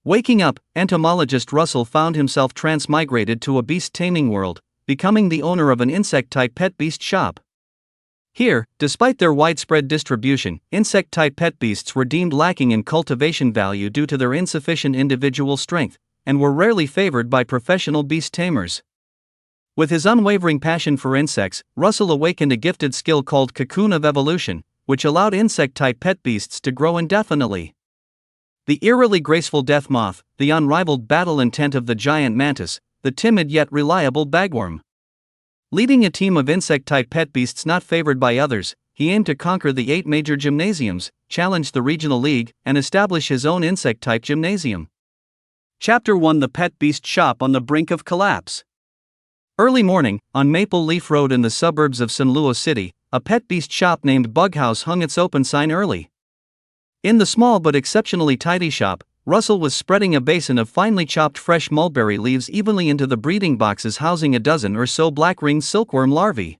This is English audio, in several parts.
Waking up, entomologist Russell found himself transmigrated to a beast taming world, becoming the owner of an insect-type pet beast shop. Here, despite their widespread distribution, insect-type pet beasts were deemed lacking in cultivation value due to their insufficient individual strength, and were rarely favored by professional beast tamers. With his unwavering passion for insects, Russell awakened a gifted skill called cocoon of evolution, which allowed insect-type pet beasts to grow indefinitely. The eerily graceful death moth, the unrivaled battle intent of the giant mantis, the timid yet reliable bagworm. Leading a team of insect-type pet beasts not favored by others, he aimed to conquer the 8 major gymnasiums, challenge the regional league, and establish his own insect-type gymnasium. Chapter 1: The Pet Beast Shop on the Brink of Collapse. Early morning, on Maple Leaf Road in the suburbs of San Luis City, a pet beast shop named Bughouse hung its open sign early. In the small but exceptionally tidy shop, Russell was spreading a basin of finely chopped fresh mulberry leaves evenly into the breeding boxes housing a dozen or so black-ringed silkworm larvae.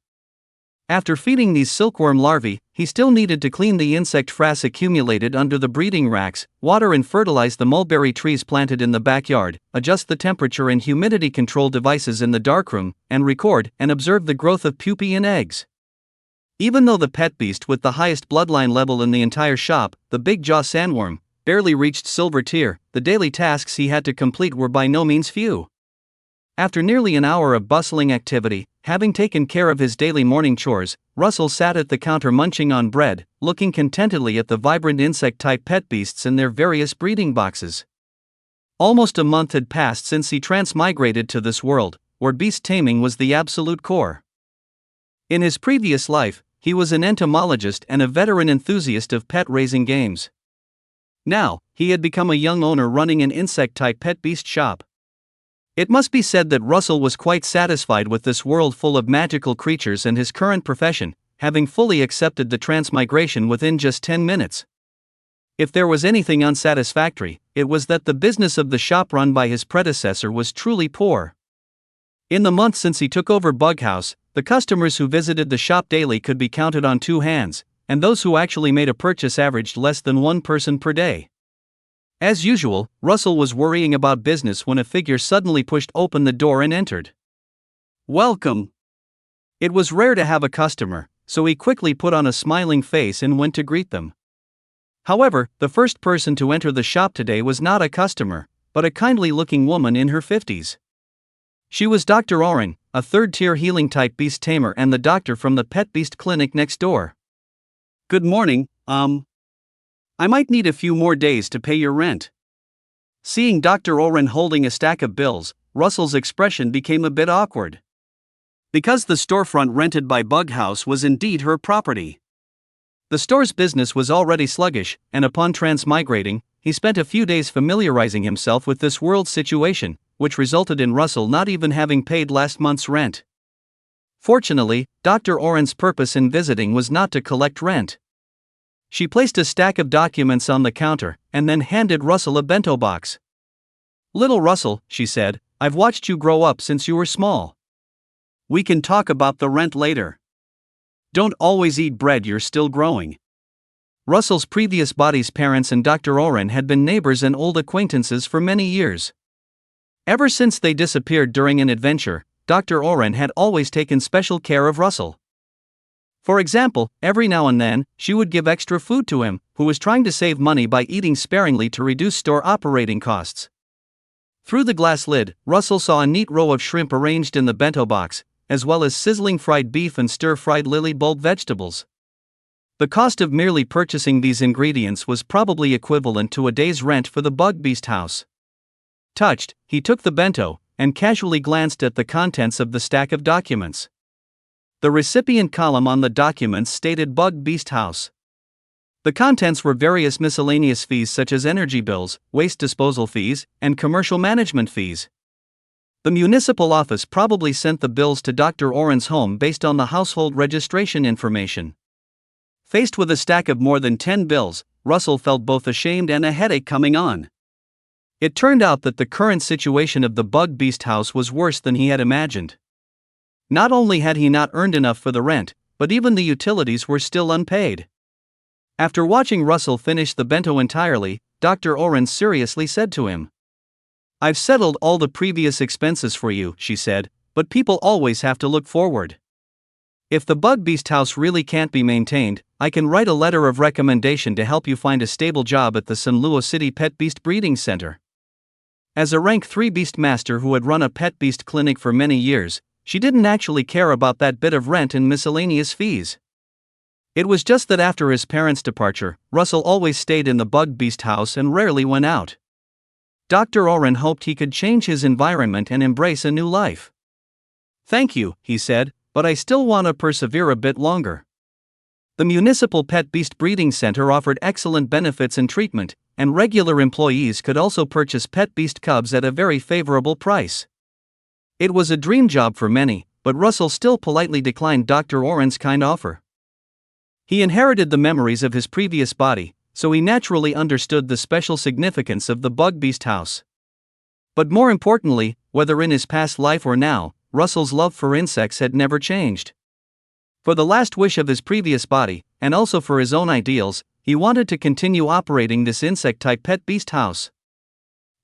After feeding these silkworm larvae, he still needed to clean the insect frass accumulated under the breeding racks, water and fertilize the mulberry trees planted in the backyard, adjust the temperature and humidity control devices in the darkroom, and record and observe the growth of pupae and eggs. Even though the pet beast with the highest bloodline level in the entire shop, the big jaw sandworm, barely reached silver tier, the daily tasks he had to complete were by no means few. After nearly an hour of bustling activity, having taken care of his daily morning chores, Russell sat at the counter munching on bread, looking contentedly at the vibrant insect-type pet beasts in their various breeding boxes. Almost a month had passed since he transmigrated to this world, where beast taming was the absolute core. In his previous life, he was an entomologist and a veteran enthusiast of pet-raising games. Now, he had become a young owner running an insect-type pet beast shop. It must be said that Russell was quite satisfied with this world full of magical creatures and his current profession, having fully accepted the transmigration within just 10 minutes. If there was anything unsatisfactory, it was that the business of the shop run by his predecessor was truly poor. In the month since he took over Bughouse, the customers who visited the shop daily could be counted on 2 hands, and those who actually made a purchase averaged less than 1 person per day. As usual, Russell was worrying about business when a figure suddenly pushed open the door and entered. "Welcome." It was rare to have a customer, so he quickly put on a smiling face and went to greet them. However, the first person to enter the shop today was not a customer, but a kindly-looking woman in her 50s. She was Dr. Oren, a third-tier healing-type beast tamer and the doctor from the pet beast clinic next door. "Good morning, I might need a few more days to pay your rent." Seeing Dr. Oren holding a stack of bills, Russell's expression became a bit awkward. Because the storefront rented by Bughouse was indeed her property. The store's business was already sluggish, and upon transmigrating, he spent a few days familiarizing himself with this world situation, which resulted in Russell not even having paid last month's rent. Fortunately, Dr. Oren's purpose in visiting was not to collect rent. She placed a stack of documents on the counter, and then handed Russell a bento box. "Little Russell," she said, "I've watched you grow up since you were small. We can talk about the rent later. Don't always eat bread you're still growing." Russell's previous body's parents and Dr. Oren had been neighbors and old acquaintances for many years. Ever since they disappeared during an adventure, Dr. Oren had always taken special care of Russell. For example, every now and then, she would give extra food to him, who was trying to save money by eating sparingly to reduce store operating costs. Through the glass lid, Russell saw a neat row of shrimp arranged in the bento box, as well as sizzling fried beef and stir-fried lily bulb vegetables. The cost of merely purchasing these ingredients was probably equivalent to a day's rent for the Bug Beast house. Touched, he took the bento, and casually glanced at the contents of the stack of documents. The recipient column on the documents stated Bug Beast House. The contents were various miscellaneous fees such as energy bills, waste disposal fees, and commercial management fees. The municipal office probably sent the bills to Dr. Oren's home based on the household registration information. Faced with a stack of more than 10 bills, Russell felt both ashamed and a headache coming on. It turned out that the current situation of the Bug Beast house was worse than he had imagined. Not only had he not earned enough for the rent, but even the utilities were still unpaid. After watching Russell finish the bento entirely, Dr. Oren seriously said to him, I've settled all the previous expenses for you, she said, but people always have to look forward. If the bug beast house really can't be maintained, I can write a letter of recommendation to help you find a stable job at the San Luis City Pet Beast Breeding Center. As a rank 3 beast master who had run a pet beast clinic for many years, she didn't actually care about that bit of rent and miscellaneous fees. It was just that after his parents' departure, Russell always stayed in the bug beast house and rarely went out. Dr. Oren hoped he could change his environment and embrace a new life. "Thank you," he said, "but I still want to persevere a bit longer." The Municipal Pet Beast Breeding Center offered excellent benefits and treatment, and regular employees could also purchase pet beast cubs at a very favorable price. It was a dream job for many, but Russell still politely declined Dr. Oren's kind offer. He inherited the memories of his previous body, so he naturally understood the special significance of the bug beast house. But more importantly, whether in his past life or now, Russell's love for insects had never changed. For the last wish of his previous body, and also for his own ideals, he wanted to continue operating this insect-type pet beast house.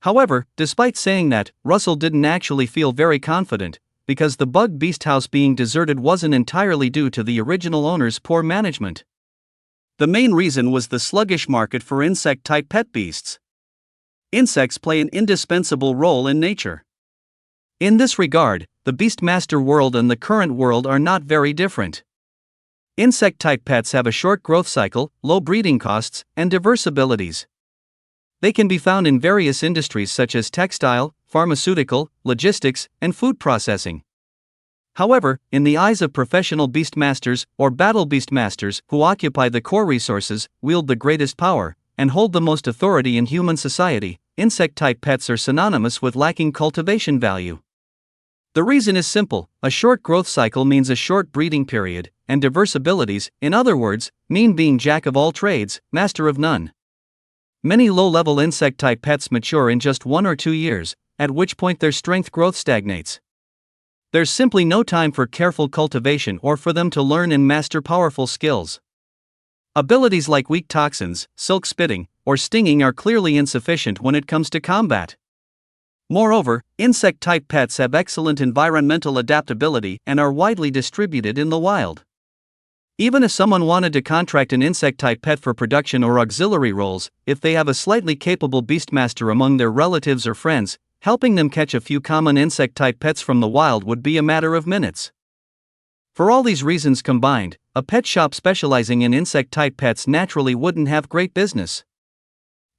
However, despite saying that, Russell didn't actually feel very confident, because the bug beast house being deserted wasn't entirely due to the original owner's poor management. The main reason was the sluggish market for insect-type pet beasts. Insects play an indispensable role in nature. In this regard, the Beastmaster world and the current world are not very different. Insect-type pets have a short growth cycle, low breeding costs, and diverse abilities. They can be found in various industries such as textile, pharmaceutical, logistics, and food processing. However, in the eyes of professional beastmasters, or battle beastmasters, who occupy the core resources, wield the greatest power, and hold the most authority in human society, insect-type pets are synonymous with lacking cultivation value. The reason is simple: a short growth cycle means a short breeding period, and diverse abilities, in other words, mean being jack of all trades, master of none. Many low-level insect-type pets mature in just 1 or 2 years, at which point their strength growth stagnates. There's simply no time for careful cultivation or for them to learn and master powerful skills. Abilities like weak toxins, silk spitting, or stinging are clearly insufficient when it comes to combat. Moreover, insect-type pets have excellent environmental adaptability and are widely distributed in the wild. Even if someone wanted to contract an insect-type pet for production or auxiliary roles, if they have a slightly capable beastmaster among their relatives or friends, helping them catch a few common insect-type pets from the wild would be a matter of minutes. For all these reasons combined, a pet shop specializing in insect-type pets naturally wouldn't have great business.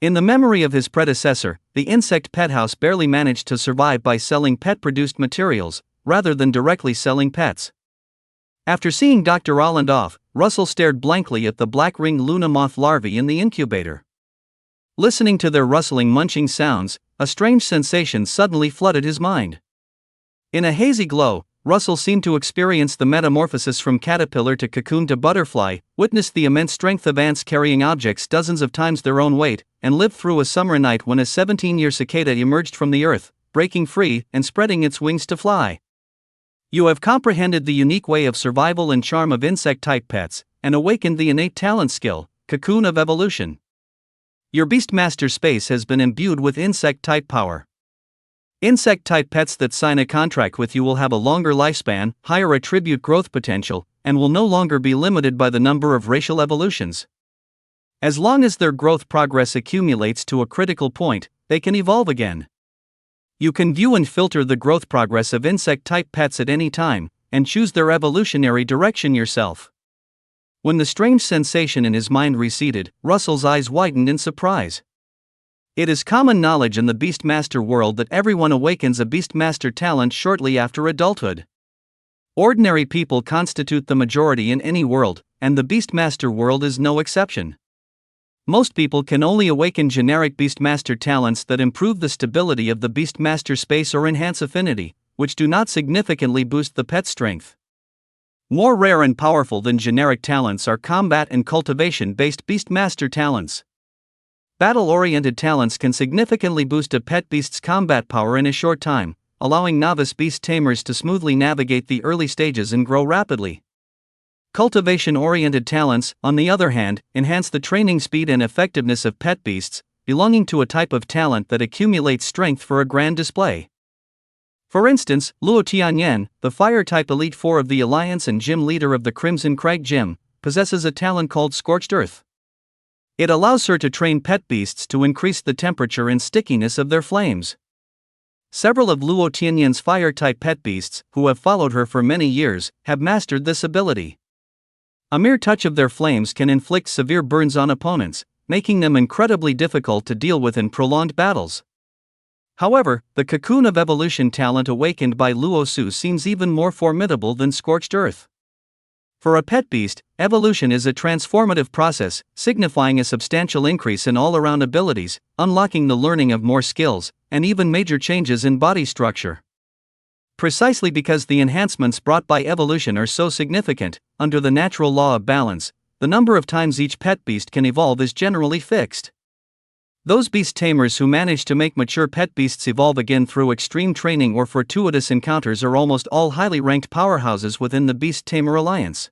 In the memory of his predecessor, the insect pet house barely managed to survive by selling pet-produced materials, rather than directly selling pets. After seeing Dr. Rolland off, Russell stared blankly at the black-ringed Luna moth larvae in the incubator. Listening to their rustling munching sounds, a strange sensation suddenly flooded his mind. In a hazy glow, Russell seemed to experience the metamorphosis from caterpillar to cocoon to butterfly, witnessed the immense strength of ants carrying objects dozens of times their own weight, and lived through a summer night when a 17-year cicada emerged from the earth, breaking free and spreading its wings to fly. You have comprehended the unique way of survival and charm of insect-type pets, and awakened the innate talent skill, cocoon of evolution. Your Beastmaster space has been imbued with insect-type power. Insect-type pets that sign a contract with you will have a longer lifespan, higher attribute growth potential, and will no longer be limited by the number of racial evolutions. As long as their growth progress accumulates to a critical point, they can evolve again. You can view and filter the growth progress of insect-type pets at any time, and choose their evolutionary direction yourself. When the strange sensation in his mind receded, Russell's eyes widened in surprise. It is common knowledge in the Beastmaster world that everyone awakens a Beastmaster talent shortly after adulthood. Ordinary people constitute the majority in any world, and the Beastmaster world is no exception. Most people can only awaken generic Beastmaster talents that improve the stability of the Beastmaster space or enhance affinity, which do not significantly boost the pet's strength. More rare and powerful than generic talents are combat and cultivation-based Beastmaster talents. Battle-oriented talents can significantly boost a pet beast's combat power in a short time, allowing novice beast tamers to smoothly navigate the early stages and grow rapidly. Cultivation-oriented talents, on the other hand, enhance the training speed and effectiveness of pet beasts, belonging to a type of talent that accumulates strength for a grand display. For instance, Luo Tianyan, the Fire-type Elite 4 of the Alliance and gym leader of the Crimson Crag Gym, possesses a talent called Scorched Earth. It allows her to train pet beasts to increase the temperature and stickiness of their flames. Several of Luo Tianyan's Fire-type pet beasts, who have followed her for many years, have mastered this ability. A mere touch of their flames can inflict severe burns on opponents, making them incredibly difficult to deal with in prolonged battles. However, the Cocoon of Evolution talent awakened by Luo Su seems even more formidable than Scorched Earth. For a pet beast, evolution is a transformative process, signifying a substantial increase in all-around abilities, unlocking the learning of more skills, and even major changes in body structure. Precisely because the enhancements brought by evolution are so significant, under the natural law of balance, the number of times each pet beast can evolve is generally fixed. Those beast tamers who manage to make mature pet beasts evolve again through extreme training or fortuitous encounters are almost all highly ranked powerhouses within the Beast Tamer Alliance.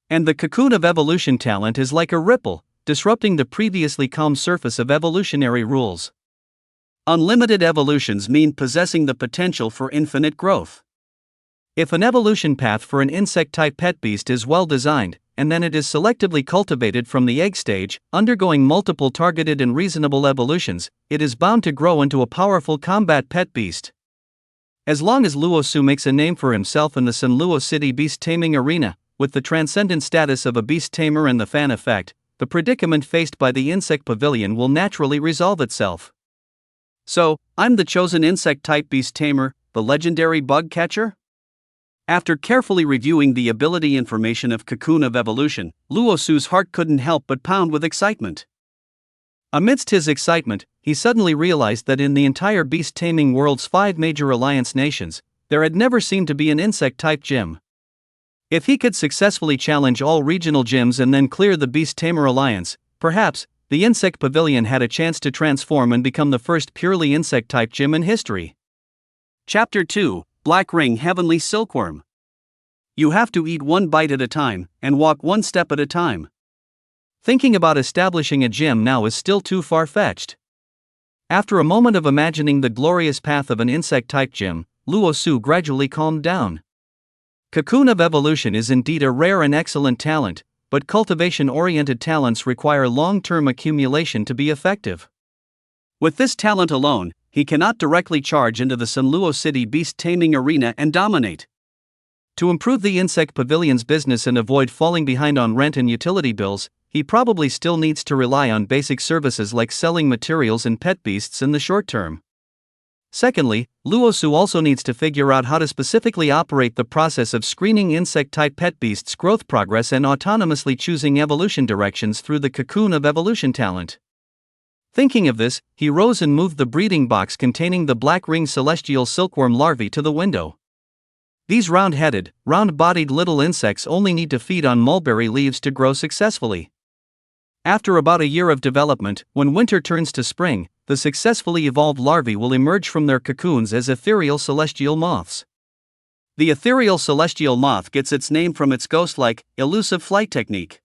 And the Cocoon of Evolution talent is like a ripple, disrupting the previously calm surface of evolutionary rules. Unlimited evolutions mean possessing the potential for infinite growth. If an evolution path for an insect-type pet beast is well designed, and then it is selectively cultivated from the egg stage, undergoing multiple targeted and reasonable evolutions, it is bound to grow into a powerful combat pet beast. As long as Luo Su makes a name for himself in the San Luo City beast taming arena, with the transcendent status of a beast tamer and the fan effect, the predicament faced by the insect pavilion will naturally resolve itself. So, I'm the chosen insect-type beast tamer, the legendary bug catcher? After carefully reviewing the ability information of Cocoon of Evolution, Luo Su's heart couldn't help but pound with excitement. Amidst his excitement, he suddenly realized that in the entire beast-taming world's 5 major alliance nations, there had never seemed to be an insect-type gym. If he could successfully challenge all regional gyms and then clear the Beast Tamer Alliance, perhaps, the Insect Pavilion had a chance to transform and become the first purely insect-type gym in history. Chapter 2, Black Ring Heavenly Silkworm. You have to eat one bite at a time, and walk one step at a time. Thinking about establishing a gym now is still too far-fetched. After a moment of imagining the glorious path of an insect-type gym, Luo Su gradually calmed down. Cocoon of Evolution is indeed a rare and excellent talent, but cultivation-oriented talents require long-term accumulation to be effective. With this talent alone, he cannot directly charge into the San Luo City beast taming arena and dominate. To improve the insect pavilion's business and avoid falling behind on rent and utility bills, he probably still needs to rely on basic services like selling materials and pet beasts in the short term. Secondly, Luo Su also needs to figure out how to specifically operate the process of screening insect-type pet beasts' growth progress and autonomously choosing evolution directions through the Cocoon of Evolution talent. Thinking of this, he rose and moved the breeding box containing the black-ringed celestial silkworm larvae to the window. These round-headed, round-bodied little insects only need to feed on mulberry leaves to grow successfully. After about a year of development, when winter turns to spring, the successfully evolved larvae will emerge from their cocoons as ethereal celestial moths. The ethereal celestial moth gets its name from its ghost-like, elusive flight technique.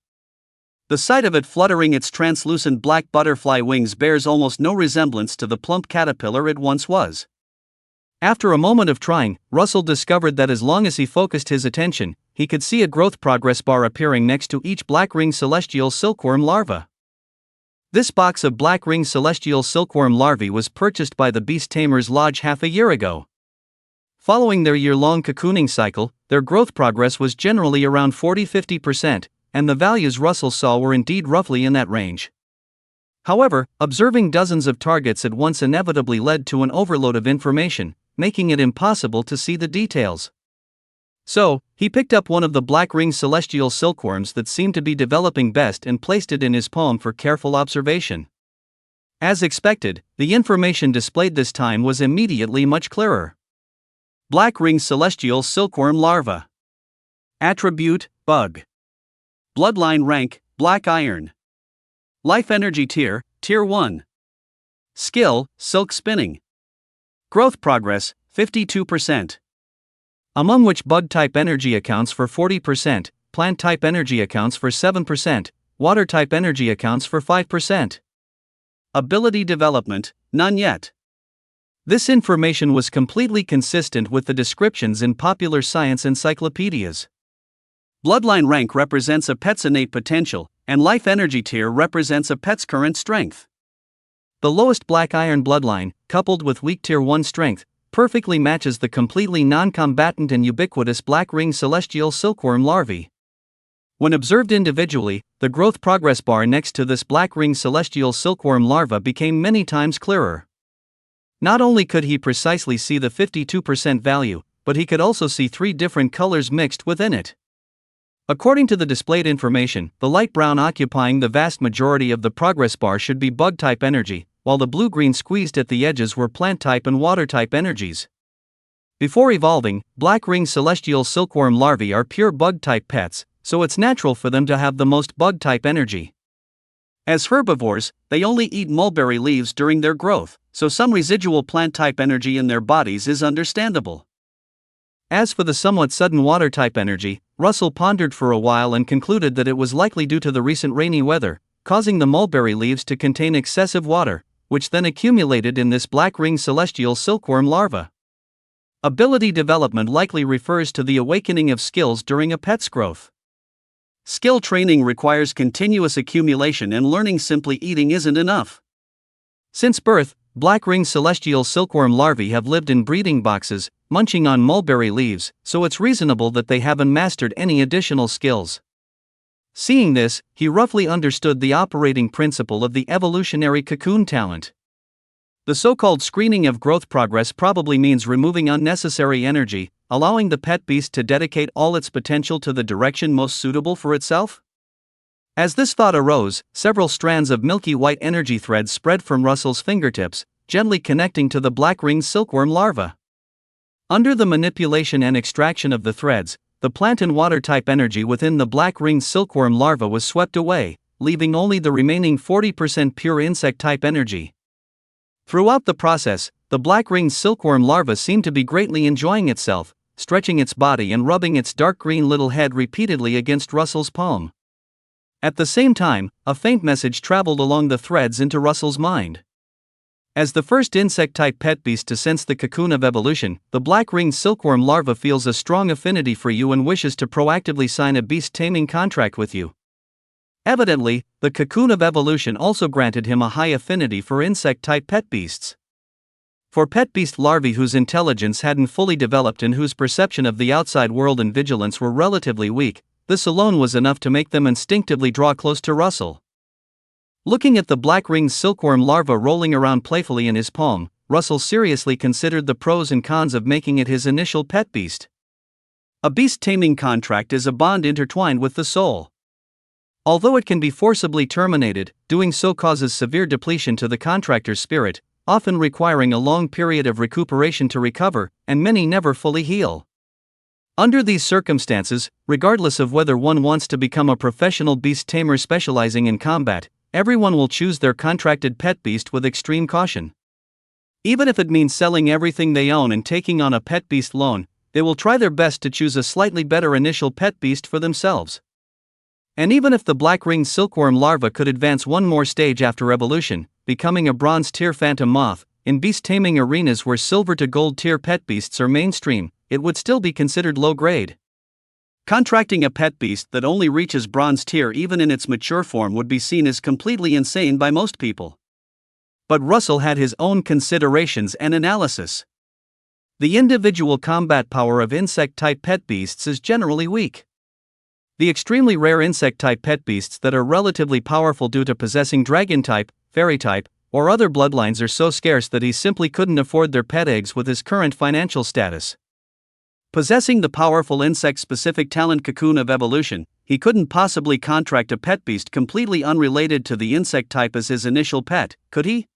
The sight of it fluttering its translucent black butterfly wings bears almost no resemblance to the plump caterpillar it once was. After a moment of trying, Russell discovered that as long as he focused his attention, he could see a growth progress bar appearing next to each black-ringed celestial silkworm larva. This box of black-ringed celestial silkworm larvae was purchased by the Beast Tamers Lodge half a year ago. Following their year-long cocooning cycle, their growth progress was generally around 40–50%, and the values Russell saw were indeed roughly in that range. However, observing dozens of targets at once inevitably led to an overload of information, making it impossible to see the details. So, he picked up one of the black-ringed celestial silkworms that seemed to be developing best and placed it in his palm for careful observation. As expected, the information displayed this time was immediately much clearer. Black-ringed celestial silkworm larva. Attribute, bug. Bloodline rank, black iron. Life energy tier, tier 1. Skill, silk spinning. Growth progress, 52%. Among which bug-type energy accounts for 40%, plant-type energy accounts for 7%, water-type energy accounts for 5%. Ability development, none yet. This information was completely consistent with the descriptions in popular science encyclopedias. Bloodline rank represents a pet's innate potential, and life energy tier represents a pet's current strength. The lowest black iron bloodline, coupled with weak tier 1 strength, perfectly matches the completely non-combatant and ubiquitous black ring celestial silkworm larvae. When observed individually, the growth progress bar next to this black ring celestial silkworm larva became many times clearer. Not only could he precisely see the 52% value, but he could also see 3 different colors mixed within it. According to the displayed information, the light brown occupying the vast majority of the progress bar should be bug-type energy, while the blue-green squeezed at the edges were plant-type and water-type energies. Before evolving, black ring celestial silkworm larvae are pure bug-type pets, so it's natural for them to have the most bug-type energy. As herbivores, they only eat mulberry leaves during their growth, so some residual plant-type energy in their bodies is understandable. As for the somewhat sudden water-type energy, Russell pondered for a while and concluded that it was likely due to the recent rainy weather, causing the mulberry leaves to contain excessive water, which then accumulated in this black ring celestial silkworm larva. Ability development likely refers to the awakening of skills during a pet's growth. Skill training requires continuous accumulation, and learning simply eating isn't enough. Since birth, black ring celestial silkworm larvae have lived in breeding boxes, munching on mulberry leaves, so it's reasonable that they haven't mastered any additional skills. Seeing this, he roughly understood the operating principle of the evolutionary cocoon talent. The so-called screening of growth progress probably means removing unnecessary energy, allowing the pet beast to dedicate all its potential to the direction most suitable for itself? As this thought arose, several strands of milky white energy threads spread from Russell's fingertips, gently connecting to the black-ringed silkworm larva. Under the manipulation and extraction of the threads, the plant and water-type energy within the black-ringed silkworm larva was swept away, leaving only the remaining 40% pure insect-type energy. Throughout the process, the black-ringed silkworm larva seemed to be greatly enjoying itself, stretching its body and rubbing its dark green little head repeatedly against Russell's palm. At the same time, a faint message traveled along the threads into Russell's mind. As the first insect-type pet beast to sense the cocoon of evolution, the black-ringed silkworm larva feels a strong affinity for you and wishes to proactively sign a beast taming contract with you. Evidently, the cocoon of evolution also granted him a high affinity for insect-type pet beasts. For pet beast larvae whose intelligence hadn't fully developed and whose perception of the outside world and vigilance were relatively weak, this alone was enough to make them instinctively draw close to Russell. Looking at the black-ringed silkworm larva rolling around playfully in his palm, Russell seriously considered the pros and cons of making it his initial pet beast. A beast taming contract is a bond intertwined with the soul. Although it can be forcibly terminated, doing so causes severe depletion to the contractor's spirit, often requiring a long period of recuperation to recover, and many never fully heal. Under these circumstances, regardless of whether one wants to become a professional beast tamer specializing in combat, everyone will choose their contracted pet beast with extreme caution. Even if it means selling everything they own and taking on a pet beast loan, they will try their best to choose a slightly better initial pet beast for themselves. And even if the black-ringed silkworm larva could advance one more stage after evolution, becoming a bronze tier phantom moth, in beast taming arenas where silver to gold tier pet beasts are mainstream, it would still be considered low grade. Contracting a pet beast that only reaches bronze tier even in its mature form would be seen as completely insane by most people. But Russell had his own considerations and analysis. The individual combat power of insect-type pet beasts is generally weak. The extremely rare insect-type pet beasts that are relatively powerful due to possessing dragon-type, fairy-type, or other bloodlines are so scarce that he simply couldn't afford their pet eggs with his current financial status. Possessing the powerful insect-specific talent cocoon of evolution, he couldn't possibly contract a pet beast completely unrelated to the insect type as his initial pet, could he?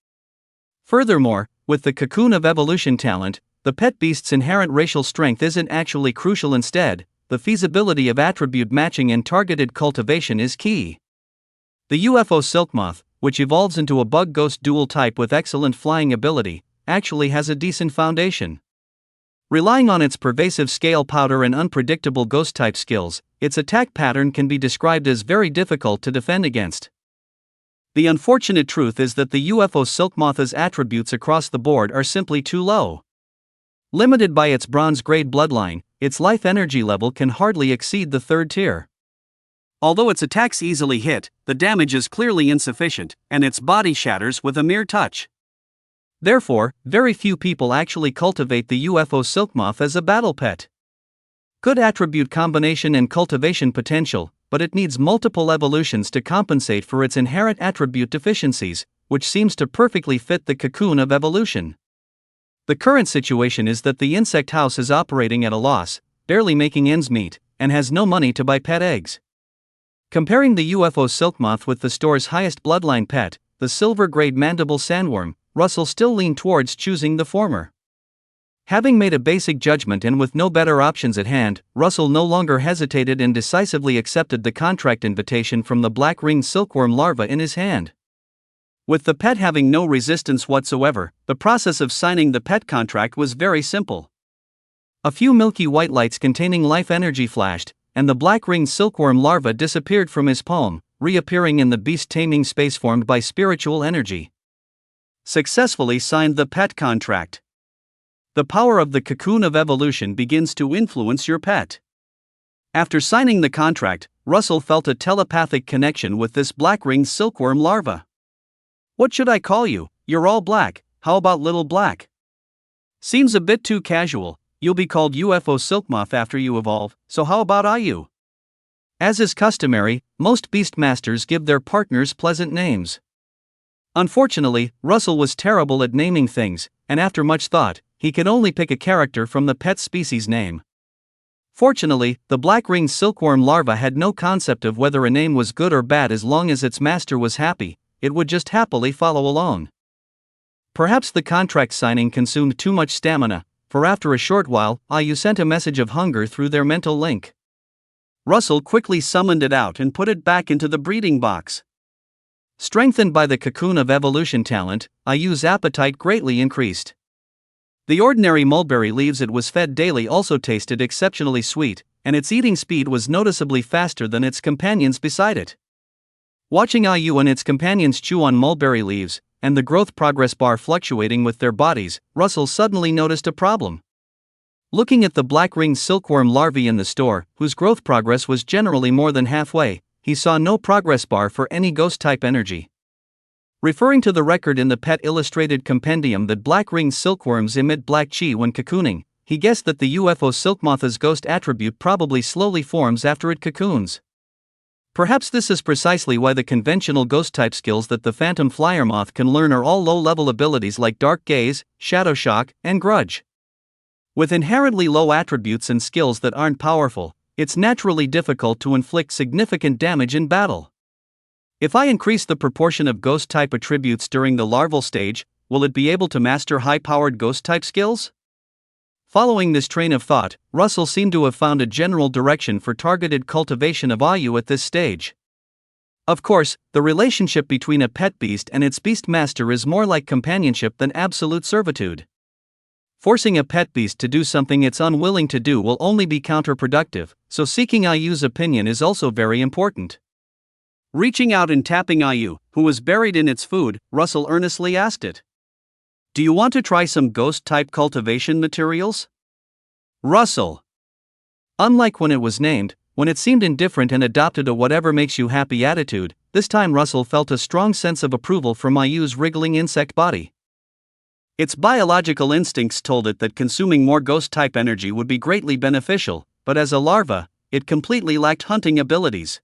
Furthermore, with the cocoon of evolution talent, the pet beast's inherent racial strength isn't actually crucial. Instead, the feasibility of attribute matching and targeted cultivation is key. The UFO silk moth, which evolves into a bug ghost dual type with excellent flying ability, actually has a decent foundation. Relying on its pervasive scale powder and unpredictable ghost type skills, its attack pattern can be described as very difficult to defend against. The unfortunate truth is that the UFO silk moth's attributes across the board are simply too low. Limited by its bronze-grade bloodline, its life energy level can hardly exceed the third tier. Although its attacks easily hit, the damage is clearly insufficient, and its body shatters with a mere touch. Therefore, very few people actually cultivate the UFO silk moth as a battle pet. Good attribute combination and cultivation potential, but it needs multiple evolutions to compensate for its inherent attribute deficiencies, which seems to perfectly fit the cocoon of evolution. The current situation is that the insect house is operating at a loss, barely making ends meet, and has no money to buy pet eggs. Comparing the UFO silk moth with the store's highest bloodline pet, the silver-grade mandible sandworm, Russell still leaned towards choosing the former. Having made a basic judgment and with no better options at hand, Russell no longer hesitated and decisively accepted the contract invitation from the black-ringed silkworm larva in his hand. With the pet having no resistance whatsoever, the process of signing the pet contract was very simple. A few milky white lights containing life energy flashed, and the black-ringed silkworm larva disappeared from his palm, reappearing in the beast-taming space formed by spiritual energy. Successfully signed the pet contract. The power of the cocoon of evolution begins to influence your pet. After signing the contract, Russell felt a telepathic connection with this black-ringed silkworm larva. "What should I call you? You're all black, how about Little Black?" "Seems a bit too casual, you'll be called UFO silk moth after you evolve, so how about IU?" As is customary, most beastmasters give their partners pleasant names. Unfortunately, Russell was terrible at naming things, and after much thought, he could only pick a character from the pet species name. Fortunately, the black-ringed silkworm larva had no concept of whether a name was good or bad as long as its master was happy, it would just happily follow along. Perhaps the contract signing consumed too much stamina, for after a short while, IU sent a message of hunger through their mental link. Russell quickly summoned it out and put it back into the breeding box. Strengthened by the cocoon of evolution talent, IU's appetite greatly increased. The ordinary mulberry leaves it was fed daily also tasted exceptionally sweet, and its eating speed was noticeably faster than its companions beside it. Watching IU and its companions chew on mulberry leaves, and the growth progress bar fluctuating with their bodies, Russell suddenly noticed a problem. Looking at the black-ringed silkworm larvae in the store, whose growth progress was generally more than halfway, he saw no progress bar for any ghost-type energy. Referring to the record in the Pet Illustrated Compendium that black-ringed silkworms emit black chi when cocooning, he guessed that the UFO silk moth's ghost attribute probably slowly forms after it cocoons. Perhaps this is precisely why the conventional ghost-type skills that the phantom flyer moth can learn are all low-level abilities like dark gaze, shadow shock, and grudge. With inherently low attributes and skills that aren't powerful, it's naturally difficult to inflict significant damage in battle. If I increase the proportion of ghost-type attributes during the larval stage, will it be able to master high-powered ghost-type skills? Following this train of thought, Russell seemed to have found a general direction for targeted cultivation of IU at this stage. Of course, the relationship between a pet beast and its beast master is more like companionship than absolute servitude. Forcing a pet beast to do something it's unwilling to do will only be counterproductive, so seeking IU's opinion is also very important. Reaching out and tapping IU, who was buried in its food, Russell earnestly asked it, "Do you want to try some ghost-type cultivation materials?" Russell. Unlike when it was named, when it seemed indifferent and adopted a whatever-makes-you-happy attitude, this time Russell felt a strong sense of approval from IU's wriggling insect body. Its biological instincts told it that consuming more ghost-type energy would be greatly beneficial, but as a larva, it completely lacked hunting abilities.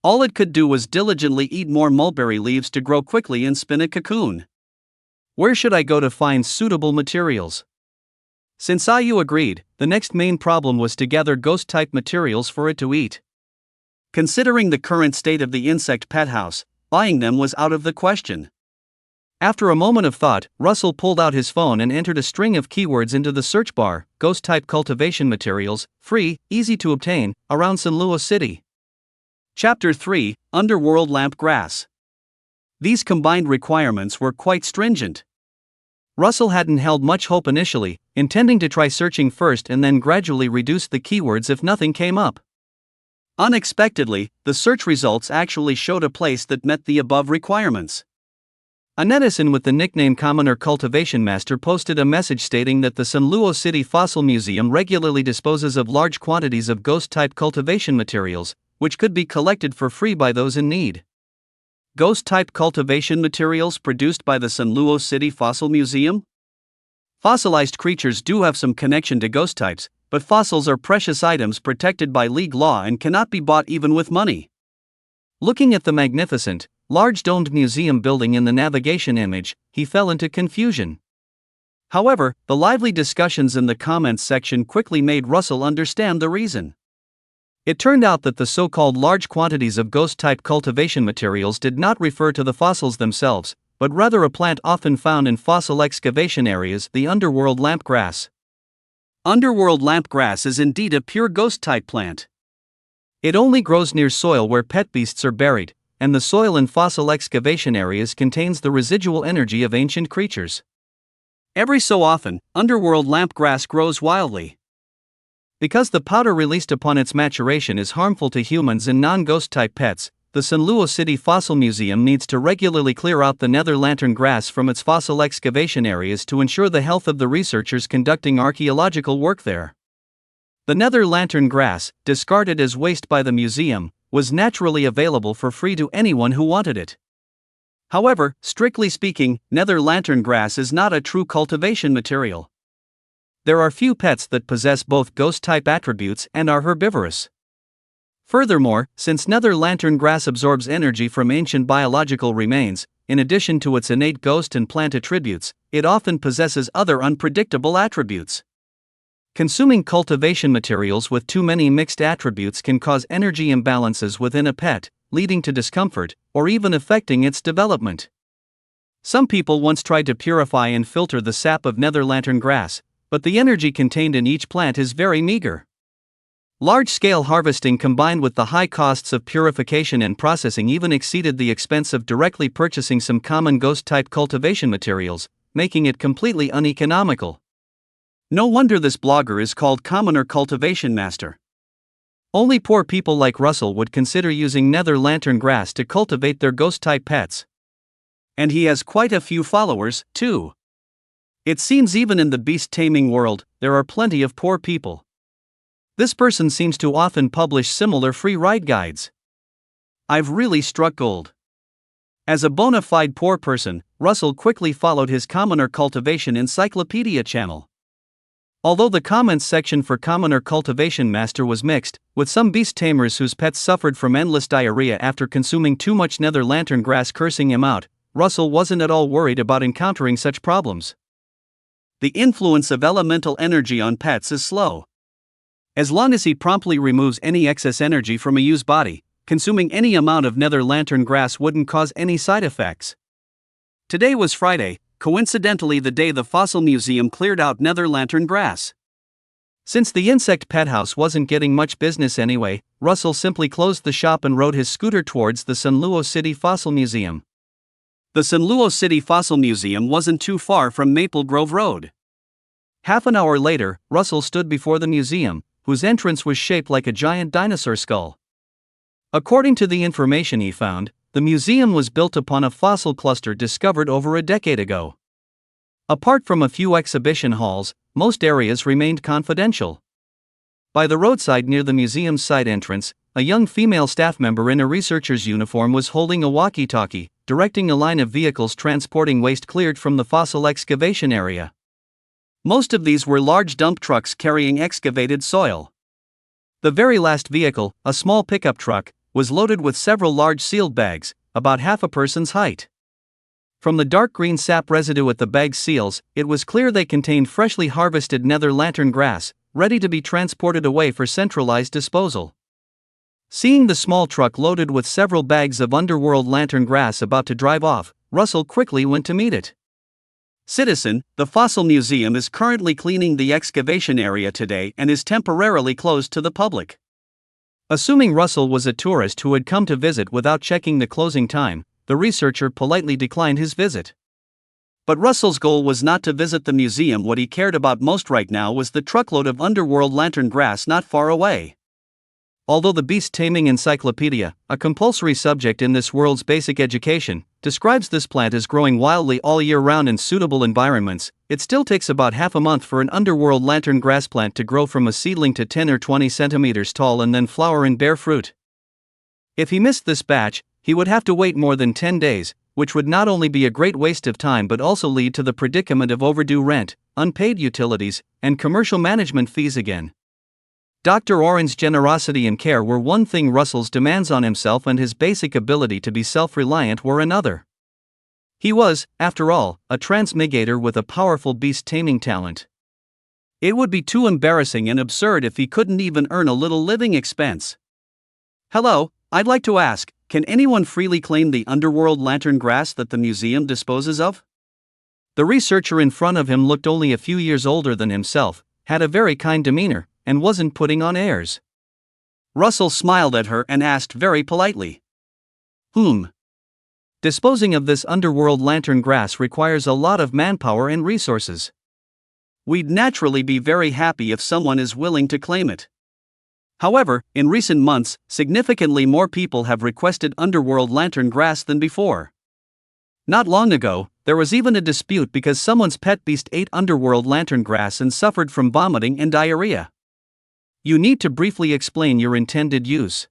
All it could do was diligently eat more mulberry leaves to grow quickly and spin a cocoon. Where should I go to find suitable materials? Since IU agreed, the next main problem was to gather ghost-type materials for it to eat. Considering the current state of the insect pet house, buying them was out of the question. After a moment of thought, Russell pulled out his phone and entered a string of keywords into the search bar: ghost-type cultivation materials, free, easy to obtain, around San Luis City. Chapter 3, Underworld Lamp Grass. These combined requirements were quite stringent. Russell hadn't held much hope initially, intending to try searching first and then gradually reduce the keywords if nothing came up. Unexpectedly, the search results actually showed a place that met the above requirements. A netizen with the nickname Commoner Cultivation Master posted a message stating that the San Luis City Fossil Museum regularly disposes of large quantities of ghost-type cultivation materials, which could be collected for free by those in need. Ghost-type cultivation materials produced by the San Luis City Fossil Museum? Fossilized creatures do have some connection to ghost types, but fossils are precious items protected by league law and cannot be bought even with money. Looking at the magnificent, large domed museum building in the navigation image, he fell into confusion. However, the lively discussions in the comments section quickly made Russell understand the reason. It turned out that the so-called large quantities of ghost-type cultivation materials did not refer to the fossils themselves, but rather a plant often found in fossil excavation areas, the underworld lampgrass. Underworld lampgrass is indeed a pure ghost-type plant. It only grows near soil where pet beasts are buried, and the soil in fossil excavation areas contains the residual energy of ancient creatures. Every so often, underworld lampgrass grows wildly. Because the powder released upon its maturation is harmful to humans and non-ghost type pets, the San Luis City Fossil Museum needs to regularly clear out the nether lantern grass from its fossil excavation areas to ensure the health of the researchers conducting archaeological work there. The nether lantern grass, discarded as waste by the museum, was naturally available for free to anyone who wanted it. However, strictly speaking, nether lantern grass is not a true cultivation material. There are few pets that possess both ghost-type attributes and are herbivorous. Furthermore, since nether lantern grass absorbs energy from ancient biological remains, in addition to its innate ghost and plant attributes, it often possesses other unpredictable attributes. Consuming cultivation materials with too many mixed attributes can cause energy imbalances within a pet, leading to discomfort, or even affecting its development. Some people once tried to purify and filter the sap of nether lantern grass, but the energy contained in each plant is very meager. Large-scale harvesting combined with the high costs of purification and processing even exceeded the expense of directly purchasing some common ghost-type cultivation materials, making it completely uneconomical. No wonder this blogger is called Commoner Cultivation Master. Only poor people like Russell would consider using nether lantern grass to cultivate their ghost-type pets. And he has quite a few followers, too. It seems even in the beast taming world, there are plenty of poor people. This person seems to often publish similar free ride guides. I've really struck gold. As a bona fide poor person, Russell quickly followed his Commoner Cultivation Encyclopedia channel. Although the comments section for Commoner Cultivation Master was mixed, with some beast tamers whose pets suffered from endless diarrhea after consuming too much nether lantern grass cursing him out, Russell wasn't at all worried about encountering such problems. The influence of elemental energy on pets is slow. As long as he promptly removes any excess energy from a used body, consuming any amount of nether lantern grass wouldn't cause any side effects. Today was Friday, coincidentally the day the Fossil Museum cleared out nether lantern grass. Since the insect pet house wasn't getting much business anyway, Russell simply closed the shop and rode his scooter towards the San Luis City Fossil Museum. The San Luis City Fossil Museum wasn't too far from Maple Grove Road. Half an hour later, Russell stood before the museum, whose entrance was shaped like a giant dinosaur skull. According to the information he found, the museum was built upon a fossil cluster discovered over a decade ago. Apart from a few exhibition halls, most areas remained confidential. By the roadside near the museum's side entrance, a young female staff member in a researcher's uniform was holding a walkie-talkie, directing a line of vehicles transporting waste cleared from the fossil excavation area. Most of these were large dump trucks carrying excavated soil. The very last vehicle, a small pickup truck, was loaded with several large sealed bags, about half a person's height. From the dark green sap residue at the bag's seals, it was clear they contained freshly harvested nether lantern grass, ready to be transported away for centralized disposal. Seeing the small truck loaded with several bags of underworld lantern grass about to drive off, Russell quickly went to meet it. Citizen, the Fossil Museum is currently cleaning the excavation area today and is temporarily closed to the public. Assuming Russell was a tourist who had come to visit without checking the closing time, the researcher politely declined his visit. But Russell's goal was not to visit the museum. What he cared about most right now was the truckload of underworld lantern grass not far away. Although the Beast Taming Encyclopedia, a compulsory subject in this world's basic education, describes this plant as growing wildly all year round in suitable environments, it still takes about half a month for an underworld lantern grass plant to grow from a seedling to 10 or 20 centimeters tall and then flower and bear fruit. If he missed this batch, he would have to wait more than 10 days, which would not only be a great waste of time but also lead to the predicament of overdue rent, unpaid utilities, and commercial management fees again. Dr. Oren's generosity and care were one thing, Russell's demands on himself and his basic ability to be self-reliant were another. He was, after all, a transmigrator with a powerful beast-taming talent. It would be too embarrassing and absurd if he couldn't even earn a little living expense. Hello, I'd like to ask, can anyone freely claim the underworld lantern grass that the museum disposes of? The researcher in front of him looked only a few years older than himself, had a very kind demeanor, and wasn't putting on airs. Russell smiled at her and asked very politely. Disposing of this underworld lantern grass requires a lot of manpower and resources. We'd naturally be very happy if someone is willing to claim it. However, in recent months, significantly more people have requested underworld lantern grass than before. Not long ago, there was even a dispute because someone's pet beast ate underworld lantern grass and suffered from vomiting and diarrhea. You need to briefly explain your intended use.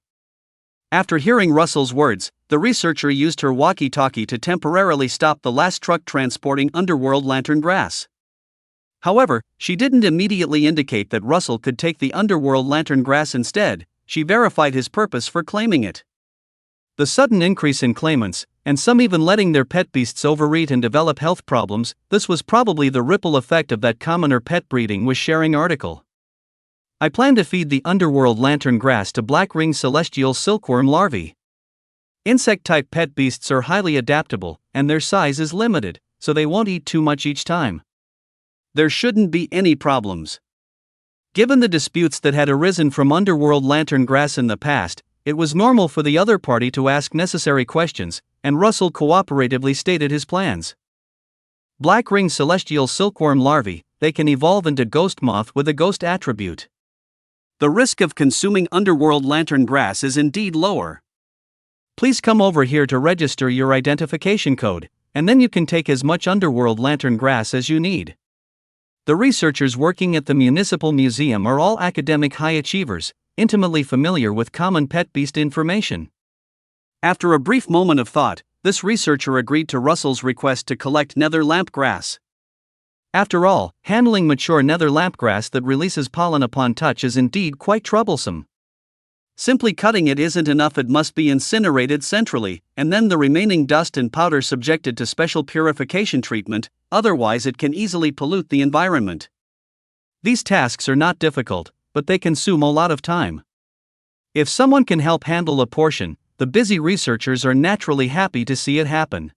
After hearing Russell's words, the researcher used her walkie-talkie to temporarily stop the last truck transporting underworld lantern grass. However, she didn't immediately indicate that Russell could take the underworld lantern grass instead. She verified his purpose for claiming it. The sudden increase in claimants, and some even letting their pet beasts overeat and develop health problems, this was probably the ripple effect of that commoner pet breeding was sharing article. I plan to feed the underworld lantern grass to black-ringed celestial silkworm larvae. Insect-type pet beasts are highly adaptable, and their size is limited, so they won't eat too much each time. There shouldn't be any problems. Given the disputes that had arisen from underworld lantern grass in the past, it was normal for the other party to ask necessary questions, and Russell cooperatively stated his plans. Black-ringed celestial silkworm larvae, they can evolve into ghost moth with a ghost attribute. The risk of consuming underworld lantern grass is indeed lower. Please come over here to register your identification code, and then you can take as much underworld lantern grass as you need. The researchers working at the Municipal Museum are all academic high achievers, intimately familiar with common pet beast information. After a brief moment of thought, this researcher agreed to Russell's request to collect nether lampgrass. After all, handling mature nether lampgrass that releases pollen upon touch is indeed quite troublesome. Simply cutting it isn't enough, it must be incinerated centrally, and then the remaining dust and powder subjected to special purification treatment, otherwise it can easily pollute the environment. These tasks are not difficult, but they consume a lot of time. If someone can help handle a portion, the busy researchers are naturally happy to see it happen.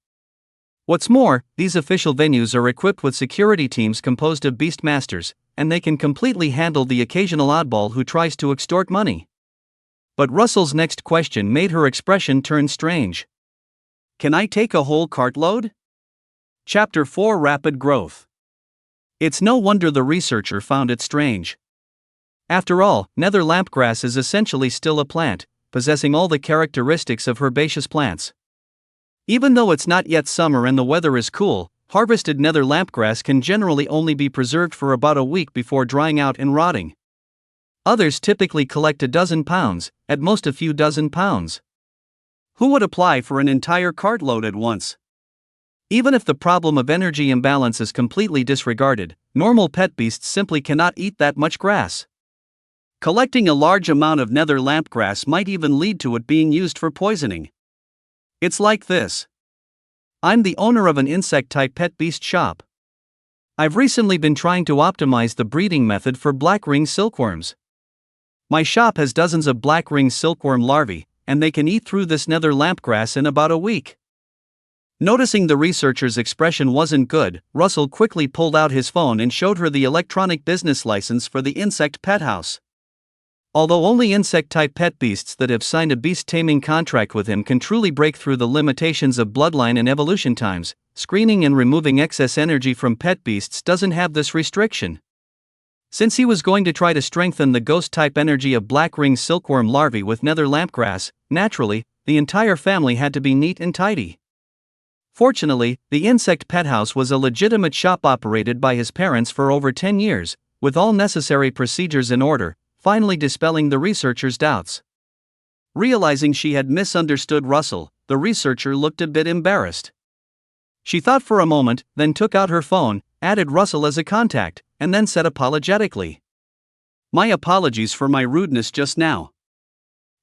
What's more, these official venues are equipped with security teams composed of beastmasters, and they can completely handle the occasional oddball who tries to extort money. But Russell's next question made her expression turn strange. Can I take a whole cartload? Chapter 4 Rapid Growth. It's no wonder the researcher found it strange. After all, nether lampgrass is essentially still a plant, possessing all the characteristics of herbaceous plants. Even though it's not yet summer and the weather is cool, harvested nether lampgrass can generally only be preserved for about a week before drying out and rotting. Others typically collect a dozen pounds, at most a few dozen pounds. Who would apply for an entire cartload at once? Even if the problem of energy imbalance is completely disregarded, normal pet beasts simply cannot eat that much grass. Collecting a large amount of nether lampgrass might even lead to it being used for poisoning. It's like this. I'm the owner of an insect-type pet beast shop. I've recently been trying to optimize the breeding method for black-ringed silkworms. My shop has dozens of black-ringed silkworm larvae, and they can eat through this nether lampgrass in about a week. Noticing the researcher's expression wasn't good, Russell quickly pulled out his phone and showed her the electronic business license for the insect pet house. Although only insect-type pet beasts that have signed a beast-taming contract with him can truly break through the limitations of bloodline and evolution times, screening and removing excess energy from pet beasts doesn't have this restriction. Since he was going to try to strengthen the ghost-type energy of black-ringed silkworm larvae with nether lampgrass, naturally, the entire family had to be neat and tidy. Fortunately, the insect pet house was a legitimate shop operated by his parents for over 10 years, with all necessary procedures in order, finally dispelling the researcher's doubts. Realizing she had misunderstood Russell, the researcher looked a bit embarrassed. She thought for a moment, then took out her phone, added Russell as a contact, and then said apologetically, "My apologies for my rudeness just now.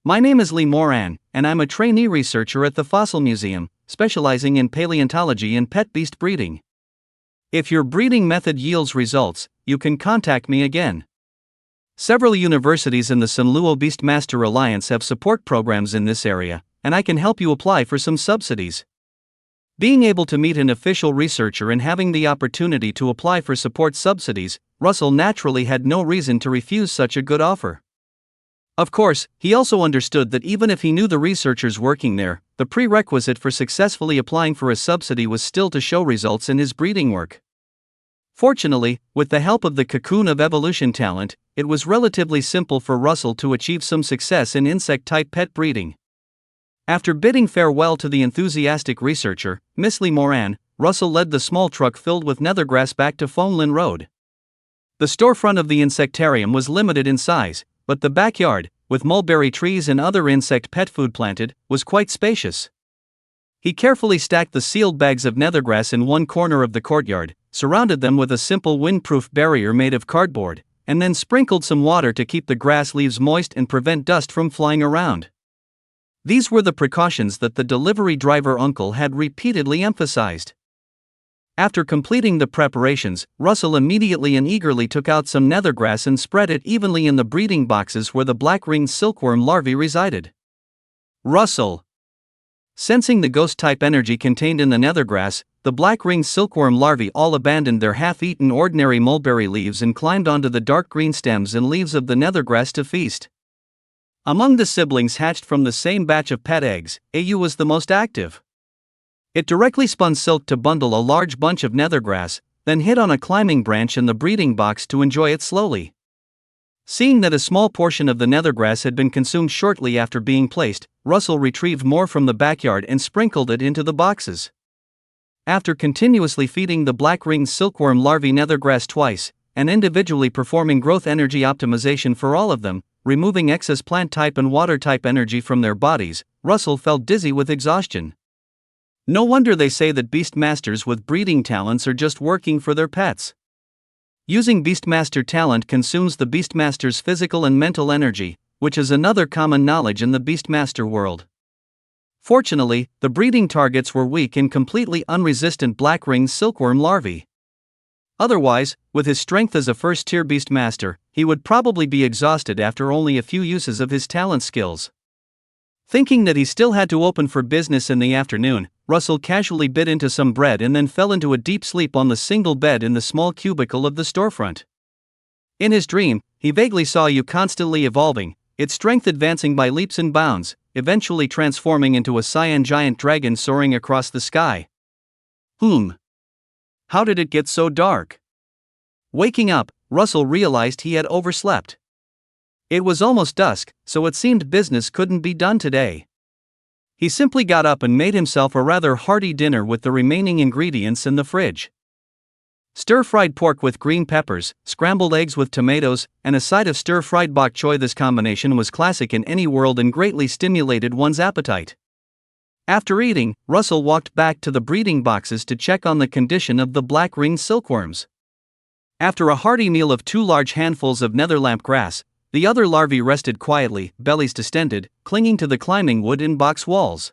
My name is Lee Moran, and I'm a trainee researcher at the Fossil Museum, specializing in paleontology and pet beast breeding. If your breeding method yields results, you can contact me again. Several universities in the San Luo Beastmaster Alliance have support programs in this area, and I can help you apply for some subsidies." Being able to meet an official researcher and having the opportunity to apply for support subsidies, Russell naturally had no reason to refuse such a good offer. Of course, he also understood that even if he knew the researchers working there, the prerequisite for successfully applying for a subsidy was still to show results in his breeding work. Fortunately, with the help of the cocoon of evolution talent, it was relatively simple for Russell to achieve some success in insect-type pet breeding. After bidding farewell to the enthusiastic researcher, Miss Lee Moran, Russell led the small truck filled with nethergrass back to Fonlin Road. The storefront of the insectarium was limited in size, but the backyard, with mulberry trees and other insect pet food planted, was quite spacious. He carefully stacked the sealed bags of nethergrass in one corner of the courtyard, surrounded them with a simple windproof barrier made of cardboard, and then sprinkled some water to keep the grass leaves moist and prevent dust from flying around. These were the precautions that the delivery driver uncle had repeatedly emphasized. After completing the preparations, Russell immediately and eagerly took out some nethergrass and spread it evenly in the breeding boxes where the black-ringed silkworm larvae resided. Russell. Sensing the ghost-type energy contained in the nethergrass, the black-ringed silkworm larvae all abandoned their half-eaten ordinary mulberry leaves and climbed onto the dark green stems and leaves of the nethergrass to feast. Among the siblings hatched from the same batch of pet eggs, AU was the most active. It directly spun silk to bundle a large bunch of nethergrass, then hid on a climbing branch in the breeding box to enjoy it slowly. Seeing that a small portion of the nethergrass had been consumed shortly after being placed, Russell retrieved more from the backyard and sprinkled it into the boxes. After continuously feeding the black-ringed silkworm larvae nethergrass twice, and individually performing growth energy optimization for all of them, removing excess plant type and water type energy from their bodies, Russell felt dizzy with exhaustion. No wonder they say that beastmasters with breeding talents are just working for their pets. Using beastmaster talent consumes the beastmaster's physical and mental energy, which is another common knowledge in the beastmaster world. Fortunately, the breeding targets were weak and completely unresistant black-ringed silkworm larvae. Otherwise, with his strength as a first-tier beastmaster, he would probably be exhausted after only a few uses of his talent skills. Thinking that he still had to open for business in the afternoon, Russell casually bit into some bread and then fell into a deep sleep on the single bed in the small cubicle of the storefront. In his dream, he vaguely saw you constantly evolving, its strength advancing by leaps and bounds, eventually transforming into a cyan giant dragon soaring across the sky. How did it get so dark? Waking up, Russell realized he had overslept. It was almost dusk, so it seemed business couldn't be done today. He simply got up and made himself a rather hearty dinner with the remaining ingredients in the fridge. Stir-fried pork with green peppers, scrambled eggs with tomatoes, and a side of stir-fried bok choy. This combination was classic in any world and greatly stimulated one's appetite. After eating, Russell walked back to the breeding boxes to check on the condition of the black-ringed silkworms. After a hearty meal of 2 large handfuls of netherlamp grass, the other larvae rested quietly, bellies distended, clinging to the climbing wood in box walls.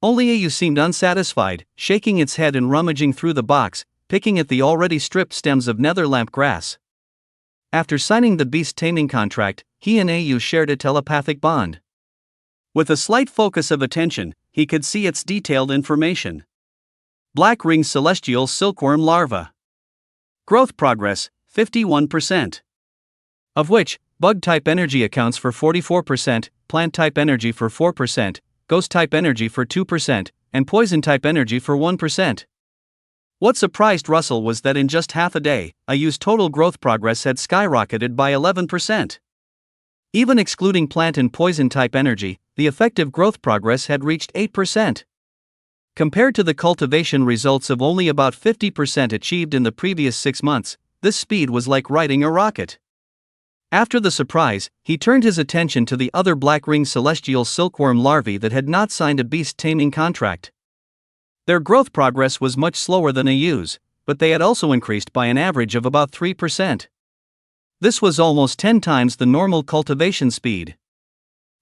Only AU seemed unsatisfied, shaking its head and rummaging through the box, picking at the already stripped stems of netherlamp grass. After signing the beast taming contract, he and AU shared a telepathic bond. With a slight focus of attention, he could see its detailed information. Black-ringed celestial silkworm larva. Growth progress, 51%. Of which, bug-type energy accounts for 44%, plant-type energy for 4%, ghost-type energy for 2%, and poison-type energy for 1%. What surprised Russell was that in just half a day, Ayu's total growth progress had skyrocketed by 11%. Even excluding plant and poison type energy, the effective growth progress had reached 8%. Compared to the cultivation results of only about 50% achieved in the previous 6 months, this speed was like riding a rocket. After the surprise, he turned his attention to the other black-ringed celestial silkworm larvae that had not signed a beast taming contract. Their growth progress was much slower than Ayu's, but they had also increased by an average of about 3%. This was almost 10 times the normal cultivation speed.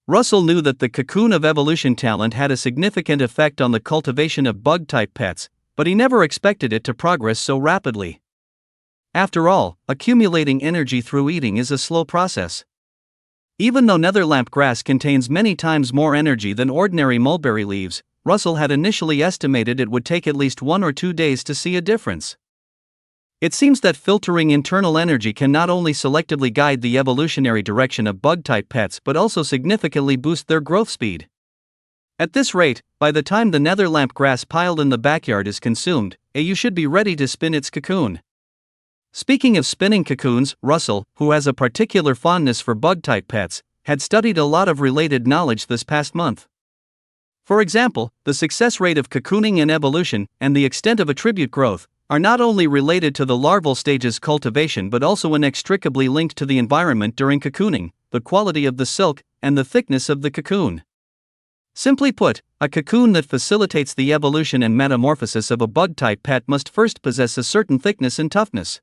Russell knew that the cocoon of evolution talent had a significant effect on the cultivation of bug-type pets, but he never expected it to progress so rapidly. After all, accumulating energy through eating is a slow process. Even though netherlamp grass contains many times more energy than ordinary mulberry leaves, Russell had initially estimated it would take at least 1 or 2 days to see a difference. It seems that filtering internal energy can not only selectively guide the evolutionary direction of bug-type pets but also significantly boost their growth speed. At this rate, by the time the netherlamp grass piled in the backyard is consumed, Ayu should be ready to spin its cocoon. Speaking of spinning cocoons, Russell, who has a particular fondness for bug-type pets, had studied a lot of related knowledge this past month. For example, the success rate of cocooning in evolution and the extent of attribute growth are not only related to the larval stage's cultivation but also inextricably linked to the environment during cocooning, the quality of the silk, and the thickness of the cocoon. Simply put, a cocoon that facilitates the evolution and metamorphosis of a bug-type pet must first possess a certain thickness and toughness.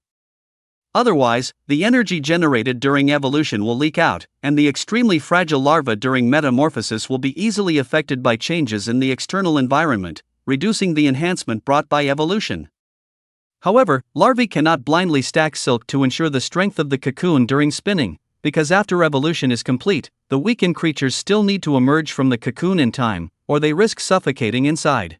Otherwise, the energy generated during evolution will leak out, and the extremely fragile larva during metamorphosis will be easily affected by changes in the external environment, reducing the enhancement brought by evolution. However, larvae cannot blindly stack silk to ensure the strength of the cocoon during spinning, because after evolution is complete, the weakened creatures still need to emerge from the cocoon in time, or they risk suffocating inside.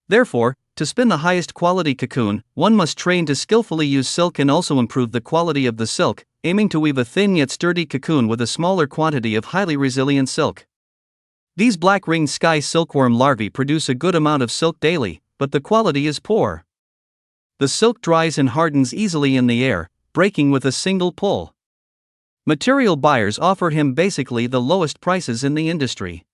Therefore, to spin the highest quality cocoon, one must train to skillfully use silk and also improve the quality of the silk, aiming to weave a thin yet sturdy cocoon with a smaller quantity of highly resilient silk. These black-ringed sky silkworm larvae produce a good amount of silk daily, but the quality is poor. The silk dries and hardens easily in the air, breaking with a single pull. Material buyers offer him basically the lowest prices in the industry.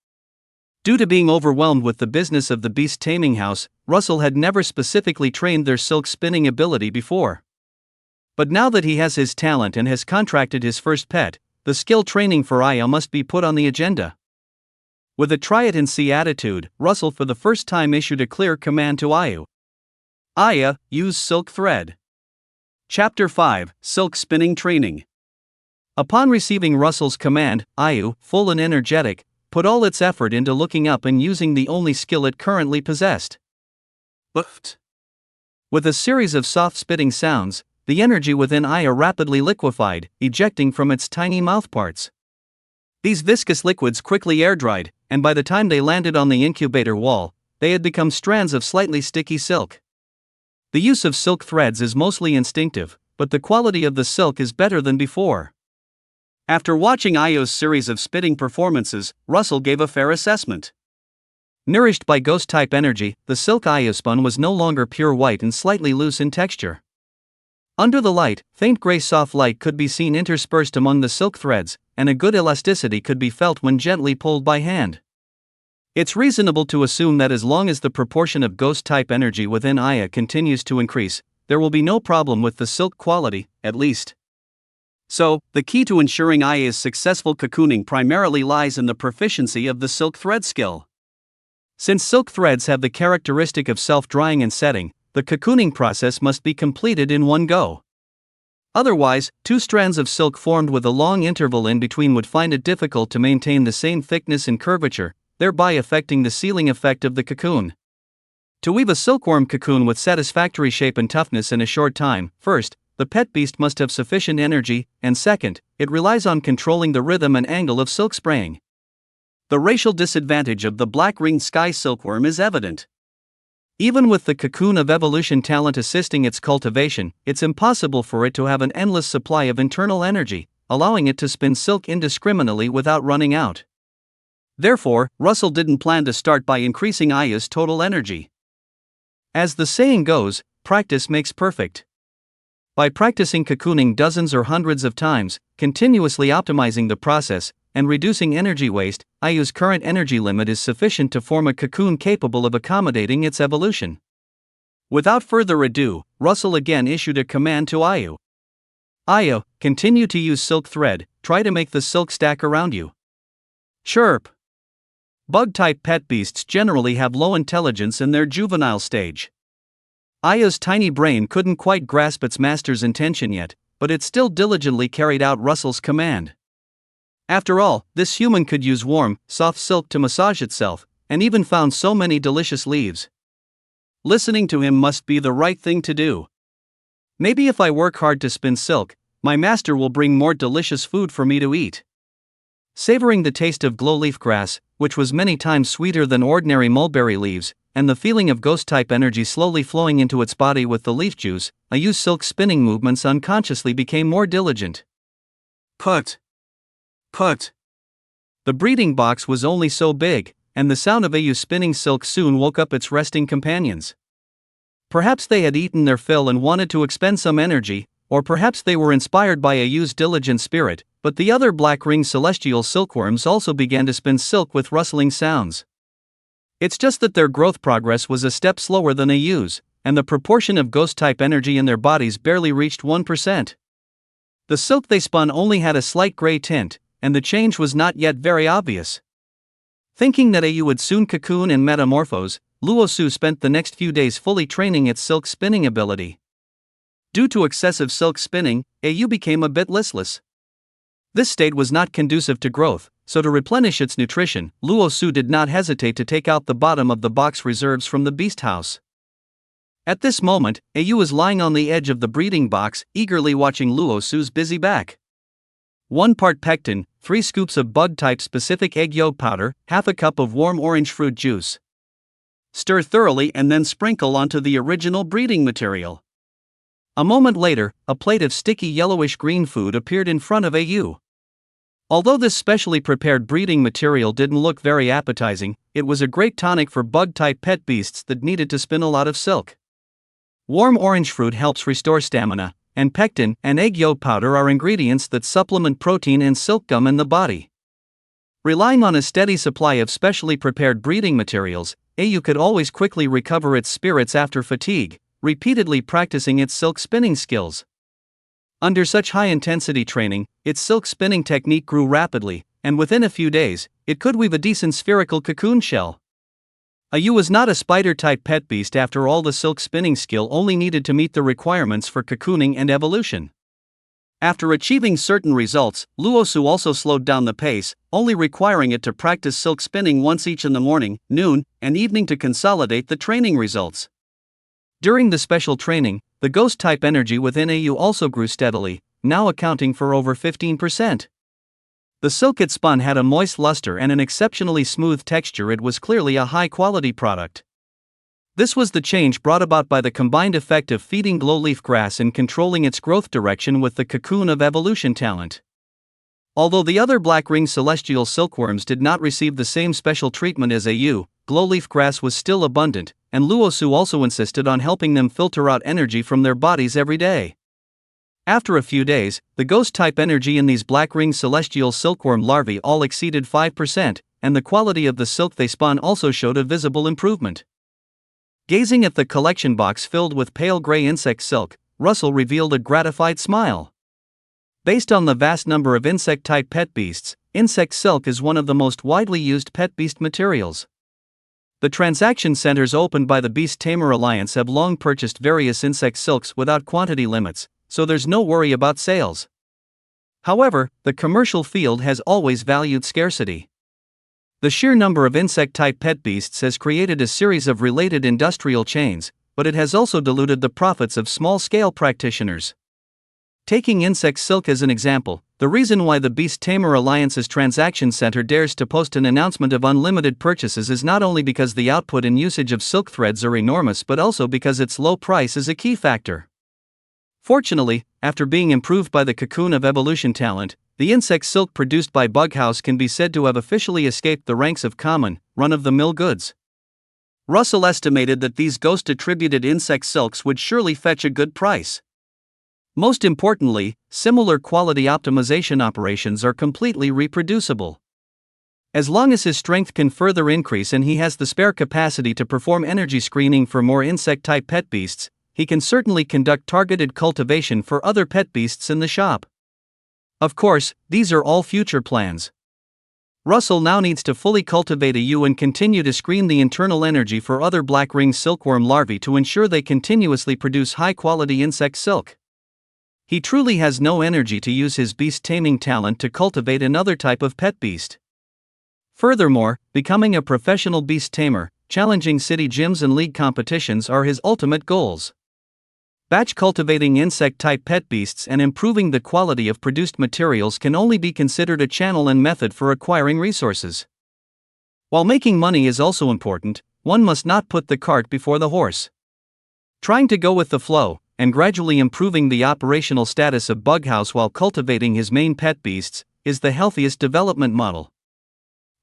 Due to being overwhelmed with the business of the beast taming house, Russell had never specifically trained their silk spinning ability before. But now that he has his talent and has contracted his first pet, the skill training for Aya must be put on the agenda. With a try-it-and-see attitude, Russell for the first time issued a clear command to Ayu. Aya, use silk thread. Chapter 5, Silk Spinning Training. Upon receiving Russell's command, Ayu, full and energetic, put all its effort into looking up and using the only skill it currently possessed. Uft. With a series of soft spitting sounds, the energy within Aya rapidly liquefied, ejecting from its tiny mouthparts. These viscous liquids quickly air-dried, and by the time they landed on the incubator wall, they had become strands of slightly sticky silk. The use of silk threads is mostly instinctive, but the quality of the silk is better than before. After watching Ayu's series of spitting performances, Russell gave a fair assessment. Nourished by ghost-type energy, the silk Ayu spun was no longer pure white and slightly loose in texture. Under the light, faint gray soft light could be seen interspersed among the silk threads, and a good elasticity could be felt when gently pulled by hand. It's reasonable to assume that as long as the proportion of ghost-type energy within Aya continues to increase, there will be no problem with the silk quality, at least. So, the key to ensuring Aya's successful cocooning primarily lies in the proficiency of the silk thread skill. Since silk threads have the characteristic of self-drying and setting, the cocooning process must be completed in one go. Otherwise, 2 strands of silk formed with a long interval in between would find it difficult to maintain the same thickness and curvature, thereby affecting the sealing effect of the cocoon. To weave a silkworm cocoon with satisfactory shape and toughness in a short time, first, the pet beast must have sufficient energy, and second, it relies on controlling the rhythm and angle of silk spraying. The racial disadvantage of the black-ringed sky silkworm is evident. Even with the cocoon of evolution talent assisting its cultivation, it's impossible for it to have an endless supply of internal energy, allowing it to spin silk indiscriminately without running out. Therefore, Russell didn't plan to start by increasing Aya's total energy. As the saying goes, practice makes perfect. By practicing cocooning dozens or hundreds of times, continuously optimizing the process, and reducing energy waste, Ayu's current energy limit is sufficient to form a cocoon capable of accommodating its evolution. Without further ado, Russell again issued a command to Ayu. Ayu, continue to use silk thread, try to make the silk stack around you. Chirp. Bug-type pet beasts generally have low intelligence in their juvenile stage. Ayu's tiny brain couldn't quite grasp its master's intention yet, but it still diligently carried out Russell's command. After all, this human could use warm, soft silk to massage itself, and even found so many delicious leaves. Listening to him must be the right thing to do. Maybe if I work hard to spin silk, my master will bring more delicious food for me to eat. Savoring the taste of glowleaf grass, which was many times sweeter than ordinary mulberry leaves, and the feeling of ghost-type energy slowly flowing into its body with the leaf juice, Ayu's silk spinning movements unconsciously became more diligent. Put. The breeding box was only so big, and the sound of Ayu spinning silk soon woke up its resting companions. Perhaps they had eaten their fill and wanted to expend some energy, or perhaps they were inspired by Ayu's diligent spirit, but the other black-ringed celestial silkworms also began to spin silk with rustling sounds. It's just that their growth progress was a step slower than Ayu's, and the proportion of ghost-type energy in their bodies barely reached 1%. The silk they spun only had a slight gray tint, and the change was not yet very obvious. Thinking that Ayu would soon cocoon and metamorphose, Luosu spent the next few days fully training its silk spinning ability. Due to excessive silk spinning, Ayu became a bit listless. This state was not conducive to growth, so to replenish its nutrition, Luosu did not hesitate to take out the bottom of the box reserves from the beast house. At this moment, Ayu was lying on the edge of the breeding box, eagerly watching Luosu's busy back. 1 part pectin, 3 scoops of bug-type specific egg yolk powder, half a cup of warm orange fruit juice. Stir thoroughly and then sprinkle onto the original breeding material. A moment later, a plate of sticky yellowish-green food appeared in front of Ayu. Although this specially prepared breeding material didn't look very appetizing, it was a great tonic for bug-type pet beasts that needed to spin a lot of silk. Warm orange fruit helps restore stamina, and pectin and egg yolk powder are ingredients that supplement protein and silk gum in the body. Relying on a steady supply of specially prepared breeding materials, Ayu could always quickly recover its spirits after fatigue, repeatedly practicing its silk spinning skills. Under such high-intensity training, its silk spinning technique grew rapidly, and within a few days, it could weave a decent spherical cocoon shell. Ayu was not a spider-type pet beast after all. The silk spinning skill only needed to meet the requirements for cocooning and evolution. After achieving certain results, Luosu also slowed down the pace, only requiring it to practice silk spinning once each in the morning, noon, and evening to consolidate the training results. During the special training, the ghost-type energy within Ayu also grew steadily, now accounting for over 15%. The silk it spun had a moist luster and an exceptionally smooth texture. It was clearly a high-quality product. This was the change brought about by the combined effect of feeding glowleaf grass and controlling its growth direction with the cocoon of evolution talent. Although the other black-ringed celestial silkworms did not receive the same special treatment as Ayu, glowleaf grass was still abundant, and Luosu also insisted on helping them filter out energy from their bodies every day. After a few days, the ghost-type energy in these black-ringed celestial silkworm larvae all exceeded 5%, and the quality of the silk they spun also showed a visible improvement. Gazing at the collection box filled with pale gray insect silk, Russell revealed a gratified smile. Based on the vast number of insect-type pet beasts, insect silk is one of the most widely used pet beast materials. The transaction centers opened by the Beast Tamer Alliance have long purchased various insect silks without quantity limits, so there's no worry about sales. However, the commercial field has always valued scarcity. The sheer number of insect-type pet beasts has created a series of related industrial chains, but it has also diluted the profits of small-scale practitioners. Taking insect silk as an example, the reason why the Beast Tamer Alliance's transaction center dares to post an announcement of unlimited purchases is not only because the output and usage of silk threads are enormous but also because its low price is a key factor. Fortunately, after being improved by the cocoon of evolution talent, the insect silk produced by Bughouse can be said to have officially escaped the ranks of common, run-of-the-mill goods. Russell estimated that these ghost-attributed insect silks would surely fetch a good price. Most importantly, similar quality optimization operations are completely reproducible. As long as his strength can further increase and he has the spare capacity to perform energy screening for more insect-type pet beasts, he can certainly conduct targeted cultivation for other pet beasts in the shop. Of course, these are all future plans. Russell now needs to fully cultivate a ewe and continue to screen the internal energy for other black-ringed silkworm larvae to ensure they continuously produce high-quality insect silk. He truly has no energy to use his beast taming talent to cultivate another type of pet beast. Furthermore, becoming a professional beast tamer, challenging city gyms and league competitions are his ultimate goals. Batch cultivating insect-type pet beasts and improving the quality of produced materials can only be considered a channel and method for acquiring resources. While making money is also important, one must not put the cart before the horse. Trying to go with the flow, and gradually improving the operational status of Bughouse while cultivating his main pet beasts, is the healthiest development model.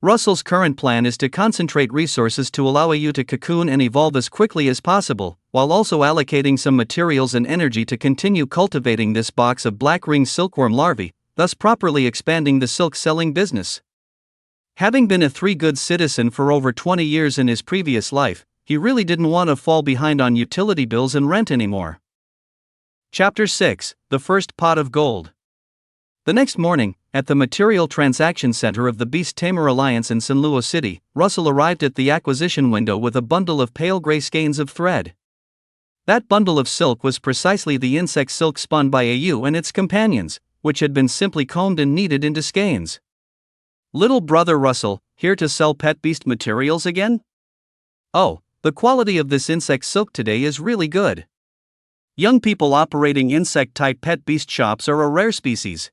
Russell's current plan is to concentrate resources to allow a ewe to cocoon and evolve as quickly as possible, while also allocating some materials and energy to continue cultivating this box of black-ringed silkworm larvae, thus properly expanding the silk-selling business. Having been a three-good citizen for over 20 years in his previous life, he really didn't want to fall behind on utility bills and rent anymore. Chapter 6: The First Pot of Gold. The next morning, at the Material Transaction Center of the Beast Tamer Alliance in San Luis City, Russell arrived at the acquisition window with a bundle of pale gray skeins of thread. That bundle of silk was precisely the insect silk spun by a ewe and its companions, which had been simply combed and kneaded into skeins. Little brother Russell, here to sell pet beast materials again? Oh, the quality of this insect silk today is really good. Young people operating insect-type pet beast shops are a rare species.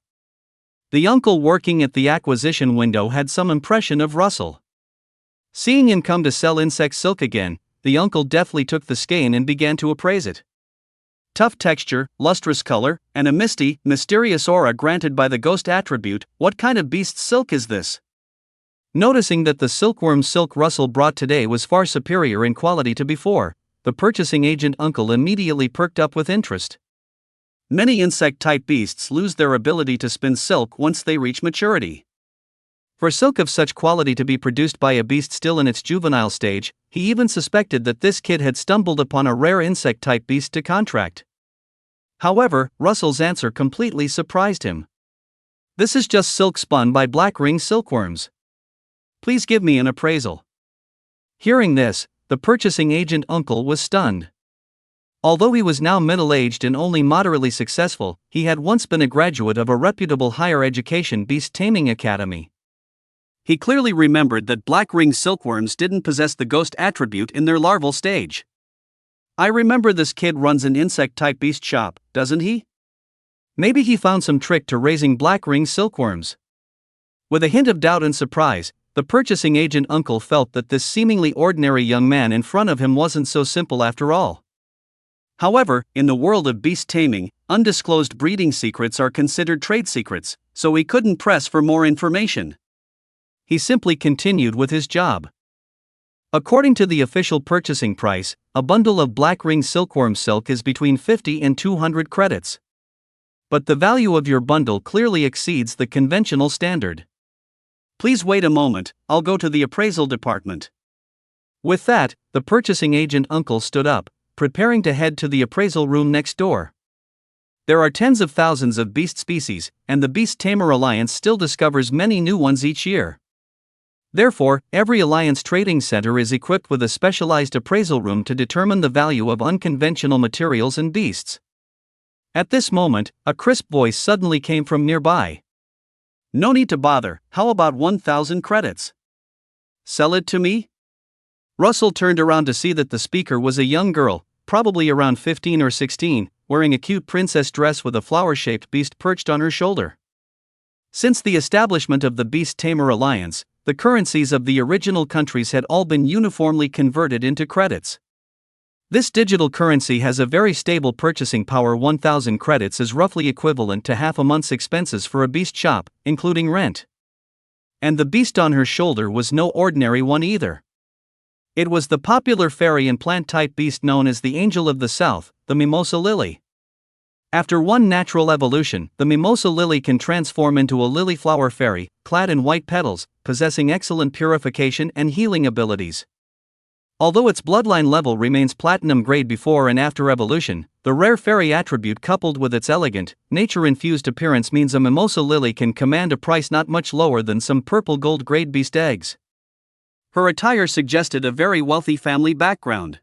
The uncle working at the acquisition window had some impression of Russell. Seeing him come to sell insect silk again, the uncle deftly took the skein and began to appraise it. Tough texture, lustrous color, and a misty, mysterious aura granted by the ghost attribute. What kind of beast silk is this? Noticing that the silkworm silk Russell brought today was far superior in quality to before, the purchasing agent uncle immediately perked up with interest. Many insect-type beasts lose their ability to spin silk once they reach maturity. For silk of such quality to be produced by a beast still in its juvenile stage, he even suspected that this kid had stumbled upon a rare insect-type beast to contract. However, Russell's answer completely surprised him. This is just silk spun by black-ringed silkworms. Please give me an appraisal. Hearing this, the purchasing agent uncle was stunned. Although he was now middle-aged and only moderately successful, he had once been a graduate of a reputable higher education beast taming academy. He clearly remembered that black-ringed silkworms didn't possess the ghost attribute in their larval stage. I remember this kid runs an insect-type beast shop, doesn't he? Maybe he found some trick to raising black-ringed silkworms. With a hint of doubt and surprise, the purchasing agent uncle felt that this seemingly ordinary young man in front of him wasn't so simple after all. However, in the world of beast taming, undisclosed breeding secrets are considered trade secrets, so he couldn't press for more information. He simply continued with his job. According to the official purchasing price, a bundle of black-ringed silkworm silk is between 50 and 200 credits. But the value of your bundle clearly exceeds the conventional standard. Please wait a moment, I'll go to the appraisal department. With that, the purchasing agent uncle stood up, preparing to head to the appraisal room next door. There are tens of thousands of beast species, and the Beast Tamer Alliance still discovers many new ones each year. Therefore, every Alliance trading center is equipped with a specialized appraisal room to determine the value of unconventional materials and beasts. At this moment, a crisp voice suddenly came from nearby. No need to bother, how about 1,000 credits? Sell it to me? Russell turned around to see that the speaker was a young girl, probably around 15 or 16, wearing a cute princess dress with a flower-shaped beast perched on her shoulder. Since the establishment of the Beast Tamer Alliance, the currencies of the original countries had all been uniformly converted into credits. This digital currency has a very stable purchasing power. 1,000 credits is roughly equivalent to half a month's expenses for a beast shop, including rent. And the beast on her shoulder was no ordinary one either. It was the popular fairy and plant-type beast known as the Angel of the South, the mimosa lily. After one natural evolution, the mimosa lily can transform into a lily flower fairy, clad in white petals, possessing excellent purification and healing abilities. Although its bloodline level remains platinum grade before and after evolution, the rare fairy attribute coupled with its elegant, nature-infused appearance means a mimosa lily can command a price not much lower than some purple gold grade beast eggs. Her attire suggested a very wealthy family background.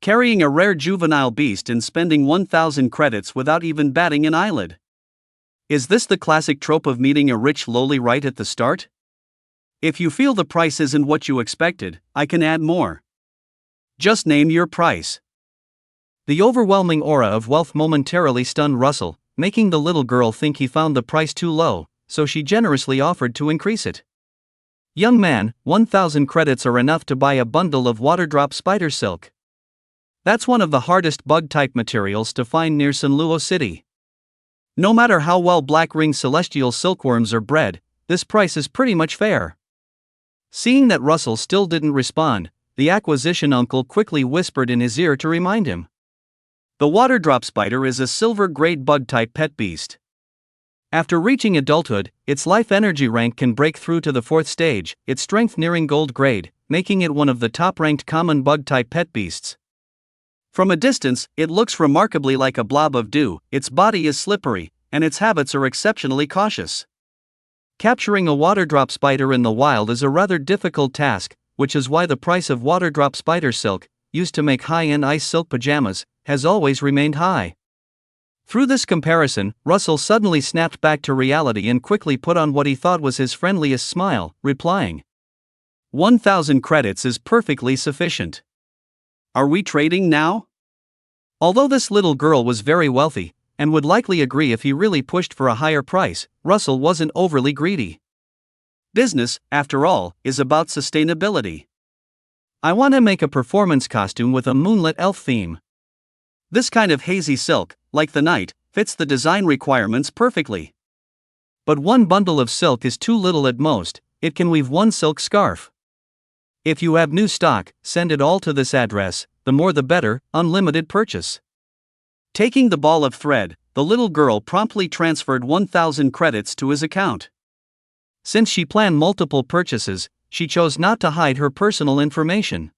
Carrying a rare juvenile beast and spending 1,000 credits without even batting an eyelid. Is this the classic trope of meeting a rich loli right at the start? If you feel the price isn't what you expected, I can add more. Just name your price. The overwhelming aura of wealth momentarily stunned Russell, making the little girl think he found the price too low, so she generously offered to increase it. Young man, 1,000 credits are enough to buy a bundle of waterdrop spider silk. That's one of the hardest bug-type materials to find near Sanluo City. No matter how well black-ringed celestial silkworms are bred, this price is pretty much fair. Seeing that Russell still didn't respond, the acquisition uncle quickly whispered in his ear to remind him. The waterdrop spider is a silver-grade bug-type pet beast. After reaching adulthood, its life energy rank can break through to the 4th stage, its strength nearing gold grade, making it one of the top-ranked common bug-type pet beasts. From a distance, it looks remarkably like a blob of dew, its body is slippery, and its habits are exceptionally cautious. Capturing a waterdrop spider in the wild is a rather difficult task, which is why the price of waterdrop spider silk, used to make high-end ice silk pajamas, has always remained high. Through this comparison, Russell suddenly snapped back to reality and quickly put on what he thought was his friendliest smile, replying, 1,000 credits is perfectly sufficient. Are we trading now? Although this little girl was very wealthy, and would likely agree if he really pushed for a higher price, Russell wasn't overly greedy. Business, after all, is about sustainability. I want to make a performance costume with a moonlit elf theme. This kind of hazy silk, like the night, fits the design requirements perfectly. But one bundle of silk is too little at most, it can weave one silk scarf. If you have new stock, send it all to this address, the more the better, unlimited purchase. Taking the ball of thread, the little girl promptly transferred 1,000 credits to his account. Since she planned multiple purchases, she chose not to hide her personal information.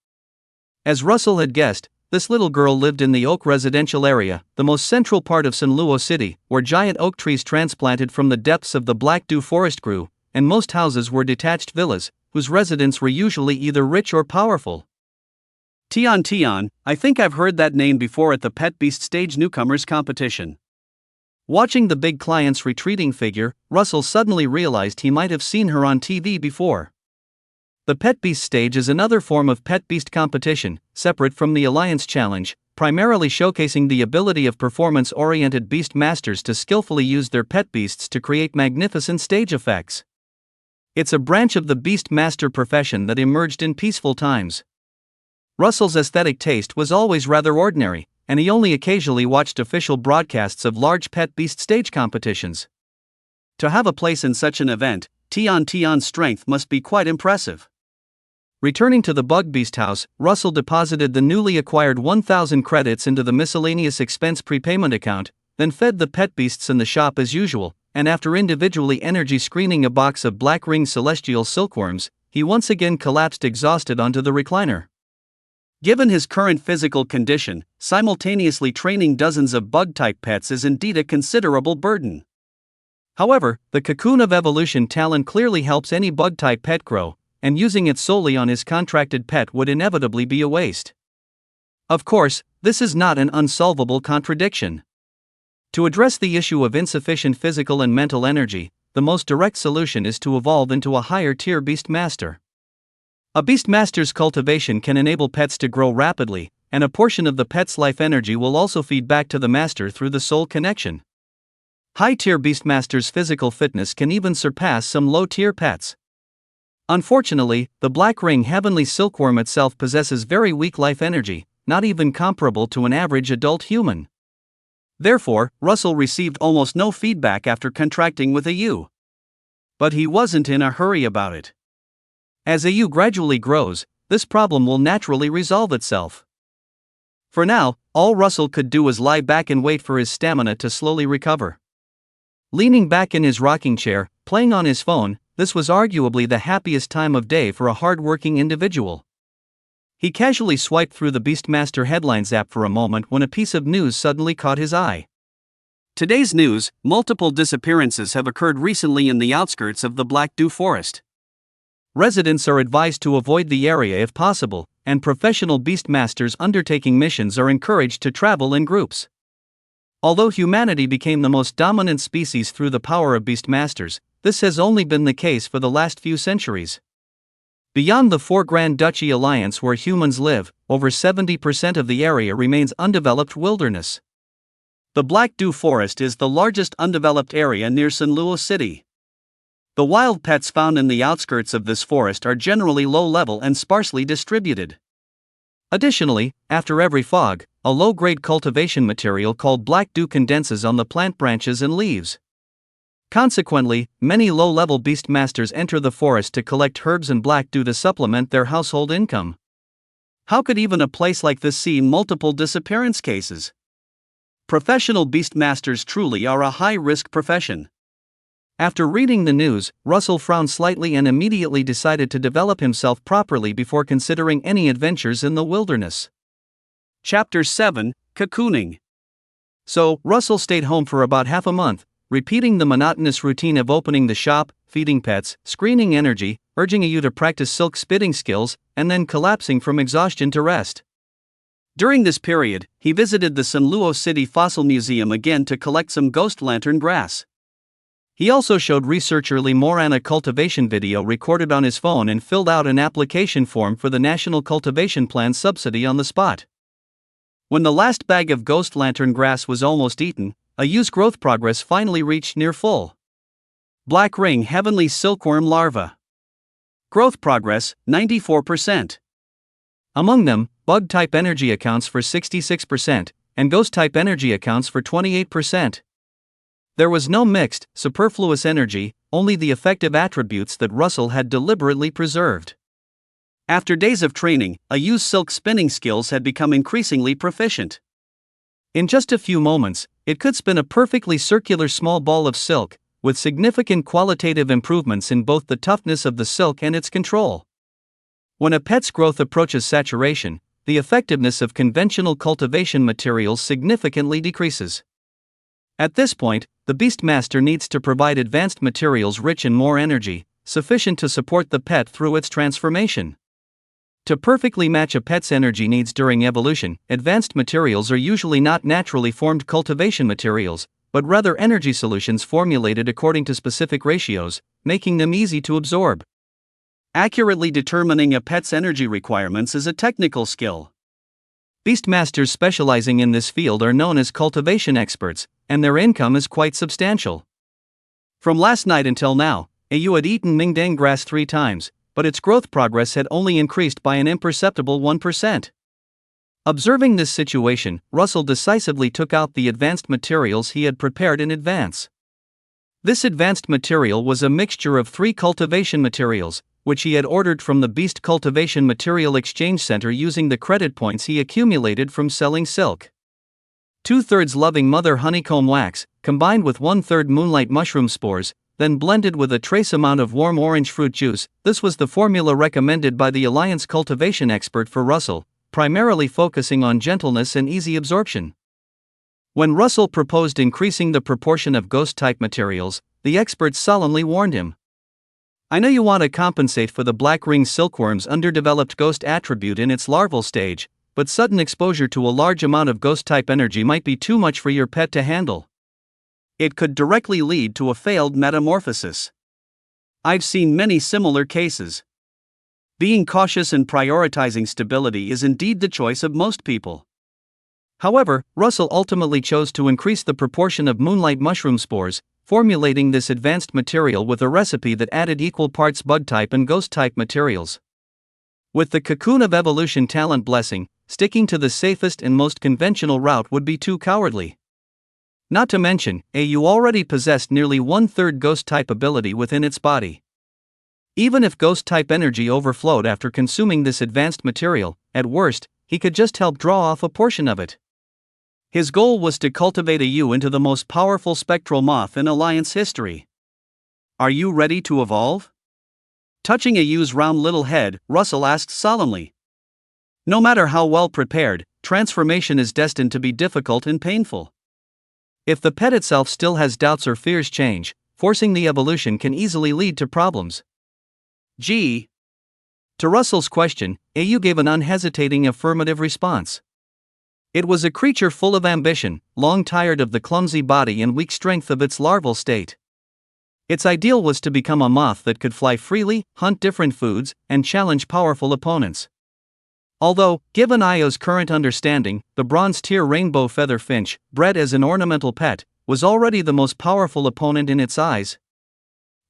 As Russell had guessed, this little girl lived in the Oak residential area, the most central part of Sanluo City, where giant oak trees transplanted from the depths of the Black Dew Forest grew, and most houses were detached villas, whose residents were usually either rich or powerful. Tian, I think I've heard that name before at the Pet Beast Stage Newcomers competition. Watching the big client's retreating figure, Russell suddenly realized he might have seen her on TV before. The Pet Beast Stage is another form of Pet Beast competition, separate from the Alliance Challenge, primarily showcasing the ability of performance-oriented beast masters to skillfully use their pet beasts to create magnificent stage effects. It's a branch of the beast master profession that emerged in peaceful times. Russell's aesthetic taste was always rather ordinary, and he only occasionally watched official broadcasts of large pet beast stage competitions. To have a place in such an event, Tian's strength must be quite impressive. Returning to the Bug Beast house, Russell deposited the newly acquired 1,000 credits into the miscellaneous expense prepayment account, then fed the pet beasts in the shop as usual, and after individually energy screening a box of black-ringed celestial silkworms, he once again collapsed exhausted onto the recliner. Given his current physical condition, simultaneously training dozens of bug-type pets is indeed a considerable burden. However, the cocoon of evolution talent clearly helps any bug-type pet grow, and using it solely on his contracted pet would inevitably be a waste. Of course, this is not an unsolvable contradiction. To address the issue of insufficient physical and mental energy, the most direct solution is to evolve into a higher-tier beast master. A beastmaster's cultivation can enable pets to grow rapidly, and a portion of the pet's life energy will also feed back to the master through the soul connection. High-tier beastmasters' physical fitness can even surpass some low-tier pets. Unfortunately, the black-ring heavenly silkworm itself possesses very weak life energy, not even comparable to an average adult human. Therefore, Russell received almost no feedback after contracting with a ewe. But he wasn't in a hurry about it. As a ewe gradually grows, this problem will naturally resolve itself. For now, all Russell could do was lie back and wait for his stamina to slowly recover. Leaning back in his rocking chair, playing on his phone, this was arguably the happiest time of day for a hard-working individual. He casually swiped through the Beastmaster headlines app for a moment when a piece of news suddenly caught his eye. Today's news: multiple disappearances have occurred recently in the outskirts of the Black Dew Forest. Residents are advised to avoid the area if possible, and professional beastmasters undertaking missions are encouraged to travel in groups. Although humanity became the most dominant species through the power of beastmasters, this has only been the case for the last few centuries. Beyond the Four Grand Duchy Alliance where humans live, over 70% of the area remains undeveloped wilderness. The Black Dew Forest is the largest undeveloped area near St. Louis City. The wild pets found in the outskirts of this forest are generally low-level and sparsely distributed. Additionally, after every fog, a low-grade cultivation material called black dew condenses on the plant branches and leaves. Consequently, many low-level beastmasters enter the forest to collect herbs and black dew to supplement their household income. How could even a place like this see multiple disappearance cases? Professional beastmasters truly are a high-risk profession. After reading the news, Russell frowned slightly and immediately decided to develop himself properly before considering any adventures in the wilderness. Chapter 7: Cocooning. So, Russell stayed home for about half a month, repeating the monotonous routine of opening the shop, feeding pets, screening energy, urging you to practice silk spitting skills, and then collapsing from exhaustion to rest. During this period, he visited the St. Louis City Fossil Museum again to collect some ghost lantern grass. He also showed researcher Lee Moran a cultivation video recorded on his phone and filled out an application form for the National Cultivation Plan subsidy on the spot. When the last bag of ghost lantern grass was almost eaten, a youth's growth progress finally reached near full. Black ring heavenly silkworm larva. Growth progress, 94%. Among them, bug-type energy accounts for 66%, and ghost-type energy accounts for 28%. There was no mixed, superfluous energy, only the effective attributes that Russell had deliberately preserved. After days of training, a youth's silk spinning skills had become increasingly proficient. In just a few moments, it could spin a perfectly circular small ball of silk, with significant qualitative improvements in both the toughness of the silk and its control. When a pet's growth approaches saturation, the effectiveness of conventional cultivation materials significantly decreases. At this point, the beastmaster needs to provide advanced materials rich in more energy, sufficient to support the pet through its transformation. To perfectly match a pet's energy needs during evolution, advanced materials are usually not naturally formed cultivation materials, but rather energy solutions formulated according to specific ratios, making them easy to absorb. Accurately determining a pet's energy requirements is a technical skill. Beastmasters specializing in this field are known as cultivation experts, and their income is quite substantial. From last night until now, AU had eaten Mingdang grass 3 times, but its growth progress had only increased by an imperceptible 1%. Observing this situation, Russell decisively took out the advanced materials he had prepared in advance. This advanced material was a mixture of 3 cultivation materials, which he had ordered from the Beast Cultivation Material Exchange Center using the credit points he accumulated from selling silk. 2/3 loving mother honeycomb wax, combined with 1/3 moonlight mushroom spores, then blended with a trace amount of warm orange fruit juice. This was the formula recommended by the Alliance cultivation expert for Russell, primarily focusing on gentleness and easy absorption. When Russell proposed increasing the proportion of ghost-type materials, the expert solemnly warned him. I know you want to compensate for the black ring silkworm's underdeveloped ghost attribute in its larval stage, but sudden exposure to a large amount of ghost-type energy might be too much for your pet to handle. It could directly lead to a failed metamorphosis. I've seen many similar cases. Being cautious and prioritizing stability is indeed the choice of most people. However, Russell ultimately chose to increase the proportion of moonlight mushroom spores, formulating this advanced material with a recipe that added equal parts bug-type and ghost-type materials. With the cocoon of evolution talent blessing, sticking to the safest and most conventional route would be too cowardly. Not to mention, AU already possessed nearly 1/3 ghost-type ability within its body. Even if ghost-type energy overflowed after consuming this advanced material, at worst, he could just help draw off a portion of it. His goal was to cultivate a Yu into the most powerful spectral moth in Alliance history. Are you ready to evolve? Touching a Yu's round little head, Russell asked solemnly. No matter how well prepared, transformation is destined to be difficult and painful. If the pet itself still has doubts or fears change, forcing the evolution can easily lead to problems. Gee. To Russell's question, Ayu gave an unhesitating affirmative response. It was a creature full of ambition, long tired of the clumsy body and weak strength of its larval state. Its ideal was to become a moth that could fly freely, hunt different foods, and challenge powerful opponents. Although, given Ayu's current understanding, the bronze-tier rainbow feather finch, bred as an ornamental pet, was already the most powerful opponent in its eyes.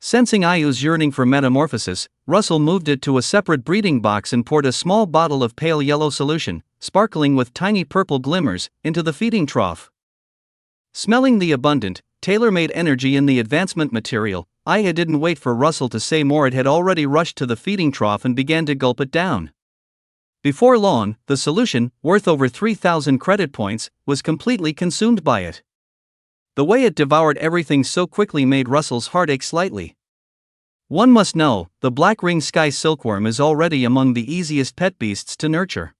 Sensing Ayu's yearning for metamorphosis, Russell moved it to a separate breeding box and poured a small bottle of pale yellow solution, sparkling with tiny purple glimmers, into the feeding trough. Smelling the abundant, tailor-made energy in the advancement material, Ayu didn't wait for Russell to say more. It had already rushed to the feeding trough and began to gulp it down. Before long, the solution, worth over 3,000 credit points, was completely consumed by it. The way it devoured everything so quickly made Russell's heart ache slightly. One must know, the black-ringed sky silkworm is already among the easiest pet beasts to nurture.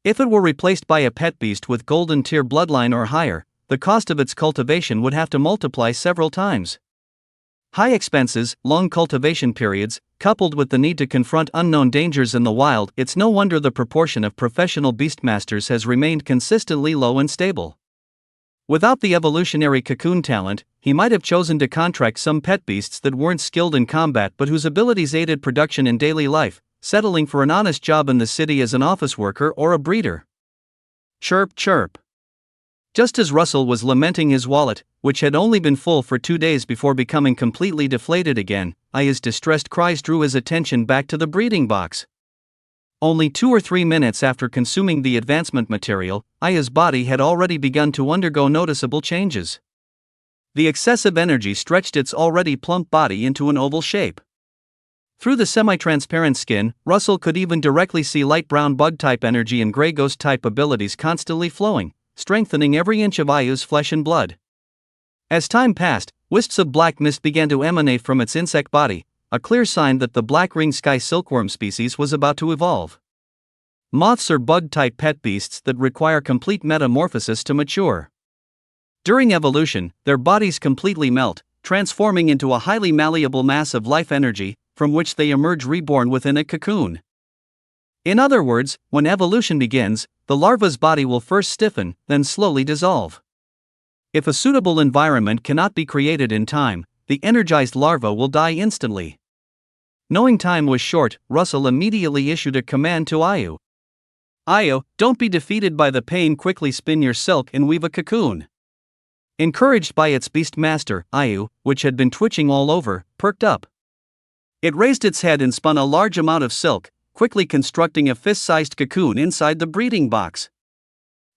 If it were replaced by a pet beast with golden tier bloodline or higher, the cost of its cultivation would have to multiply several times. High expenses, long cultivation periods, coupled with the need to confront unknown dangers in the wild, it's no wonder the proportion of professional beastmasters has remained consistently low and stable. Without the evolutionary cocoon talent, he might have chosen to contract some pet beasts that weren't skilled in combat but whose abilities aided production in daily life, settling for an honest job in the city as an office worker or a breeder. Chirp chirp. Just as Russell was lamenting his wallet, which had only been full for 2 days before becoming completely deflated again, Ayu's distressed cries drew his attention back to the breeding box. Only 2 or 3 minutes after consuming the advancement material, Ayu's body had already begun to undergo noticeable changes. The excessive energy stretched its already plump body into an oval shape. Through the semi-transparent skin, Russell could even directly see light brown bug-type energy and gray ghost-type abilities constantly flowing, strengthening every inch of Ayu's flesh and blood. As time passed, wisps of black mist began to emanate from its insect body, a clear sign that the black-ringed sky silkworm species was about to evolve. Moths are bug-type pet beasts that require complete metamorphosis to mature. During evolution, their bodies completely melt, transforming into a highly malleable mass of life energy, from which they emerge reborn within a cocoon. In other words, when evolution begins, the larva's body will first stiffen, then slowly dissolve. If a suitable environment cannot be created in time, the energized larva will die instantly. Knowing time was short, Russell immediately issued a command to Ayu. Ayu, don't be defeated by the pain, quickly spin your silk and weave a cocoon. Encouraged by its beast master, Ayu, which had been twitching all over, perked up. It raised its head and spun a large amount of silk, quickly constructing a fist-sized cocoon inside the breeding box.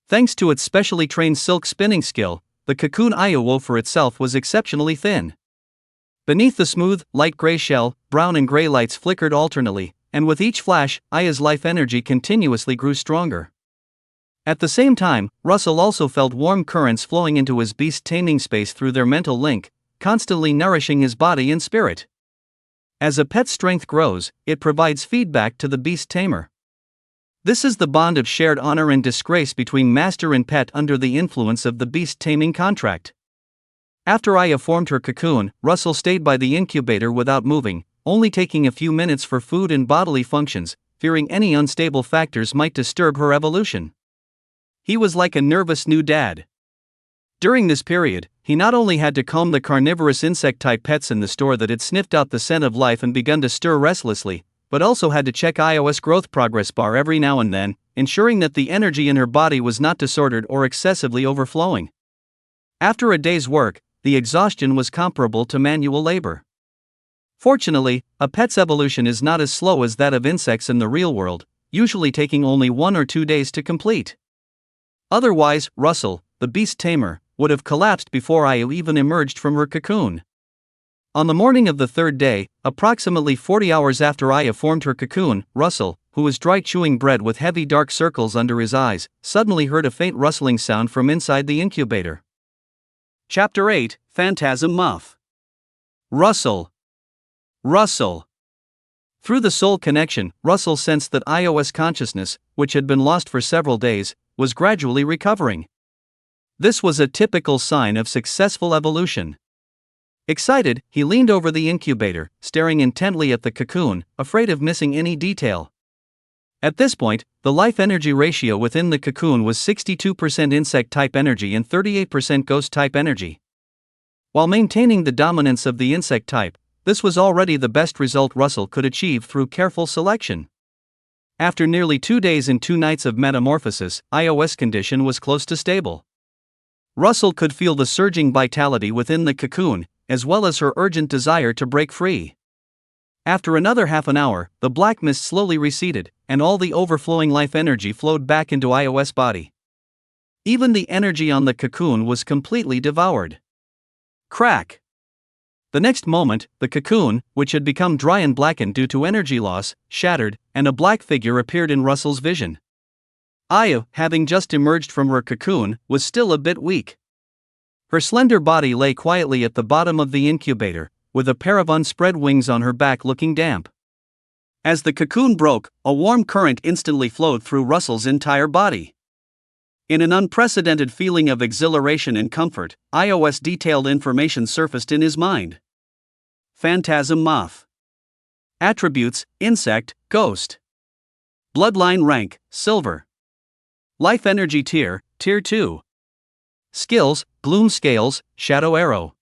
Thanks to its specially trained silk spinning skill, the cocoon Ayu wove for itself was exceptionally thin. Beneath the smooth, light gray shell, brown and gray lights flickered alternately, and with each flash, Ayu's life energy continuously grew stronger. At the same time, Russell also felt warm currents flowing into his beast taming space through their mental link, constantly nourishing his body and spirit. As a pet's strength grows, it provides feedback to the beast tamer. This is the bond of shared honor and disgrace between master and pet under the influence of the beast taming contract. After Ayu formed her cocoon, Russell stayed by the incubator without moving, only taking a few minutes for food and bodily functions, fearing any unstable factors might disturb her evolution. He was like a nervous new dad. During this period, he not only had to comb the carnivorous insect-type pets in the store that had sniffed out the scent of life and begun to stir restlessly, but also had to check Ayu's growth progress bar every now and then, ensuring that the energy in her body was not disordered or excessively overflowing. After a day's work, the exhaustion was comparable to manual labor. Fortunately, a pet's evolution is not as slow as that of insects in the real world, usually taking only 1 or 2 days to complete. Otherwise, Russell, the beast tamer, would have collapsed before Ayu even emerged from her cocoon. On the morning of the third day, approximately 40 hours after Aya formed her cocoon, Russell, who was dry chewing bread with heavy dark circles under his eyes, suddenly heard a faint rustling sound from inside the incubator. Chapter 8, Phantasm Muff. Russell. Russell. Through the soul connection, Russell sensed that Aya's consciousness, which had been lost for several days, was gradually recovering. This was a typical sign of successful evolution. Excited, he leaned over the incubator, staring intently at the cocoon, afraid of missing any detail. At this point, the life-energy ratio within the cocoon was 62% insect-type energy and 38% ghost-type energy. While maintaining the dominance of the insect type, this was already the best result Russell could achieve through careful selection. After nearly 2 days and 2 nights of metamorphosis, Aya's condition was close to stable. Russell could feel the surging vitality within the cocoon, as well as her urgent desire to break free. After another half an hour, the black mist slowly receded, and all the overflowing life energy flowed back into Aya's body. Even the energy on the cocoon was completely devoured. Crack! The next moment, the cocoon, which had become dry and blackened due to energy loss, shattered, and a black figure appeared in Russell's vision. Aya, having just emerged from her cocoon, was still a bit weak. Her slender body lay quietly at the bottom of the incubator, with a pair of unspread wings on her back looking damp. As the cocoon broke, a warm current instantly flowed through Russell's entire body. In an unprecedented feeling of exhilaration and comfort, Aya's detailed information surfaced in his mind. Phantasm Muff. Attributes: insect, ghost. Bloodline rank: silver. Life energy tier: tier 2. Skills: gloom scales, shadow arrow.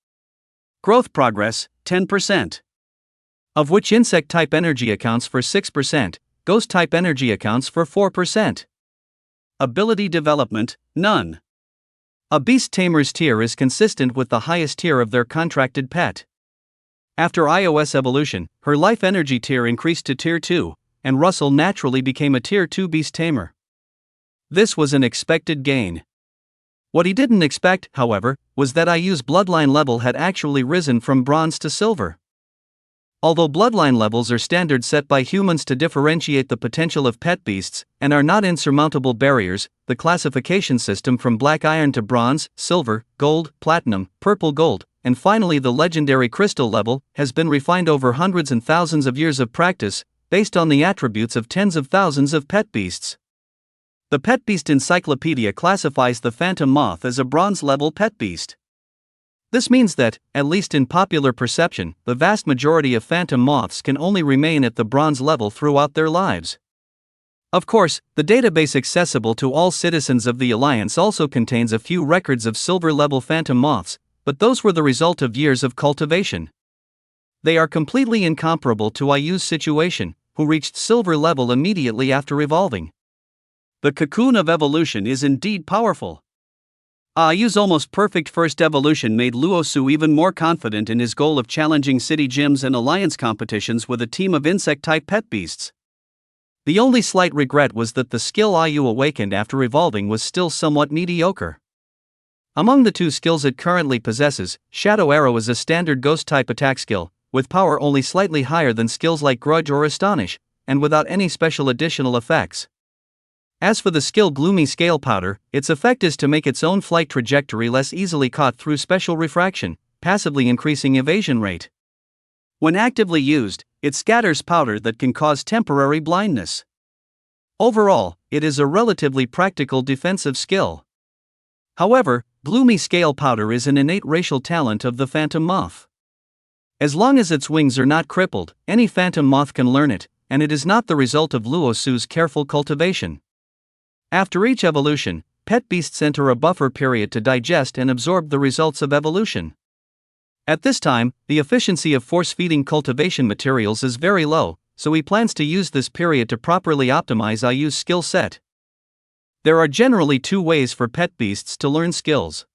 Growth progress: 10%. Of which insect type energy accounts for 6%, ghost type energy accounts for 4%. Ability development: none. A beast tamer's tier is consistent with the highest tier of their contracted pet. After Aya's evolution, her life energy tier increased to tier 2, and Russell naturally became a tier 2 beast tamer. This was an expected gain. What he didn't expect, however, was that Aya's bloodline level had actually risen from bronze to silver. Although bloodline levels are standards set by humans to differentiate the potential of pet beasts, and are not insurmountable barriers, the classification system from black iron to bronze, silver, gold, platinum, purple gold, and finally the legendary crystal level, has been refined over hundreds and thousands of years of practice, based on the attributes of tens of thousands of pet beasts. The Pet Beast Encyclopedia classifies the phantom moth as a bronze-level pet beast. This means that, at least in popular perception, the vast majority of phantom moths can only remain at the bronze level throughout their lives. Of course, the database accessible to all citizens of the Alliance also contains a few records of silver-level phantom moths, but those were the result of years of cultivation. They are completely incomparable to Ayu's situation, who reached silver level immediately after evolving. The cocoon of evolution is indeed powerful. Ayu's almost perfect first evolution made Luosu even more confident in his goal of challenging city gyms and alliance competitions with a team of insect-type pet beasts. The only slight regret was that the skill Ayu awakened after evolving was still somewhat mediocre. Among the 2 skills it currently possesses, Shadow Arrow is a standard ghost-type attack skill, with power only slightly higher than skills like Grudge or Astonish, and without any special additional effects. As for the skill Gloomy Scale Powder, its effect is to make its own flight trajectory less easily caught through special refraction, passively increasing evasion rate. When actively used, it scatters powder that can cause temporary blindness. Overall, it is a relatively practical defensive skill. However, Gloomy Scale Powder is an innate racial talent of the phantom moth. As long as its wings are not crippled, any phantom moth can learn it, and it is not the result of Luosu's careful cultivation. After each evolution, pet beasts enter a buffer period to digest and absorb the results of evolution. At this time, the efficiency of force-feeding cultivation materials is very low, so he plans to use this period to properly optimize Ayu's skill set. There are generally 2 ways for pet beasts to learn skills.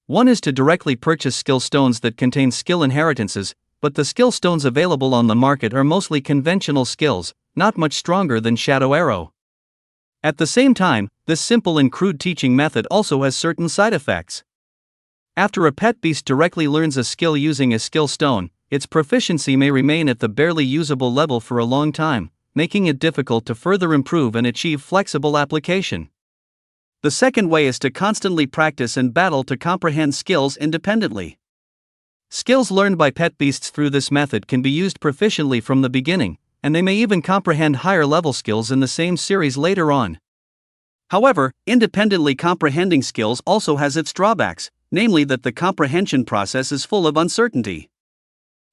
One is to directly purchase skill stones that contain skill inheritances, but the skill stones available on the market are mostly conventional skills, not much stronger than Shadow Arrow. At the same time, this simple and crude teaching method also has certain side effects. After a pet beast directly learns a skill using a skill stone, its proficiency may remain at the barely usable level for a long time, making it difficult to further improve and achieve flexible application. The second way is to constantly practice and battle to comprehend skills independently. Skills learned by pet beasts through this method can be used proficiently from the beginning, and they may even comprehend higher level skills in the same series later on. However, independently comprehending skills also has its drawbacks, namely that the comprehension process is full of uncertainty.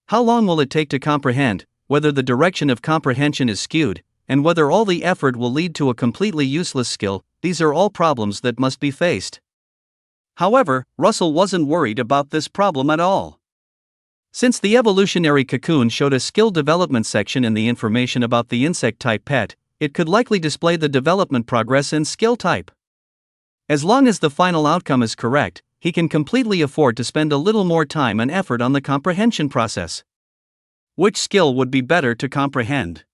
How long will it take to comprehend, whether the direction of comprehension is skewed, and whether all the effort will lead to a completely useless skill? These are all problems that must be faced. However, Russell wasn't worried about this problem at all. Since the evolutionary cocoon showed a skill development section in the information about the insect-type pet, it could likely display the development progress and skill type. As long as the final outcome is correct, he can completely afford to spend a little more time and effort on the comprehension process. Which skill would be better to comprehend?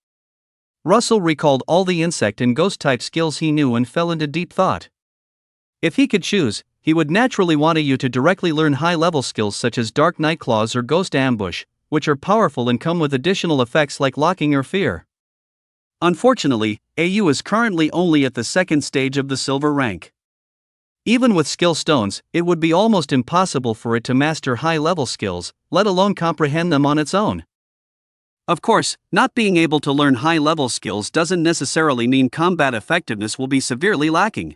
Russell recalled all the insect and ghost-type skills he knew and fell into deep thought. If he could choose, he would naturally want you to directly learn high-level skills such as Dark Night Claws or Ghost Ambush, which are powerful and come with additional effects like locking or fear. Unfortunately, AU is currently only at the second stage of the silver rank. Even with skill stones, it would be almost impossible for it to master high-level skills, let alone comprehend them on its own. Of course, not being able to learn high-level skills doesn't necessarily mean combat effectiveness will be severely lacking.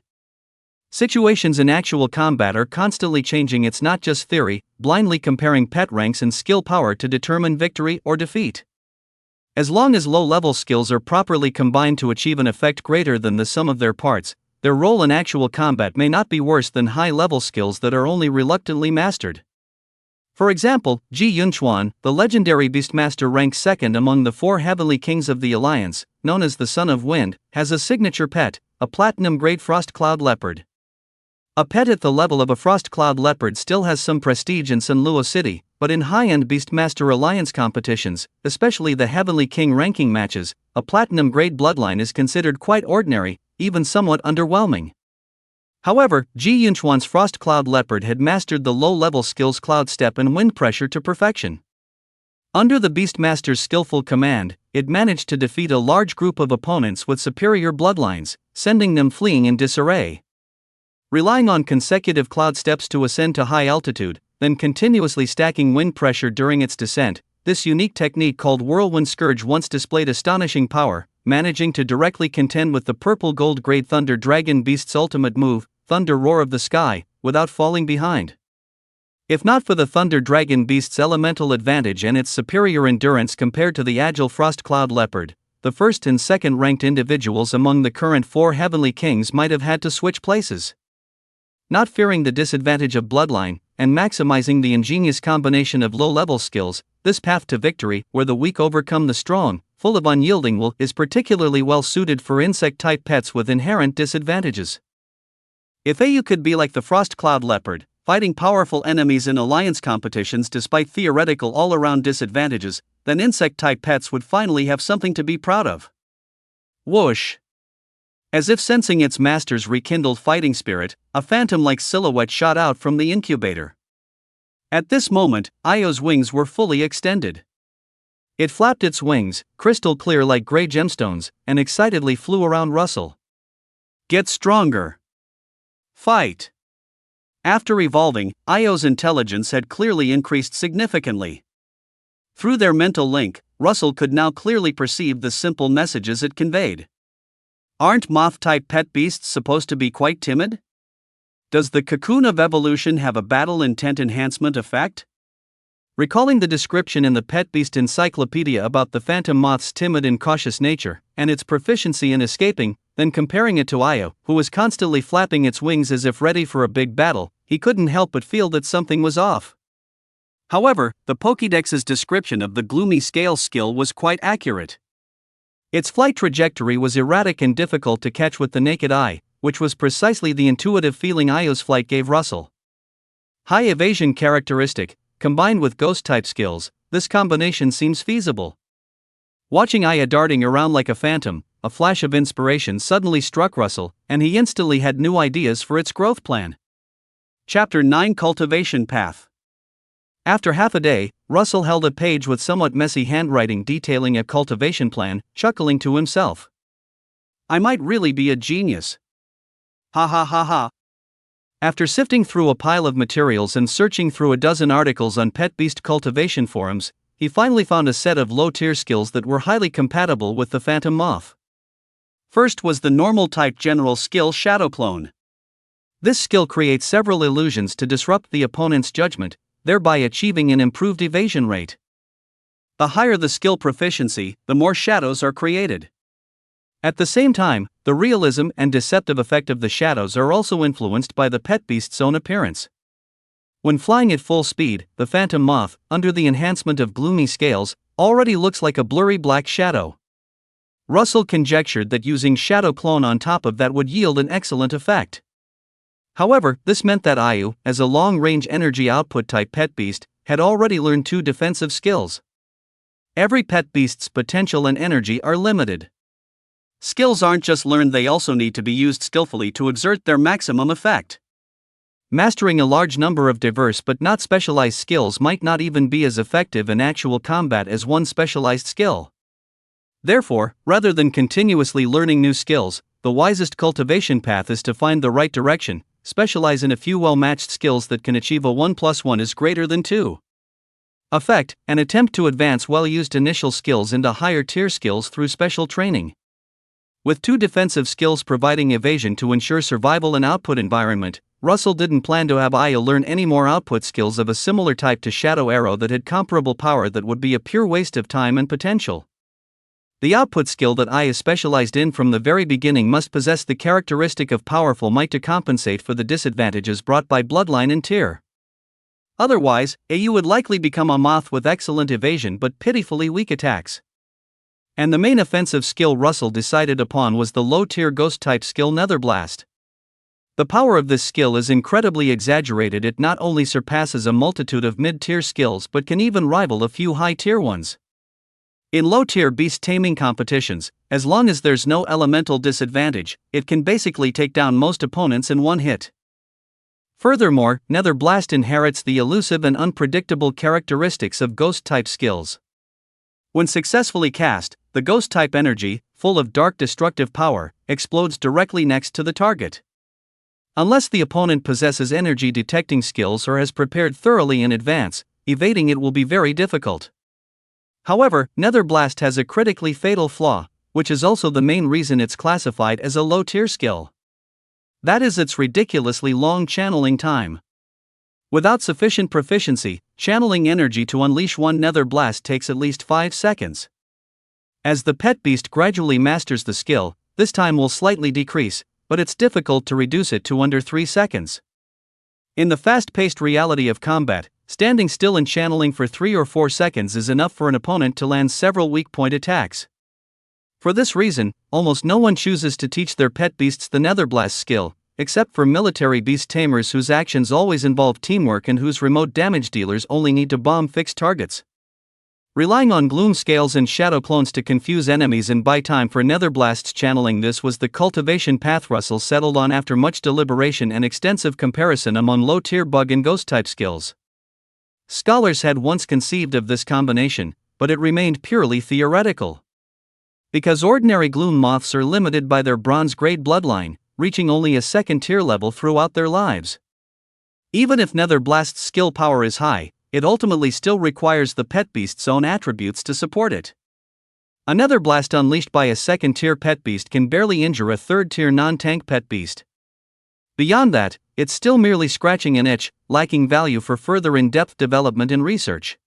Situations in actual combat are constantly changing. It's not just theory, blindly comparing pet ranks and skill power to determine victory or defeat. As long as low-level skills are properly combined to achieve an effect greater than the sum of their parts, their role in actual combat may not be worse than high-level skills that are only reluctantly mastered. For example, Ji Yunchuan, the legendary Beastmaster ranked second among the 4 heavenly kings of the Alliance, known as the Son of Wind, has a signature pet, a platinum-grade frost cloud leopard. A pet at the level of a frost cloud leopard still has some prestige in Sanluo City, but in high-end Beastmaster Alliance competitions, especially the Heavenly King ranking matches, a platinum-grade bloodline is considered quite ordinary, even somewhat underwhelming. However, Ji Yunchuan's Frost Cloud Leopard had mastered the low-level skills Cloud Step and Wind Pressure to perfection. Under the Beastmaster's skillful command, it managed to defeat a large group of opponents with superior bloodlines, sending them fleeing in disarray. Relying on consecutive Cloud Steps to ascend to high altitude, then continuously stacking wind pressure during its descent, this unique technique called Whirlwind Scourge once displayed astonishing power, managing to directly contend with the purple gold grade Thunder Dragon Beast's ultimate move, Thunder Roar of the Sky, without falling behind. If not for the Thunder Dragon Beast's elemental advantage and its superior endurance compared to the agile Frost Cloud Leopard, the first and second ranked individuals among the current 4 Heavenly Kings might have had to switch places. Not fearing the disadvantage of bloodline, and maximizing the ingenious combination of low-level skills, this path to victory, where the weak overcome the strong, full of unyielding will, is particularly well suited for insect-type pets with inherent disadvantages. If AU could be like the Frost Cloud Leopard, fighting powerful enemies in alliance competitions despite theoretical all-around disadvantages, then insect-type pets would finally have something to be proud of. Whoosh! As if sensing its master's rekindled fighting spirit, a phantom-like silhouette shot out from the incubator. At this moment, Io's wings were fully extended. It flapped its wings, crystal clear like gray gemstones, and excitedly flew around Russell. Get stronger. Fight. After evolving, Io's intelligence had clearly increased significantly. Through their mental link, Russell could now clearly perceive the simple messages it conveyed. Aren't moth-type pet beasts supposed to be quite timid? Does the cocoon of evolution have a battle intent enhancement effect? Recalling the description in the Pet Beast Encyclopedia about the phantom moth's timid and cautious nature, and its proficiency in escaping, then comparing it to Io, who was constantly flapping its wings as if ready for a big battle, he couldn't help but feel that something was off. However, the Pokédex's description of the gloomy scale skill was quite accurate. Its flight trajectory was erratic and difficult to catch with the naked eye, which was precisely the intuitive feeling Io's flight gave Russell. High evasion characteristic, combined with ghost-type skills, this combination seems feasible. Watching Io darting around like a phantom, a flash of inspiration suddenly struck Russell, and he instantly had new ideas for its growth plan. Chapter 9 Cultivation Path. After half a day, Russell held a page with somewhat messy handwriting detailing a cultivation plan, chuckling to himself. I might really be a genius. Ha ha ha ha. After sifting through a pile of materials and searching through a dozen articles on pet beast cultivation forums, he finally found a set of low-tier skills that were highly compatible with the phantom moth. First was the normal type general skill Shadow Clone. This skill creates several illusions to disrupt the opponent's judgment, thereby achieving an improved evasion rate. The higher the skill proficiency, the more shadows are created. At the same time, the realism and deceptive effect of the shadows are also influenced by the pet beast's own appearance. When flying at full speed, the phantom moth, under the enhancement of gloomy scales, already looks like a blurry black shadow. Russell conjectured that using Shadow Clone on top of that would yield an excellent effect. However, this meant that Ayu, as a long-range energy output type pet beast, had already learned 2 defensive skills. Every pet beast's potential and energy are limited. Skills aren't just learned, they also need to be used skillfully to exert their maximum effect. Mastering a large number of diverse but not specialized skills might not even be as effective in actual combat as one specialized skill. Therefore, rather than continuously learning new skills, the wisest cultivation path is to find the right direction, specialize in a few well-matched skills that can achieve a 1 + 1 is greater than 2 effect, and attempt to advance well-used initial skills into higher-tier skills through special training. With 2 defensive skills providing evasion to ensure survival in output environment, Russell didn't plan to have Ayu learn any more output skills of a similar type to Shadow Arrow that had comparable power. That would be a pure waste of time and potential. The output skill that Ayu specialized in from the very beginning must possess the characteristic of powerful might to compensate for the disadvantages brought by bloodline and tier. Otherwise, Ayu would likely become a moth with excellent evasion but pitifully weak attacks. And the main offensive skill Russell decided upon was the low-tier ghost-type skill Netherblast. The power of this skill is incredibly exaggerated. It not only surpasses a multitude of mid-tier skills but can even rival a few high-tier ones. In low-tier beast taming competitions, as long as there's no elemental disadvantage, it can basically take down most opponents in one hit. Furthermore, Netherblast inherits the elusive and unpredictable characteristics of ghost-type skills. When successfully cast, the ghost-type energy, full of dark destructive power, explodes directly next to the target. Unless the opponent possesses energy detecting skills or has prepared thoroughly in advance, evading it will be very difficult. However, Netherblast has a critically fatal flaw, which is also the main reason it's classified as a low-tier skill. That is its ridiculously long channeling time. Without sufficient proficiency, channeling energy to unleash one Netherblast takes at least 5 seconds. As the pet beast gradually masters the skill, this time will slightly decrease, but it's difficult to reduce it to under 3 seconds. In the fast-paced reality of combat, standing still and channeling for 3 or 4 seconds is enough for an opponent to land several weak-point attacks. For this reason, almost no one chooses to teach their pet beasts the Netherblast skill, except for military beast tamers whose actions always involve teamwork and whose remote damage dealers only need to bomb fixed targets. Relying on gloom scales and shadow clones to confuse enemies and buy time for Netherblast's channeling, this was the cultivation path Russell settled on after much deliberation and extensive comparison among low-tier bug and ghost-type skills. Scholars had once conceived of this combination, but it remained purely theoretical. Because ordinary gloom moths are limited by their bronze-grade bloodline, reaching only a 2nd-tier level throughout their lives. Even if Netherblast's skill power is high, it ultimately still requires the pet beast's own attributes to support it. A Netherblast unleashed by a 2nd-tier pet beast can barely injure a 3rd-tier non-tank pet beast. Beyond that, it's still merely scratching an itch, lacking value for further in-depth development and research.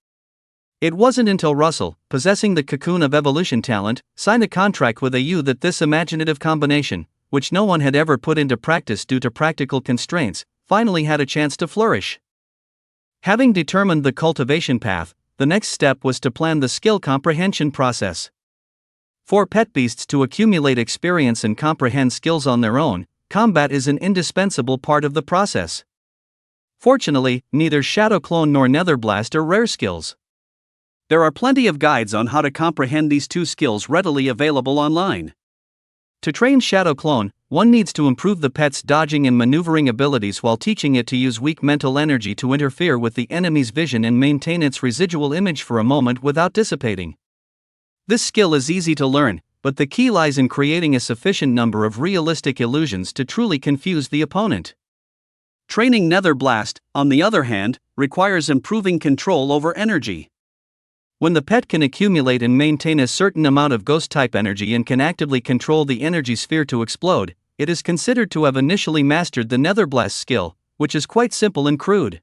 It wasn't until Russell, possessing the cocoon of evolution talent, signed a contract with Ayu that this imaginative combination, which no one had ever put into practice due to practical constraints, finally had a chance to flourish. Having determined the cultivation path, the next step was to plan the skill comprehension process. For pet beasts to accumulate experience and comprehend skills on their own, combat is an indispensable part of the process. Fortunately, neither Shadow Clone nor Netherblast are rare skills. There are plenty of guides on how to comprehend these 2 skills readily available online. To train Shadow Clone, one needs to improve the pet's dodging and maneuvering abilities while teaching it to use weak mental energy to interfere with the enemy's vision and maintain its residual image for a moment without dissipating. This skill is easy to learn, but the key lies in creating a sufficient number of realistic illusions to truly confuse the opponent. Training Nether Blast, on the other hand, requires improving control over energy. When the pet can accumulate and maintain a certain amount of ghost-type energy and can actively control the energy sphere to explode, it is considered to have initially mastered the Nether Blast skill, which is quite simple and crude.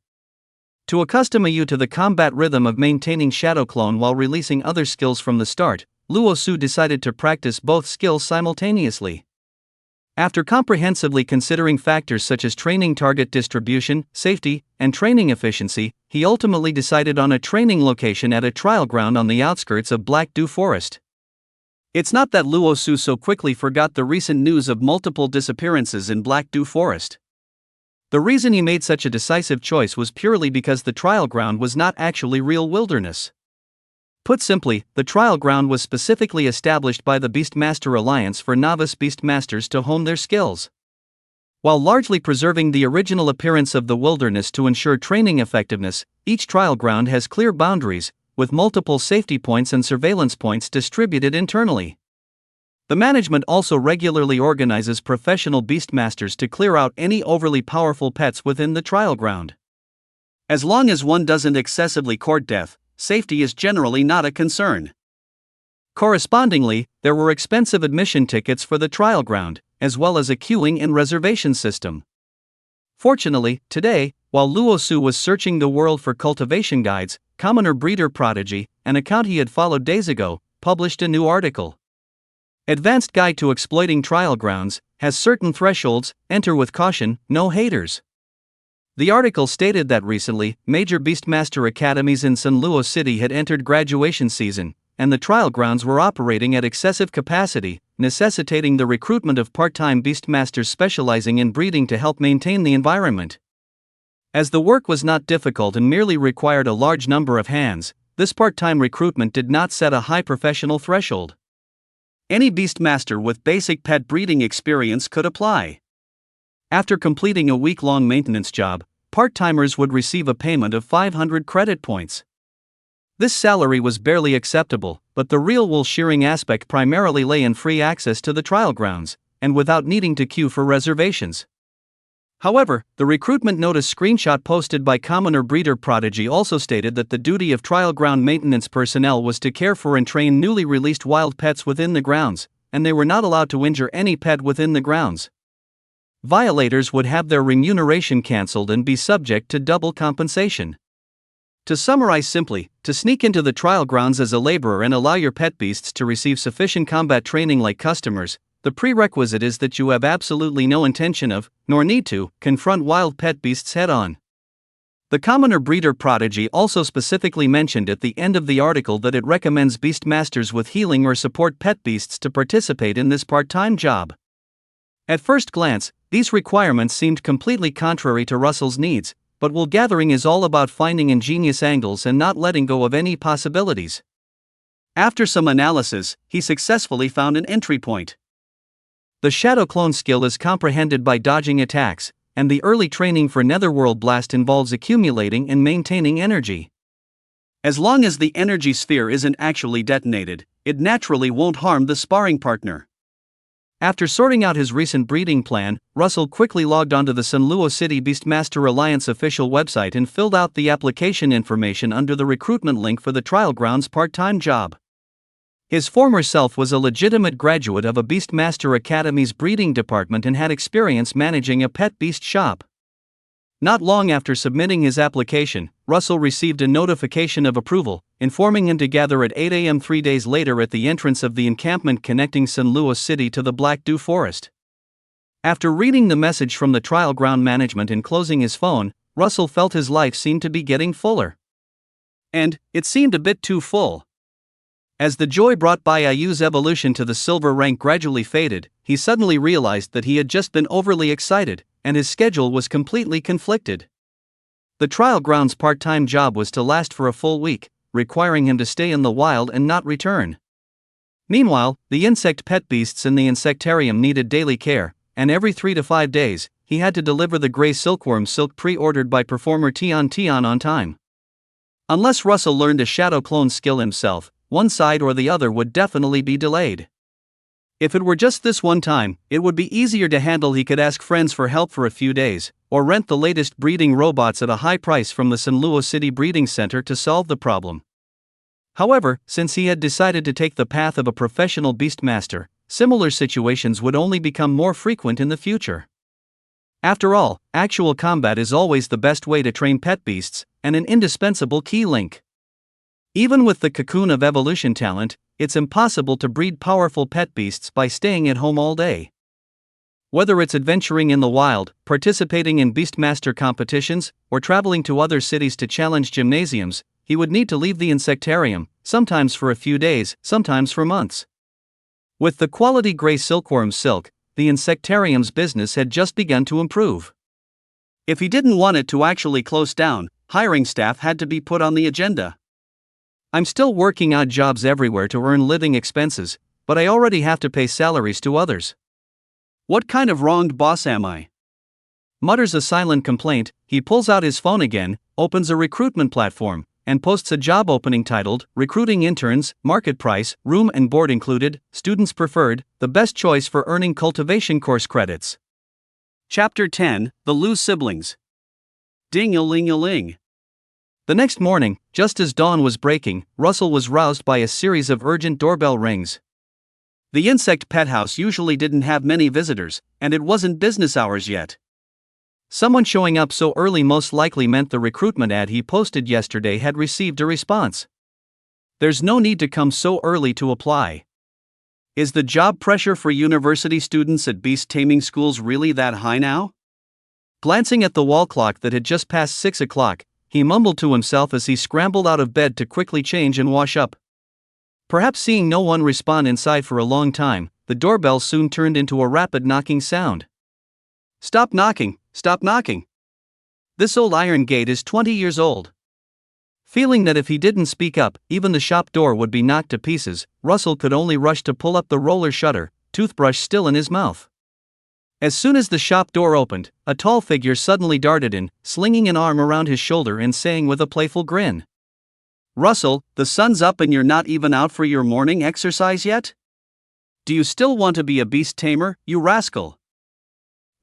To accustom you to the combat rhythm of maintaining Shadow Clone while releasing other skills from the start, Luo Su decided to practice both skills simultaneously. After comprehensively considering factors such as training target distribution, safety, and training efficiency, he ultimately decided on a training location at a trial ground on the outskirts of Black Dew Forest. It's not that Luo Su so quickly forgot the recent news of multiple disappearances in Black Dew Forest. The reason he made such a decisive choice was purely because the trial ground was not actually real wilderness. Put simply, the trial ground was specifically established by the Beastmaster Alliance for novice Beastmasters to hone their skills. While largely preserving the original appearance of the wilderness to ensure training effectiveness, each trial ground has clear boundaries, with multiple safety points and surveillance points distributed internally. The management also regularly organizes professional Beastmasters to clear out any overly powerful pets within the trial ground. As long as one doesn't excessively court death, safety is generally not a concern. Correspondingly, there were expensive admission tickets for the trial ground, as well as a queuing and reservation system. Fortunately, today, while Luo Su was searching the world for cultivation guides, Commoner Breeder Prodigy, an account he had followed days ago, published a new article. Advanced Guide to Exploiting Trial Grounds, has certain thresholds, enter with caution, no haters. The article stated that recently, major Beastmaster academies in San Luo City had entered graduation season, and the trial grounds were operating at excessive capacity, necessitating the recruitment of part-time Beastmasters specializing in breeding to help maintain the environment. As the work was not difficult and merely required a large number of hands, this part-time recruitment did not set a high professional threshold. Any Beastmaster with basic pet breeding experience could apply. After completing a week-long maintenance job, part-timers would receive a payment of 500 credit points. This salary was barely acceptable, but the real wool-shearing aspect primarily lay in free access to the trial grounds, and without needing to queue for reservations. However, the recruitment notice screenshot posted by Commoner Breeder Prodigy also stated that the duty of trial ground maintenance personnel was to care for and train newly released wild pets within the grounds, and they were not allowed to injure any pet within the grounds. Violators would have their remuneration cancelled and be subject to double compensation. To summarize simply, to sneak into the trial grounds as a laborer and allow your pet beasts to receive sufficient combat training like customers, the prerequisite is that you have absolutely no intention of, nor need to, confront wild pet beasts head-on. The Commoner Breeder Prodigy also specifically mentioned at the end of the article that it recommends Beastmasters with healing or support pet beasts to participate in this part-time job. At first glance, these requirements seemed completely contrary to Russell's needs, but wool gathering is all about finding ingenious angles and not letting go of any possibilities. After some analysis, he successfully found an entry point. The Shadow Clone skill is comprehended by dodging attacks, and the early training for Netherworld Blast involves accumulating and maintaining energy. As long as the energy sphere isn't actually detonated, it naturally won't harm the sparring partner. After sorting out his recent breeding plan, Russell quickly logged onto the San Luo City Beastmaster Alliance official website and filled out the application information under the recruitment link for the trial grounds part-time job. His former self was a legitimate graduate of a Beastmaster Academy's breeding department and had experience managing a pet beast shop. Not long after submitting his application, Russell received a notification of approval, informing him to gather at 8 a.m. 3 days later at the entrance of the encampment connecting San Luo City to the Black Dew Forest. After reading the message from the trial ground management and closing his phone, Russell felt his life seemed to be getting fuller. And it seemed a bit too full. As the joy brought by Ayu's evolution to the silver rank gradually faded, he suddenly realized that he had just been overly excited, and his schedule was completely conflicted. The trial grounds part-time job was to last for a full week, requiring him to stay in the wild and not return. Meanwhile, the insect pet beasts in the insectarium needed daily care, and every 3 to 5 days, he had to deliver the gray silkworm silk pre-ordered by performer Tian Tian on time. Unless Russell learned a shadow clone skill himself, one side or the other would definitely be delayed. If it were just this one time, it would be easier to handle. He could ask friends for help for a few days, or rent the latest breeding robots at a high price from the San Luo City Breeding Center to solve the problem. However, since he had decided to take the path of a professional beastmaster, similar situations would only become more frequent in the future. After all, actual combat is always the best way to train pet beasts, and an indispensable key link. Even with the cocoon of evolution talent, it's impossible to breed powerful pet beasts by staying at home all day. Whether it's adventuring in the wild, participating in beastmaster competitions, or traveling to other cities to challenge gymnasiums, he would need to leave the insectarium, sometimes for a few days, sometimes for months. With the quality gray silkworm silk, the insectarium's business had just begun to improve. If he didn't want it to actually close down, hiring staff had to be put on the agenda. I'm still working odd jobs everywhere to earn living expenses, but I already have to pay salaries to others. What kind of wronged boss am I? Mutters a silent complaint. He pulls out his phone again, opens a recruitment platform, and posts a job opening titled, Recruiting Interns, Market Price, Room and Board Included, Students Preferred, the best choice for earning cultivation course credits. Chapter 10, The Lu Siblings. Ding-a-ling-a-ling. The next morning, just as dawn was breaking, Russell was roused by a series of urgent doorbell rings. The insect pet house usually didn't have many visitors, and it wasn't business hours yet. Someone showing up so early most likely meant the recruitment ad he posted yesterday had received a response. There's no need to come so early to apply. Is the job pressure for university students at beast taming schools really that high now? Glancing at the wall clock that had just passed 6 o'clock, he mumbled to himself as he scrambled out of bed to quickly change and wash up. Perhaps seeing no one respond inside for a long time, the doorbell soon turned into a rapid knocking sound. Stop knocking, stop knocking. This old iron gate is 20 years old. Feeling that if he didn't speak up, even the shop door would be knocked to pieces, Russell could only rush to pull up the roller shutter, toothbrush still in his mouth. As soon as the shop door opened, a tall figure suddenly darted in, slinging an arm around his shoulder and saying with a playful grin, "Russell, the sun's up and you're not even out for your morning exercise yet? Do you still want to be a beast tamer, you rascal?"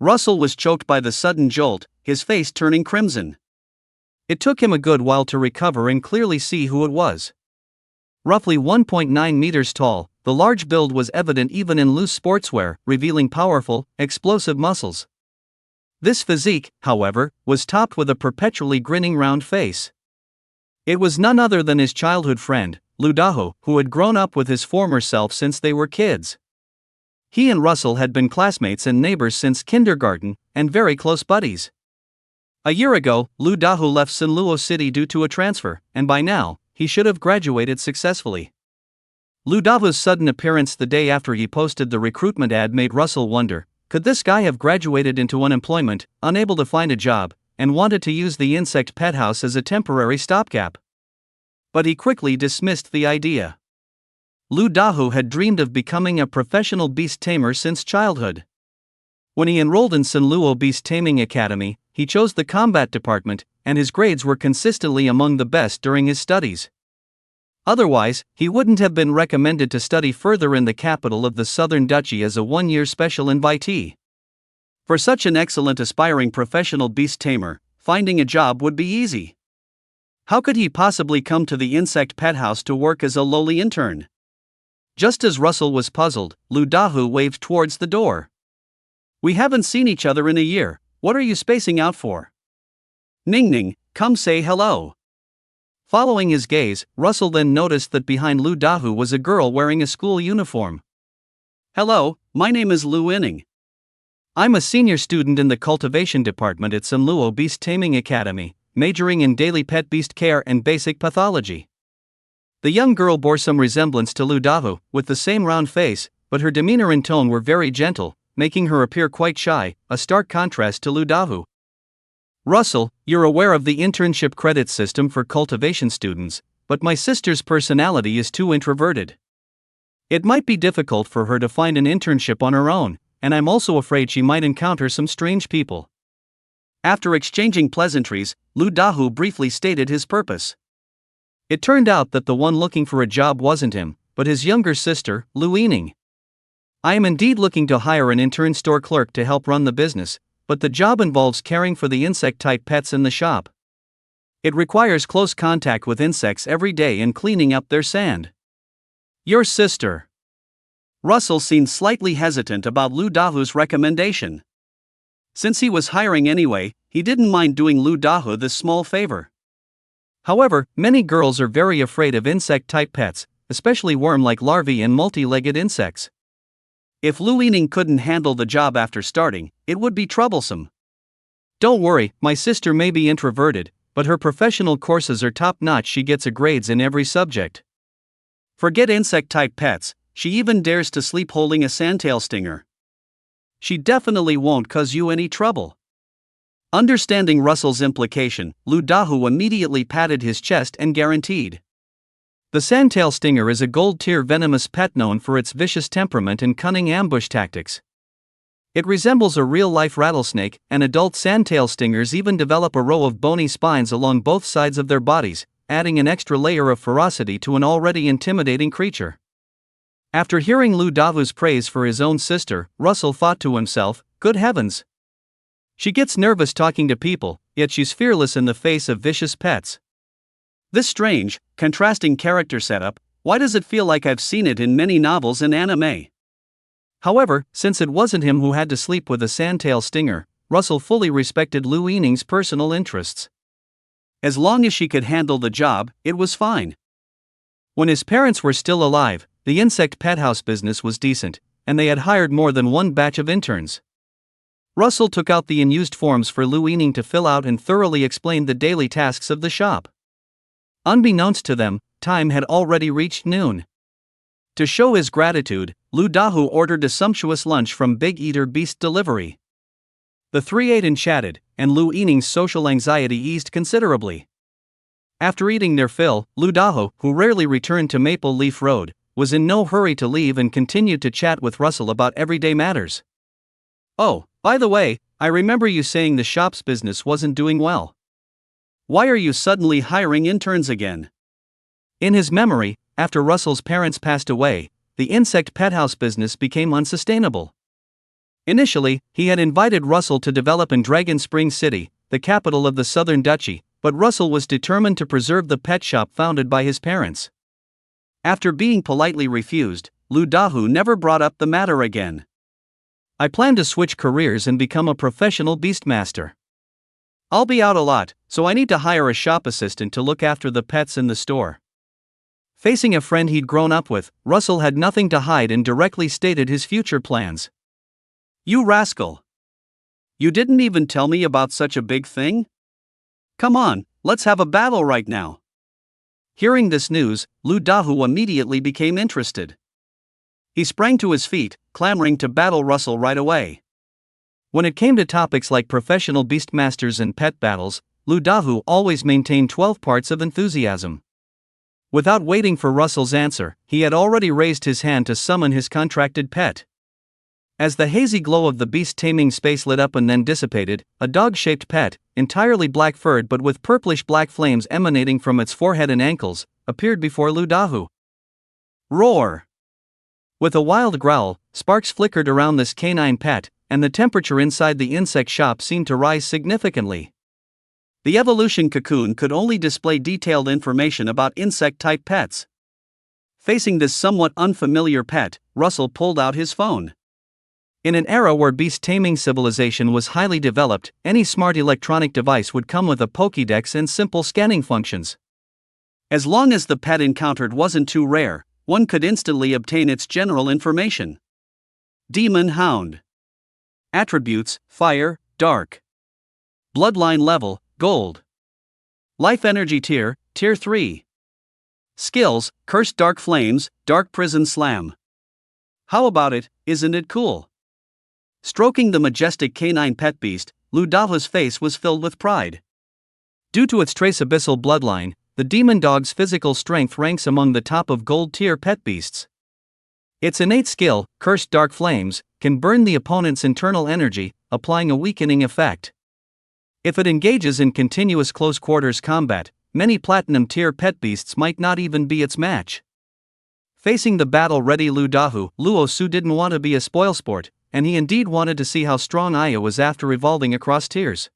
Russell was choked by the sudden jolt, his face turning crimson. It took him a good while to recover and clearly see who it was. Roughly 1.9 meters tall, the large build was evident even in loose sportswear, revealing powerful, explosive muscles. This physique, however, was topped with a perpetually grinning round face. It was none other than his childhood friend, Lu Dahu, who had grown up with his former self since they were kids. He and Russell had been classmates and neighbors since kindergarten, and very close buddies. A year ago, Lu Dahu left San Luo City due to a transfer, and by now, he should have graduated successfully. Lu Dahu's sudden appearance the day after he posted the recruitment ad made Russell wonder, could this guy have graduated into unemployment, unable to find a job, and wanted to use the insect pet house as a temporary stopgap? But he quickly dismissed the idea. Lu Dahu had dreamed of becoming a professional beast tamer since childhood. When he enrolled in San Luo Beast Taming Academy, he chose the combat department, and his grades were consistently among the best during his studies. Otherwise, he wouldn't have been recommended to study further in the capital of the Southern Duchy as a one-year special invitee. For such an excellent aspiring professional beast tamer, finding a job would be easy. How could he possibly come to the insect pet house to work as a lowly intern? Just as Russell was puzzled, Lu Dahu waved towards the door. "We haven't seen each other in a year, what are you spacing out for? Ning Ning, come say hello." Following his gaze, Russell then noticed that behind Lu Dahu was a girl wearing a school uniform. "Hello, my name is Lu Inning. I'm a senior student in the cultivation department at San Luo Beast Taming Academy, majoring in daily pet beast care and basic pathology." The young girl bore some resemblance to Lu Dahu, with the same round face, but her demeanor and tone were very gentle, making her appear quite shy, a stark contrast to Lu Dahu. "Russell, you're aware of the internship credit system for cultivation students, but my sister's personality is too introverted. It might be difficult for her to find an internship on her own, and I'm also afraid she might encounter some strange people. After exchanging pleasantries, Lu Dahu briefly stated his purpose. It turned out that the one looking for a job wasn't him, but his younger sister, Lu Yining. I am indeed looking to hire an intern store clerk to help run the business, but the job involves caring for the insect-type pets in the shop. It requires close contact with insects every day and cleaning up their sand. Your sister. Russell seemed slightly hesitant about Lu Dahu's recommendation. Since he was hiring anyway, he didn't mind doing Lu Dahu this small favor. However, many girls are very afraid of insect-type pets, especially worm-like larvae and multi-legged insects. If Lu Yining couldn't handle the job after starting, it would be troublesome. Don't worry, my sister may be introverted, but her professional courses are top-notch. She gets A grades in every subject. Forget insect-type pets, she even dares to sleep holding a sandtail stinger. She definitely won't cause you any trouble. Understanding Russell's implication, Lu Dahu immediately patted his chest and guaranteed. The sandtail stinger is a gold-tier venomous pet known for its vicious temperament and cunning ambush tactics. It resembles a real-life rattlesnake, and adult sandtail stingers even develop a row of bony spines along both sides of their bodies, adding an extra layer of ferocity to an already intimidating creature. After hearing Lu Dahu's praise for his own sister, Russell thought to himself, good heavens. She gets nervous talking to people, yet she's fearless in the face of vicious pets. This strange, contrasting character setup, why does it feel like I've seen it in many novels and anime? However, since it wasn't him who had to sleep with a sandtail stinger, Russell fully respected Lu Yining's personal interests. As long as she could handle the job, it was fine. When his parents were still alive, the insect pet house business was decent, and they had hired more than one batch of interns. Russell took out the unused forms for Lu Yining to fill out and thoroughly explained the daily tasks of the shop. Unbeknownst to them, time had already reached noon. To show his gratitude, Lu Dahu ordered a sumptuous lunch from Big Eater Beast Delivery. The three ate and chatted, and Lu Yining's social anxiety eased considerably. After eating their fill, Lu Dahu, who rarely returned to Maple Leaf Road, was in no hurry to leave and continued to chat with Russell about everyday matters. Oh, by the way, I remember you saying the shop's business wasn't doing well. Why are you suddenly hiring interns again? In his memory, after Russell's parents passed away, the insect pet house business became unsustainable. Initially, he had invited Russell to develop in Dragon Spring City, the capital of the Southern Duchy, but Russell was determined to preserve the pet shop founded by his parents. After being politely refused, Lu Dahu never brought up the matter again. I plan to switch careers and become a professional beastmaster. I'll be out a lot, so I need to hire a shop assistant to look after the pets in the store. Facing a friend he'd grown up with, Russell had nothing to hide and directly stated his future plans. You rascal! You didn't even tell me about such a big thing? Come on, let's have a battle right now. Hearing this news, Lu Dahu immediately became interested. He sprang to his feet, clamoring to battle Russell right away. When it came to topics like professional beastmasters and pet battles, Lu Dahu always maintained 12 parts of enthusiasm. Without waiting for Russell's answer, he had already raised his hand to summon his contracted pet. As the hazy glow of the beast taming space lit up and then dissipated, a dog-shaped pet, entirely black-furred but with purplish-black flames emanating from its forehead and ankles, appeared before Lu Dahu. Roar! With a wild growl, sparks flickered around this canine pet, and the temperature inside the insect shop seemed to rise significantly. The evolution cocoon could only display detailed information about insect-type pets. Facing this somewhat unfamiliar pet, Russell pulled out his phone. In an era where beast taming civilization was highly developed, any smart electronic device would come with a Pokédex and simple scanning functions. As long as the pet encountered wasn't too rare, one could instantly obtain its general information. Demon Hound. Attributes: Fire, Dark. Bloodline level: Gold. Life Energy Tier: Tier 3. Skills: Cursed Dark Flames, Dark Prison Slam. How about it, isn't it cool? Stroking the majestic canine pet beast, Lu Dahu's face was filled with pride. Due to its trace abyssal bloodline, the demon dog's physical strength ranks among the top of gold-tier pet beasts. Its innate skill, Cursed Dark Flames, can burn the opponent's internal energy, applying a weakening effect. If it engages in continuous close-quarters combat, many Platinum-tier pet beasts might not even be its match. Facing the battle-ready Luo Su didn't want to be a spoilsport, and he indeed wanted to see how strong Aya was after evolving across tiers.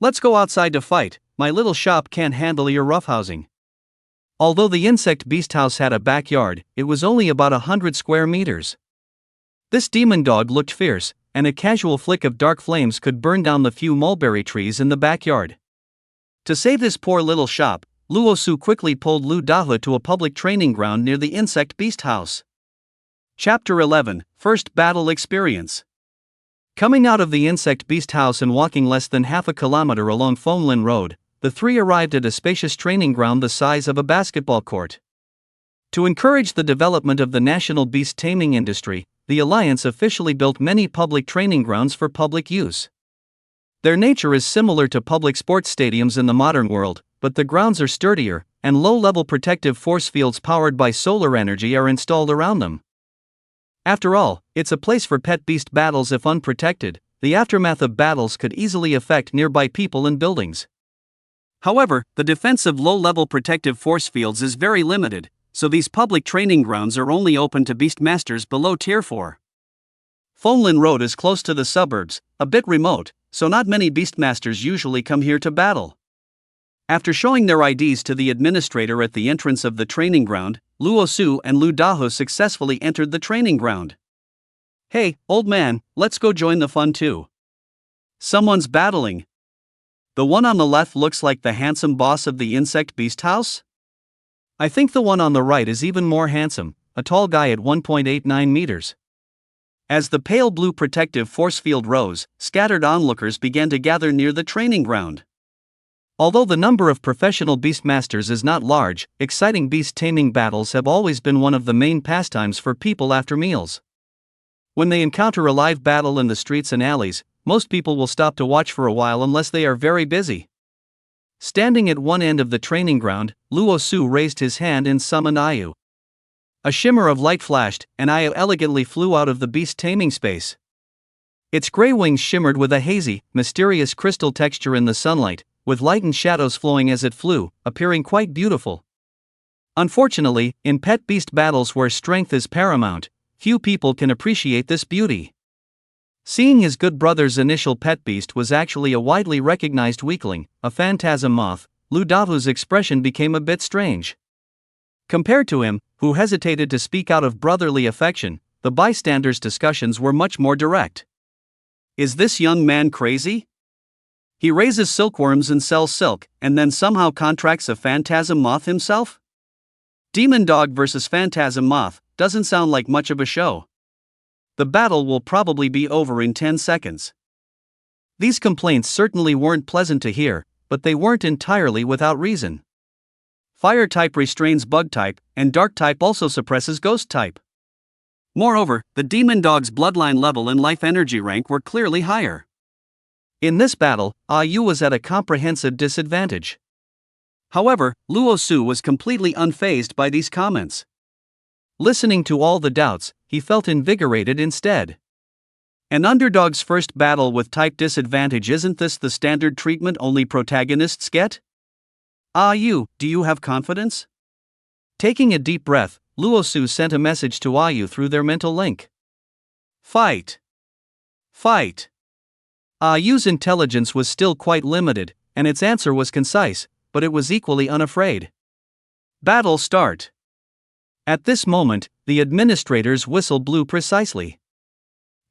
"Let's go outside to fight, my little shop can't handle your roughhousing." Although the insect beast house had a backyard, it was only about 100 square meters. This demon dog looked fierce, and a casual flick of dark flames could burn down the few mulberry trees in the backyard. To save this poor little shop, Luo Su quickly pulled Lu Dahua to a public training ground near the insect beast house. Chapter 11, First Battle Experience. Coming out of the insect beast house and walking less than half a kilometer along Fonglin Road, the three arrived at a spacious training ground the size of a basketball court. To encourage the development of the national beast taming industry, the Alliance officially built many public training grounds for public use. Their nature is similar to public sports stadiums in the modern world, but the grounds are sturdier, and low-level protective force fields powered by solar energy are installed around them. After all, it's a place for pet beast battles. If unprotected, the aftermath of battles could easily affect nearby people and buildings. However, the defense of low-level protective force fields is very limited, so these public training grounds are only open to beastmasters below Tier 4. Fonglin Road is close to the suburbs, a bit remote, so not many beastmasters usually come here to battle. After showing their IDs to the administrator at the entrance of the training ground, Luo Su and Lu Dahua successfully entered the training ground. "Hey, old man, let's go join the fun too. Someone's battling." The one on the left looks like the handsome boss of the insect beast house? I think the one on the right is even more handsome, a tall guy at 1.89 meters. As the pale blue protective force field rose, scattered onlookers began to gather near the training ground. Although the number of professional beastmasters is not large, exciting beast taming battles have always been one of the main pastimes for people after meals. When they encounter a live battle in the streets and alleys, most people will stop to watch for a while unless they are very busy. Standing at one end of the training ground, Luo Su raised his hand and summoned Ayu. A shimmer of light flashed, and Ayu elegantly flew out of the beast taming space. Its gray wings shimmered with a hazy, mysterious crystal texture in the sunlight, with lightened shadows flowing as it flew, appearing quite beautiful. Unfortunately, in pet beast battles where strength is paramount, few people can appreciate this beauty. Seeing his good brother's initial pet beast was actually a widely recognized weakling, a phantasm moth, Lu Dahu's expression became a bit strange. Compared to him, who hesitated to speak out of brotherly affection, the bystanders' discussions were much more direct. "Is this young man crazy? He raises silkworms and sells silk, and then somehow contracts a phantasm moth himself? Demon dog versus phantasm moth doesn't sound like much of a show. The battle will probably be over in 10 seconds. These complaints certainly weren't pleasant to hear, but they weren't entirely without reason. Fire type restrains bug type, and dark type also suppresses ghost type. Moreover, the demon dog's bloodline level and life energy rank were clearly higher. In this battle, Ayu was at a comprehensive disadvantage. However, Luo Su was completely unfazed by these comments. Listening to all the doubts, he felt invigorated instead. An underdog's first battle with type disadvantage, isn't this the standard treatment only protagonists get? Ayu, do you have confidence? Taking a deep breath, Luo Su sent a message to Ayu through their mental link. Fight! Fight! Ayu's intelligence was still quite limited, and its answer was concise, but it was equally unafraid. Battle start! At this moment, the administrator's whistle blew precisely.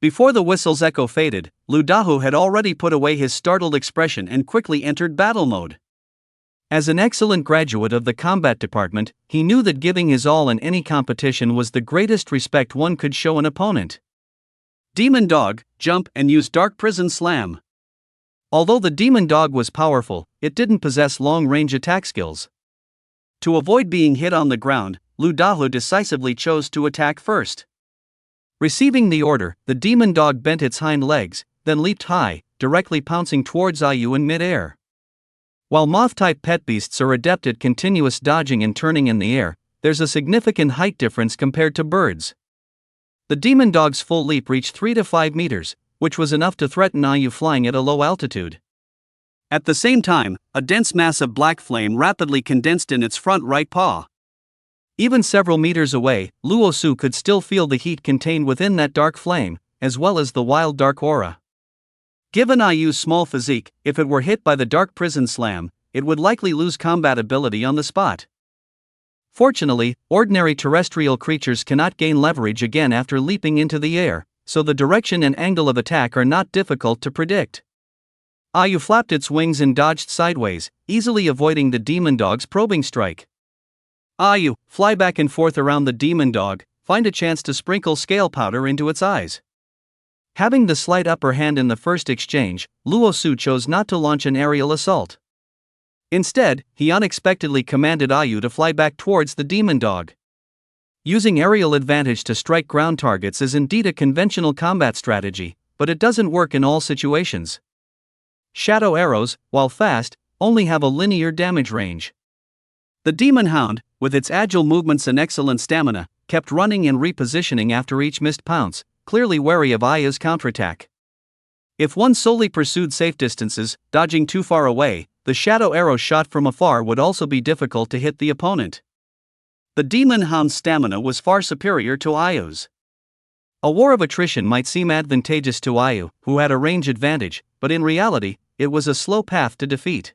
Before the whistle's echo faded, Lu Dahu had already put away his startled expression and quickly entered battle mode. As an excellent graduate of the combat department, he knew that giving his all in any competition was the greatest respect one could show an opponent. Demon dog, jump and use dark prison slam. Although the demon dog was powerful, it didn't possess long-range attack skills. To avoid being hit on the ground, Lu Dahu decisively chose to attack first. Receiving the order, the demon dog bent its hind legs, then leaped high, directly pouncing towards Ayu in mid-air. While moth-type pet beasts are adept at continuous dodging and turning in the air, there's a significant height difference compared to birds. The demon dog's full leap reached 3 to 5 meters, which was enough to threaten Ayu flying at a low altitude. At the same time, a dense mass of black flame rapidly condensed in its front right paw. Even several meters away, Luo Su could still feel the heat contained within that dark flame, as well as the wild dark aura. Given Ayu's small physique, if it were hit by the dark prison slam, it would likely lose combat ability on the spot. Fortunately, ordinary terrestrial creatures cannot gain leverage again after leaping into the air, so the direction and angle of attack are not difficult to predict. Ayu flapped its wings and dodged sideways, easily avoiding the demon dog's probing strike. Ayu, fly back and forth around the demon dog, find a chance to sprinkle scale powder into its eyes. Having the slight upper hand in the first exchange, Luo Su chose not to launch an aerial assault. Instead, he unexpectedly commanded Ayu to fly back towards the demon dog. Using aerial advantage to strike ground targets is indeed a conventional combat strategy, but it doesn't work in all situations. Shadow arrows, while fast, only have a linear damage range. The demon hound, with its agile movements and excellent stamina, kept running and repositioning after each missed pounce, clearly wary of Ayu's counterattack. If one solely pursued safe distances, dodging too far away, the shadow arrow shot from afar would also be difficult to hit the opponent. The demon hound's stamina was far superior to Ayu's. A war of attrition might seem advantageous to Ayu, who had a range advantage, but in reality, it was a slow path to defeat.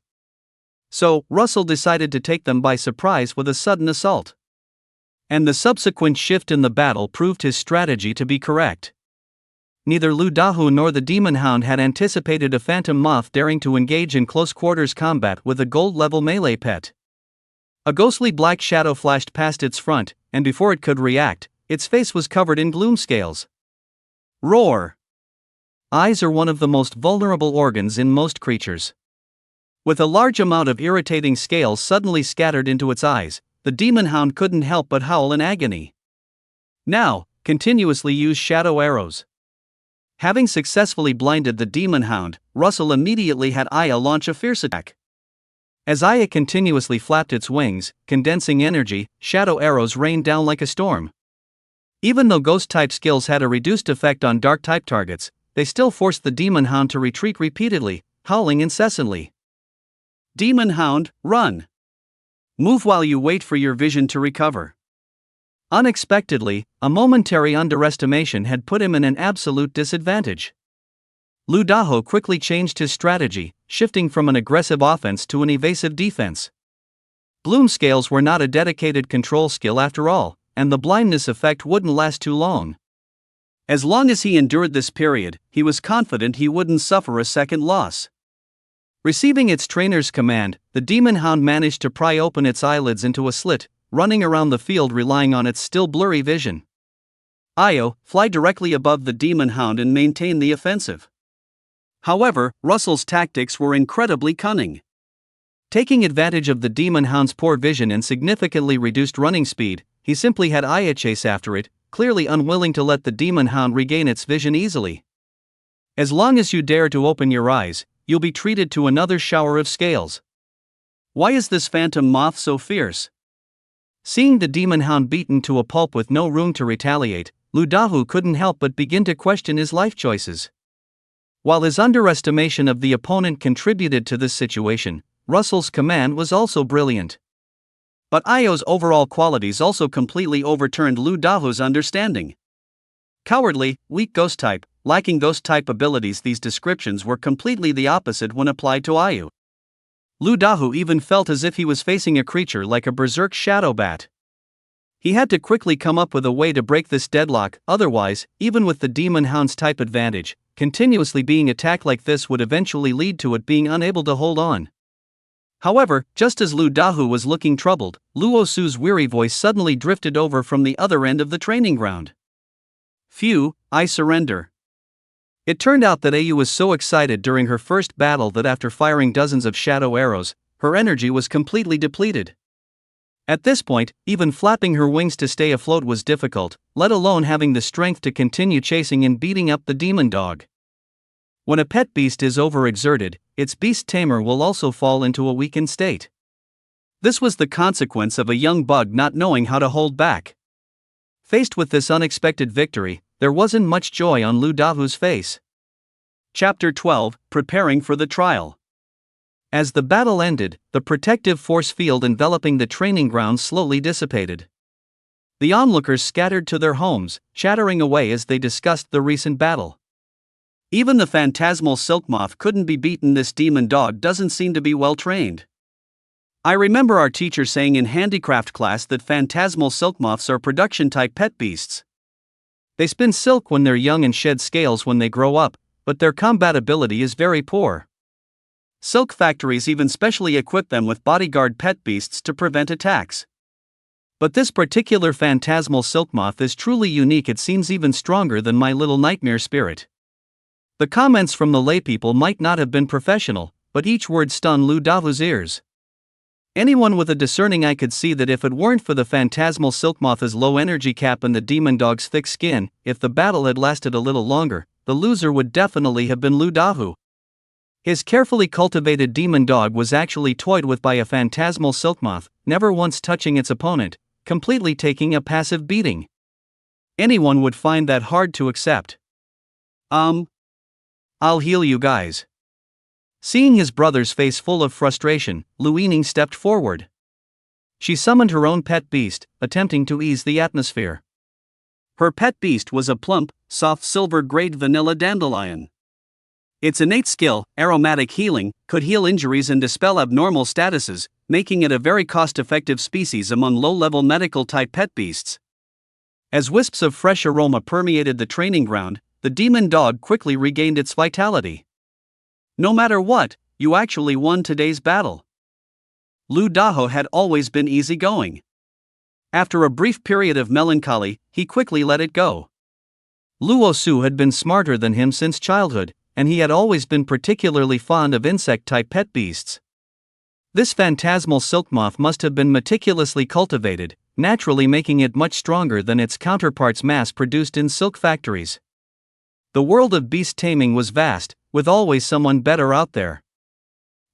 So, Russell decided to take them by surprise with a sudden assault. And the subsequent shift in the battle proved his strategy to be correct. Neither Lu Dahu nor the demon hound had anticipated a phantom moth daring to engage in close-quarters combat with a gold-level melee pet. A ghostly black shadow flashed past its front, and before it could react, its face was covered in gloom scales. Roar! Eyes are one of the most vulnerable organs in most creatures. With a large amount of irritating scales suddenly scattered into its eyes, the demon hound couldn't help but howl in agony. Now, continuously use shadow arrows. Having successfully blinded the demon hound, Russell immediately had Aya launch a fierce attack. As Aya continuously flapped its wings, condensing energy, shadow arrows rained down like a storm. Even though ghost-type skills had a reduced effect on dark-type targets, they still forced the demon hound to retreat repeatedly, howling incessantly. Demon hound, run! Move while you wait for your vision to recover. Unexpectedly, a momentary underestimation had put him in an absolute disadvantage. Lu Daho quickly changed his strategy, shifting from an aggressive offense to an evasive defense. Bloom scales were not a dedicated control skill after all, and the blindness effect wouldn't last too long. As long as he endured this period, he was confident he wouldn't suffer a second loss. Receiving its trainer's command, the demon hound managed to pry open its eyelids into a slit, running around the field relying on its still blurry vision. Ayo, fly directly above the demon hound and maintain the offensive. However, Russell's tactics were incredibly cunning. Taking advantage of the demon hound's poor vision and significantly reduced running speed, he simply had Aya chase after it, clearly unwilling to let the demon hound regain its vision easily. As long as you dare to open your eyes, you'll be treated to another shower of scales. Why is this phantom moth so fierce? Seeing the demon hound beaten to a pulp with no room to retaliate, Lu Dahu couldn't help but begin to question his life choices. While his underestimation of the opponent contributed to this situation, Russell's command was also brilliant. But Ayo's overall qualities also completely overturned Lu Dahu's understanding. Cowardly, weak ghost type, lacking ghost type abilities. These descriptions were completely the opposite when applied to Ayu. Lu Dahu even felt as if he was facing a creature like a berserk shadow bat. He had to quickly come up with a way to break this deadlock, otherwise, even with the demon hound's type advantage, continuously being attacked like this would eventually lead to it being unable to hold on. However, just as Lu Dahu was looking troubled, Luo Su's weary voice suddenly drifted over from the other end of the training ground. Phew, I surrender. It turned out that Ayu was so excited during her first battle that after firing dozens of shadow arrows, her energy was completely depleted. At this point, even flapping her wings to stay afloat was difficult, let alone having the strength to continue chasing and beating up the demon dog. When a pet beast is overexerted, its beast tamer will also fall into a weakened state. This was the consequence of a young bug not knowing how to hold back. Faced with this unexpected victory, there wasn't much joy on Lu Dahu's face. Chapter 12, Preparing for the Trial. As the battle ended, the protective force field enveloping the training grounds slowly dissipated. The onlookers scattered to their homes, chattering away as they discussed the recent battle. Even the phantasmal silk moth couldn't be beaten. This demon dog doesn't seem to be well trained. I remember our teacher saying in handicraft class that phantasmal silk moths are production-type pet beasts. They spin silk when they're young and shed scales when they grow up, but their combat ability is very poor. Silk factories even specially equip them with bodyguard pet beasts to prevent attacks. But this particular phantasmal silk moth is truly unique. It seems even stronger than my little nightmare spirit. The comments from the laypeople might not have been professional, but each word stunned Lu Dahu's ears. Anyone with a discerning eye could see that if it weren't for the phantasmal silk moth's low energy cap and the demon dog's thick skin, if the battle had lasted a little longer, the loser would definitely have been Lu Dahu. His carefully cultivated demon dog was actually toyed with by a phantasmal silk moth, never once touching its opponent, completely taking a passive beating. Anyone would find that hard to accept. I'll heal you guys. Seeing his brother's face full of frustration, Lu Yining stepped forward. She summoned her own pet beast, attempting to ease the atmosphere. Her pet beast was a plump, soft silver-grade vanilla dandelion. Its innate skill, aromatic healing, could heal injuries and dispel abnormal statuses, making it a very cost-effective species among low-level medical-type pet beasts. As wisps of fresh aroma permeated the training ground, the demon dog quickly regained its vitality. No matter what, you actually won today's battle. Lu Dahu had always been easygoing. After a brief period of melancholy, he quickly let it go. Luo Su had been smarter than him since childhood, and he had always been particularly fond of insect-type pet beasts. This phantasmal silk moth must have been meticulously cultivated, naturally making it much stronger than its counterparts mass-produced in silk factories. The world of beast taming was vast, with always someone better out there.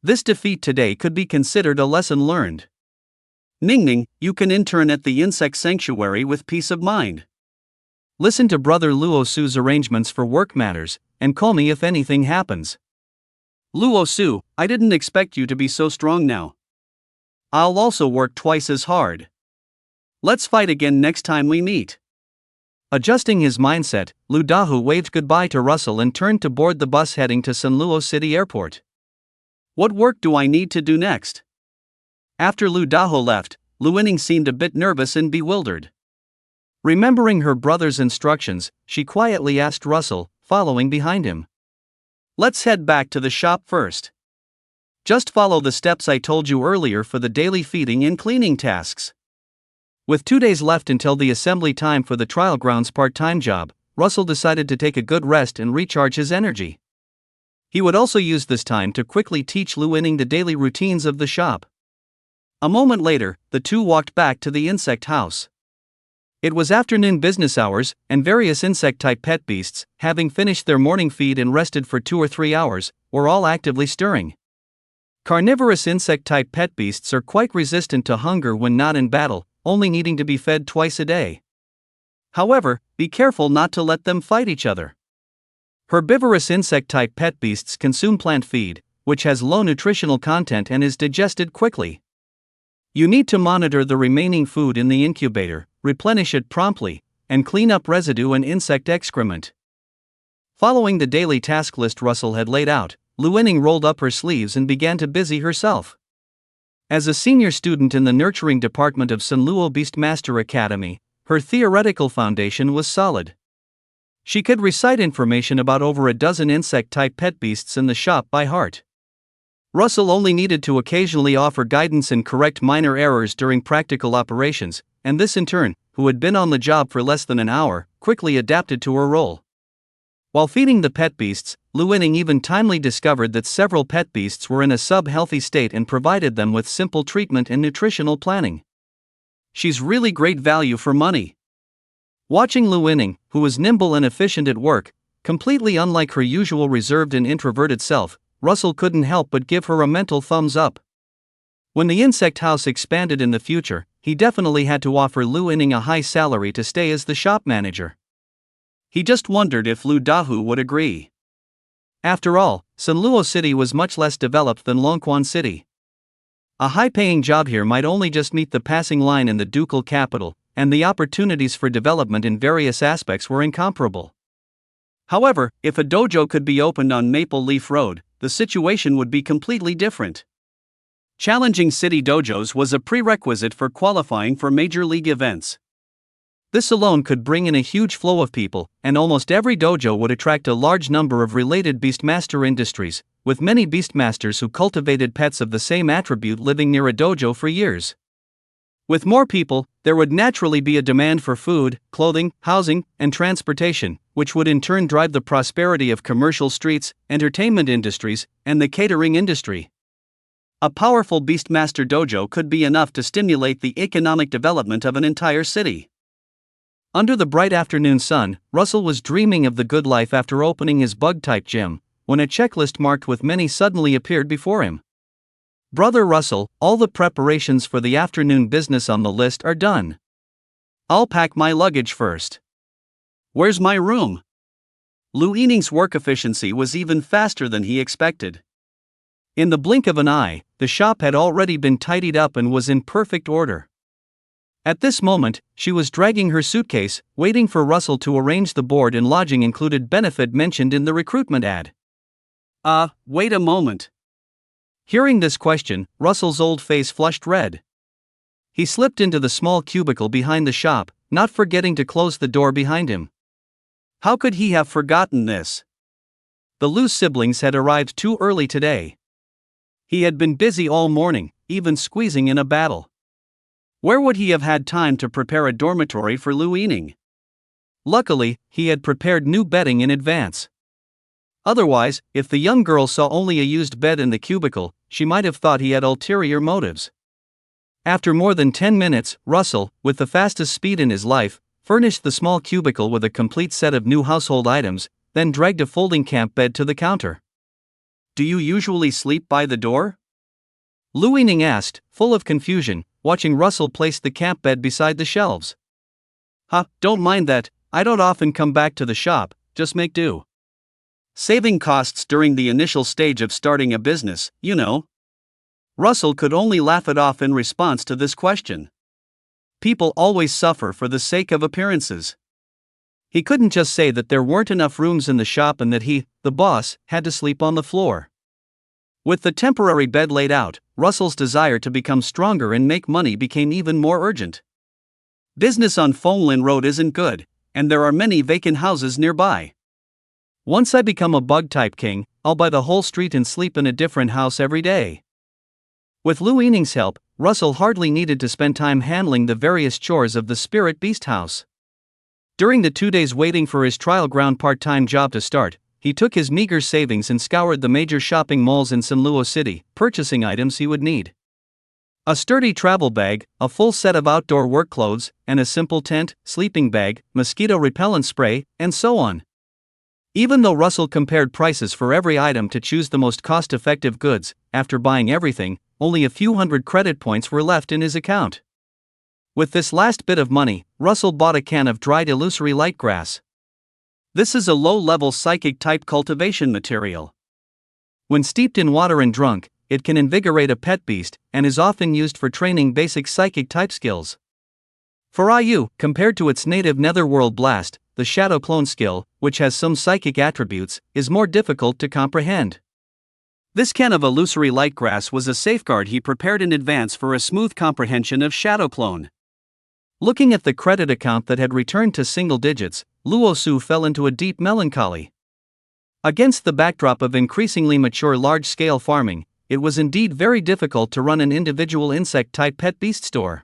This defeat today could be considered a lesson learned. Ningning, you can intern at the insect sanctuary with peace of mind. Listen to Brother Luo Su's arrangements for work matters, and call me if anything happens. Luo Su, I didn't expect you to be so strong now. I'll also work twice as hard. Let's fight again next time we meet. Adjusting his mindset, Lu Dahu waved goodbye to Russell and turned to board the bus heading to Sanluo City Airport. What work do I need to do next? After Lu Dahu left, Lu Yining seemed a bit nervous and bewildered. Remembering her brother's instructions, she quietly asked Russell, following behind him. Let's head back to the shop first. Just follow the steps I told you earlier for the daily feeding and cleaning tasks. With 2 days left until the assembly time for the trial grounds part-time job, Russell decided to take a good rest and recharge his energy. He would also use this time to quickly teach Lu Yining the daily routines of the shop. A moment later, the two walked back to the insect house. It was afternoon business hours, and various insect-type pet beasts, having finished their morning feed and rested for 2 or 3 hours, were all actively stirring. Carnivorous insect-type pet beasts are quite resistant to hunger when not in battle, only needing to be fed twice a day. However, be careful not to let them fight each other. Herbivorous insect-type pet beasts consume plant feed, which has low nutritional content and is digested quickly. You need to monitor the remaining food in the incubator, replenish it promptly, and clean up residue and insect excrement. Following the daily task list Russell had laid out, Lu Yining rolled up her sleeves and began to busy herself. As a senior student in the nurturing department of Sanluo Beastmaster Academy, her theoretical foundation was solid. She could recite information about over a dozen insect-type pet beasts in the shop by heart. Russell only needed to occasionally offer guidance and correct minor errors during practical operations, and this intern, who had been on the job for less than an hour, quickly adapted to her role. While feeding the pet beasts, Lu Yining even timely discovered that several pet beasts were in a sub-healthy state and provided them with simple treatment and nutritional planning. She's really great value for money. Watching Lu Yining, who was nimble and efficient at work, completely unlike her usual reserved and introverted self, Russell couldn't help but give her a mental thumbs up. When the insect house expanded in the future, he definitely had to offer Lu Yining a high salary to stay as the shop manager. He just wondered if Lu Dahu would agree. After all, Sanluo City was much less developed than Longquan City. A high-paying job here might only just meet the passing line in the ducal capital, and the opportunities for development in various aspects were incomparable. However, if a dojo could be opened on Maple Leaf Road, the situation would be completely different. Challenging city dojos was a prerequisite for qualifying for major league events. This alone could bring in a huge flow of people, and almost every dojo would attract a large number of related beastmaster industries, with many beastmasters who cultivated pets of the same attribute living near a dojo for years. With more people, there would naturally be a demand for food, clothing, housing, and transportation, which would in turn drive the prosperity of commercial streets, entertainment industries, and the catering industry. A powerful beastmaster dojo could be enough to stimulate the economic development of an entire city. Under the bright afternoon sun, Russell was dreaming of the good life after opening his bug-type gym, when a checklist marked with many suddenly appeared before him. "Brother Russell, all the preparations for the afternoon business on the list are done. I'll pack my luggage first. Where's my room?" Lu Yining's work efficiency was even faster than he expected. In the blink of an eye, the shop had already been tidied up and was in perfect order. At this moment, she was dragging her suitcase, waiting for Russell to arrange the board and lodging included benefit mentioned in the recruitment ad. Wait a moment. Hearing this question, Russell's old face flushed red. He slipped into the small cubicle behind the shop, not forgetting to close the door behind him. How could he have forgotten this? The Lu siblings had arrived too early today. He had been busy all morning, even squeezing in a battle. Where would he have had time to prepare a dormitory for Lu Yining? Luckily, he had prepared new bedding in advance. Otherwise, if the young girl saw only a used bed in the cubicle, she might have thought he had ulterior motives. After more than 10 minutes, Russell, with the fastest speed in his life, furnished the small cubicle with a complete set of new household items, then dragged a folding camp bed to the counter. "Do you usually sleep by the door?" Lu Yining asked, full of confusion, watching Russell place the camp bed beside the shelves. Don't mind that, I don't often come back to the shop, just make do. Saving costs during the initial stage of starting a business, you know. Russell could only laugh it off in response to this question. People always suffer for the sake of appearances. He couldn't just say that there weren't enough rooms in the shop and that he, the boss, had to sleep on the floor. With the temporary bed laid out, Russell's desire to become stronger and make money became even more urgent. Business on Fonglin Road isn't good, and there are many vacant houses nearby. Once I become a bug-type king, I'll buy the whole street and sleep in a different house every day. With Lu Yining's help, Russell hardly needed to spend time handling the various chores of the Spirit Beast house. During the 2 days waiting for his trial ground part-time job to start, he took his meager savings and scoured the major shopping malls in Sanluo City, purchasing items he would need. A sturdy travel bag, a full set of outdoor work clothes, and a simple tent, sleeping bag, mosquito repellent spray, and so on. Even though Russell compared prices for every item to choose the most cost-effective goods, after buying everything, only a few hundred credit points were left in his account. With this last bit of money, Russell bought a can of dried illusory light grass. This is a low-level psychic-type cultivation material. When steeped in water and drunk, it can invigorate a pet beast, and is often used for training basic psychic-type skills. For IU, compared to its native netherworld blast, the shadow clone skill, which has some psychic attributes, is more difficult to comprehend. This can of illusory light grass was a safeguard he prepared in advance for a smooth comprehension of shadow clone. Looking at the credit account that had returned to single digits, Luo Su fell into a deep melancholy. Against the backdrop of increasingly mature large-scale farming, it was indeed very difficult to run an individual insect-type pet beast store.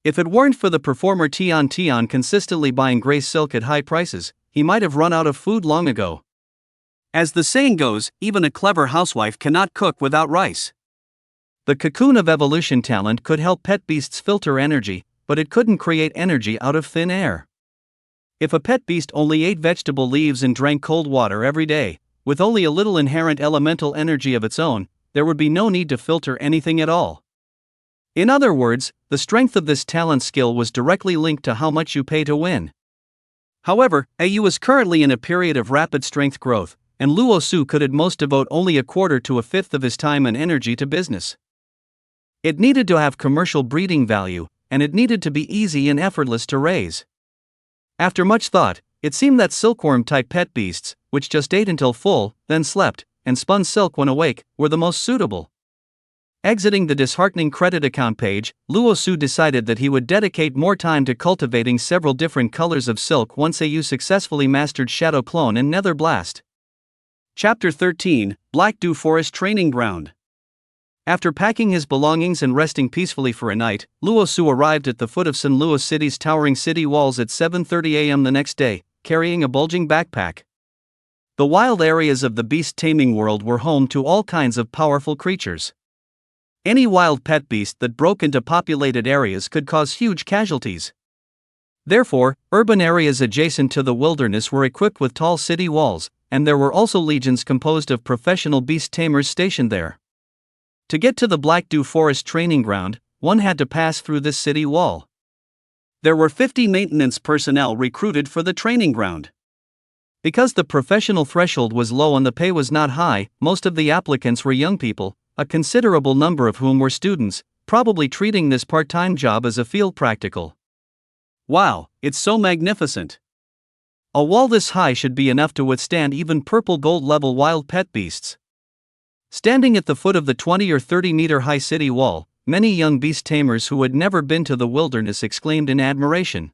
If it weren't for the performer Tian consistently buying gray silk at high prices, he might have run out of food long ago. As the saying goes, even a clever housewife cannot cook without rice. The cocoon of evolution talent could help pet beasts filter energy, but it couldn't create energy out of thin air. If a pet beast only ate vegetable leaves and drank cold water every day, with only a little inherent elemental energy of its own, there would be no need to filter anything at all. In other words, the strength of this talent skill was directly linked to how much you pay to win. However, AU is currently in a period of rapid strength growth, and Luo Su could at most devote only a quarter to a fifth of his time and energy to business. It needed to have commercial breeding value, and it needed to be easy and effortless to raise. After much thought, it seemed that silkworm-type pet beasts, which just ate until full, then slept, and spun silk when awake, were the most suitable. Exiting the disheartening credit account page, Luo Su decided that he would dedicate more time to cultivating several different colors of silk once AU successfully mastered Shadow Clone and Nether Blast. Chapter 13, Black Dew Forest Training Ground. After packing his belongings and resting peacefully for a night, Luo Su arrived at the foot of San Luis City's towering city walls at 7:30 a.m. the next day, carrying a bulging backpack. The wild areas of the beast taming world were home to all kinds of powerful creatures. Any wild pet beast that broke into populated areas could cause huge casualties. Therefore, urban areas adjacent to the wilderness were equipped with tall city walls, and there were also legions composed of professional beast tamers stationed there. To get to the Black Dew Forest training ground, one had to pass through this city wall. There were 50 maintenance personnel recruited for the training ground. Because the professional threshold was low and the pay was not high, most of the applicants were young people, a considerable number of whom were students, probably treating this part-time job as a field practical. Wow, it's so magnificent. A wall this high should be enough to withstand even purple gold level wild pet beasts. Standing at the foot of the 20 or 30 meter high city wall, many young beast tamers who had never been to the wilderness exclaimed in admiration.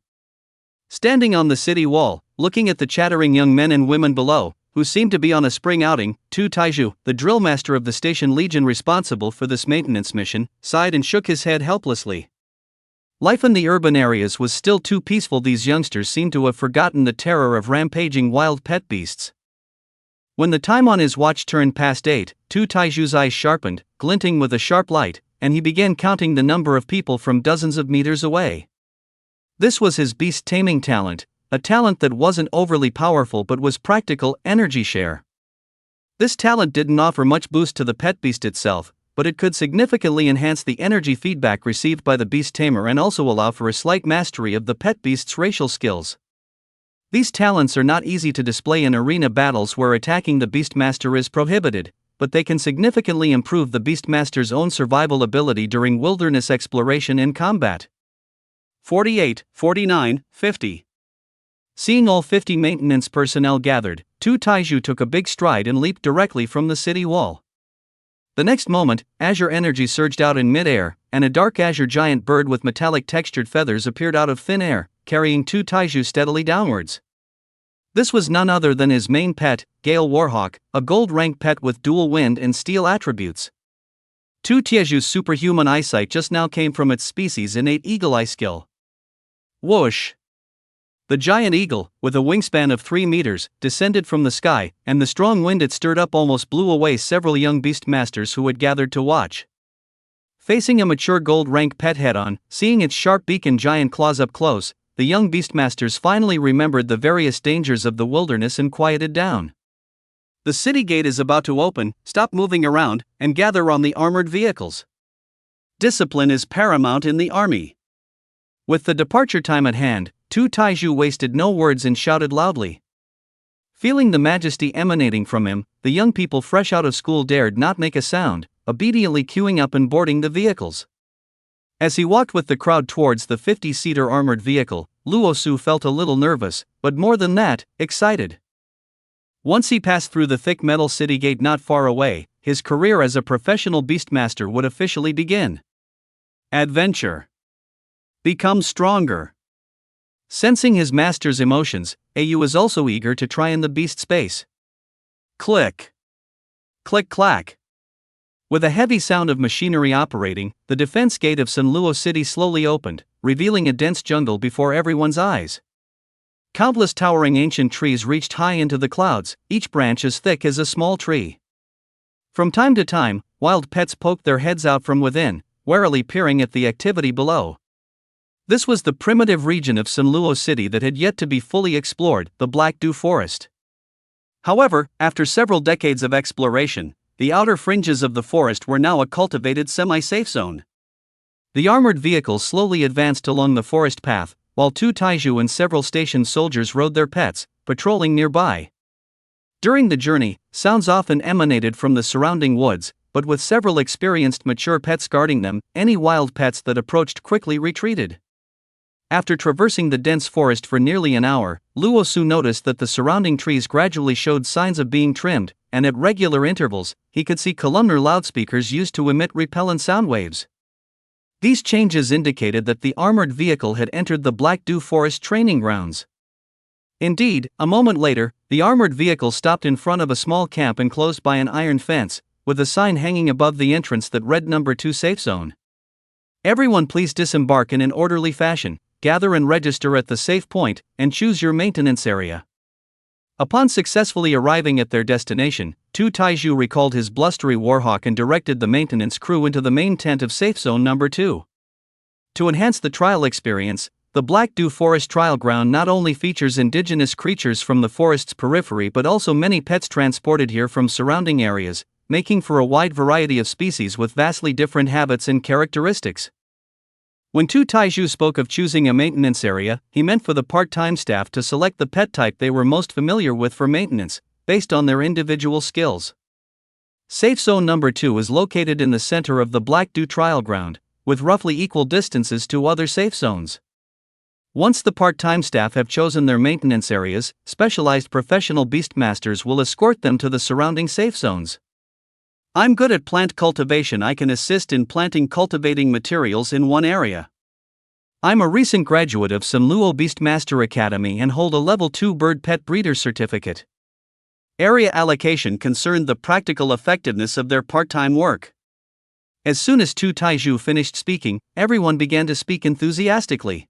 Standing on the city wall, looking at the chattering young men and women below, who seemed to be on a spring outing, Tu Taiju, the drill master of the station legion responsible for this maintenance mission, sighed and shook his head helplessly. Life in the urban areas was still too peaceful. These youngsters seemed to have forgotten the terror of rampaging wild pet beasts. When the time on his watch turned past 8, Tu Taiju's eyes sharpened, glinting with a sharp light, and he began counting the number of people from dozens of meters away. This was his beast taming talent, a talent that wasn't overly powerful but was practical energy share. This talent didn't offer much boost to the pet beast itself, but it could significantly enhance the energy feedback received by the beast tamer and also allow for a slight mastery of the pet beast's racial skills. These talents are not easy to display in arena battles where attacking the beastmaster is prohibited, but they can significantly improve the beastmaster's own survival ability during wilderness exploration and combat. 48, 49, 50. Seeing all 50 maintenance personnel gathered, Tu Taiju took a big stride and leaped directly from the city wall. The next moment, azure energy surged out in mid-air, and a dark azure giant bird with metallic textured feathers appeared out of thin air, carrying Tu Taiju steadily downwards. This was none other than his main pet, Gale Warhawk, a gold-rank pet with dual wind and steel attributes. Tu Taiju's superhuman eyesight just now came from its species' innate eagle eye skill. Whoosh! The giant eagle, with a wingspan of 3 meters, descended from the sky, and the strong wind it stirred up almost blew away several young beastmasters who had gathered to watch. Facing a mature gold-rank pet head-on, seeing its sharp beak and giant claws up close, the young beastmasters finally remembered the various dangers of the wilderness and quieted down. The city gate is about to open, stop moving around, and gather on the armored vehicles. Discipline is paramount in the army. With the departure time at hand, Tu Taiju wasted no words and shouted loudly. Feeling the majesty emanating from him, the young people fresh out of school dared not make a sound, obediently queuing up and boarding the vehicles. As he walked with the crowd towards the 50-seater armored vehicle, Luo Su felt a little nervous, but more than that, excited. Once he passed through the thick metal city gate not far away, his career as a professional beastmaster would officially begin. Adventure. Become stronger. Sensing his master's emotions, AU was also eager to try in the beast space. Click. Click-clack. With a heavy sound of machinery operating, the defense gate of San Luis City slowly opened, revealing a dense jungle before everyone's eyes. Countless towering ancient trees reached high into the clouds, each branch as thick as a small tree. From time to time, wild pets poked their heads out from within, warily peering at the activity below. This was the primitive region of San Luis City that had yet to be fully explored, the Black Dew Forest. However, after several decades of exploration, the outer fringes of the forest were now a cultivated semi-safe zone. The armored vehicles slowly advanced along the forest path, while two taiju and several station soldiers rode their pets, patrolling nearby. During the journey, sounds often emanated from the surrounding woods, but with several experienced mature pets guarding them, any wild pets that approached quickly retreated. After traversing the dense forest for nearly an hour, Luo Su noticed that the surrounding trees gradually showed signs of being trimmed, and at regular intervals, he could see columnar loudspeakers used to emit repellent sound waves. These changes indicated that the armored vehicle had entered the Black Dew Forest training grounds. Indeed, a moment later, the armored vehicle stopped in front of a small camp enclosed by an iron fence, with a sign hanging above the entrance that read Number 2 Safe Zone. Everyone please disembark in an orderly fashion, gather and register at the safe point, and choose your maintenance area. Upon successfully arriving at their destination, Tu Taiju recalled his blustery warhawk and directed the maintenance crew into the main tent of Safe Zone Number 2. To enhance the trial experience, the Black Dew Forest Trial Ground not only features indigenous creatures from the forest's periphery but also many pets transported here from surrounding areas, making for a wide variety of species with vastly different habits and characteristics. When Tu Taiju spoke of choosing a maintenance area, he meant for the part-time staff to select the pet type they were most familiar with for maintenance, based on their individual skills. Safe Zone Number 2 is located in the center of the Black Dew Trial Ground, with roughly equal distances to other safe zones. Once the part-time staff have chosen their maintenance areas, specialized professional beastmasters will escort them to the surrounding safe zones. I'm good at plant cultivation. I can assist in planting cultivating materials in one area. I'm a recent graduate of Samluo Beastmaster Academy and hold a Level 2 bird pet breeder certificate. Area allocation concerned the practical effectiveness of their part-time work. As soon as Tu Taiju finished speaking, everyone began to speak enthusiastically.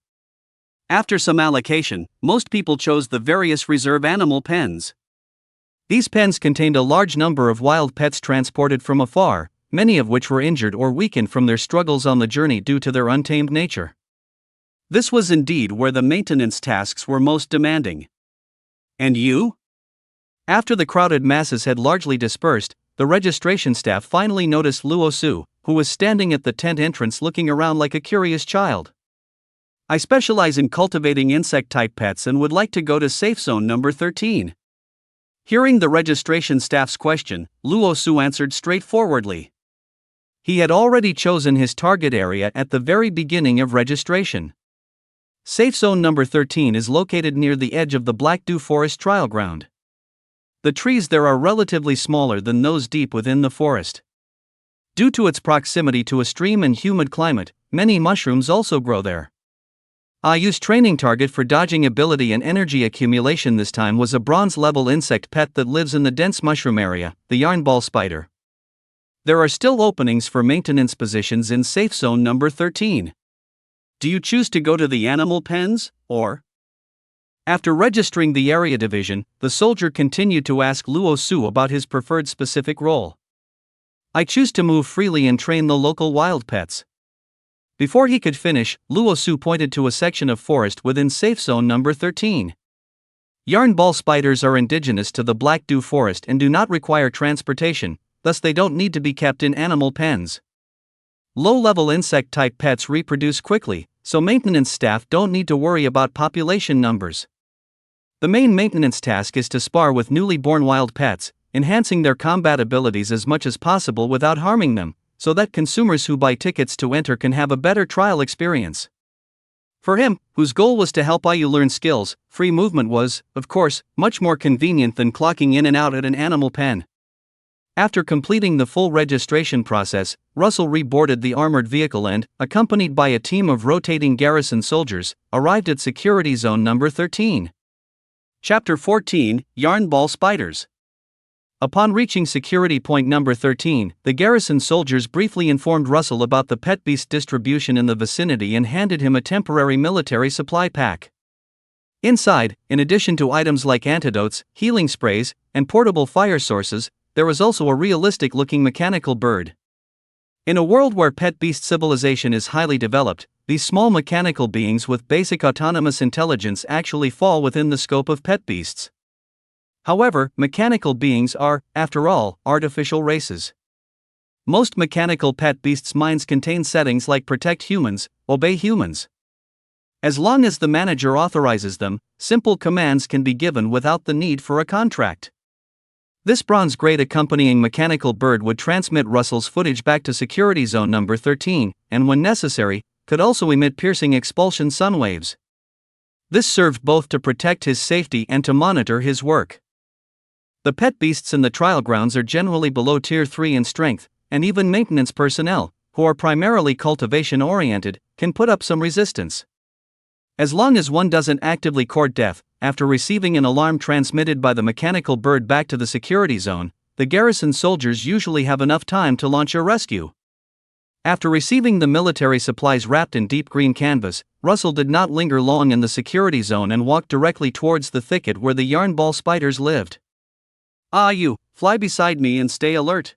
After some allocation, most people chose the various reserve animal pens. These pens contained a large number of wild pets transported from afar, many of which were injured or weakened from their struggles on the journey due to their untamed nature. This was indeed where the maintenance tasks were most demanding. And you? After the crowded masses had largely dispersed, the registration staff finally noticed Luo Su, who was standing at the tent entrance looking around like a curious child. I specialize in cultivating insect-type pets and would like to go to Safe Zone Number 13. Hearing the registration staff's question, Luo Su answered straightforwardly. He had already chosen his target area at the very beginning of registration. Safe Zone Number 13 is located near the edge of the Black Dew Forest Trial Ground. The trees there are relatively smaller than those deep within the forest. Due to its proximity to a stream and humid climate, many mushrooms also grow there. I used training target for dodging ability and energy accumulation. This time was a bronze-level insect pet that lives in the dense mushroom area, the yarnball spider. There are still openings for maintenance positions in Safe Zone Number 13. Do you choose to go to the animal pens, or? After registering the area division, the soldier continued to ask Luo Su about his preferred specific role. I choose to move freely and train the local wild pets. Before he could finish, Luo Su pointed to a section of forest within Safe Zone Number 13. Yarn ball spiders are indigenous to the Black Dew Forest and do not require transportation, thus they don't need to be kept in animal pens. Low-level insect-type pets reproduce quickly, so maintenance staff don't need to worry about population numbers. The main maintenance task is to spar with newly born wild pets, enhancing their combat abilities as much as possible without harming them, so that consumers who buy tickets to enter can have a better trial experience. For him, whose goal was to help you learn skills, free movement was, of course, much more convenient than clocking in and out at an animal pen. After completing the full registration process, Russell reboarded the armored vehicle and, accompanied by a team of rotating garrison soldiers, arrived at Security Zone Number 13. Chapter 14, Yarn Ball Spiders. Upon reaching security point number 13, the garrison soldiers briefly informed Russell about the pet beast distribution in the vicinity and handed him a temporary military supply pack. Inside, in addition to items like antidotes, healing sprays, and portable fire sources, there was also a realistic-looking mechanical bird. In a world where pet beast civilization is highly developed, these small mechanical beings with basic autonomous intelligence actually fall within the scope of pet beasts. However, mechanical beings are, after all, artificial races. Most mechanical pet beasts' minds contain settings like protect humans, obey humans. As long as the manager authorizes them, simple commands can be given without the need for a contract. This bronze-grade accompanying mechanical bird would transmit Russell's footage back to security zone number 13, and when necessary, could also emit piercing expulsion sun waves. This served both to protect his safety and to monitor his work. The pet beasts in the trial grounds are generally below Tier 3 in strength, and even maintenance personnel, who are primarily cultivation-oriented, can put up some resistance. As long as one doesn't actively court death, after receiving an alarm transmitted by the mechanical bird back to the security zone, the garrison soldiers usually have enough time to launch a rescue. After receiving the military supplies wrapped in deep green canvas, Russell did not linger long in the security zone and walked directly towards the thicket where the yarn ball spiders lived. "Ah, you, fly beside me and stay alert."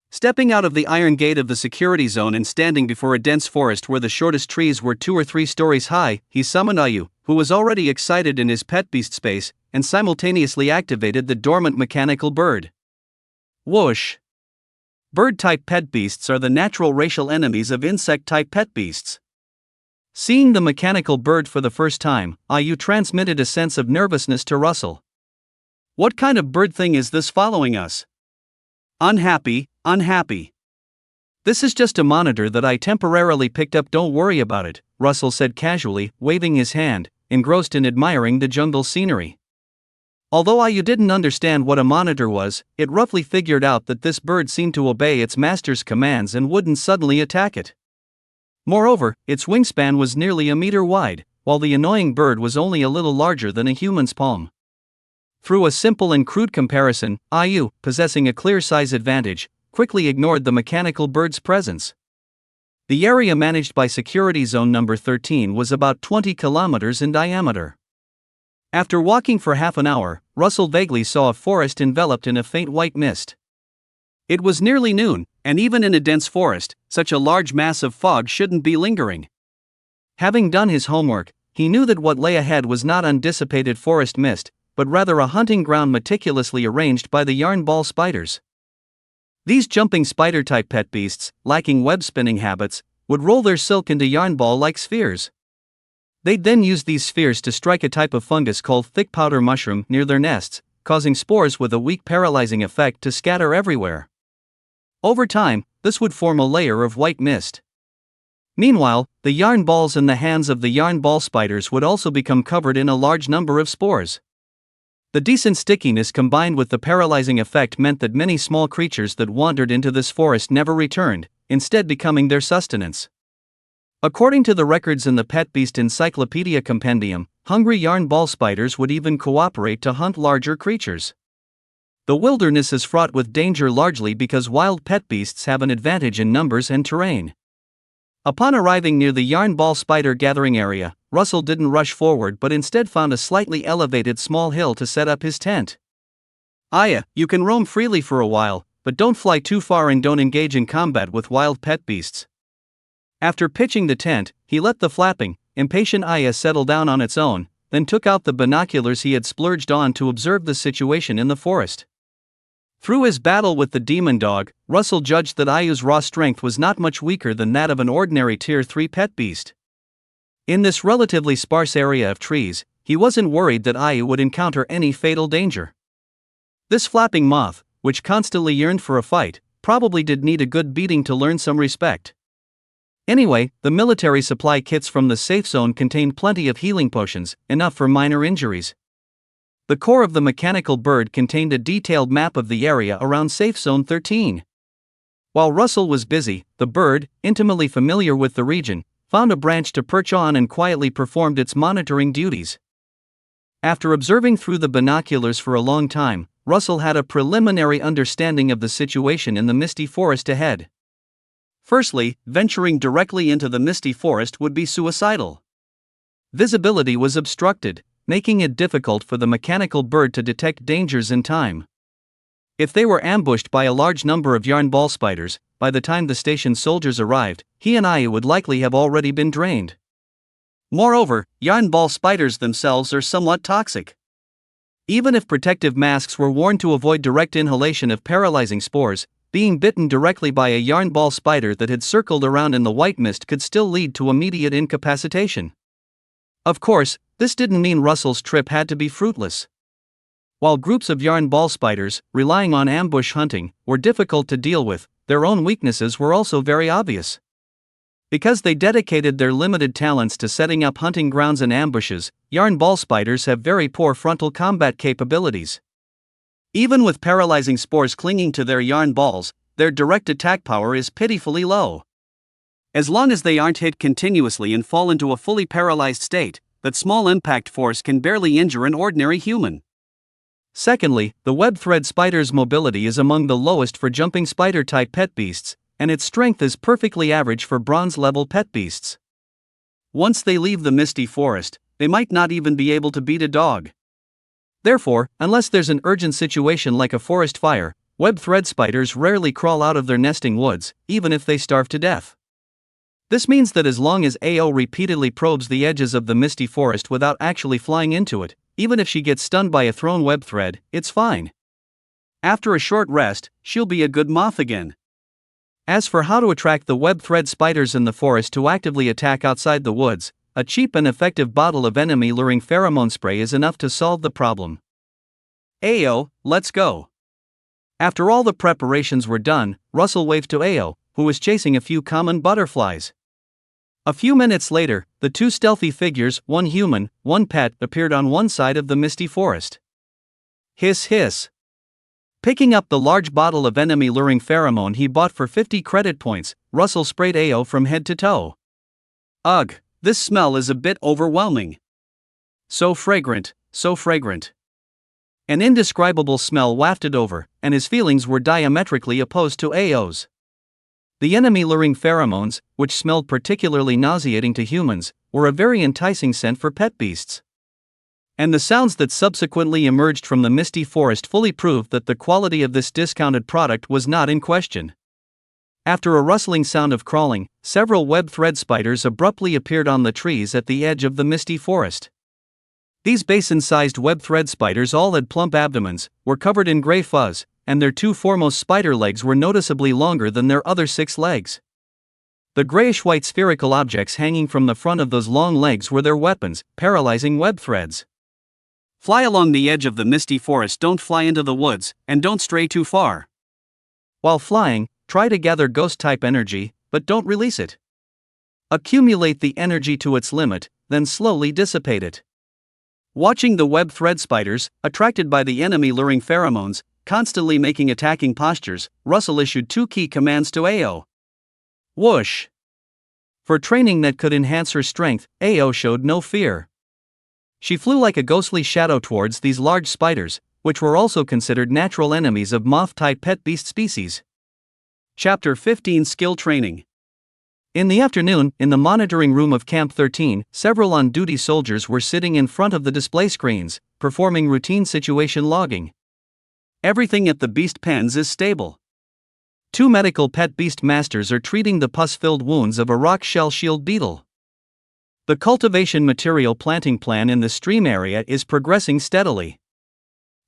Stepping out of the iron gate of the security zone and standing before a dense forest where the shortest trees were 2 or 3 stories high, he summoned Ayu, who was already excited in his pet beast space, and simultaneously activated the dormant mechanical bird. Whoosh! Bird-type pet beasts are the natural racial enemies of insect-type pet beasts. Seeing the mechanical bird for the first time, Ayu transmitted a sense of nervousness to Russell. "What kind of bird thing is this following us?" Unhappy. "This is just a monitor that I temporarily picked up, don't worry about it," Russell said casually, waving his hand, engrossed in admiring the jungle scenery. Although Ayu didn't understand what a monitor was, it roughly figured out that this bird seemed to obey its master's commands and wouldn't suddenly attack it. Moreover, its wingspan was nearly a meter wide, while the annoying bird was only a little larger than a human's palm. Through a simple and crude comparison, Ayu, possessing a clear size advantage, quickly ignored the mechanical bird's presence. The area managed by Security Zone number 13 was about 20 kilometers in diameter. After walking for half an hour, Russell vaguely saw a forest enveloped in a faint white mist. It was nearly noon, and even in a dense forest, such a large mass of fog shouldn't be lingering. Having done his homework, he knew that what lay ahead was not undissipated forest mist, but rather a hunting ground meticulously arranged by the yarn ball spiders. These jumping spider-type pet beasts, lacking web-spinning habits, would roll their silk into yarn ball-like spheres. They'd then use these spheres to strike a type of fungus called thick powder mushroom near their nests, causing spores with a weak paralyzing effect to scatter everywhere. Over time, this would form a layer of white mist. Meanwhile, the yarn balls in the hands of the yarn ball spiders would also become covered in a large number of spores. The decent stickiness combined with the paralyzing effect meant that many small creatures that wandered into this forest never returned, instead becoming their sustenance. According to the records in the Pet Beast Encyclopedia Compendium, hungry yarn ball spiders would even cooperate to hunt larger creatures. The wilderness is fraught with danger largely because wild pet beasts have an advantage in numbers and terrain. Upon arriving near the yarn ball spider gathering area, Russell didn't rush forward but instead found a slightly elevated small hill to set up his tent. "Aya, you can roam freely for a while, but don't fly too far and don't engage in combat with wild pet beasts." After pitching the tent, he let the flapping, impatient Aya settle down on its own, then took out the binoculars he had splurged on to observe the situation in the forest. Through his battle with the demon dog, Russell judged that Ayu's raw strength was not much weaker than that of an ordinary Tier 3 pet beast. In this relatively sparse area of trees, he wasn't worried that Ayu would encounter any fatal danger. This flapping moth, which constantly yearned for a fight, probably did need a good beating to learn some respect. Anyway, the military supply kits from the safe zone contained plenty of healing potions, enough for minor injuries. The core of the mechanical bird contained a detailed map of the area around Safe Zone 13. While Russell was busy, the bird, intimately familiar with the region, found a branch to perch on and quietly performed its monitoring duties. After observing through the binoculars for a long time, Russell had a preliminary understanding of the situation in the misty forest ahead. Firstly, venturing directly into the misty forest would be suicidal. Visibility was obstructed, making it difficult for the mechanical bird to detect dangers in time. If they were ambushed by a large number of yarn ball spiders, by the time the station soldiers arrived, he and I would likely have already been drained. Moreover, yarn ball spiders themselves are somewhat toxic. Even if protective masks were worn to avoid direct inhalation of paralyzing spores, being bitten directly by a yarn ball spider that had circled around in the white mist could still lead to immediate incapacitation. Of course, this didn't mean Russell's trip had to be fruitless. While groups of yarn ball spiders, relying on ambush hunting, were difficult to deal with, their own weaknesses were also very obvious. Because they dedicated their limited talents to setting up hunting grounds and ambushes, yarn ball spiders have very poor frontal combat capabilities. Even with paralyzing spores clinging to their yarn balls, their direct attack power is pitifully low. As long as they aren't hit continuously and fall into a fully paralyzed state, that small impact force can barely injure an ordinary human. Secondly, the web thread spider's mobility is among the lowest for jumping spider-type pet beasts, and its strength is perfectly average for bronze-level pet beasts. Once they leave the misty forest, they might not even be able to beat a dog. Therefore, unless there's an urgent situation like a forest fire, web thread spiders rarely crawl out of their nesting woods, even if they starve to death. This means that as long as AO repeatedly probes the edges of the misty forest without actually flying into it, even if she gets stunned by a thrown web thread, it's fine. After a short rest, she'll be a good moth again. As for how to attract the web thread spiders in the forest to actively attack outside the woods, a cheap and effective bottle of enemy-luring pheromone spray is enough to solve the problem. Ayo, let's go. After all the preparations were done, Russell waved to Ayo, who was chasing a few common butterflies. A few minutes later, the two stealthy figures, one human, one pet, appeared on one side of the misty forest. Hiss hiss. Picking up the large bottle of enemy-luring pheromone he bought for 50 credit points, Russell sprayed Ayo from head to toe. Ugh, this smell is a bit overwhelming. So fragrant, so fragrant. An indescribable smell wafted over, and his feelings were diametrically opposed to Ayo's. The enemy-luring pheromones, which smelled particularly nauseating to humans, were a very enticing scent for pet beasts. And the sounds that subsequently emerged from the misty forest fully proved that the quality of this discounted product was not in question. After a rustling sound of crawling, several web thread spiders abruptly appeared on the trees at the edge of the misty forest. These basin-sized web thread spiders all had plump abdomens, were covered in gray fuzz, and their two foremost spider legs were noticeably longer than their other 6 legs. The grayish-white spherical objects hanging from the front of those long legs were their weapons, paralyzing web threads. Fly along the edge of the misty forest, don't fly into the woods, and don't stray too far. While flying, try to gather ghost-type energy, but don't release it. Accumulate the energy to its limit, then slowly dissipate it. Watching the web thread spiders, attracted by the enemy-luring pheromones, constantly making attacking postures, Russell issued 2 key commands to Ayo. Whoosh! For training that could enhance her strength, Ayo showed no fear. She flew like a ghostly shadow towards these large spiders, which were also considered natural enemies of moth-type pet beast species. Chapter 15 Skill Training. In the afternoon, in the monitoring room of Camp 13, several on-duty soldiers were sitting in front of the display screens, performing routine situation logging. Everything at the beast pens is stable. 2 medical pet beast masters are treating the pus-filled wounds of a rock shell shield beetle. The cultivation material planting plan in the stream area is progressing steadily.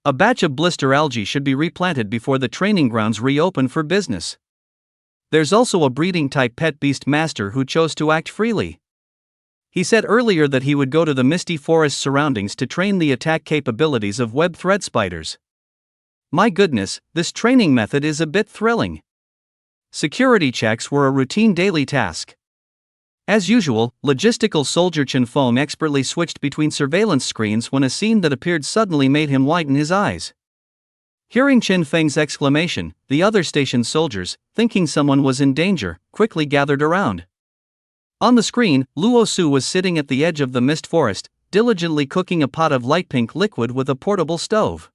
A batch of blister algae should be replanted before the training grounds reopen for business. There's also a breeding-type pet beast master who chose to act freely. He said earlier that he would go to the misty forest surroundings to train the attack capabilities of web thread spiders. My goodness, this training method is a bit thrilling. Security checks were a routine daily task. As usual, logistical soldier Chen Feng expertly switched between surveillance screens when a scene that appeared suddenly made him widen his eyes. Hearing Chen Feng's exclamation, the other station soldiers, thinking someone was in danger, quickly gathered around. On the screen, Luo Su was sitting at the edge of the mist forest, diligently cooking a pot of light pink liquid with a portable stove.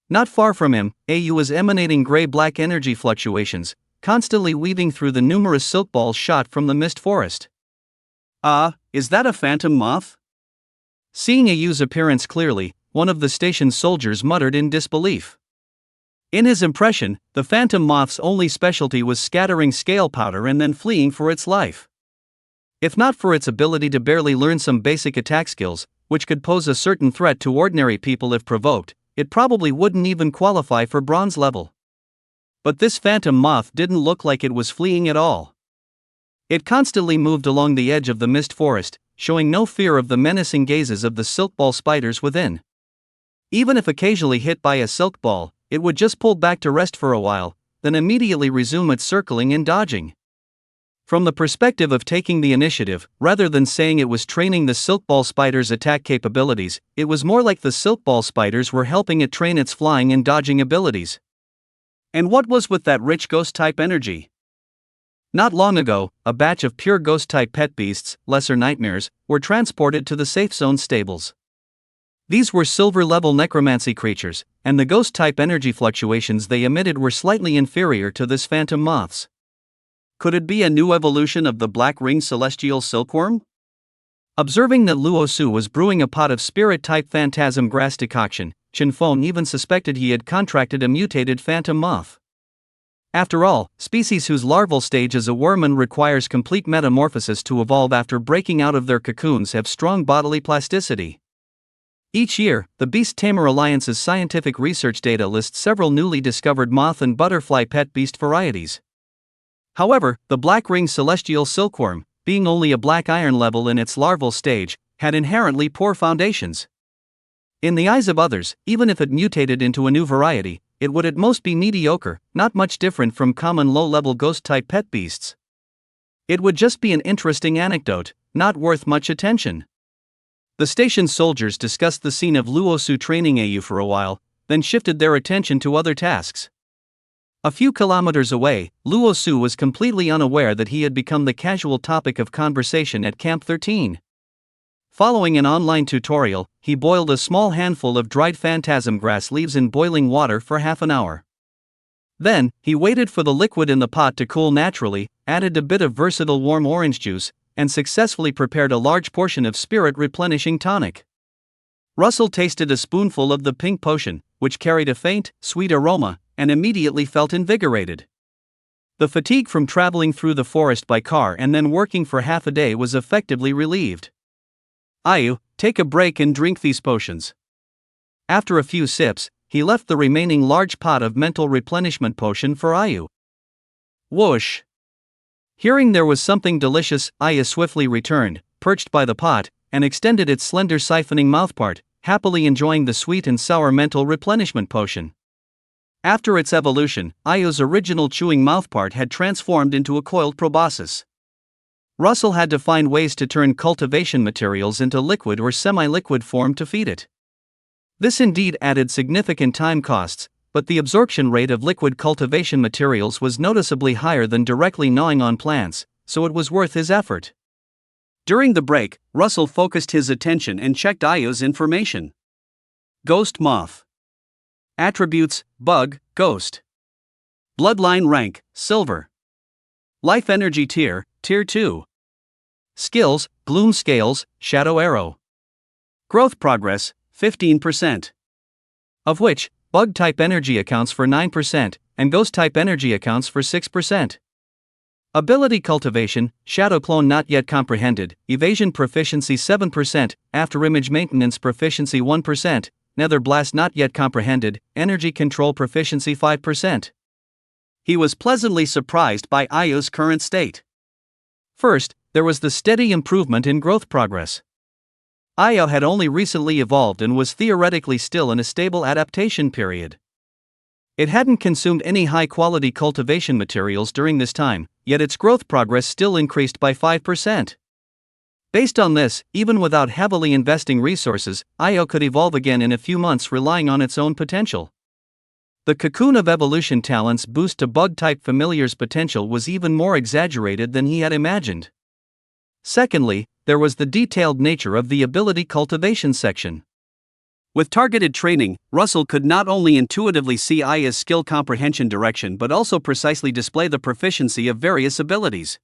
Not far from him, Ayu was emanating gray-black energy fluctuations, constantly weaving through the numerous silk balls shot from the mist forest. Is that a phantom moth? Seeing Ayu's appearance clearly, one of the station's soldiers muttered in disbelief. In his impression, the phantom moth's only specialty was scattering scale powder and then fleeing for its life. If not for its ability to barely learn some basic attack skills, which could pose a certain threat to ordinary people if provoked, it probably wouldn't even qualify for bronze level. But this phantom moth didn't look like it was fleeing at all. It constantly moved along the edge of the mist forest, showing no fear of the menacing gazes of the silk ball spiders within. Even if occasionally hit by a silk ball, it would just pull back to rest for a while, then immediately resume its circling and dodging. From the perspective of taking the initiative, rather than saying it was training the silk ball spider's attack capabilities, it was more like the silk ball spiders were helping it train its flying and dodging abilities. And what was with that rich ghost-type energy? Not long ago, a batch of pure ghost-type pet beasts, lesser nightmares, were transported to the safe zone stables. These were silver-level necromancy creatures, and the ghost-type energy fluctuations they emitted were slightly inferior to this phantom moth's. Could it be a new evolution of the black-ringed celestial silkworm? Observing that Luo Su was brewing a pot of spirit-type phantasm grass decoction, Chen Feng even suspected he had contracted a mutated phantom moth. After all, species whose larval stage as a worm requires complete metamorphosis to evolve after breaking out of their cocoons have strong bodily plasticity. Each year, the Beast Tamer Alliance's scientific research data lists several newly discovered moth and butterfly pet beast varieties. However, the black-ringed celestial silkworm, being only a black iron level in its larval stage, had inherently poor foundations. In the eyes of others, even if it mutated into a new variety, it would at most be mediocre, not much different from common low-level ghost-type pet beasts. It would just be an interesting anecdote, not worth much attention. The station's soldiers discussed the scene of Luo Su training Au for a while, then shifted their attention to other tasks. A few kilometers away, Luo Su was completely unaware that he had become the casual topic of conversation at Camp 13. Following an online tutorial, he boiled a small handful of dried phantasm grass leaves in boiling water for half an hour. Then, he waited for the liquid in the pot to cool naturally, added a bit of versatile warm orange juice, and successfully prepared a large portion of spirit-replenishing tonic. Russell tasted a spoonful of the pink potion, which carried a faint, sweet aroma, and immediately felt invigorated. The fatigue from traveling through the forest by car and then working for half a day was effectively relieved. Au, take a break and drink these potions. After a few sips, he left the remaining large pot of mental replenishment potion for Au. Whoosh! Hearing there was something delicious, Au swiftly returned, perched by the pot, and extended its slender siphoning mouthpart, happily enjoying the sweet and sour mental replenishment potion. After its evolution, Au's original chewing mouthpart had transformed into a coiled proboscis. Russell had to find ways to turn cultivation materials into liquid or semi-liquid form to feed it. This indeed added significant time costs, but the absorption rate of liquid cultivation materials was noticeably higher than directly gnawing on plants, so it was worth his effort. During the break, Russell focused his attention and checked Au's information. Ghost moth. Attributes: bug, ghost. Bloodline rank: silver. Life energy tier: tier 2. Skills: gloom scales, shadow arrow. Growth progress: 15%. Of which, bug type energy accounts for 9%, and ghost type energy accounts for 6%. Ability cultivation: shadow clone not yet comprehended, evasion proficiency 7%, afterimage maintenance proficiency 1%, nether blast not yet comprehended, energy control proficiency 5%. He was pleasantly surprised by Au's current state. First, there was the steady improvement in growth progress. Au had only recently evolved and was theoretically still in a stable adaptation period. It hadn't consumed any high-quality cultivation materials during this time, yet its growth progress still increased by 5%. Based on this, even without heavily investing resources, Au could evolve again in a few months relying on its own potential. The Cocoon of Evolution talent's boost to bug-type familiar's potential was even more exaggerated than he had imagined. Secondly, there was the detailed nature of the ability cultivation section. With targeted training, Russell could not only intuitively see Au's skill comprehension direction but also precisely display the proficiency of various abilities.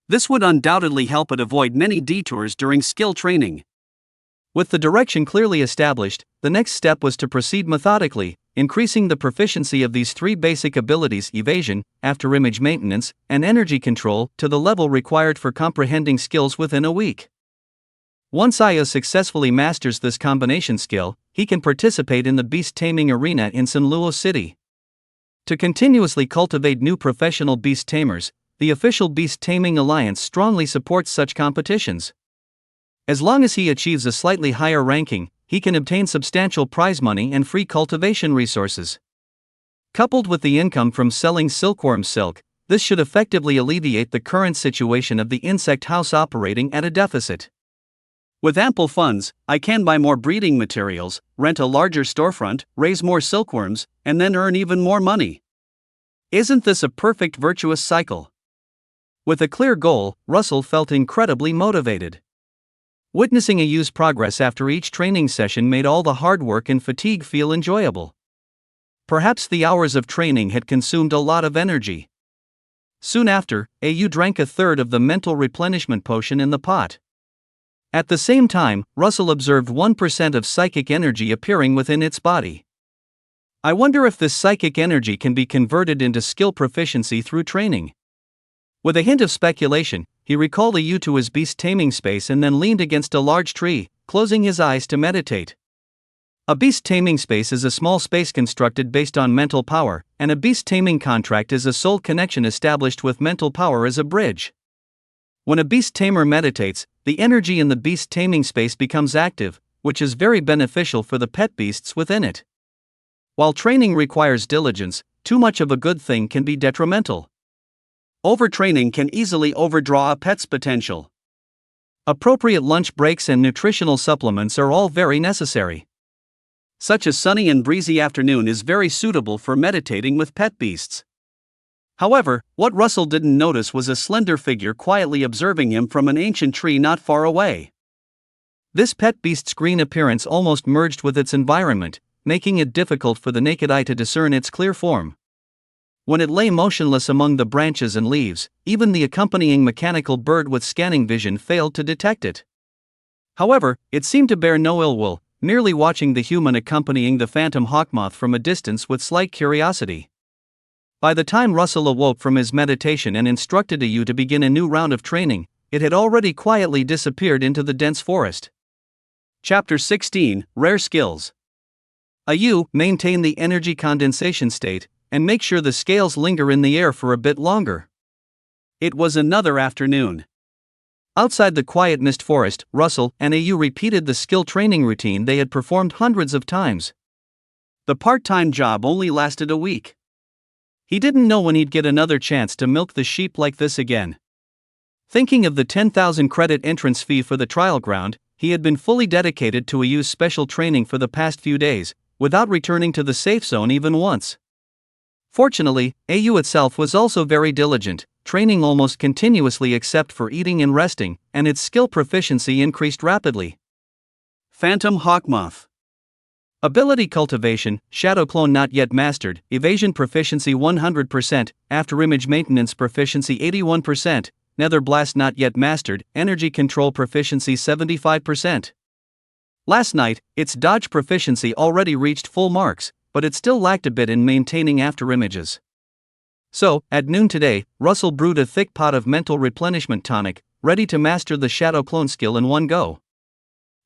This would undoubtedly help it avoid many detours during skill training. With the direction clearly established, the next step was to proceed methodically, increasing the proficiency of these three basic abilities: evasion, afterimage maintenance, and energy control, to the level required for comprehending skills within a week. Once Au successfully masters this combination skill, he can participate in the beast taming arena in Sanluo City. To continuously cultivate new professional beast tamers, the official Beast Taming Alliance strongly supports such competitions. As long as he achieves a slightly higher ranking, he can obtain substantial prize money and free cultivation resources. Coupled with the income from selling silkworm silk, this should effectively alleviate the current situation of the insect house operating at a deficit. With ample funds, I can buy more breeding materials, rent a larger storefront, raise more silkworms, and then earn even more money. Isn't this a perfect virtuous cycle? With a clear goal, Russell felt incredibly motivated. Witnessing Ayu's progress after each training session made all the hard work and fatigue feel enjoyable. Perhaps the hours of training had consumed a lot of energy. Soon after, Ayu drank a third of the mental replenishment potion in the pot. At the same time, Russell observed 1% of psychic energy appearing within its body. I wonder if this psychic energy can be converted into skill proficiency through training. With a hint of speculation, he recalled Ayu to his beast taming space and then leaned against a large tree, closing his eyes to meditate. A beast taming space is a small space constructed based on mental power, and a beast taming contract is a soul connection established with mental power as a bridge. When a beast tamer meditates, the energy in the beast taming space becomes active, which is very beneficial for the pet beasts within it. While training requires diligence, too much of a good thing can be detrimental. Overtraining can easily overdraw a pet's potential. Appropriate lunch breaks and nutritional supplements are all very necessary. Such a sunny and breezy afternoon is very suitable for meditating with pet beasts. However, what Russell didn't notice was a slender figure quietly observing him from an ancient tree not far away. This pet beast's green appearance almost merged with its environment, making it difficult for the naked eye to discern its clear form. When it lay motionless among the branches and leaves, even the accompanying mechanical bird with scanning vision failed to detect it. However, it seemed to bear no ill will, merely watching the human accompanying the phantom hawkmoth from a distance with slight curiosity. By the time Russell awoke from his meditation and instructed Ayu to begin a new round of training, it had already quietly disappeared into the dense forest. Chapter 16, Rare Skills. Ayu, maintain the energy condensation state, and make sure the scales linger in the air for a bit longer. It was another afternoon. Outside the quiet mist forest, Russell and Ayu repeated the skill training routine they had performed hundreds of times. The part-time job only lasted a week. He didn't know when he'd get another chance to milk the sheep like this again. Thinking of the 10,000 credit entrance fee for the trial ground, he had been fully dedicated to Ayu's special training for the past few days, without returning to the safe zone even once. Fortunately, Ayu itself was also very diligent, training almost continuously except for eating and resting, and its skill proficiency increased rapidly. Phantom Hawkmoth. Ability cultivation, shadow clone not yet mastered, evasion proficiency 100%, afterimage maintenance proficiency 81%, nether blast not yet mastered, energy control proficiency 75%. Last night, its dodge proficiency already reached full marks, but it still lacked a bit in maintaining afterimages. So, at noon today, Russell brewed a thick pot of mental replenishment tonic, ready to master the shadow clone skill in one go.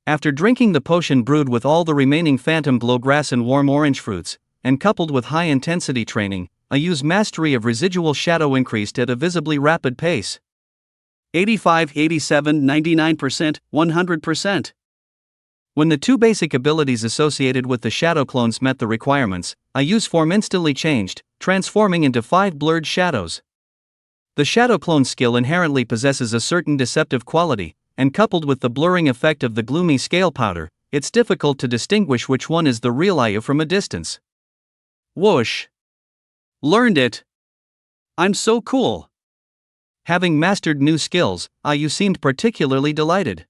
After drinking the potion brewed with all the remaining phantom glowgrass and warm orange fruits, and coupled with high-intensity training, Ayu's mastery of residual shadow increased at a visibly rapid pace. 85, 87, 99%, 100%. When the two basic abilities associated with the shadow clones met the requirements, Ayu's form instantly changed, transforming into 5 blurred shadows. The shadow clone skill inherently possesses a certain deceptive quality, and coupled with the blurring effect of the gloomy scale powder, it's difficult to distinguish which one is the real Ayu from a distance. Whoosh! Learned it! I'm so cool! Having mastered new skills, Ayu seemed particularly delighted.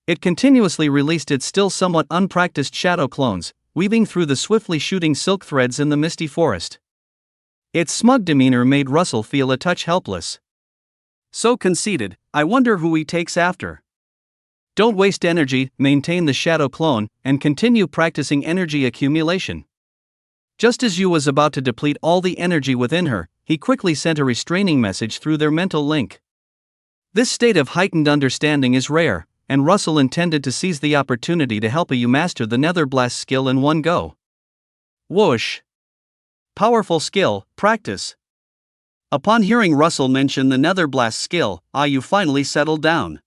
It continuously released its still somewhat unpracticed shadow clones, weaving through the swiftly shooting silk threads in the misty forest. Its smug demeanor made Russell feel a touch helpless. So conceited, I wonder who he takes after. Don't waste energy, maintain the shadow clone, and continue practicing energy accumulation. Just as Yu was about to deplete all the energy within her, he quickly sent a restraining message through their mental link. This state of heightened understanding is rare, and Russell intended to seize the opportunity to help Ayu master the Nether Blast skill in one go. Whoosh! Powerful skill, practice. Upon hearing Russell mention the Nether Blast skill, Ayu finally settled down.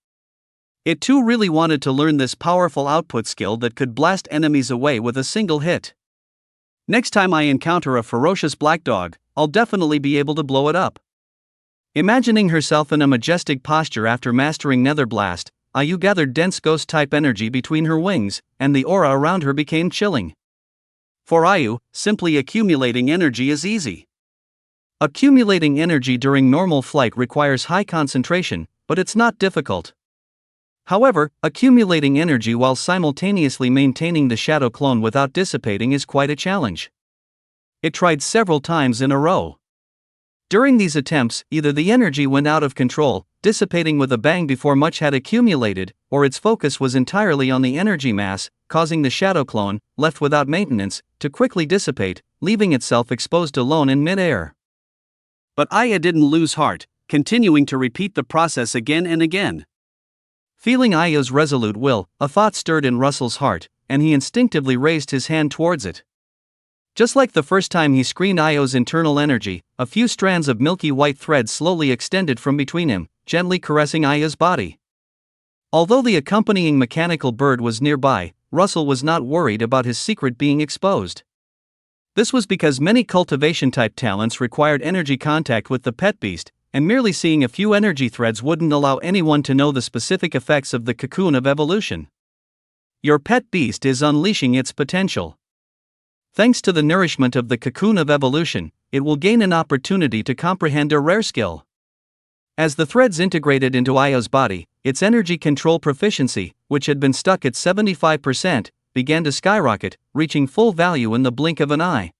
It too really wanted to learn this powerful output skill that could blast enemies away with a single hit. Next time I encounter a ferocious black dog, I'll definitely be able to blow it up. Imagining herself in a majestic posture after mastering Nether Blast, Ayu gathered dense ghost-type energy between her wings, and the aura around her became chilling. For Ayu, simply accumulating energy is easy. Accumulating energy during normal flight requires high concentration, but it's not difficult. However, accumulating energy while simultaneously maintaining the shadow clone without dissipating is quite a challenge. It tried several times in a row. During these attempts, either the energy went out of control, dissipating with a bang before much had accumulated, or its focus was entirely on the energy mass, causing the shadow clone, left without maintenance, to quickly dissipate, leaving itself exposed alone in mid-air. But Aya didn't lose heart, continuing to repeat the process again and again. Feeling Aya's resolute will, a thought stirred in Russell's heart, and he instinctively raised his hand towards it. Just like the first time he screened Aya's internal energy, a few strands of milky white thread slowly extended from between him, gently caressing Aya's body. Although the accompanying mechanical bird was nearby, Russell was not worried about his secret being exposed. This was because many cultivation-type talents required energy contact with the pet beast, and merely seeing a few energy threads wouldn't allow anyone to know the specific effects of the cocoon of evolution. Your pet beast is unleashing its potential. Thanks to the nourishment of the cocoon of evolution, it will gain an opportunity to comprehend a rare skill. As the threads integrated into Aya's body, its energy control proficiency, which had been stuck at 75%, began to skyrocket, reaching full value in the blink of an eye.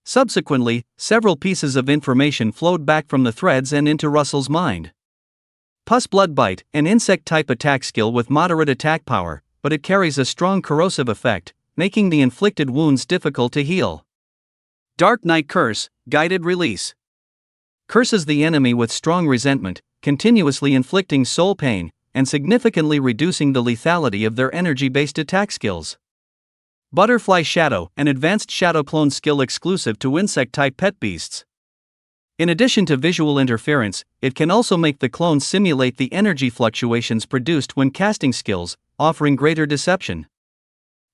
Subsequently, several pieces of information flowed back from the threads and into Russell's mind. Pus Blood Bite, an insect-type attack skill with moderate attack power, but it carries a strong corrosive effect, making the inflicted wounds difficult to heal. Dark Night Curse, Guided Release. Curses the enemy with strong resentment, continuously inflicting soul pain, and significantly reducing the lethality of their energy-based attack skills. Butterfly Shadow, an advanced shadow clone skill exclusive to insect-type pet beasts. In addition to visual interference, it can also make the clone simulate the energy fluctuations produced when casting skills, offering greater deception.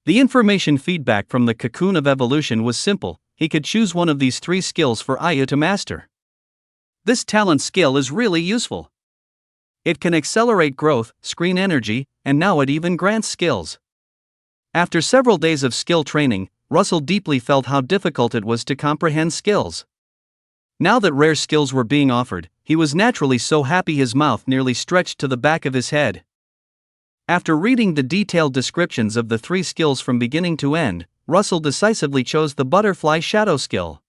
The information feedback from the cocoon of evolution was simple. He could choose one of these three skills for Aya to master. This talent skill is really useful. It can accelerate growth, screen energy, and now it even grants skills. After several days of skill training, Russell deeply felt how difficult it was to comprehend skills. Now that rare skills were being offered, he was naturally so happy his mouth nearly stretched to the back of his head. After reading the detailed descriptions of the three skills from beginning to end, Russell decisively chose the Butterfly Shadow skill.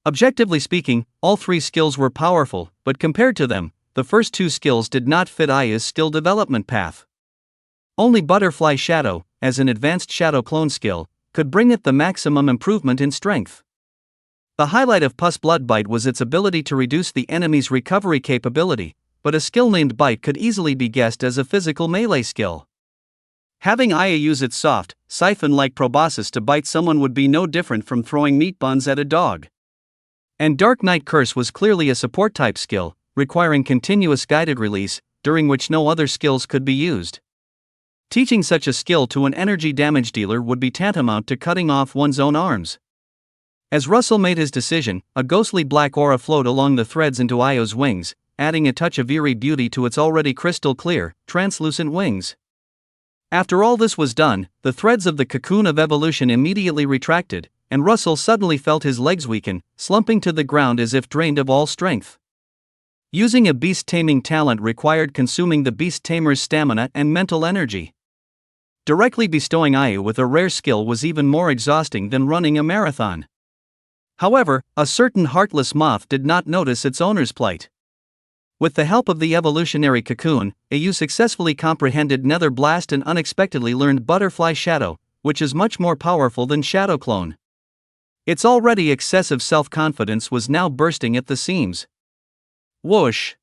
Objectively speaking, all three skills were powerful, but compared to them, the first two skills did not fit Aya's skill development path. Only Butterfly Shadow, as an advanced shadow clone skill, could bring it the maximum improvement in strength. The highlight of Pus Blood Bite was its ability to reduce the enemy's recovery capability, but a skill named Bite could easily be guessed as a physical melee skill. Having Aya use its soft, siphon-like proboscis to bite someone would be no different from throwing meat buns at a dog. And Dark Night Curse was clearly a support-type skill, requiring continuous guided release, during which no other skills could be used. Teaching such a skill to an energy damage dealer would be tantamount to cutting off one's own arms. As Russell made his decision, a ghostly black aura flowed along the threads into Aya's wings, adding a touch of eerie beauty to its already crystal clear, translucent wings. After all this was done, the threads of the cocoon of evolution immediately retracted, and Russell suddenly felt his legs weaken, slumping to the ground as if drained of all strength. Using a beast taming talent required consuming the beast tamer's stamina and mental energy. Directly bestowing Aya with a rare skill was even more exhausting than running a marathon. However, a certain heartless moth did not notice its owner's plight. With the help of the evolutionary cocoon, Ayu successfully comprehended Nether Blast and unexpectedly learned Butterfly Shadow, which is much more powerful than Shadow Clone. Its already excessive self-confidence was now bursting at the seams. Whoosh!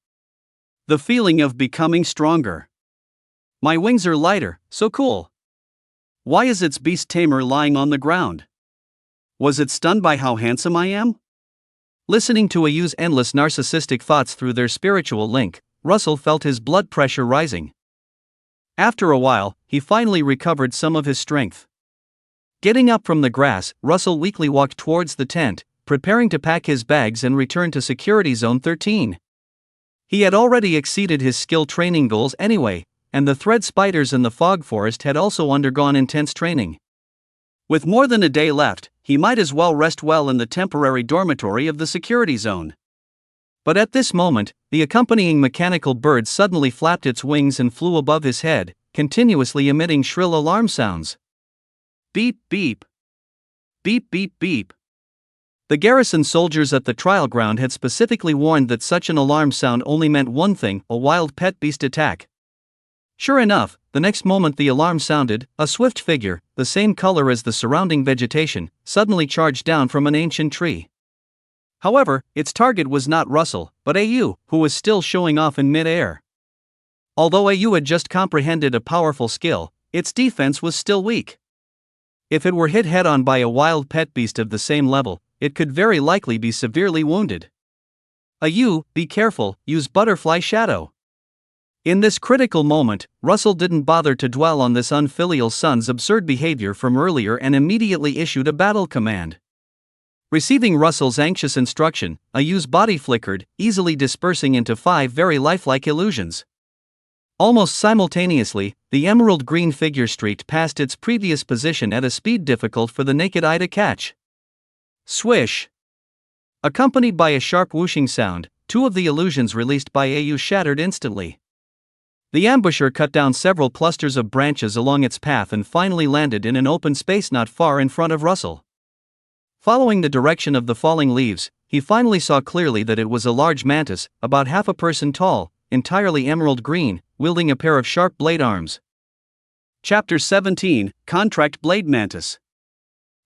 The feeling of becoming stronger. My wings are lighter, so cool. Why is its beast tamer lying on the ground? Was it stunned by how handsome I am? Listening to Ayu's endless narcissistic thoughts through their spiritual link, Russell felt his blood pressure rising. After a while, he finally recovered some of his strength. Getting up from the grass, Russell weakly walked towards the tent, preparing to pack his bags and return to Security Zone 13. He had already exceeded his skill training goals anyway, and the thread spiders in the fog forest had also undergone intense training. With more than a day left, he might as well rest well in the temporary dormitory of the security zone. But at this moment, the accompanying mechanical bird suddenly flapped its wings and flew above his head, continuously emitting shrill alarm sounds. Beep beep. Beep beep beep. The garrison soldiers at the trial ground had specifically warned that such an alarm sound only meant one thing: a wild pet beast attack. Sure enough, the next moment the alarm sounded, a swift figure, the same color as the surrounding vegetation, suddenly charged down from an ancient tree. However, its target was not Russell, but AU, who was still showing off in mid-air. Although AU had just comprehended a powerful skill, its defense was still weak. If it were hit head-on by a wild pet beast of the same level, it could very likely be severely wounded. AU, be careful, use butterfly shadow. In this critical moment, Russell didn't bother to dwell on this unfilial son's absurd behavior from earlier and immediately issued a battle command. Receiving Russell's anxious instruction, AU's body flickered, easily dispersing into 5 very lifelike illusions. Almost simultaneously, the emerald green figure streaked past its previous position at a speed difficult for the naked eye to catch. Swish! Accompanied by a sharp whooshing sound, 2 of the illusions released by AU shattered instantly. The ambusher cut down several clusters of branches along its path and finally landed in an open space not far in front of Russell. Following the direction of the falling leaves, he finally saw clearly that it was a large mantis, about half a person tall, entirely emerald green, wielding a pair of sharp blade arms. Chapter 17, Contract Blade Mantis.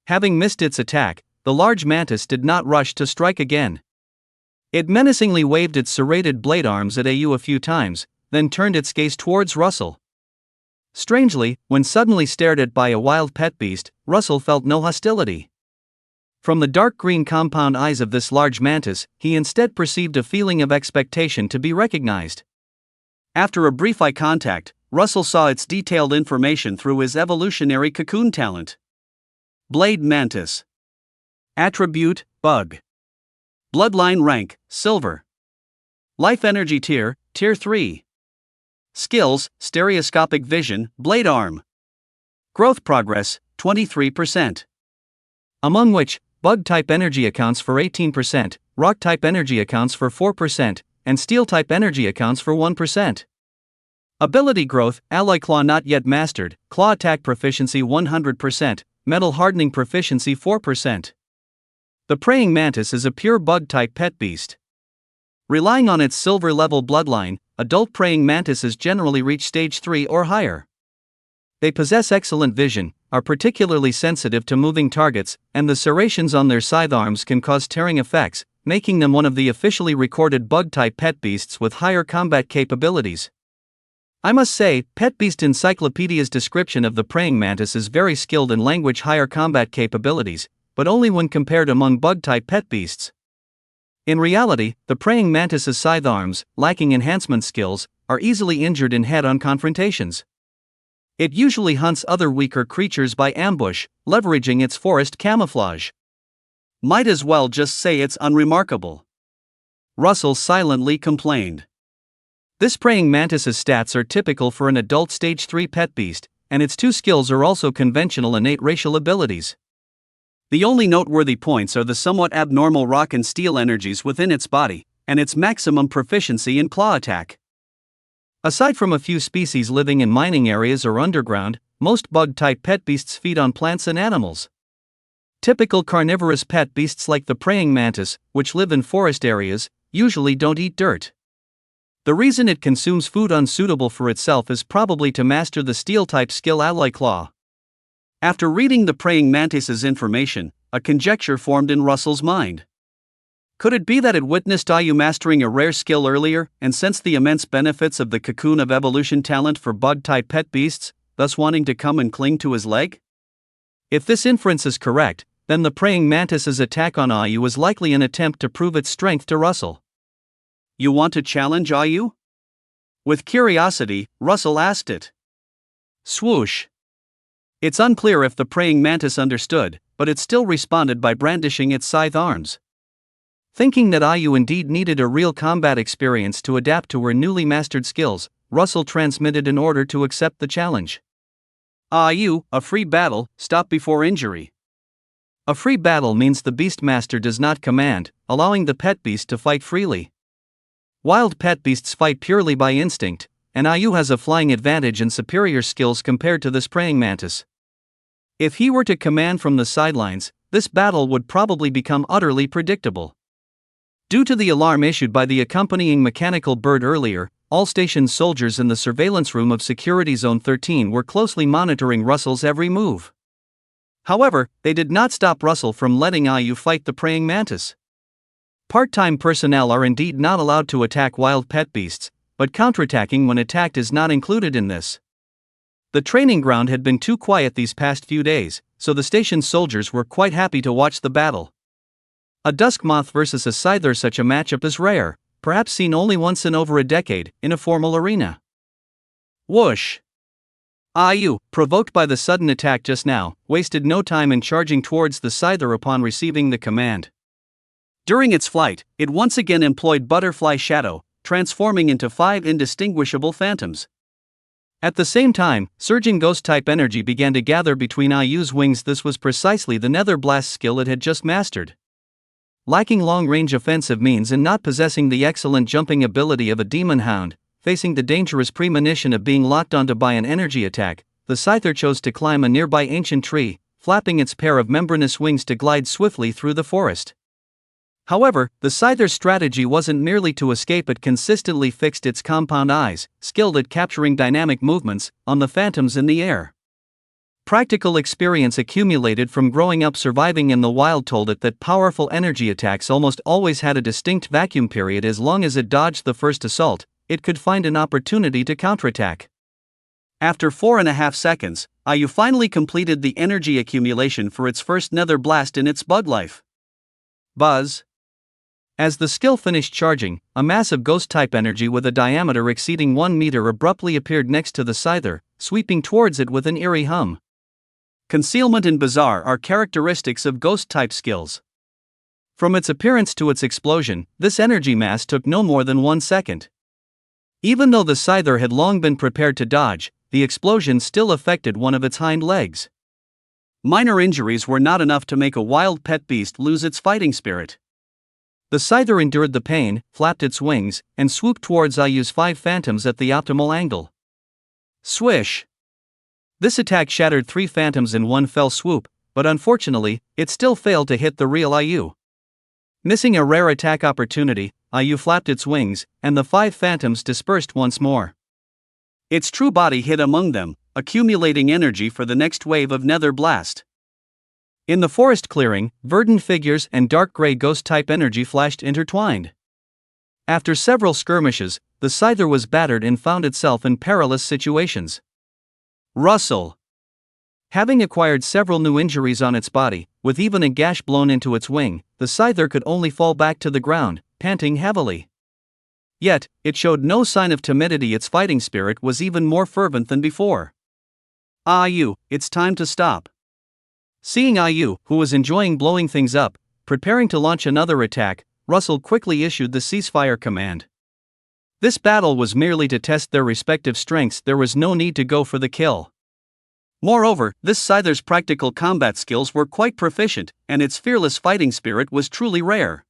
Having missed its attack, the large mantis did not rush to strike again. It menacingly waved its serrated blade arms at AU a few times, then turned its gaze towards Russell. Strangely, when suddenly stared at by a wild pet beast, Russell felt no hostility. From the dark green compound eyes of this large mantis, he instead perceived a feeling of expectation to be recognized. After a brief eye contact, Russell saw its detailed information through his evolutionary cocoon talent. Blade Mantis. Attribute, Bug. Bloodline rank, Silver. Life Energy Tier, Tier 3. Skills, Stereoscopic Vision, Blade Arm. Growth Progress, 23%. Among which, Bug-type energy accounts for 18%, Rock-type energy accounts for 4%, and Steel-type energy accounts for 1%. Ability growth, Alloy Claw not yet mastered, Claw attack proficiency 100%, Metal hardening proficiency 4%. The praying mantis is a pure bug-type pet beast. Relying on its silver-level bloodline, adult praying mantises generally reach stage 3 or higher. They possess excellent vision, are particularly sensitive to moving targets, and the serrations on their scythe arms can cause tearing effects, making them one of the officially recorded bug-type pet beasts with higher combat capabilities. I must say, Pet Beast Encyclopedia's description of the praying mantis is very skilled in language higher combat capabilities, but only when compared among bug-type pet beasts. In reality, the praying mantis's scythe arms, lacking enhancement skills, are easily injured in head-on confrontations. It usually hunts other weaker creatures by ambush, leveraging its forest camouflage. Might as well just say it's unremarkable. Russell silently complained. This praying mantis's stats are typical for an adult stage 3 pet beast, and its 2 skills are also conventional innate racial abilities. The only noteworthy points are the somewhat abnormal rock and steel energies within its body, and its maximum proficiency in claw attack. Aside from a few species living in mining areas or underground, most bug-type pet beasts feed on plants and animals. Typical carnivorous pet beasts like the praying mantis, which live in forest areas, usually don't eat dirt. The reason it consumes food unsuitable for itself is probably to master the steel-type skill Alloy Claw. After reading the praying mantis's information, a conjecture formed in Russell's mind. Could it be that it witnessed IU mastering a rare skill earlier, and sensed the immense benefits of the cocoon of evolution talent for bug-type pet beasts, thus wanting to come and cling to his leg? If this inference is correct, then the praying mantis's attack on IU was likely an attempt to prove its strength to Russell. You want to challenge IU? With curiosity, Russell asked it. Swoosh. It's unclear if the praying mantis understood, but it still responded by brandishing its scythe arms. Thinking that Ayu indeed needed a real combat experience to adapt to her newly mastered skills, Russell transmitted an order to accept the challenge. Ayu, a free battle, stop before injury. A free battle means the beastmaster does not command, allowing the pet beast to fight freely. Wild pet beasts fight purely by instinct, and Ayu has a flying advantage and superior skills compared to this praying mantis. If he were to command from the sidelines, this battle would probably become utterly predictable. Due to the alarm issued by the accompanying mechanical bird earlier, all station soldiers in the surveillance room of Security Zone 13 were closely monitoring Russell's every move. However, they did not stop Russell from letting Ayu fight the praying mantis. Part-time personnel are indeed not allowed to attack wild pet beasts, but counterattacking when attacked is not included in this. The training ground had been too quiet these past few days, so the station's soldiers were quite happy to watch the battle. A dusk moth versus a scyther, such a matchup is rare, perhaps seen only once in over a decade, in a formal arena. Whoosh! Ayu, provoked by the sudden attack just now, wasted no time in charging towards the scyther upon receiving the command. During its flight, it once again employed butterfly shadow, transforming into 5 indistinguishable phantoms. At the same time, surging ghost-type energy began to gather between Ayu's wings. This was precisely the nether blast skill it had just mastered. Lacking long-range offensive means and not possessing the excellent jumping ability of a demon hound, facing the dangerous premonition of being locked onto by an energy attack, the scyther chose to climb a nearby ancient tree, flapping its pair of membranous wings to glide swiftly through the forest. However, the scyther's strategy wasn't merely to escape. It consistently fixed its compound eyes, skilled at capturing dynamic movements, on the phantoms in the air. Practical experience accumulated from growing up surviving in the wild told it that powerful energy attacks almost always had a distinct vacuum period. As long as it dodged the first assault, it could find an opportunity to counterattack. After 4.5 seconds, Ayu finally completed the energy accumulation for its first nether blast in its bug life. Buzz. As the skill finished charging, a mass of ghost-type energy with a diameter exceeding 1 meter abruptly appeared next to the scyther, sweeping towards it with an eerie hum. Concealment and bizarre are characteristics of ghost-type skills. From its appearance to its explosion, this energy mass took no more than 1 second. Even though the scyther had long been prepared to dodge, the explosion still affected one of its hind legs. Minor injuries were not enough to make a wild pet beast lose its fighting spirit. The scyther endured the pain, flapped its wings, and swooped towards Ayu's 5 phantoms at the optimal angle. Swish! This attack shattered 3 phantoms in one fell swoop, but unfortunately, it still failed to hit the real Ayu. Missing a rare attack opportunity, Ayu flapped its wings, and the 5 phantoms dispersed once more. Its true body hid among them, accumulating energy for the next wave of nether blast. In the forest clearing, verdant figures and dark gray ghost-type energy flashed intertwined. After several skirmishes, the scyther was battered and found itself in perilous situations. Russell. Having acquired several new injuries on its body, with even a gash blown into its wing, the scyther could only fall back to the ground, panting heavily. Yet, it showed no sign of timidity. Its fighting spirit was even more fervent than before. Ayu, it's time to stop. Seeing Ayu, who was enjoying blowing things up, preparing to launch another attack, Russell quickly issued the ceasefire command. This battle was merely to test their respective strengths. There was no need to go for the kill. Moreover, this scyther's practical combat skills were quite proficient, and its fearless fighting spirit was truly rare.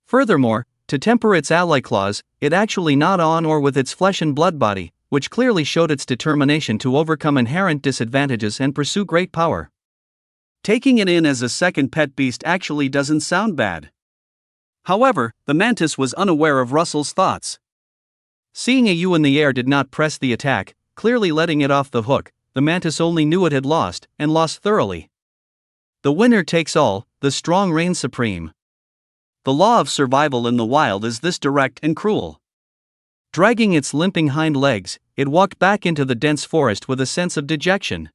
Furthermore, to temper its ally claws, it actually gnawed on or with its flesh and blood body, which clearly showed its determination to overcome inherent disadvantages and pursue great power. Taking it in as a second pet beast actually doesn't sound bad. However, the mantis was unaware of Russell's thoughts. Seeing Ayu in the air did not press the attack, clearly letting it off the hook, the mantis only knew it had lost, and lost thoroughly. The winner takes all, the strong reign supreme. The law of survival in the wild is this direct and cruel. Dragging its limping hind legs, it walked back into the dense forest with a sense of dejection.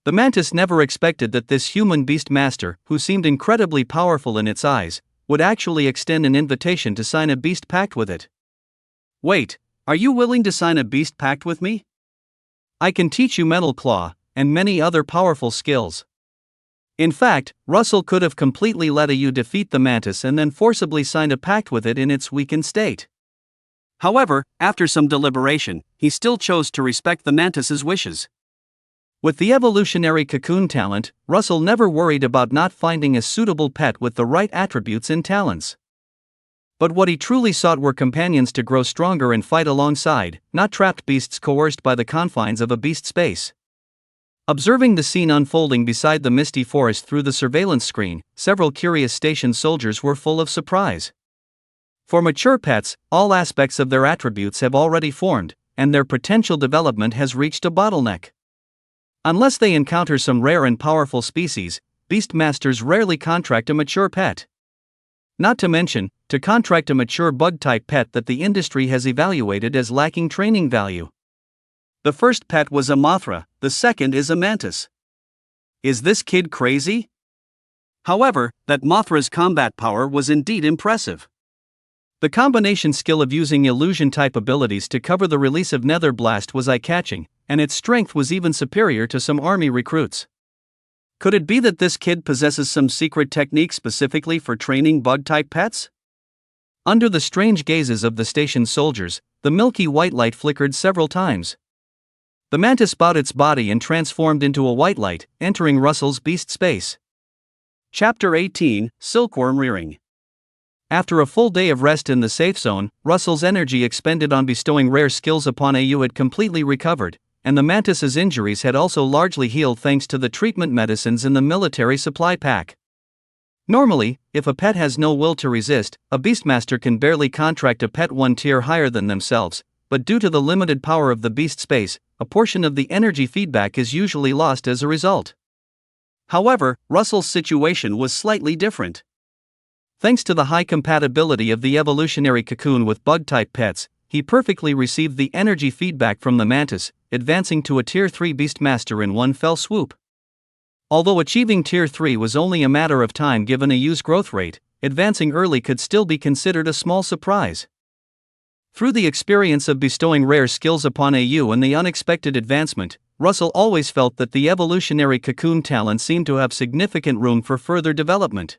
The mantis never expected that this human beast master, who seemed incredibly powerful in its eyes, would actually extend an invitation to sign a beast pact with it. Wait, are you willing to sign a beast pact with me? I can teach you Metal Claw, and many other powerful skills. In fact, Russell could have completely let Ayu defeat the mantis and then forcibly signed a pact with it in its weakened state. However, after some deliberation, he still chose to respect the mantis's wishes. With the evolutionary cocoon talent, Russell never worried about not finding a suitable pet with the right attributes and talents. But what he truly sought were companions to grow stronger and fight alongside, not trapped beasts coerced by the confines of a beast space. Observing the scene unfolding beside the misty forest through the surveillance screen, several curious station soldiers were full of surprise. For mature pets, all aspects of their attributes have already formed, and their potential development has reached a bottleneck. Unless they encounter some rare and powerful species, beastmasters rarely contract a mature pet. Not to mention, to contract a mature bug-type pet that the industry has evaluated as lacking training value. The first pet was a Mothra, the second is a mantis. Is this kid crazy? However, that Mothra's combat power was indeed impressive. The combination skill of using illusion-type abilities to cover the release of Nether Blast was eye-catching, and its strength was even superior to some army recruits. Could it be that this kid possesses some secret technique specifically for training bug-type pets? Under the strange gazes of the station soldiers, the milky white light flickered several times. The mantis bowed its body and transformed into a white light, entering Russell's beast space. Chapter 18, Silkworm Rearing. After a full day of rest in the safe zone, Russell's energy expended on bestowing rare skills upon Ayu had completely recovered, and the mantis's injuries had also largely healed thanks to the treatment medicines in the military supply pack. Normally, if a pet has no will to resist, a beastmaster can barely contract a pet one tier higher than themselves, but due to the limited power of the beast space, a portion of the energy feedback is usually lost as a result. However, Russell's situation was slightly different. Thanks to the high compatibility of the evolutionary cocoon with bug-type pets, he perfectly received the energy feedback from the mantis, advancing to a Tier 3 Beastmaster in one fell swoop. Although achieving Tier 3 was only a matter of time given Ayu's growth rate, advancing early could still be considered a small surprise. Through the experience of bestowing rare skills upon Ayu and the unexpected advancement, Russell always felt that the evolutionary cocoon talent seemed to have significant room for further development.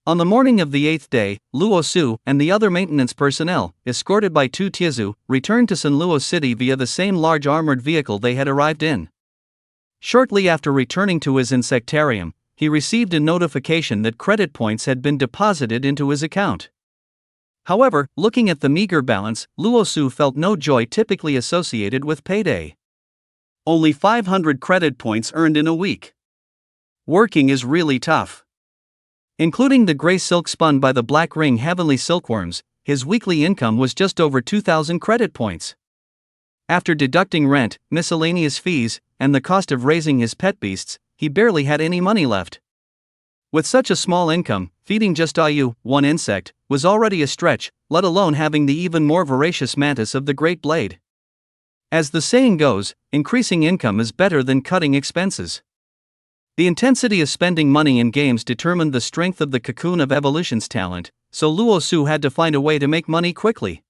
On the morning of the 8th day, Luo Su and the other maintenance personnel, escorted by Tu Tiezu, returned to San Luo City via the same large armored vehicle they had arrived in. Shortly after returning to his insectarium, he received a notification that credit points had been deposited into his account. However, looking at the meager balance, Luo Su felt no joy typically associated with payday. Only 500 credit points earned in a week. Working is really tough. Including the gray silk spun by the black ring heavenly silkworms, his weekly income was just over 2,000 credit points. After deducting rent, miscellaneous fees, and the cost of raising his pet beasts, he barely had any money left. With such a small income, feeding just Ayu, one insect, was already a stretch, let alone having the even more voracious mantis of the Great Blade. As the saying goes, increasing income is better than cutting expenses. The intensity of spending money in games determined the strength of the cocoon of evolution's talent, so Luo Su had to find a way to make money quickly.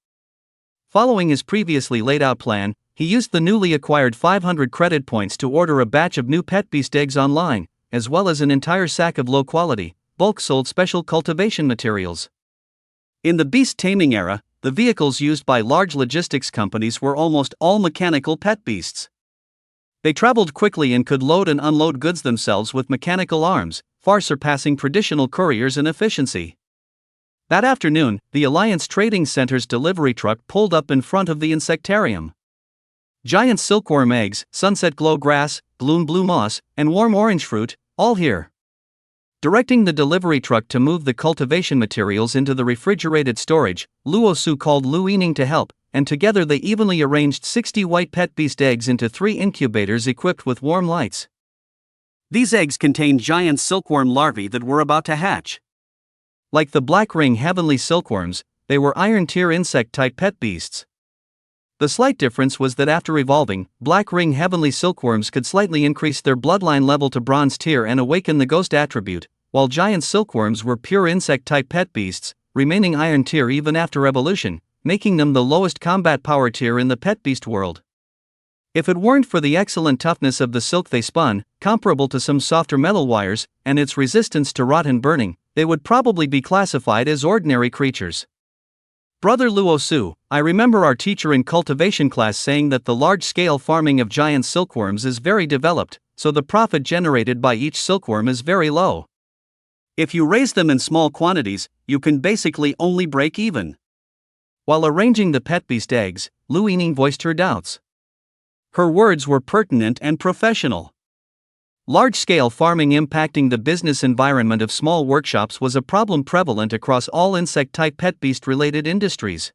Following his previously laid out plan, he used the newly acquired 500 credit points to order a batch of new pet beast eggs online, as well as an entire sack of low-quality, bulk-sold special cultivation materials. In the beast taming era, the vehicles used by large logistics companies were almost all mechanical pet beasts. They traveled quickly and could load and unload goods themselves with mechanical arms, far surpassing traditional couriers in efficiency. That afternoon, the Alliance Trading Center's delivery truck pulled up in front of the insectarium. Giant silkworm eggs, sunset glow grass, bloom blue moss, and warm orange fruit, all here. Directing the delivery truck to move the cultivation materials into the refrigerated storage, Luo Su called Lu Yining to help, and together they evenly arranged 60 white pet beast eggs into 3 incubators equipped with warm lights. These eggs contained giant silkworm larvae that were about to hatch. Like the black ring heavenly silkworms, they were iron tier insect-type pet beasts. The slight difference was that after evolving, black ring heavenly silkworms could slightly increase their bloodline level to bronze tier and awaken the ghost attribute, while giant silkworms were pure insect-type pet beasts, remaining iron tier even after evolution, making them the lowest combat power tier in the pet beast world. If it weren't for the excellent toughness of the silk they spun, comparable to some softer metal wires, and its resistance to rot and burning, they would probably be classified as ordinary creatures. Brother Luo Su, I remember our teacher in cultivation class saying that the large-scale farming of giant silkworms is very developed, so the profit generated by each silkworm is very low. If you raise them in small quantities, you can basically only break even. While arranging the pet beast eggs, Lu Yining voiced her doubts. Her words were pertinent and professional. Large-scale farming impacting the business environment of small workshops was a problem prevalent across all insect-type pet beast-related industries.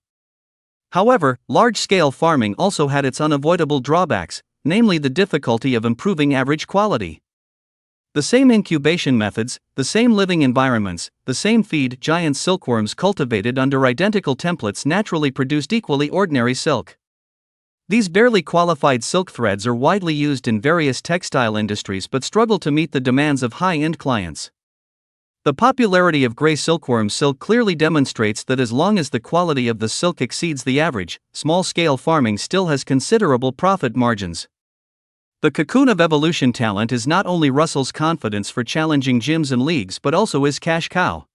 However, large-scale farming also had its unavoidable drawbacks, namely the difficulty of improving average quality. The same incubation methods, the same living environments, the same feed, giant silkworms cultivated under identical templates naturally produced equally ordinary silk. These barely qualified silk threads are widely used in various textile industries but struggle to meet the demands of high-end clients. The popularity of gray silkworm silk clearly demonstrates that as long as the quality of the silk exceeds the average, small-scale farming still has considerable profit margins. The cocoon of evolution talent is not only Russell's confidence for challenging gyms and leagues but also his cash cow.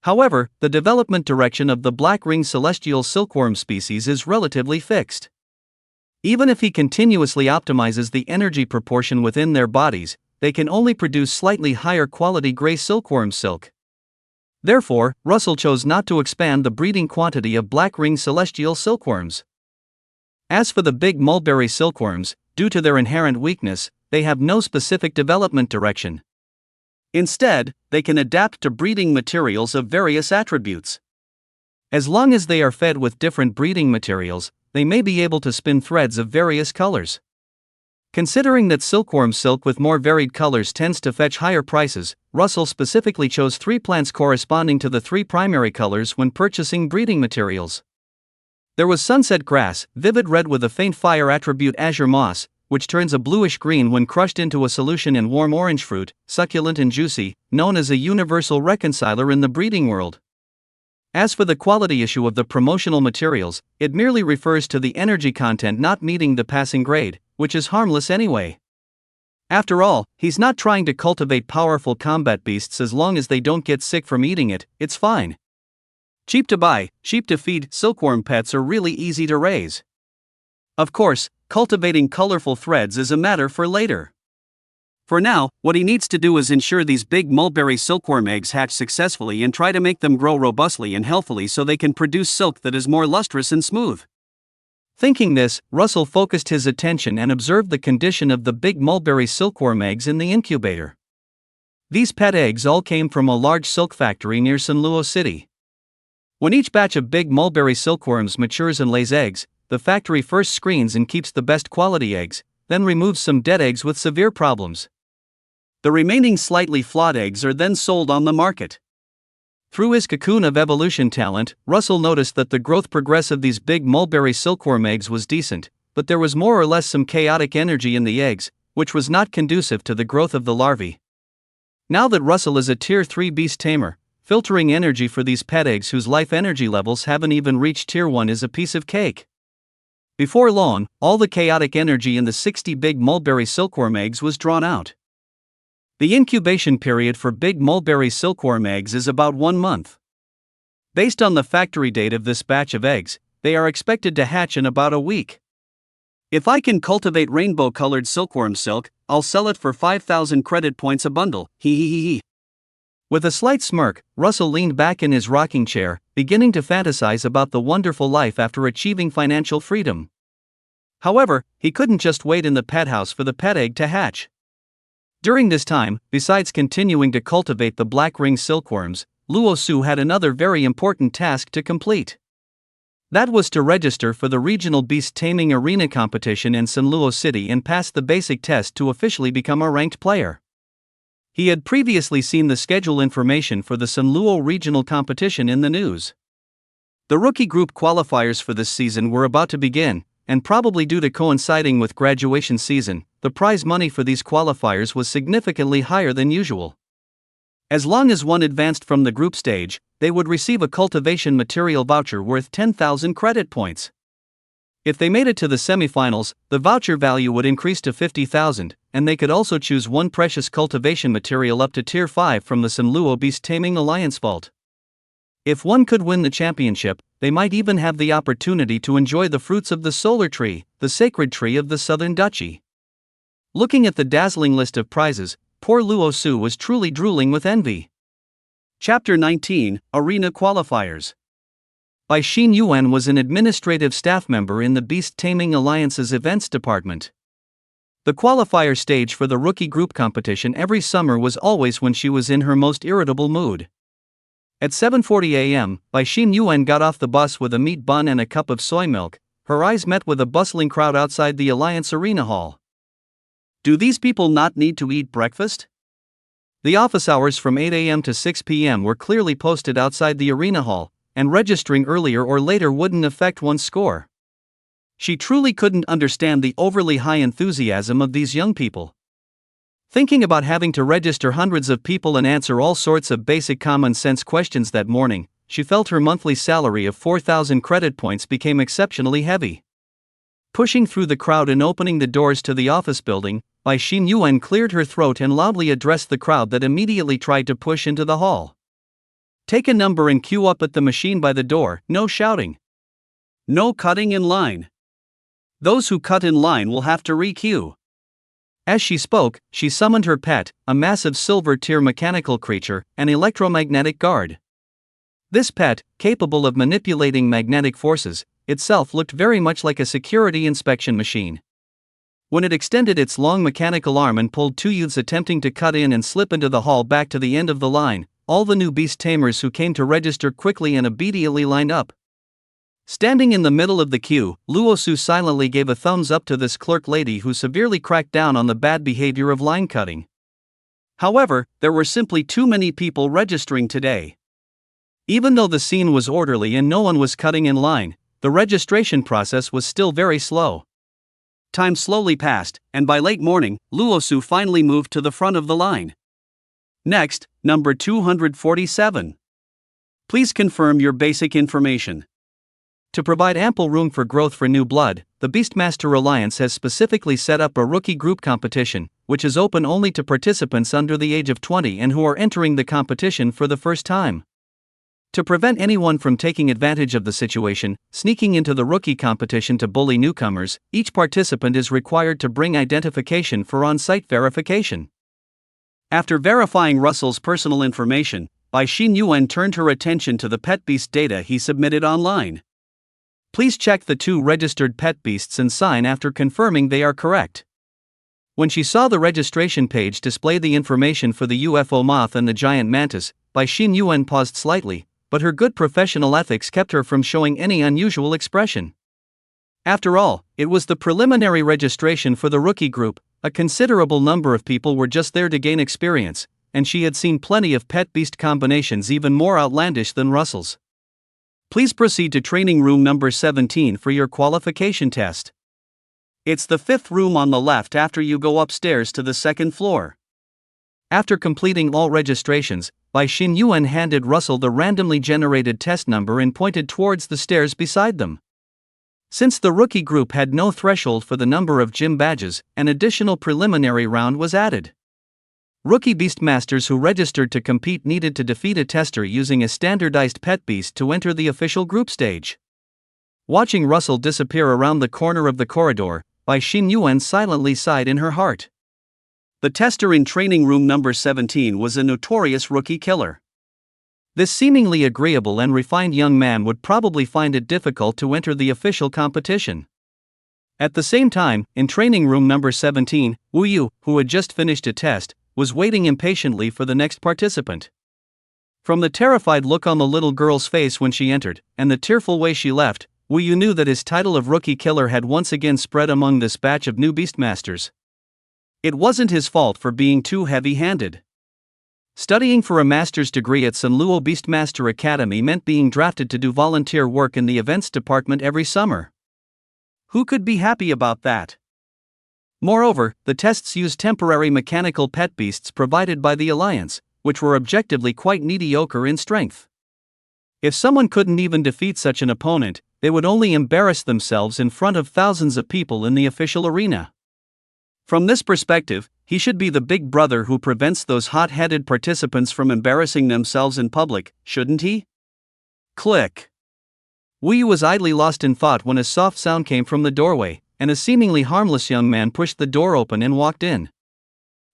However, the development direction of the black-ringed celestial silkworm species is relatively fixed. Even if he continuously optimizes the energy proportion within their bodies, they can only produce slightly higher quality gray silkworm silk. Therefore, Russell chose not to expand the breeding quantity of black-ringed celestial silkworms. As for the big mulberry silkworms, due to their inherent weakness, they have no specific development direction. Instead, they can adapt to breeding materials of various attributes. As long as they are fed with different breeding materials, they may be able to spin threads of various colors. Considering that silkworm silk with more varied colors tends to fetch higher prices, Russell specifically chose 3 plants corresponding to the 3 primary colors when purchasing breeding materials. There was sunset grass, vivid red with a faint fire attribute azure moss, which turns a bluish green when crushed into a solution, and warm orange fruit, succulent and juicy, known as a universal reconciler in the breeding world. As for the quality issue of the promotional materials, it merely refers to the energy content not meeting the passing grade, which is harmless anyway. After all, he's not trying to cultivate powerful combat beasts. As long as they don't get sick from eating it, it's fine. Cheap to buy, cheap to feed, silkworm pets are really easy to raise. Of course, cultivating colorful threads is a matter for later. For now, what he needs to do is ensure these big mulberry silkworm eggs hatch successfully and try to make them grow robustly and healthily so they can produce silk that is more lustrous and smooth. Thinking this, Russell focused his attention and observed the condition of the big mulberry silkworm eggs in the incubator. These pet eggs all came from a large silk factory near Sanluo City. When each batch of big mulberry silkworms matures and lays eggs, the factory first screens and keeps the best quality eggs, then removes some dead eggs with severe problems. The remaining slightly flawed eggs are then sold on the market. Through his cocoon of evolution talent, Russell noticed that the growth progress of these big mulberry silkworm eggs was decent, but there was more or less some chaotic energy in the eggs, which was not conducive to the growth of the larvae. Now that Russell is a Tier 3 beast tamer, filtering energy for these pet eggs whose life energy levels haven't even reached Tier 1 is a piece of cake. Before long, all the chaotic energy in the 60 big mulberry silkworm eggs was drawn out. The incubation period for big mulberry silkworm eggs is about 1 month. Based on the factory date of this batch of eggs, they are expected to hatch in about a week. If I can cultivate rainbow-colored silkworm silk, I'll sell it for 5,000 credit points a bundle, hee. With a slight smirk, Russell leaned back in his rocking chair, beginning to fantasize about the wonderful life after achieving financial freedom. However, he couldn't just wait in the pet house for the pet egg to hatch. During this time, besides continuing to cultivate the black-ringed silkworms, Luo Su had another very important task to complete. That was to register for the regional beast taming arena competition in Sanluo City and pass the basic test to officially become a ranked player. He had previously seen the schedule information for the Sanluo regional competition in the news. The rookie group qualifiers for this season were about to begin, and probably due to coinciding with graduation season, the prize money for these qualifiers was significantly higher than usual. As long as one advanced from the group stage, they would receive a cultivation material voucher worth 10,000 credit points. If they made it to the semifinals, the voucher value would increase to 50,000, and they could also choose one precious cultivation material up to Tier 5 from the Sanluo Beast Taming Alliance Vault. If one could win the championship, they might even have the opportunity to enjoy the fruits of the Solar Tree, the sacred tree of the Southern Duchy. Looking at the dazzling list of prizes, poor Luo Su was truly drooling with envy. Chapter 19, Arena Qualifiers. Bai Xin Yuan was an administrative staff member in the Beast Taming Alliance's events department. The qualifier stage for the rookie group competition every summer was always when she was in her most irritable mood. At 7:40 a.m., Bai Xin Yuan got off the bus with a meat bun and a cup of soy milk. Her eyes met with a bustling crowd outside the Alliance Arena Hall. Do these people not need to eat breakfast? The office hours from 8 a.m. to 6 p.m. were clearly posted outside the Arena Hall, and registering earlier or later wouldn't affect one's score. She truly couldn't understand the overly high enthusiasm of these young people. Thinking about having to register hundreds of people and answer all sorts of basic common sense questions that morning, she felt her monthly salary of 4,000 credit points became exceptionally heavy. Pushing through the crowd and opening the doors to the office building, Bai Xin Yuan cleared her throat and loudly addressed the crowd that immediately tried to push into the hall. Take a number and queue up at the machine by the door, no shouting. No cutting in line. Those who cut in line will have to re-queue. As she spoke, she summoned her pet, a massive silver-tier mechanical creature, an electromagnetic guard. This pet, capable of manipulating magnetic forces, itself looked very much like a security inspection machine. When it extended its long mechanical arm and pulled two youths attempting to cut in and slip into the hall back to the end of the line, all the new beast tamers who came to register quickly and obediently lined up. Standing in the middle of the queue, Luo Su silently gave a thumbs up to this clerk lady who severely cracked down on the bad behavior of line cutting. However, there were simply too many people registering today. Even though the scene was orderly and no one was cutting in line, the registration process was still very slow. Time slowly passed, and by late morning, Luo Su finally moved to the front of the line. Next, number 247. Please confirm your basic information. To provide ample room for growth for new blood, the Beastmaster Alliance has specifically set up a rookie group competition, which is open only to participants under the age of 20 and who are entering the competition for the first time. To prevent anyone from taking advantage of the situation, sneaking into the rookie competition to bully newcomers, each participant is required to bring identification for on-site verification. After verifying Russell's personal information, Bai Xin Yuan turned her attention to the pet beast data he submitted online. Please check the two registered pet beasts and sign after confirming they are correct. When she saw the registration page display the information for the UFO moth and the giant mantis, Bai Xin Yuan paused slightly, but her good professional ethics kept her from showing any unusual expression. After all, it was the preliminary registration for the rookie group. A considerable number of people were just there to gain experience, and she had seen plenty of pet beast combinations even more outlandish than Russell's. Please proceed to training room number 17 for your qualification test. It's the fifth room on the left after you go upstairs to the second floor. After completing all registrations, Bai Xin Yuan handed Russell the randomly generated test number and pointed towards the stairs beside them. Since the rookie group had no threshold for the number of gym badges, an additional preliminary round was added. Rookie Beastmasters who registered to compete needed to defeat a tester using a standardized pet beast to enter the official group stage. Watching Russell disappear around the corner of the corridor, Bai Xin Yuan silently sighed in her heart. The tester in training room number 17 was a notorious rookie killer. This seemingly agreeable and refined young man would probably find it difficult to enter the official competition. At the same time, in training room number 17, Wu Yu, who had just finished a test, was waiting impatiently for the next participant. From the terrified look on the little girl's face when she entered, and the tearful way she left, Wu Yu knew that his title of rookie killer had once again spread among this batch of new beastmasters. It wasn't his fault for being too heavy-handed. Studying for a master's degree at Sanluo Beastmaster Academy meant being drafted to do volunteer work in the events department every summer. Who could be happy about that? Moreover, the tests used temporary mechanical pet beasts provided by the Alliance, which were objectively quite mediocre in strength. If someone couldn't even defeat such an opponent, they would only embarrass themselves in front of thousands of people in the official arena. From this perspective, he should be the big brother who prevents those hot-headed participants from embarrassing themselves in public, shouldn't he? Click. Wu Yu was idly lost in thought when a soft sound came from the doorway, and a seemingly harmless young man pushed the door open and walked in.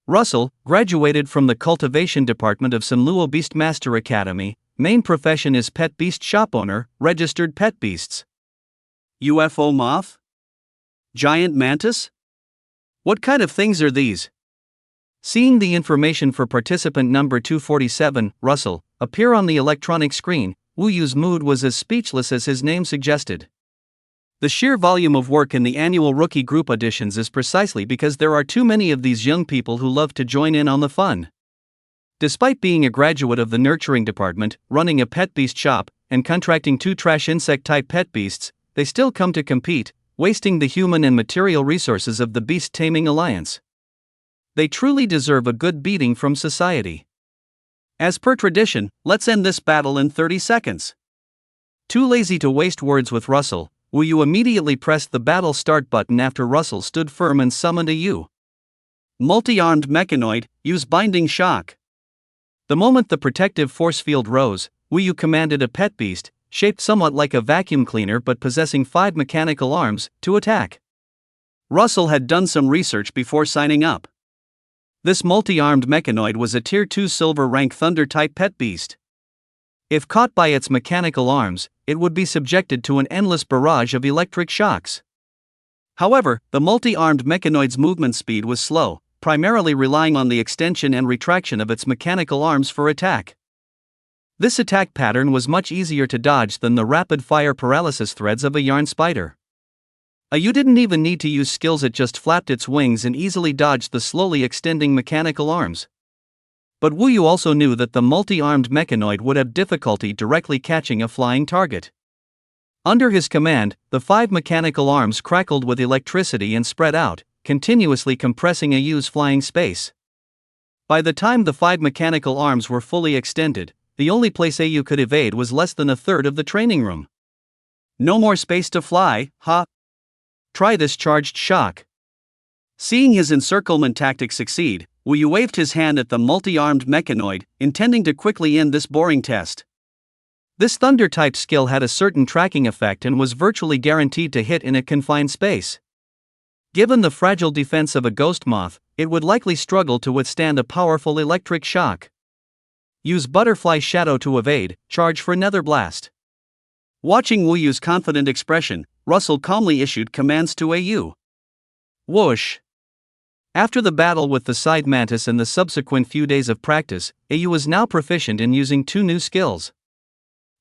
Russell, graduated from the cultivation department of Samluo Beastmaster Academy, main profession is pet beast shop owner, registered pet beasts. UFO moth? Giant mantis? What kind of things are these? Seeing the information for participant number 247, Russell, appear on the electronic screen, Wu Yu's mood was as speechless as his name suggested. The sheer volume of work in the annual rookie group auditions is precisely because there are too many of these young people who love to join in on the fun. Despite being a graduate of the nurturing department, running a pet beast shop, and contracting 2 trash insect-type pet beasts, they still come to compete, wasting the human and material resources of the Beast Taming Alliance. They truly deserve a good beating from society. As per tradition, let's end this battle in 30 seconds. Too lazy to waste words with Russell, Wu Yu immediately pressed the battle start button after Russell stood firm and summoned a Yu. Multi-armed mechanoid, use binding shock. The moment the protective force field rose, Wu Yu commanded a pet beast, shaped somewhat like a vacuum cleaner but possessing 5 mechanical arms, to attack. Russell had done some research before signing up. This multi-armed mechanoid was a Tier 2 silver rank thunder-type pet beast. If caught by its mechanical arms, it would be subjected to an endless barrage of electric shocks. However, the multi-armed mechanoid's movement speed was slow, primarily relying on the extension and retraction of its mechanical arms for attack. This attack pattern was much easier to dodge than the rapid-fire paralysis threads of a yarn spider. You didn't even need to use skills, it just flapped its wings and easily dodged the slowly extending mechanical arms. But Wu Yu also knew that the multi-armed mechanoid would have difficulty directly catching a flying target. Under his command, the 5 mechanical arms crackled with electricity and spread out, continuously compressing a Yu's flying space. By the time the 5 mechanical arms were fully extended, the only place a Yu could evade was less than a third of the training room. No more space to fly, huh? Try this charged shock. Seeing his encirclement tactic succeed, Wu Yu waved his hand at the multi-armed mechanoid, intending to quickly end this boring test. This thunder-type skill had a certain tracking effect and was virtually guaranteed to hit in a confined space. Given the fragile defense of a ghost moth, it would likely struggle to withstand a powerful electric shock. Use butterfly shadow to evade, charge for nether blast. Watching Wu Yu's confident expression, Russell calmly issued commands to Yu. Whoosh! After the battle with the side mantis and the subsequent few days of practice, Yu was now proficient in using 2 new skills.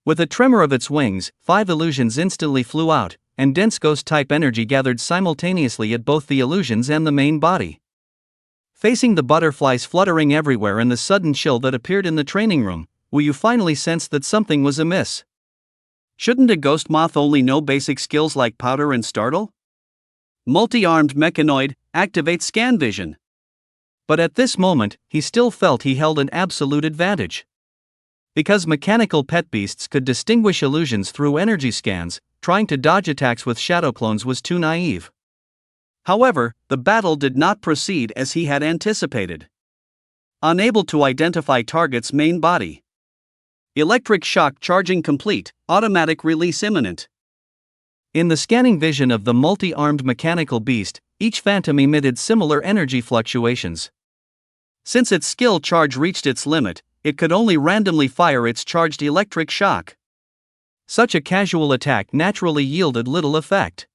With a tremor of its wings, 5 illusions instantly flew out, and dense ghost-type energy gathered simultaneously at both the illusions and the main body. Facing the butterflies fluttering everywhere and the sudden chill that appeared in the training room, Wu Yu finally sensed that something was amiss. Shouldn't a ghost moth only know basic skills like powder and startle? Multi-armed mechanoid, activate scan vision. But at this moment, he still felt he held an absolute advantage. Because mechanical pet beasts could distinguish illusions through energy scans, trying to dodge attacks with shadow clones was too naive. However, the battle did not proceed as he had anticipated. Unable to identify target's main body. Electric shock charging complete, automatic release imminent. In the scanning vision of the multi-armed mechanical beast, each phantom emitted similar energy fluctuations. Since its skill charge reached its limit, it could only randomly fire its charged electric shock. Such a casual attack naturally yielded little effect.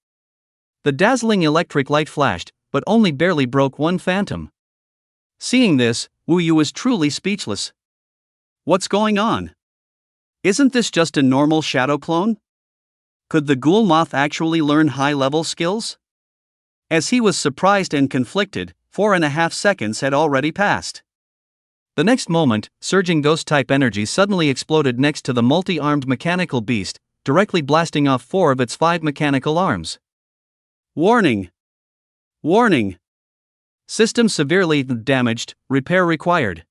The dazzling electric light flashed, but only barely broke one phantom. Seeing this, Wu Yu was truly speechless. What's going on? Isn't this just a normal shadow clone? Could the ghoul moth actually learn high-level skills? As he was surprised and conflicted, 4.5 seconds had already passed. The next moment, surging ghost-type energy suddenly exploded next to the multi-armed mechanical beast, directly blasting off 4 of its 5 mechanical arms. Warning! Warning! System severely damaged, repair required.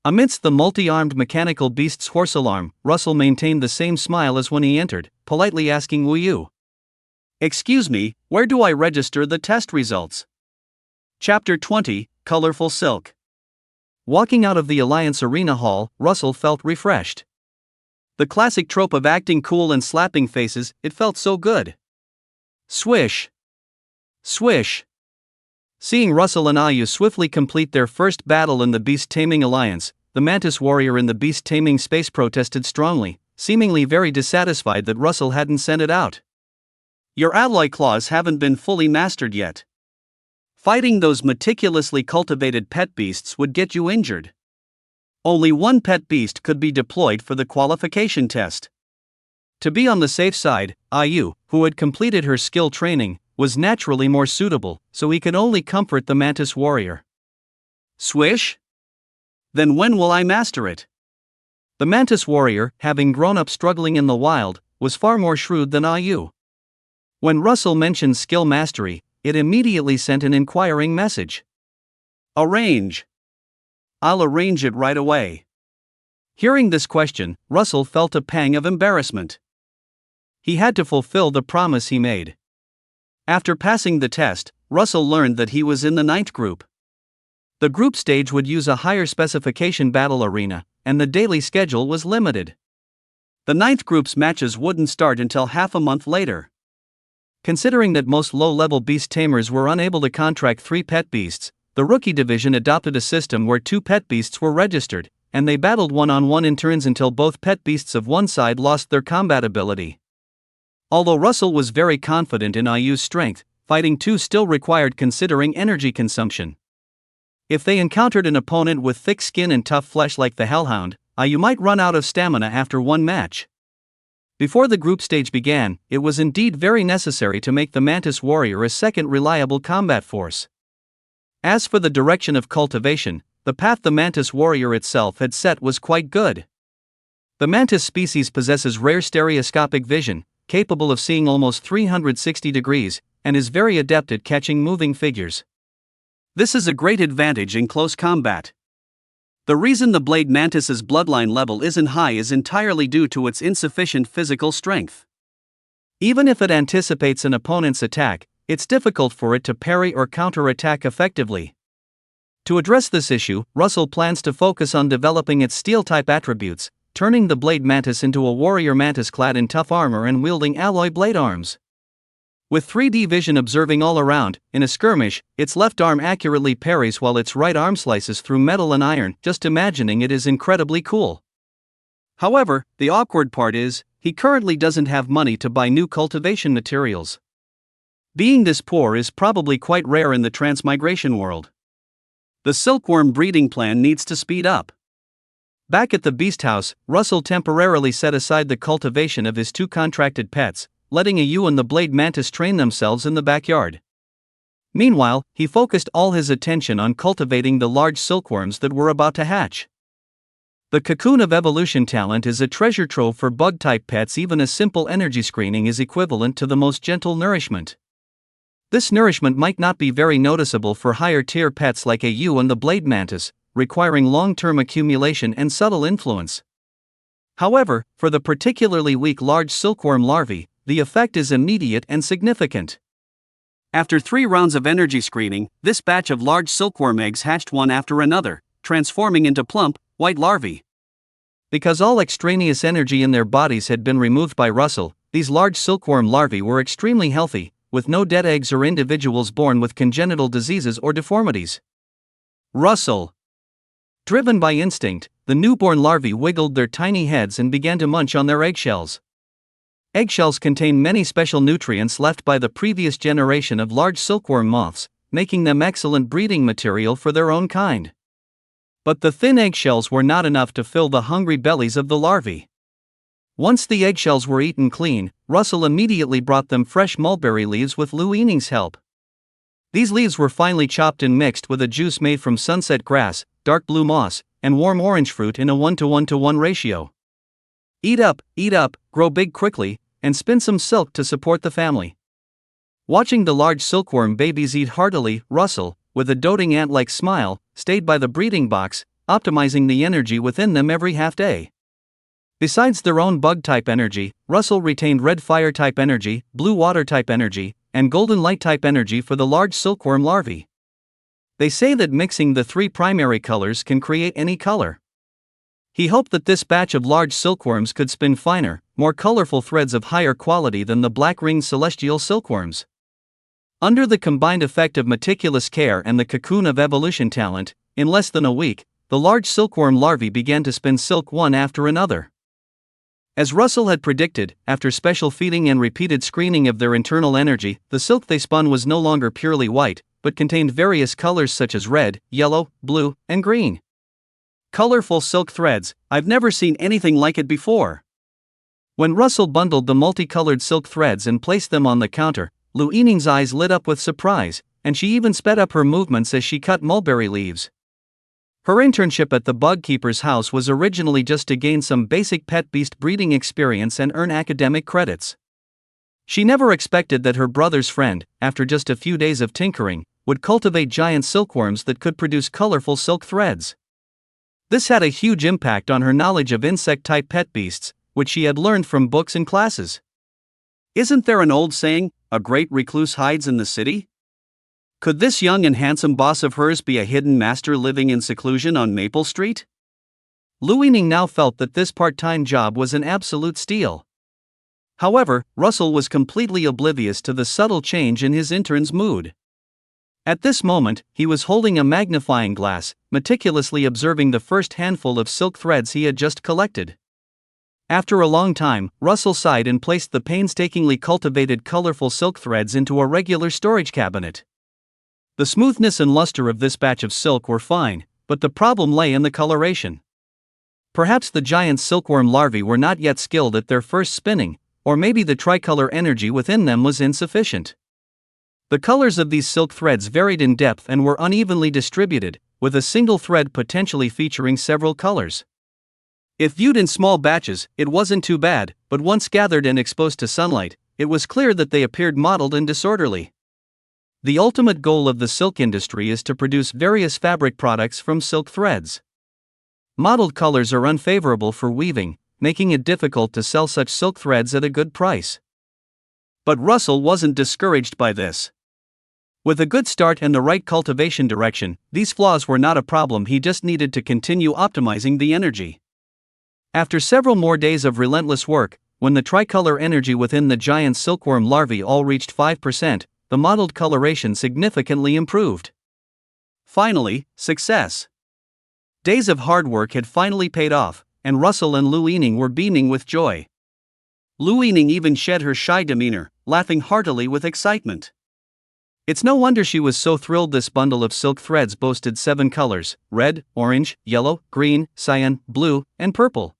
Amidst the multi-armed mechanical beast's hoarse alarm, Russell maintained the same smile as when he entered, politely asking Wu Yu. "Excuse me, where do I register the test results?" Chapter 20, Colorful Silk. Walking out of the Alliance Arena Hall, Russell felt refreshed. The classic trope of acting cool and slapping faces, it felt so good. Swish. Swish. Seeing Russell and Ayu swiftly complete their first battle in the Beast Taming Alliance, the Mantis warrior in the Beast Taming space protested strongly, seemingly very dissatisfied that Russell hadn't sent it out. "Your alloy claws haven't been fully mastered yet. Fighting those meticulously cultivated pet beasts would get you injured. Only one pet beast could be deployed for the qualification test." To be on the safe side, Ayu, who had completed her skill training, was naturally more suitable, so he could only comfort the Mantis warrior. "Swish? Then when will I master it?" The Mantis warrior, having grown up struggling in the wild, was far more shrewd than Ayu. When Russell mentioned skill mastery, it immediately sent an inquiring message. "Arrange." "I'll arrange it right away." Hearing this question, Russell felt a pang of embarrassment. He had to fulfill the promise he made. After passing the test, Russell learned that he was in the 9th group. The group stage would use a higher specification battle arena, and the daily schedule was limited. The 9th group's matches wouldn't start until half a month later. Considering that most low-level beast tamers were unable to contract 3 pet beasts, the rookie division adopted a system where 2 pet beasts were registered, and they battled one-on-one in turns until both pet beasts of one side lost their combat ability. Although Russell was very confident in Ayu's strength, fighting 2 still required considering energy consumption. If they encountered an opponent with thick skin and tough flesh like the Hellhound, Ayu might run out of stamina after one match. Before the group stage began, it was indeed very necessary to make the Mantis warrior a second reliable combat force. As for the direction of cultivation, the path the Mantis warrior itself had set was quite good. The Mantis species possesses rare stereoscopic vision, capable of seeing almost 360 degrees, and is very adept at catching moving figures. This is a great advantage in close combat. The reason the blade mantis's bloodline level isn't high is entirely due to its insufficient physical strength. Even if it anticipates an opponent's attack, it's difficult for it to parry or counter-attack effectively. To address this issue, Russell plans to focus on developing its steel-type attributes, turning the blade mantis into a warrior mantis clad in tough armor and wielding alloy blade arms. With 3D vision observing all around, in a skirmish, its left arm accurately parries while its right arm slices through metal and iron, just imagining it is incredibly cool. However, the awkward part is, he currently doesn't have money to buy new cultivation materials. Being this poor is probably quite rare in the transmigration world. The silkworm breeding plan needs to speed up. Back at the beast house, Russell temporarily set aside the cultivation of his 2 contracted pets, letting Ayu and the blade mantis train themselves in the backyard. Meanwhile, he focused all his attention on cultivating the large silkworms that were about to hatch. The cocoon of evolution talent is a treasure trove for bug-type pets. Even a simple energy screening is equivalent to the most gentle nourishment. This nourishment might not be very noticeable for higher-tier pets like Ayu and the blade mantis, requiring long-term accumulation and subtle influence. However, for the particularly weak large silkworm larvae, the effect is immediate and significant. After 3 rounds of energy screening, this batch of large silkworm eggs hatched one after another, transforming into plump, white larvae. Because all extraneous energy in their bodies had been removed by Russell, these large silkworm larvae were extremely healthy, with no dead eggs or individuals born with congenital diseases or deformities. Russell. Driven by instinct, the newborn larvae wiggled their tiny heads and began to munch on their eggshells. Eggshells contain many special nutrients left by the previous generation of large silkworm moths, making them excellent breeding material for their own kind. But the thin eggshells were not enough to fill the hungry bellies of the larvae. Once the eggshells were eaten clean, Russell immediately brought them fresh mulberry leaves with Lu Yining's help. These leaves were finely chopped and mixed with a juice made from sunset grass, dark blue moss, and warm orange fruit in a 1:1:1 ratio. Eat up, grow big quickly, and spin some silk to support the family. Watching the large silkworm babies eat heartily, Russell, with a doting ant-like smile, stayed by the breeding box, optimizing the energy within them every half day. Besides their own bug-type energy, Russell retained red fire-type energy, blue water-type energy, and golden light-type energy for the large silkworm larvae. They say that mixing the three primary colors can create any color. He hoped that this batch of large silkworms could spin finer, more colorful threads of higher quality than the black-ringed celestial silkworms. Under the combined effect of meticulous care and the cocoon of evolution talent, in less than a week, the large silkworm larvae began to spin silk one after another. As Russell had predicted, after special feeding and repeated screening of their internal energy, the silk they spun was no longer purely white, but contained various colors such as red, yellow, blue, and green. Colorful silk threads, I've never seen anything like it before. When Russell bundled the multicolored silk threads and placed them on the counter, Lu Yining's eyes lit up with surprise, and she even sped up her movements as she cut mulberry leaves. Her internship at the bug keeper's house was originally just to gain some basic pet beast breeding experience and earn academic credits. She never expected that her brother's friend, after just a few days of tinkering, would cultivate giant silkworms that could produce colorful silk threads. This had a huge impact on her knowledge of insect-type pet beasts, which she had learned from books and classes. Isn't there an old saying, "A great recluse hides in the city"? Could this young and handsome boss of hers be a hidden master living in seclusion on Maple Street? Lu Yining now felt that this part-time job was an absolute steal. However, Russell was completely oblivious to the subtle change in his intern's mood. At this moment, he was holding a magnifying glass, meticulously observing the first handful of silk threads he had just collected. After a long time, Russell sighed and placed the painstakingly cultivated colorful silk threads into a regular storage cabinet. The smoothness and luster of this batch of silk were fine, but the problem lay in the coloration. Perhaps the giant silkworm larvae were not yet skilled at their first spinning, or maybe the tricolor energy within them was insufficient. The colors of these silk threads varied in depth and were unevenly distributed, with a single thread potentially featuring several colors. If viewed in small batches, it wasn't too bad, but once gathered and exposed to sunlight, it was clear that they appeared mottled and disorderly. The ultimate goal of the silk industry is to produce various fabric products from silk threads. Mottled colors are unfavorable for weaving, making it difficult to sell such silk threads at a good price. But Russell wasn't discouraged by this. With a good start and the right cultivation direction, these flaws were not a problem. He just needed to continue optimizing the energy. After several more days of relentless work, when the tricolor energy within the giant silkworm larvae all reached 5%, the mottled coloration significantly improved. Finally, success. Days of hard work had finally paid off, and Russell and Lu Yining were beaming with joy. Lu Yining even shed her shy demeanor, laughing heartily with excitement. It's no wonder she was so thrilled. This bundle of silk threads boasted 7 colors: red, orange, yellow, green, cyan, blue, and purple.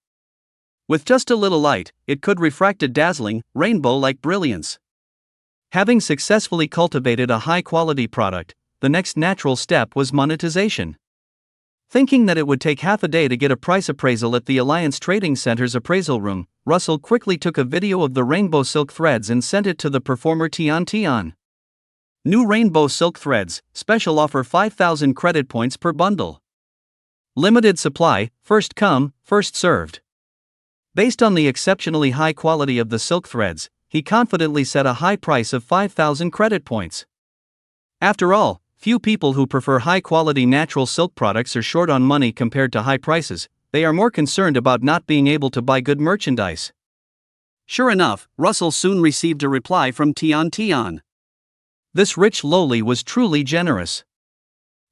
With just a little light, it could refract a dazzling, rainbow-like brilliance. Having successfully cultivated a high-quality product, the next natural step was monetization. Thinking that it would take half a day to get a price appraisal at the Alliance Trading Center's appraisal room, Russell quickly took a video of the rainbow silk threads and sent it to the performer Tian Tian. New rainbow silk threads, special offer 5,000 credit points per bundle. Limited supply, first come, first served. Based on the exceptionally high quality of the silk threads, he confidently set a high price of 5,000 credit points. After all, few people who prefer high-quality natural silk products are short on money compared to high prices. They are more concerned about not being able to buy good merchandise. Sure enough, Russell soon received a reply from Tian Tian. This rich loli was truly generous.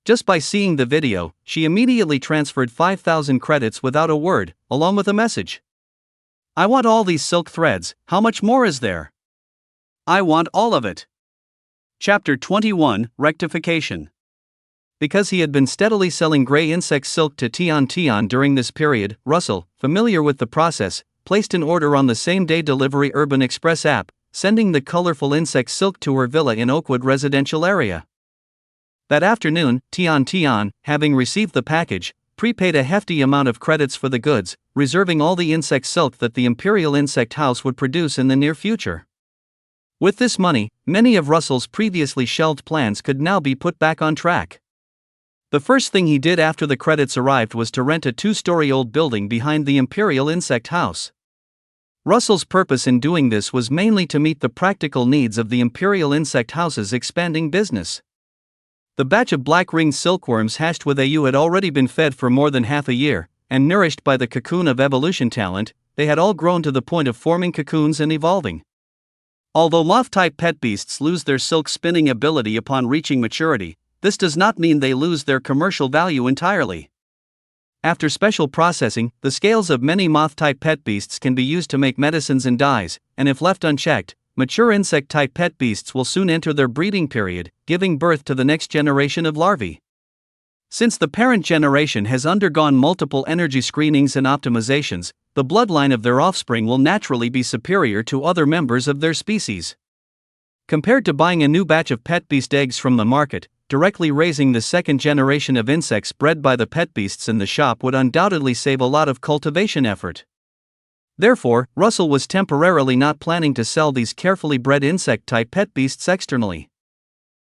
Just by seeing the video, she immediately transferred 5,000 credits without a word, along with a message. I want all these silk threads, how much more is there? I want all of it. Chapter 21, Rectification. Because he had been steadily selling gray insect silk to Tian Tian during this period, Russell, familiar with the process, placed an order on the same-day delivery Urban Express app, sending the colorful insect silk to her villa in Oakwood residential area. That afternoon, Tian Tian, having received the package, prepaid a hefty amount of credits for the goods, reserving all the insect silk that the Imperial Insect House would produce in the near future. With this money, many of Russell's previously shelved plans could now be put back on track. The first thing he did after the credits arrived was to rent a 2-story old building behind the Imperial Insect House. Russell's purpose in doing this was mainly to meet the practical needs of the Imperial Insect House's expanding business. The batch of black-ringed silkworms hatched with AU had already been fed for more than half a year, and nourished by the cocoon of evolution talent, they had all grown to the point of forming cocoons and evolving. Although moth-type pet beasts lose their silk spinning ability upon reaching maturity, this does not mean they lose their commercial value entirely. After special processing, the scales of many moth-type pet beasts can be used to make medicines and dyes, and if left unchecked, mature insect-type pet beasts will soon enter their breeding period, giving birth to the next generation of larvae. Since the parent generation has undergone multiple energy screenings and optimizations, the bloodline of their offspring will naturally be superior to other members of their species. Compared to buying a new batch of pet beast eggs from the market, directly raising the second generation of insects bred by the pet beasts in the shop would undoubtedly save a lot of cultivation effort. Therefore, Russell was temporarily not planning to sell these carefully bred insect-type pet beasts externally.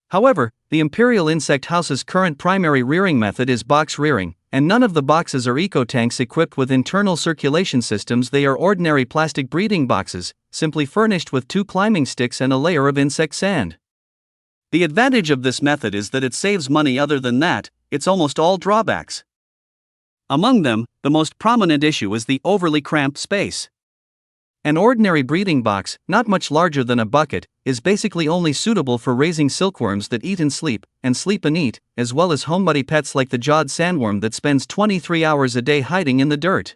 However, the Imperial Insect House's current primary rearing method is box rearing, and none of the boxes are eco-tanks equipped with internal circulation systems. They are ordinary plastic breeding boxes, simply furnished with 2 climbing sticks and a layer of insect sand. The advantage of this method is that it saves money. Other than that, it's almost all drawbacks. Among them, the most prominent issue is the overly cramped space. An ordinary breeding box, not much larger than a bucket, is basically only suitable for raising silkworms that eat and sleep and eat, as well as homebody pets like the jawed sandworm that spends 23 hours a day hiding in the dirt.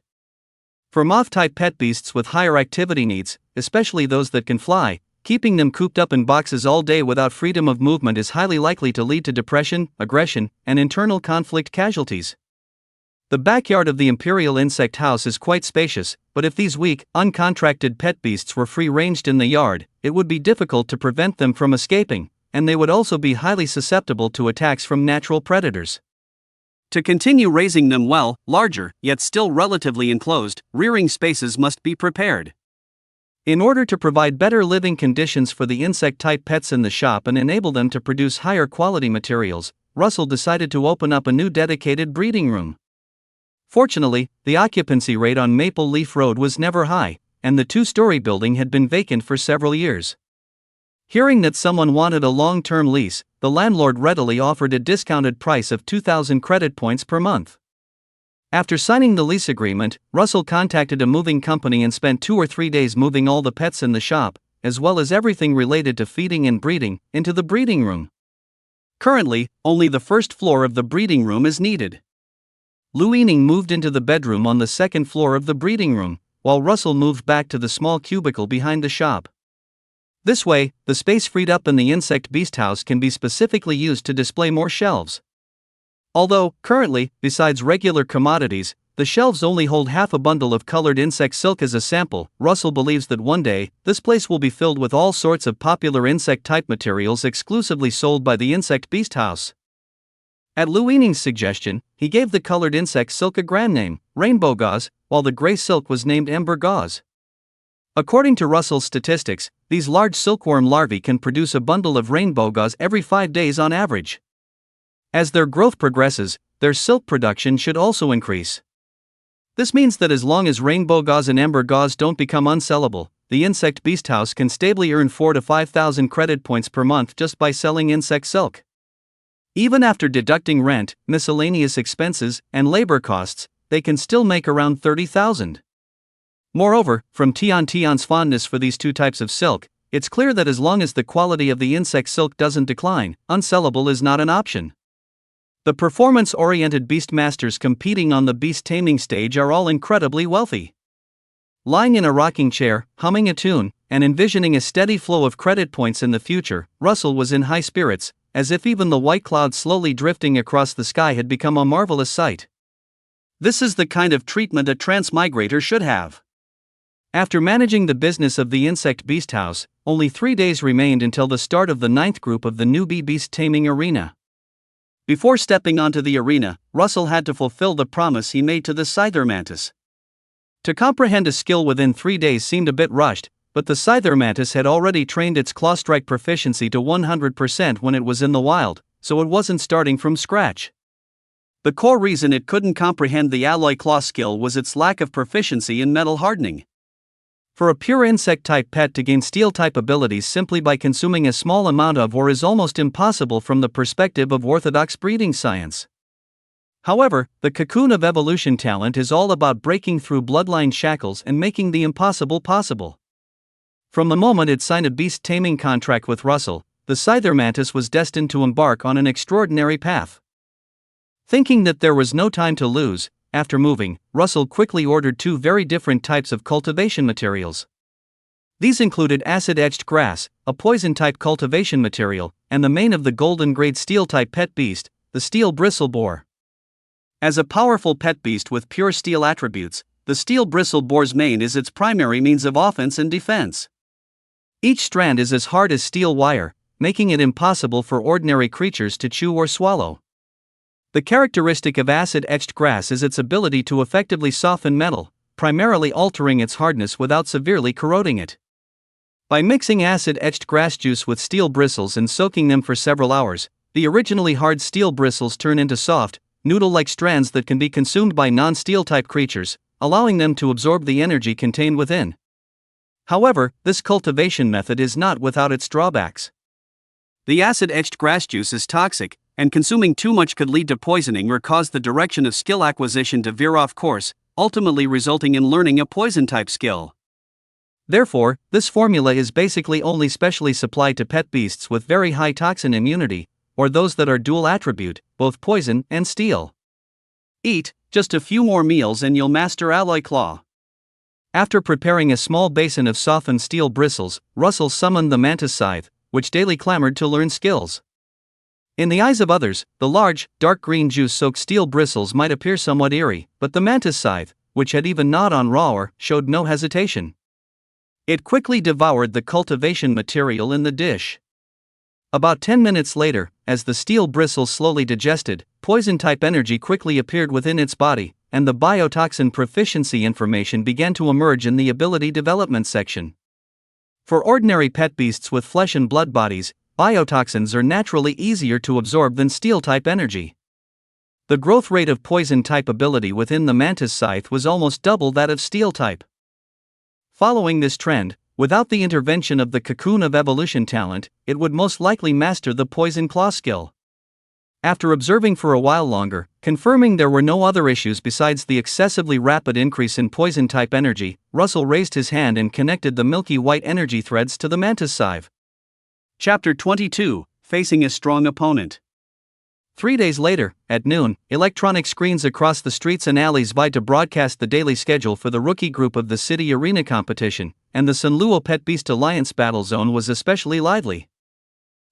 For moth-type pet beasts with higher activity needs, especially those that can fly, keeping them cooped up in boxes all day without freedom of movement is highly likely to lead to depression, aggression, and internal conflict casualties. The backyard of the Imperial Insect House is quite spacious, but if these weak, uncontracted pet beasts were free-ranged in the yard, it would be difficult to prevent them from escaping, and they would also be highly susceptible to attacks from natural predators. To continue raising them well, larger, yet still relatively enclosed, rearing spaces must be prepared. In order to provide better living conditions for the insect-type pets in the shop and enable them to produce higher quality materials, Russell decided to open up a new dedicated breeding room. Fortunately, the occupancy rate on Maple Leaf Road was never high, and the 2-story building had been vacant for several years. Hearing that someone wanted a long-term lease, the landlord readily offered a discounted price of 2,000 credit points per month. After signing the lease agreement, Russell contacted a moving company and spent 2 or 3 days moving all the pets in the shop, as well as everything related to feeding and breeding, into the breeding room. Currently, only the first floor of the breeding room is needed. Lu Yining moved into the bedroom on the second floor of the breeding room, while Russell moved back to the small cubicle behind the shop. This way, the space freed up in the insect beast house can be specifically used to display more shelves. Although, currently, besides regular commodities, the shelves only hold half a bundle of colored insect silk as a sample, Russell believes that one day, this place will be filled with all sorts of popular insect-type materials exclusively sold by the insect beast house. At Lu Yining's suggestion, he gave the colored insect silk a grand name, rainbow gauze, while the gray silk was named ember gauze. According to Russell's statistics, these large silkworm larvae can produce a bundle of rainbow gauze every 5 days on average. As their growth progresses, their silk production should also increase. This means that as long as rainbow gauze and ember gauze don't become unsellable, the insect beast house can stably earn 4,000 to 5,000 credit points per month just by selling insect silk. Even after deducting rent, miscellaneous expenses, and labor costs, they can still make around 30,000. Moreover, from Tian's fondness for these 2 types of silk, it's clear that as long as the quality of the insect silk doesn't decline, unsellable is not an option. The performance-oriented beast masters competing on the beast taming stage are all incredibly wealthy. Lying in a rocking chair, humming a tune, and envisioning a steady flow of credit points in the future, Russell was in high spirits, as if even the white clouds slowly drifting across the sky had become a marvelous sight. This is the kind of treatment a transmigrator should have. After managing the business of the insect beast house, only 3 days remained until the start of the 9th group of the newbie beast taming arena. Before stepping onto the arena, Russell had to fulfill the promise he made to the scyther mantis. To comprehend a skill within 3 days seemed a bit rushed, but the scyther mantis had already trained its claw strike proficiency to 100% when it was in the wild, so it wasn't starting from scratch. The core reason it couldn't comprehend the alloy claw skill was its lack of proficiency in metal hardening. For a pure insect-type pet to gain steel-type abilities simply by consuming a small amount of ore is almost impossible from the perspective of orthodox breeding science. However, the cocoon of evolution talent is all about breaking through bloodline shackles and making the impossible possible. From the moment it signed a beast taming contract with Russell, the Scyther mantis was destined to embark on an extraordinary path. Thinking that there was no time to lose, after moving, Russell quickly ordered 2 very different types of cultivation materials. These included acid-etched grass, a poison-type cultivation material, and the main of the golden-grade steel-type pet beast, the steel bristle boar. As a powerful pet beast with pure steel attributes, the steel bristle boar's mane is its primary means of offense and defense. Each strand is as hard as steel wire, making it impossible for ordinary creatures to chew or swallow. The characteristic of acid-etched grass is its ability to effectively soften metal, primarily altering its hardness without severely corroding it. By mixing acid-etched grass juice with steel bristles and soaking them for several hours, the originally hard steel bristles turn into soft, noodle-like strands that can be consumed by non-steel-type creatures, allowing them to absorb the energy contained within. However, this cultivation method is not without its drawbacks. The acid-etched grass juice is toxic, and consuming too much could lead to poisoning or cause the direction of skill acquisition to veer off course, ultimately resulting in learning a poison-type skill. Therefore, this formula is basically only specially supplied to pet beasts with very high toxin immunity, or those that are dual attribute, both poison and steel. Eat just a few more meals and you'll master Alloy Claw. After preparing a small basin of softened steel bristles, Russell summoned the mantis scythe, which daily clamored to learn skills. In the eyes of others, the large, dark green juice-soaked steel bristles might appear somewhat eerie, but the mantis scythe, which had even gnawed on raw ore, showed no hesitation. It quickly devoured the cultivation material in the dish. About 10 minutes later, as the steel bristles slowly digested, poison-type energy quickly appeared within its body, and the biotoxin proficiency information began to emerge in the ability development section. For ordinary pet beasts with flesh and blood bodies, biotoxins are naturally easier to absorb than steel-type energy. The growth rate of poison-type ability within the mantis scythe was almost double that of steel-type. Following this trend, without the intervention of the cocoon of evolution talent, it would most likely master the poison claw skill. After observing for a while longer, confirming there were no other issues besides the excessively rapid increase in poison-type energy, Russell raised his hand and connected the milky white energy threads to the mantis scythe. Chapter 22, Facing a Strong Opponent. 3 days later, at noon, electronic screens across the streets and alleys vied to broadcast the daily schedule for the rookie group of the city arena competition, and the San Luo Pet Beast Alliance battle zone was especially lively.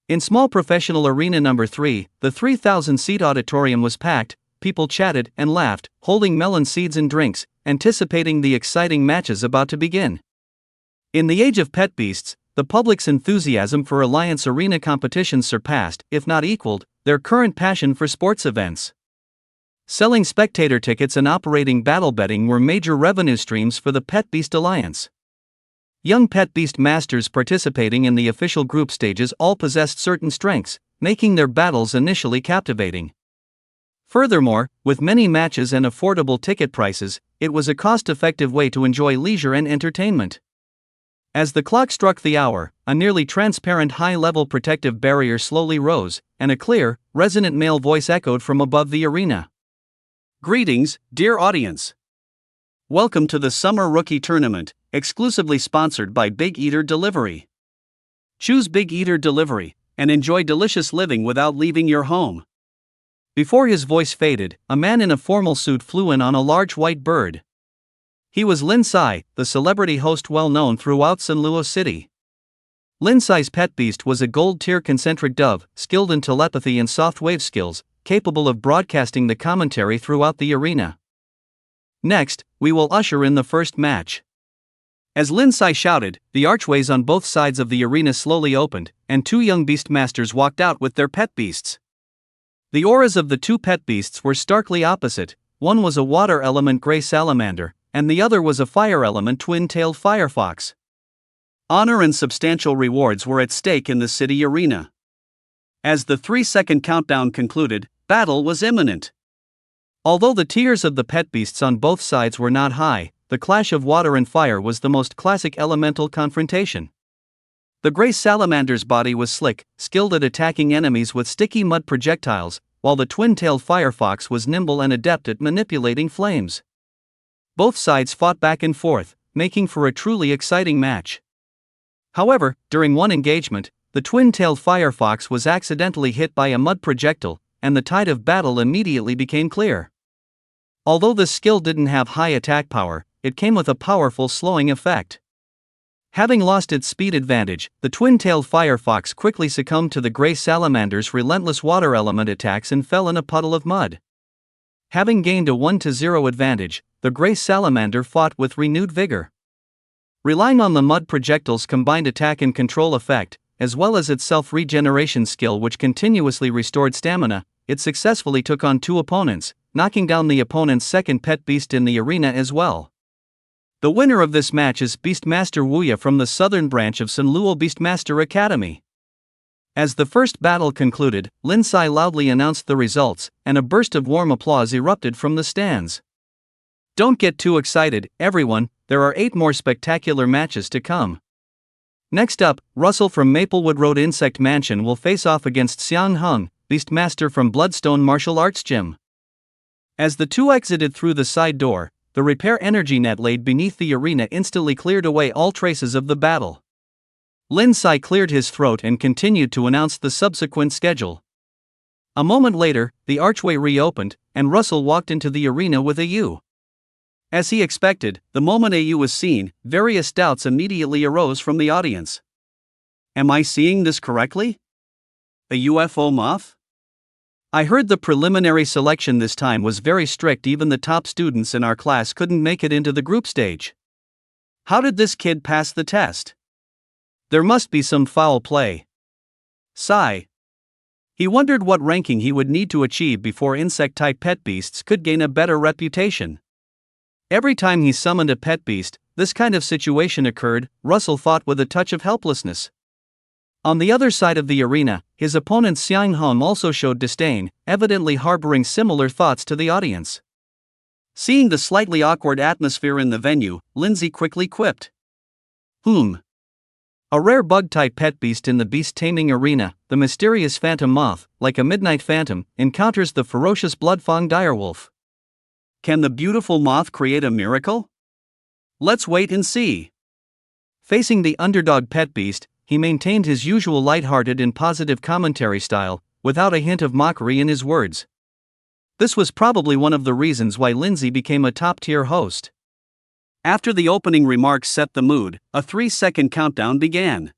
In small professional arena number 3, the 3,000-seat auditorium was packed. People chatted and laughed, holding melon seeds and drinks, anticipating the exciting matches about to begin. In the age of pet beasts, the public's enthusiasm for Alliance arena competitions surpassed, if not equaled, their current passion for sports events. Selling spectator tickets and operating battle betting were major revenue streams for the Pet Beast Alliance. Young Pet Beast masters participating in the official group stages all possessed certain strengths, making their battles initially captivating. Furthermore, with many matches and affordable ticket prices, it was a cost-effective way to enjoy leisure and entertainment. As the clock struck the hour, a nearly transparent high-level protective barrier slowly rose, and a clear, resonant male voice echoed from above the arena. Greetings, dear audience. Welcome to the Summer Rookie Tournament, exclusively sponsored by Big Eater Delivery. Choose Big Eater Delivery, and enjoy delicious living without leaving your home. Before his voice faded, a man in a formal suit flew in on a large white bird. He was Lin Sai, the celebrity host well known throughout San Luo City. Lin Sai's pet beast was a gold-tier concentric dove, skilled in telepathy and soft wave skills, capable of broadcasting the commentary throughout the arena. Next, we will usher in the first match. As Lin Sai shouted, the archways on both sides of the arena slowly opened, and 2 young beastmasters walked out with their pet beasts. The auras of the 2 pet beasts were starkly opposite. One was a water element gray salamander, and the other was a fire element twin-tailed firefox. Honor and substantial rewards were at stake in the city arena. As the 3-second countdown concluded, battle was imminent. Although the tiers of the pet beasts on both sides were not high, the clash of water and fire was the most classic elemental confrontation. The gray salamander's body was slick, skilled at attacking enemies with sticky mud projectiles, while the twin-tailed firefox was nimble and adept at manipulating flames. Both sides fought back and forth, making for a truly exciting match. However, during one engagement, the twin-tailed firefox was accidentally hit by a mud projectile, and the tide of battle immediately became clear. Although this skill didn't have high attack power, it came with a powerful slowing effect. Having lost its speed advantage, the twin-tailed firefox quickly succumbed to the gray salamander's relentless water element attacks and fell in a puddle of mud. Having gained a 1-0 advantage, the gray salamander fought with renewed vigor. Relying on the mud projectile's combined attack and control effect, as well as its self-regeneration skill which continuously restored stamina, it successfully took on two opponents, knocking down the opponent's second pet beast in the arena as well. The winner of this match is Beastmaster Wuya from the southern branch of Sunluo Beastmaster Academy. As the first battle concluded, Lin Sai loudly announced the results, and a burst of warm applause erupted from the stands. Don't get too excited, everyone, there are 8 more spectacular matches to come. Next up, Russell from Maplewood Road Insect Mansion will face off against Xiang Hung, Beastmaster from Bloodstone Martial Arts Gym. As the two exited through the side door, the repair energy net laid beneath the arena instantly cleared away all traces of the battle. Lin Sai cleared his throat and continued to announce the subsequent schedule. A moment later, the archway reopened, and Russell walked into the arena with AU. As he expected, the moment AU was seen, various doubts immediately arose from the audience. Am I seeing this correctly? A UFO moth? I heard the preliminary selection this time was very strict, even the top students in our class couldn't make it into the group stage. How did this kid pass the test? There must be some foul play. Sigh. He wondered what ranking he would need to achieve before insect-type pet beasts could gain a better reputation. Every time he summoned a pet beast, this kind of situation occurred, Russell thought with a touch of helplessness. On the other side of the arena, his opponent Xiang Hong also showed disdain, evidently harboring similar thoughts to the audience. Seeing the slightly awkward atmosphere in the venue, Lindsay quickly quipped. A rare bug-type pet beast in the beast-taming arena, the mysterious phantom moth, like a midnight phantom, encounters the ferocious blood-fang direwolf. Can the beautiful moth create a miracle? Let's wait and see. Facing the underdog pet beast, he maintained his usual lighthearted and positive commentary style, without a hint of mockery in his words. This was probably one of the reasons why Lindsay became a top-tier host. After the opening remarks set the mood, a 3-second countdown began.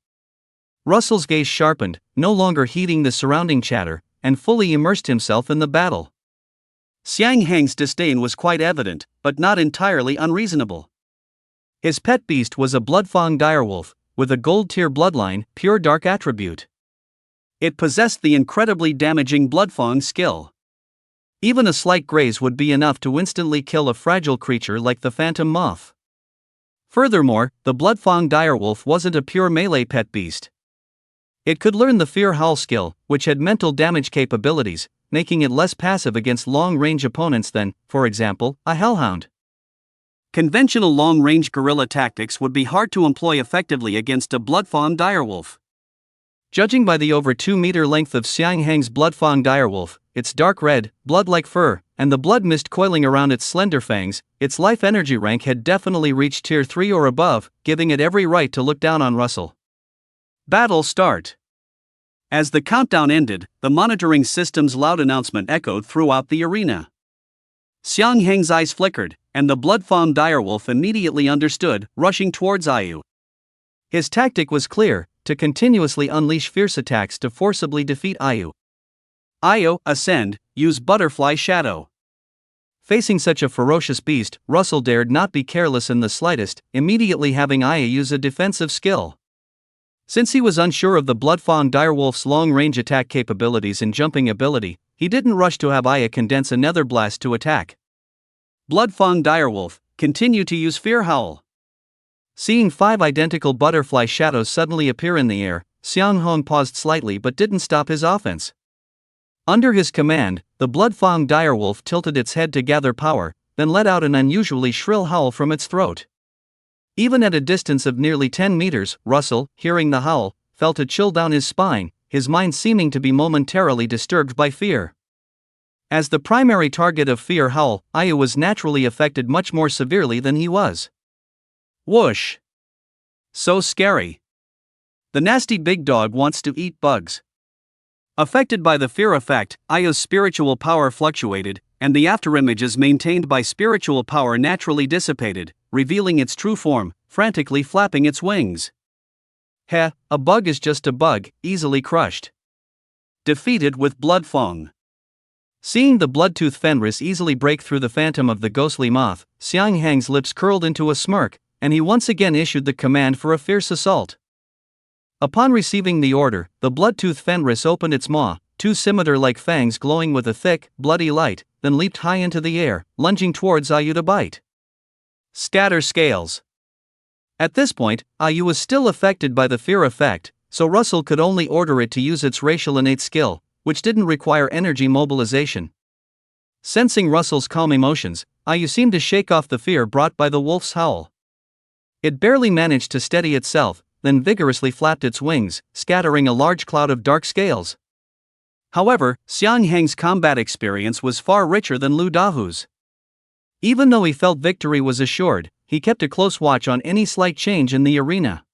Russell's gaze sharpened, no longer heeding the surrounding chatter, and fully immersed himself in the battle. Xiang Hang's disdain was quite evident, but not entirely unreasonable. His pet beast was a bloodfang direwolf, with a gold-tier bloodline, pure dark attribute. It possessed the incredibly damaging bloodfang skill. Even a slight graze would be enough to instantly kill a fragile creature like the phantom moth. Furthermore, the bloodfang direwolf wasn't a pure melee pet beast. It could learn the fear howl skill, which had mental damage capabilities, making it less passive against long-range opponents than, for example, a hellhound. Conventional long-range guerrilla tactics would be hard to employ effectively against a bloodfang direwolf. Judging by the over 2-meter length of Xiang Hang's bloodfang direwolf, its dark red, blood-like fur, and the blood mist coiling around its slender fangs, its life energy rank had definitely reached tier 3 or above, giving it every right to look down on Russell. Battle start. As the countdown ended, the monitoring system's loud announcement echoed throughout the arena. Xiang Hang's eyes flickered, and the bloodfang direwolf immediately understood, rushing towards Ayu. His tactic was clear, to continuously unleash fierce attacks to forcibly defeat Ayu. Ayu, ascend, use butterfly shadow. Facing such a ferocious beast, Russell dared not be careless in the slightest, immediately having Ayu use a defensive skill. Since he was unsure of the bloodfang direwolf's long-range attack capabilities and jumping ability, he didn't rush to have Ayu condense a nether blast to attack. Bloodfang direwolf, continue to use fear howl. Seeing 5 identical butterfly shadows suddenly appear in the air, Xiang Hong paused slightly but didn't stop his offense. Under his command, the blood-fang direwolf tilted its head to gather power, then let out an unusually shrill howl from its throat. Even at a distance of nearly 10 meters, Russell, hearing the howl, felt a chill down his spine, his mind seeming to be momentarily disturbed by fear. As the primary target of Fear Howl, Ayu was naturally affected much more severely than he was. Whoosh! So scary. The nasty big dog wants to eat bugs. Affected by the fear effect, Ayu's spiritual power fluctuated, and the afterimages maintained by spiritual power naturally dissipated, revealing its true form, frantically flapping its wings. Heh, a bug is just a bug, easily crushed. Defeated with blood fang. Seeing the bloodtooth Fenris easily break through the phantom of the ghostly moth, Xiang Hang's lips curled into a smirk, and he once again issued the command for a fierce assault. Upon receiving the order, the bloodtooth Fenris opened its maw, two scimitar-like fangs glowing with a thick, bloody light, then leaped high into the air, lunging towards Ayu to bite. Scatter scales. At this point, Ayu was still affected by the fear effect, so Russell could only order it to use its racial innate skill, which didn't require energy mobilization. Sensing Russell's calm emotions, Ayu seemed to shake off the fear brought by the wolf's howl. It barely managed to steady itself, then vigorously flapped its wings, scattering a large cloud of dark scales. However, Xiang Heng's combat experience was far richer than Lu Dahu's. Even though he felt victory was assured, he kept a close watch on any slight change in the arena.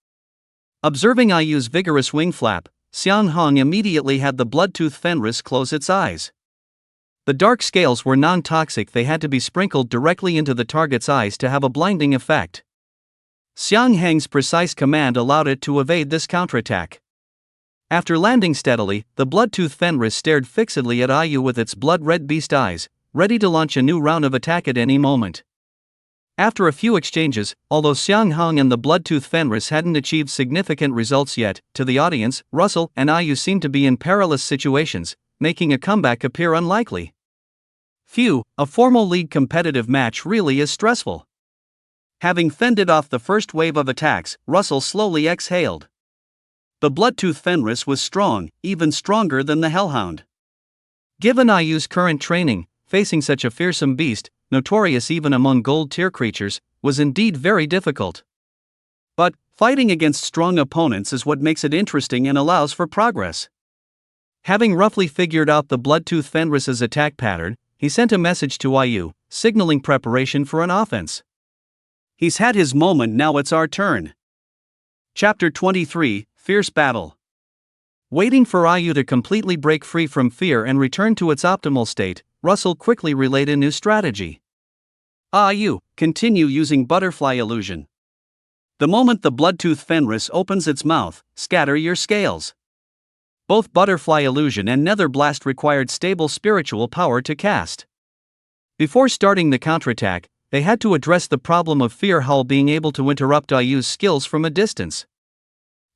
Observing Ayu's vigorous wing flap, Xiang Hong immediately had the bloodtooth Fenris close its eyes. The dark scales were non-toxic, they had to be sprinkled directly into the target's eyes to have a blinding effect. Xiang Heng's precise command allowed it to evade this counterattack. After landing steadily, the bloodtooth Fenris stared fixedly at Ayu with its blood-red beast eyes, ready to launch a new round of attack at any moment. After a few exchanges, although Xiang Hong and the bloodtooth Fenris hadn't achieved significant results yet, to the audience, Russell and Ayu seemed to be in perilous situations, making a comeback appear unlikely. Phew, a formal league competitive match really is stressful. Having fended off the first wave of attacks, Russell slowly exhaled. The bloodtooth Fenris was strong, even stronger than the hellhound. Given Ayu's current training, facing such a fearsome beast, notorious even among gold-tier creatures, was indeed very difficult. But, fighting against strong opponents is what makes it interesting and allows for progress. Having roughly figured out the bloodtooth Fenris's attack pattern, he sent a message to Ayu, signaling preparation for an offense. He's had his moment, now it's our turn. Chapter 23, Fierce Battle. Waiting for Ayu to completely break free from fear and return to its optimal state, Russell quickly relayed a new strategy. Ayu, continue using butterfly illusion. The moment the bloodtooth Fenris opens its mouth, scatter your scales. Both butterfly illusion and nether blast required stable spiritual power to cast. Before starting the counterattack, they had to address the problem of Fear Howl being able to interrupt Ayu's skills from a distance.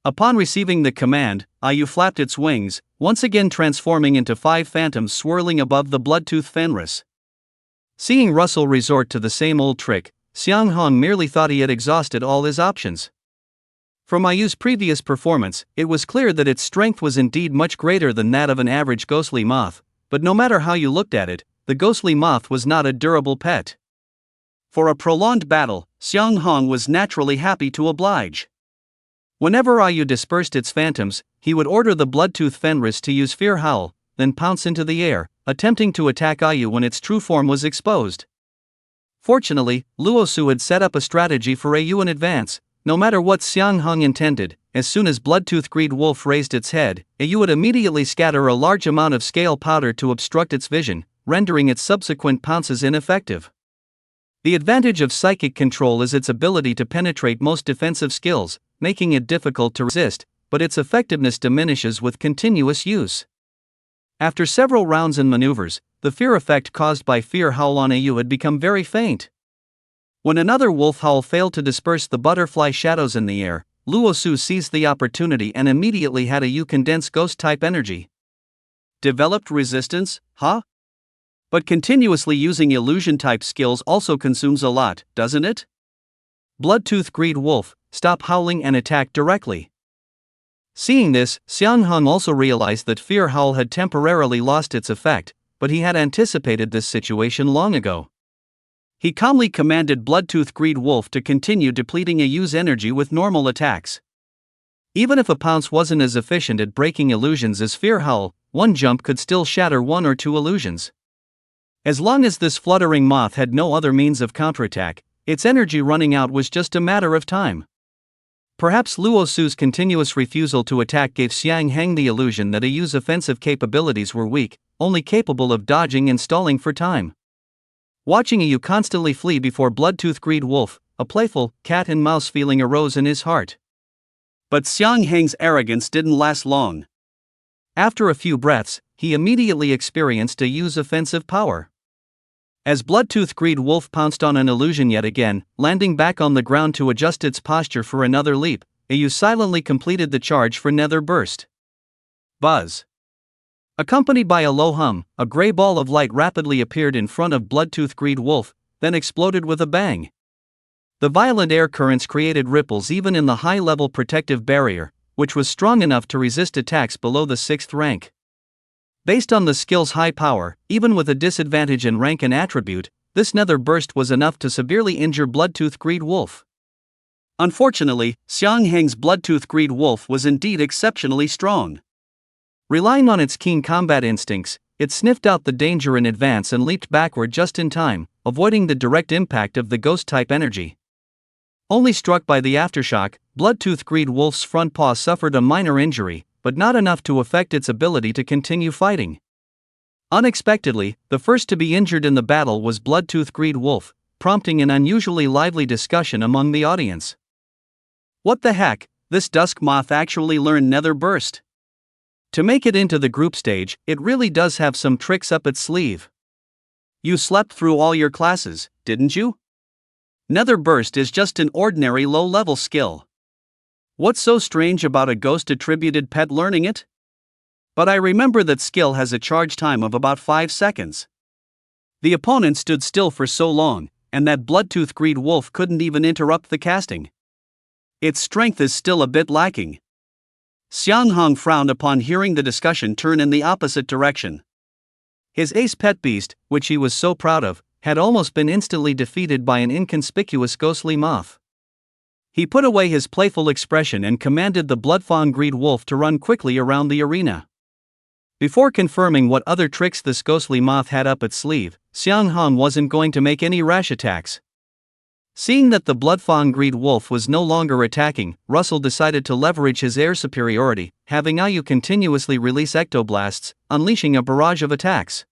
Upon receiving the command, Ayu flapped its wings, once again transforming into 5 phantoms swirling above the bloodtooth Fenris. Seeing Russell resort to the same old trick, Xiang Hong merely thought he had exhausted all his options. From Ayu's previous performance, it was clear that its strength was indeed much greater than that of an average ghostly moth, but no matter how you looked at it, the ghostly moth was not a durable pet. For a prolonged battle, Xiang Hong was naturally happy to oblige. Whenever Ayu dispersed its phantoms, he would order the bloodtooth Fenris to use Fear Howl, then pounce into the air, attempting to attack Ayu when its true form was exposed. Fortunately, Luosu had set up a strategy for Ayu in advance. No matter what Xiang Hong intended, as soon as bloodtooth greed wolf raised its head, Ayu would immediately scatter a large amount of scale powder to obstruct its vision, rendering its subsequent pounces ineffective. The advantage of psychic control is its ability to penetrate most defensive skills, making it difficult to resist, but its effectiveness diminishes with continuous use. After several rounds and maneuvers, the fear effect caused by Fear Howl on Ayu had become very faint. When another wolf howl failed to disperse the butterfly shadows in the air, Luosu seized the opportunity and immediately had Ayu condense ghost-type energy. Developed resistance, huh? But continuously using illusion-type skills also consumes a lot, doesn't it? Bloodtooth greed wolf, stop howling and attack directly. Seeing this, Xiang Hong also realized that Fear Howl had temporarily lost its effect, but he had anticipated this situation long ago. He calmly commanded Bloodtooth Greed Wolf to continue depleting Ayu's energy with normal attacks. Even if a pounce wasn't as efficient at breaking illusions as Fear Howl, one jump could still shatter one or two illusions. As long as this fluttering moth had no other means of counterattack, its energy running out was just a matter of time. Perhaps Luo Su's continuous refusal to attack gave Xiang Heng the illusion that Ayu's offensive capabilities were weak, only capable of dodging and stalling for time. Watching Ayu constantly flee before Bloodtooth Greed Wolf, a playful cat-and-mouse feeling arose in his heart. But Xiang Heng's arrogance didn't last long. After a few breaths, he immediately experienced Ayu's offensive power. As Bloodtooth Greed Wolf pounced on an illusion yet again, landing back on the ground to adjust its posture for another leap, Ayu silently completed the charge for Nether Burst. Buzz. Accompanied by a low hum, a gray ball of light rapidly appeared in front of Bloodtooth Greed Wolf, then exploded with a bang. The violent air currents created ripples even in the high-level protective barrier, which was strong enough to resist attacks below the 6th rank. Based on the skill's high power, even with a disadvantage in rank and attribute, this Nether Burst was enough to severely injure Bloodtooth Greed Wolf. Unfortunately, Xiang Heng's Bloodtooth Greed Wolf was indeed exceptionally strong. Relying on its keen combat instincts, it sniffed out the danger in advance and leaped backward just in time, avoiding the direct impact of the ghost-type energy. Only struck by the aftershock, Bloodtooth Greed Wolf's front paw suffered a minor injury, but not enough to affect its ability to continue fighting. Unexpectedly, the first to be injured in the battle was Bloodtooth Greed Wolf, prompting an unusually lively discussion among the audience. What the heck, this dusk moth actually learned Nether Burst. To make it into the group stage, it really does have some tricks up its sleeve. You slept through all your classes, didn't you? Nether Burst is just an ordinary low-level skill. What's so strange about a ghost-attributed pet learning it? But I remember that skill has a charge time of about 5 seconds. The opponent stood still for so long, and that Bloodtooth Greed Wolf couldn't even interrupt the casting. Its strength is still a bit lacking. Xiang Hong frowned upon hearing the discussion turn in the opposite direction. His ace pet beast, which he was so proud of, had almost been instantly defeated by an inconspicuous ghostly moth. He put away his playful expression and commanded the Bloodfang Greed Wolf to run quickly around the arena. Before confirming what other tricks this ghostly moth had up its sleeve, Xiang Hong wasn't going to make any rash attacks. Seeing that the Bloodfang Greed Wolf was no longer attacking, Russell decided to leverage his air superiority, having Ayu continuously release ectoblasts, unleashing a barrage of attacks.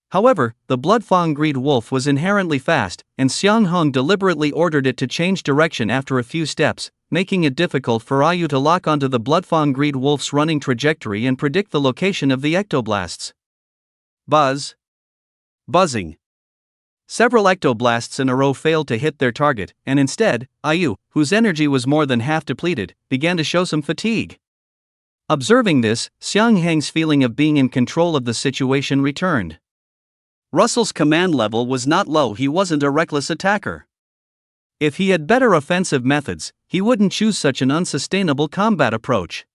However, the Bloodfang Greed Wolf was inherently fast, and Xiang Hong deliberately ordered it to change direction after a few steps, making it difficult for Ayu to lock onto the Bloodfang Greed Wolf's running trajectory and predict the location of the ectoblasts. Buzz. Buzzing. Several ectoblasts in a row failed to hit their target, and instead, Ayu, whose energy was more than half depleted, began to show some fatigue. Observing this, Xiang Heng's feeling of being in control of the situation returned. Russell's command level was not low, he wasn't a reckless attacker. If he had better offensive methods, he wouldn't choose such an unsustainable combat approach.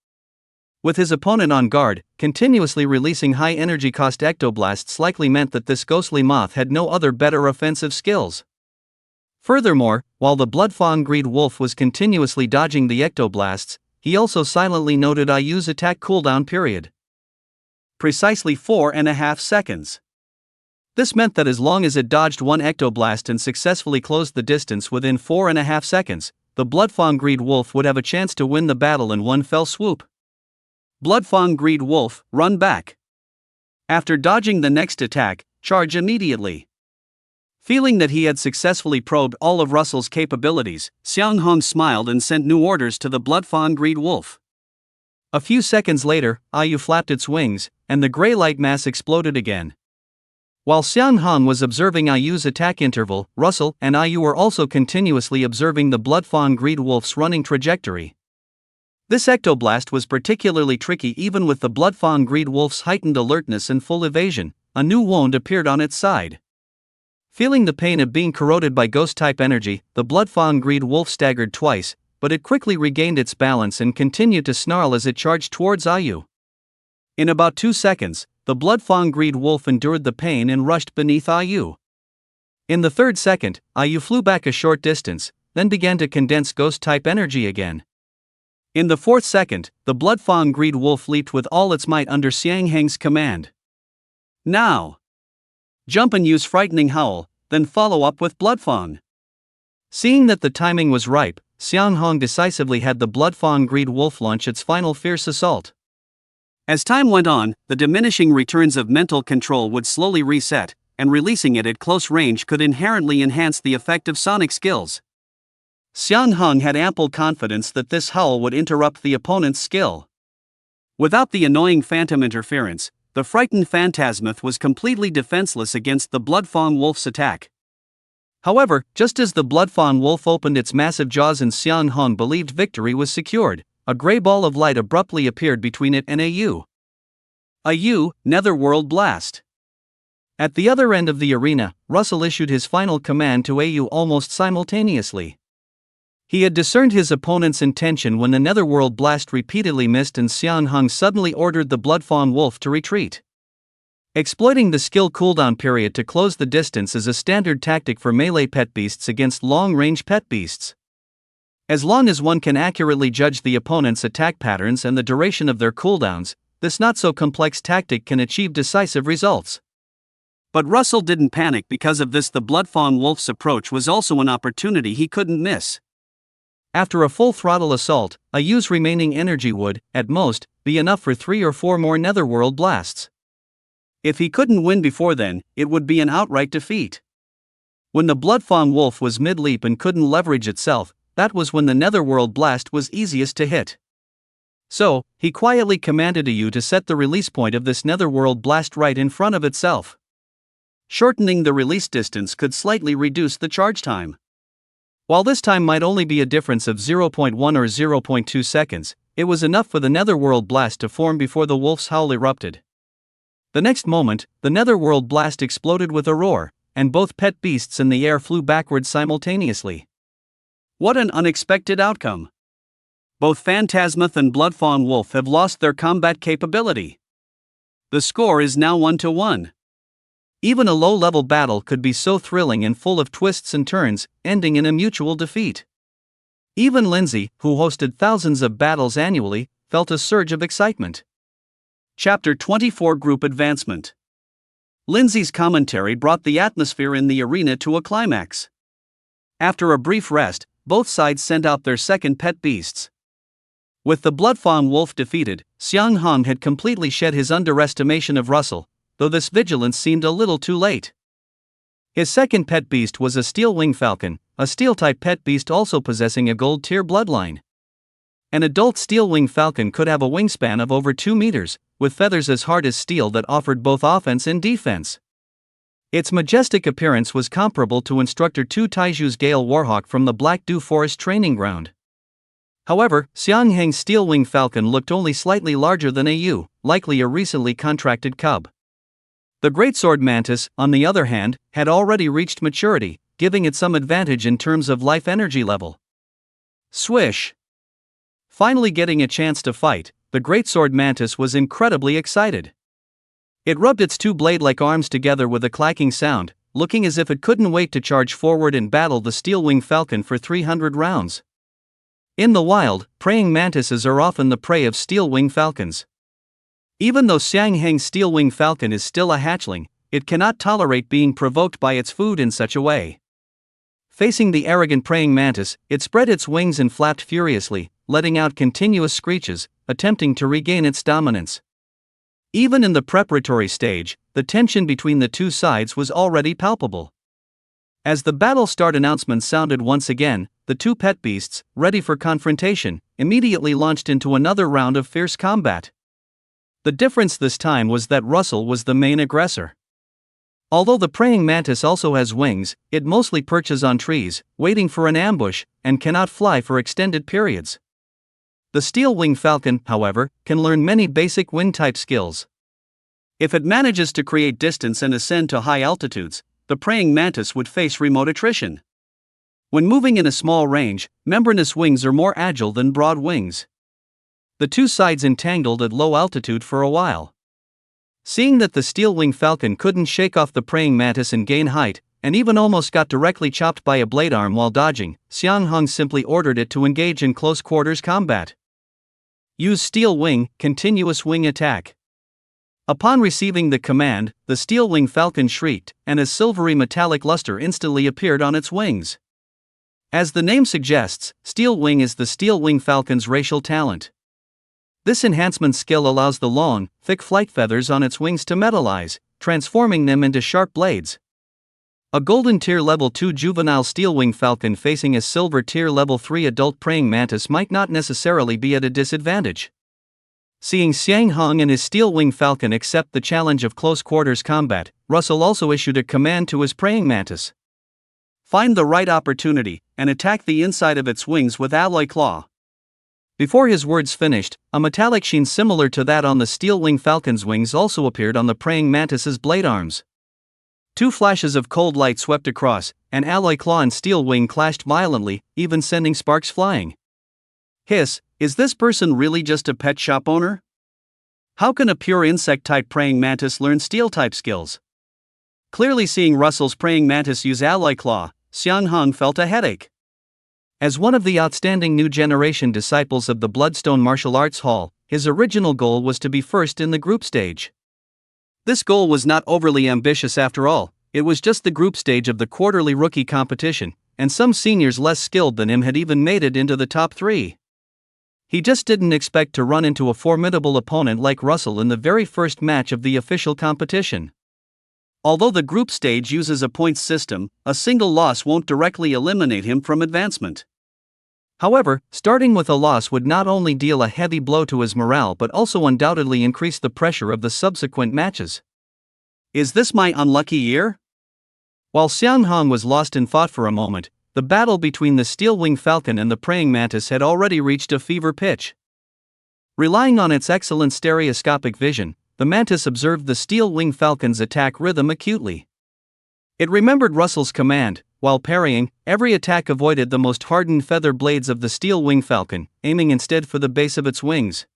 With his opponent on guard, continuously releasing high-energy cost ectoblasts likely meant that this ghostly moth had no other better offensive skills. Furthermore, while the Bloodfang Greed Wolf was continuously dodging the ectoblasts, he also silently noted Ayu's attack cooldown period. Precisely 4.5 seconds. This meant that as long as it dodged one ectoblast and successfully closed the distance within 4.5 seconds, the Bloodfang Greed Wolf would have a chance to win the battle in one fell swoop. Bloodfang Greed Wolf, run back. After dodging the next attack, charge immediately. Feeling that he had successfully probed all of Russell's capabilities, Xiang Hong smiled and sent new orders to the Bloodfang Greed Wolf. A few seconds later, Ayu flapped its wings, and the gray light mass exploded again. While Xiang Hong was observing Ayu's attack interval, Russell and Ayu were also continuously observing the Bloodfang Greed Wolf's running trajectory. This ectoblast was particularly tricky even with the Bloodfang Greed Wolf's heightened alertness and full evasion. A new wound appeared on its side. Feeling the pain of being corroded by ghost-type energy, the Bloodfang Greed Wolf staggered twice, but it quickly regained its balance and continued to snarl as it charged towards Ayu. In about 2 seconds, the blood-fang-greed wolf endured the pain and rushed beneath Ayu. In the 3rd second, Ayu flew back a short distance, then began to condense ghost-type energy again. In the 4th second, the blood-fang-greed wolf leaped with all its might under Xiang Heng's command. Now! Jump and use frightening howl, then follow up with blood-fang. Seeing that the timing was ripe, Xiang Heng decisively had the blood-fang-greed wolf launch its final fierce assault. As time went on, the diminishing returns of mental control would slowly reset, and releasing it at close range could inherently enhance the effect of sonic skills. Xiang Heng had ample confidence that this howl would interrupt the opponent's skill. Without the annoying phantom interference, the frightened phantasmith was completely defenseless against the blood-fang wolf's attack. However, just as the blood-fang wolf opened its massive jaws and Xiang Heng believed victory was secured, a gray ball of light abruptly appeared between it and Ayu. Ayu, Netherworld Blast. At the other end of the arena, Russell issued his final command to Ayu almost simultaneously. He had discerned his opponent's intention when the Netherworld Blast repeatedly missed and Xiang Heng suddenly ordered the blood-fang wolf to retreat. Exploiting the skill cooldown period to close the distance is a standard tactic for melee pet beasts against long-range pet beasts. As long as one can accurately judge the opponent's attack patterns and the duration of their cooldowns, this not-so-complex tactic can achieve decisive results. But Russell didn't panic because of this. The blood-fang wolf's approach was also an opportunity he couldn't miss. After a full-throttle assault, Ayu's remaining energy would, at most, be enough for 3 or 4 more Netherworld blasts. If he couldn't win before then, it would be an outright defeat. When the blood-fang wolf was mid-leap and couldn't leverage itself, that was when the Netherworld Blast was easiest to hit. So, he quietly commanded Ayu to set the release point of this Netherworld Blast right in front of itself. Shortening the release distance could slightly reduce the charge time. While this time might only be a difference of 0.1 or 0.2 seconds, it was enough for the Netherworld Blast to form before the wolf's howl erupted. The next moment, the Netherworld Blast exploded with a roar, and both pet beasts in the air flew backwards simultaneously. What an unexpected outcome! Both Phantasmith and blood-fang wolf have lost their combat capability. The score is now 1-1. Even a low-level battle could be so thrilling and full of twists and turns, ending in a mutual defeat. Even Lindsay, who hosted thousands of battles annually, felt a surge of excitement. Chapter 24 Group Advancement. Lindsay's commentary brought the atmosphere in the arena to a climax. After a brief rest, both sides sent out their second pet beasts. With the blood-fang wolf defeated, Xiang Heng had completely shed his underestimation of Russell, though this vigilance seemed a little too late. His second pet beast was a steel-wing falcon, a steel-type pet beast also possessing a gold-tier bloodline. An adult steel-wing falcon could have a wingspan of over 2 meters, with feathers as hard as steel that offered both offense and defense. Its majestic appearance was comparable to Instructor 2 Taiju's Gale Warhawk from the Black Dew Forest training ground. However, Xiang Heng's steel-wing falcon looked only slightly larger than Ayu, likely a recently contracted cub. The greatsword mantis, on the other hand, had already reached maturity, giving it some advantage in terms of life energy level. Swish! Finally getting a chance to fight, the greatsword mantis was incredibly excited. It rubbed its 2 blade-like arms together with a clacking sound, looking as if it couldn't wait to charge forward and battle the steel-wing falcon for 300 rounds. In the wild, praying mantises are often the prey of steel-wing falcons. Even though Xiang Heng's steel-wing falcon is still a hatchling, it cannot tolerate being provoked by its food in such a way. Facing the arrogant praying mantis, it spread its wings and flapped furiously, letting out continuous screeches, attempting to regain its dominance. Even in the preparatory stage, the tension between the two sides was already palpable. As the battle start announcement sounded once again, the two pet beasts, ready for confrontation, immediately launched into another round of fierce combat. The difference this time was that Russell was the main aggressor. Although the praying mantis also has wings, it mostly perches on trees, waiting for an ambush, and cannot fly for extended periods. The steel-wing falcon, however, can learn many basic wind-type skills. If it manages to create distance and ascend to high altitudes, the praying mantis would face remote attrition. When moving in a small range, membranous wings are more agile than broad wings. The two sides entangled at low altitude for a while. Seeing that the steel-wing falcon couldn't shake off the praying mantis and gain height, and even almost got directly chopped by a blade arm while dodging, Xiang Hong simply ordered it to engage in close-quarters combat. Use steel wing, continuous wing attack. Upon receiving the command, the steel-wing falcon shrieked, and a silvery metallic luster instantly appeared on its wings. As the name suggests, steel wing is the steel-wing falcon's racial talent. This enhancement skill allows the long, thick flight feathers on its wings to metallize, transforming them into sharp blades. A golden tier level 2 juvenile steel-wing falcon facing a silver tier level 3 adult praying mantis might not necessarily be at a disadvantage. Seeing Xiang Hong and his steel-wing falcon accept the challenge of close-quarters combat, Russell also issued a command to his praying mantis. Find the right opportunity, and attack the inside of its wings with alloy claw. Before his words finished, a metallic sheen similar to that on the steel-wing falcon's wings also appeared on the praying mantis's blade arms. Two flashes of cold light swept across, and alloy claw and steel wing clashed violently, even sending sparks flying. Hiss, is this person really just a pet shop owner? How can a pure insect-type praying mantis learn steel-type skills? Clearly seeing Russell's praying mantis use alloy claw, Xiang Hong felt a headache. As one of the outstanding new generation disciples of the Bloodstone Martial Arts Hall, his original goal was to be first in the group stage. This goal was not overly ambitious after all, it was just the group stage of the quarterly rookie competition, and some seniors less skilled than him had even made it into the top 3. He just didn't expect to run into a formidable opponent like Russell in the very first match of the official competition. Although the group stage uses a points system, a single loss won't directly eliminate him from advancement. However, starting with a loss would not only deal a heavy blow to his morale but also undoubtedly increase the pressure of the subsequent matches. Is this my unlucky year? While Xiang Hong was lost in thought for a moment, the battle between the steel-wing falcon and the praying mantis had already reached a fever pitch. Relying on its excellent stereoscopic vision, the mantis observed the steel-wing falcon's attack rhythm acutely. It remembered Russell's command. While parrying, every attack avoided the most hardened feather blades of the steel-wing falcon, aiming instead for the base of its wings.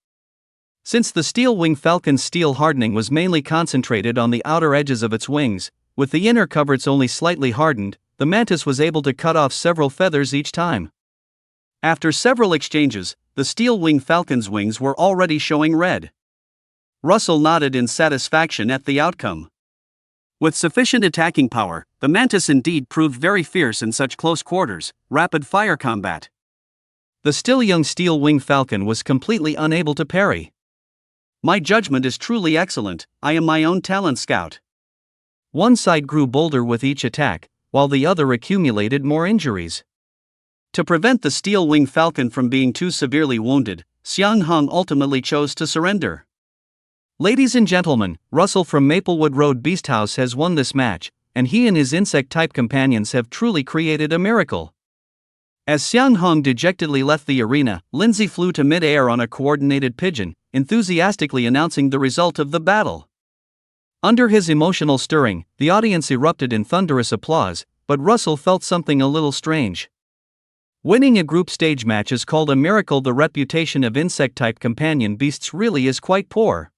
Since the steel-wing falcon's steel hardening was mainly concentrated on the outer edges of its wings, with the inner coverts only slightly hardened, the mantis was able to cut off several feathers each time. After several exchanges, the steel-wing falcon's wings were already showing red. Russell nodded in satisfaction at the outcome. With sufficient attacking power, the mantis indeed proved very fierce in such close quarters, rapid-fire combat. The still young steel-wing falcon was completely unable to parry. My judgment is truly excellent, I am my own talent scout. One side grew bolder with each attack, while the other accumulated more injuries. To prevent the steel-wing falcon from being too severely wounded, Xiang Hong ultimately chose to surrender. Ladies and gentlemen, Russell from Maplewood Road Beast House has won this match, and he and his insect-type companions have truly created a miracle. As Xiang Hong dejectedly left the arena, Lindsay flew to mid-air on a coordinated pigeon, enthusiastically announcing the result of the battle. Under his emotional stirring, the audience erupted in thunderous applause, but Russell felt something a little strange. Winning a group stage match is called a miracle. The reputation of insect-type companion beasts really is quite poor.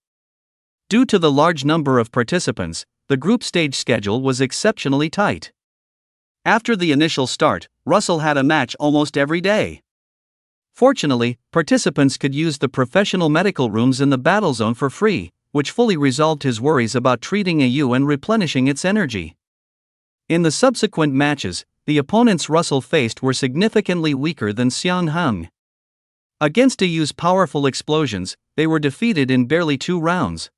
Due to the large number of participants, the group stage schedule was exceptionally tight. After the initial start, Russell had a match almost every day. Fortunately, participants could use the professional medical rooms in the battle zone for free, which fully resolved his worries about treating a ewe and replenishing its energy. In the subsequent matches, the opponents Russell faced were significantly weaker than Xiang Hong. Against a ewe's powerful explosions, they were defeated in barely 2 rounds.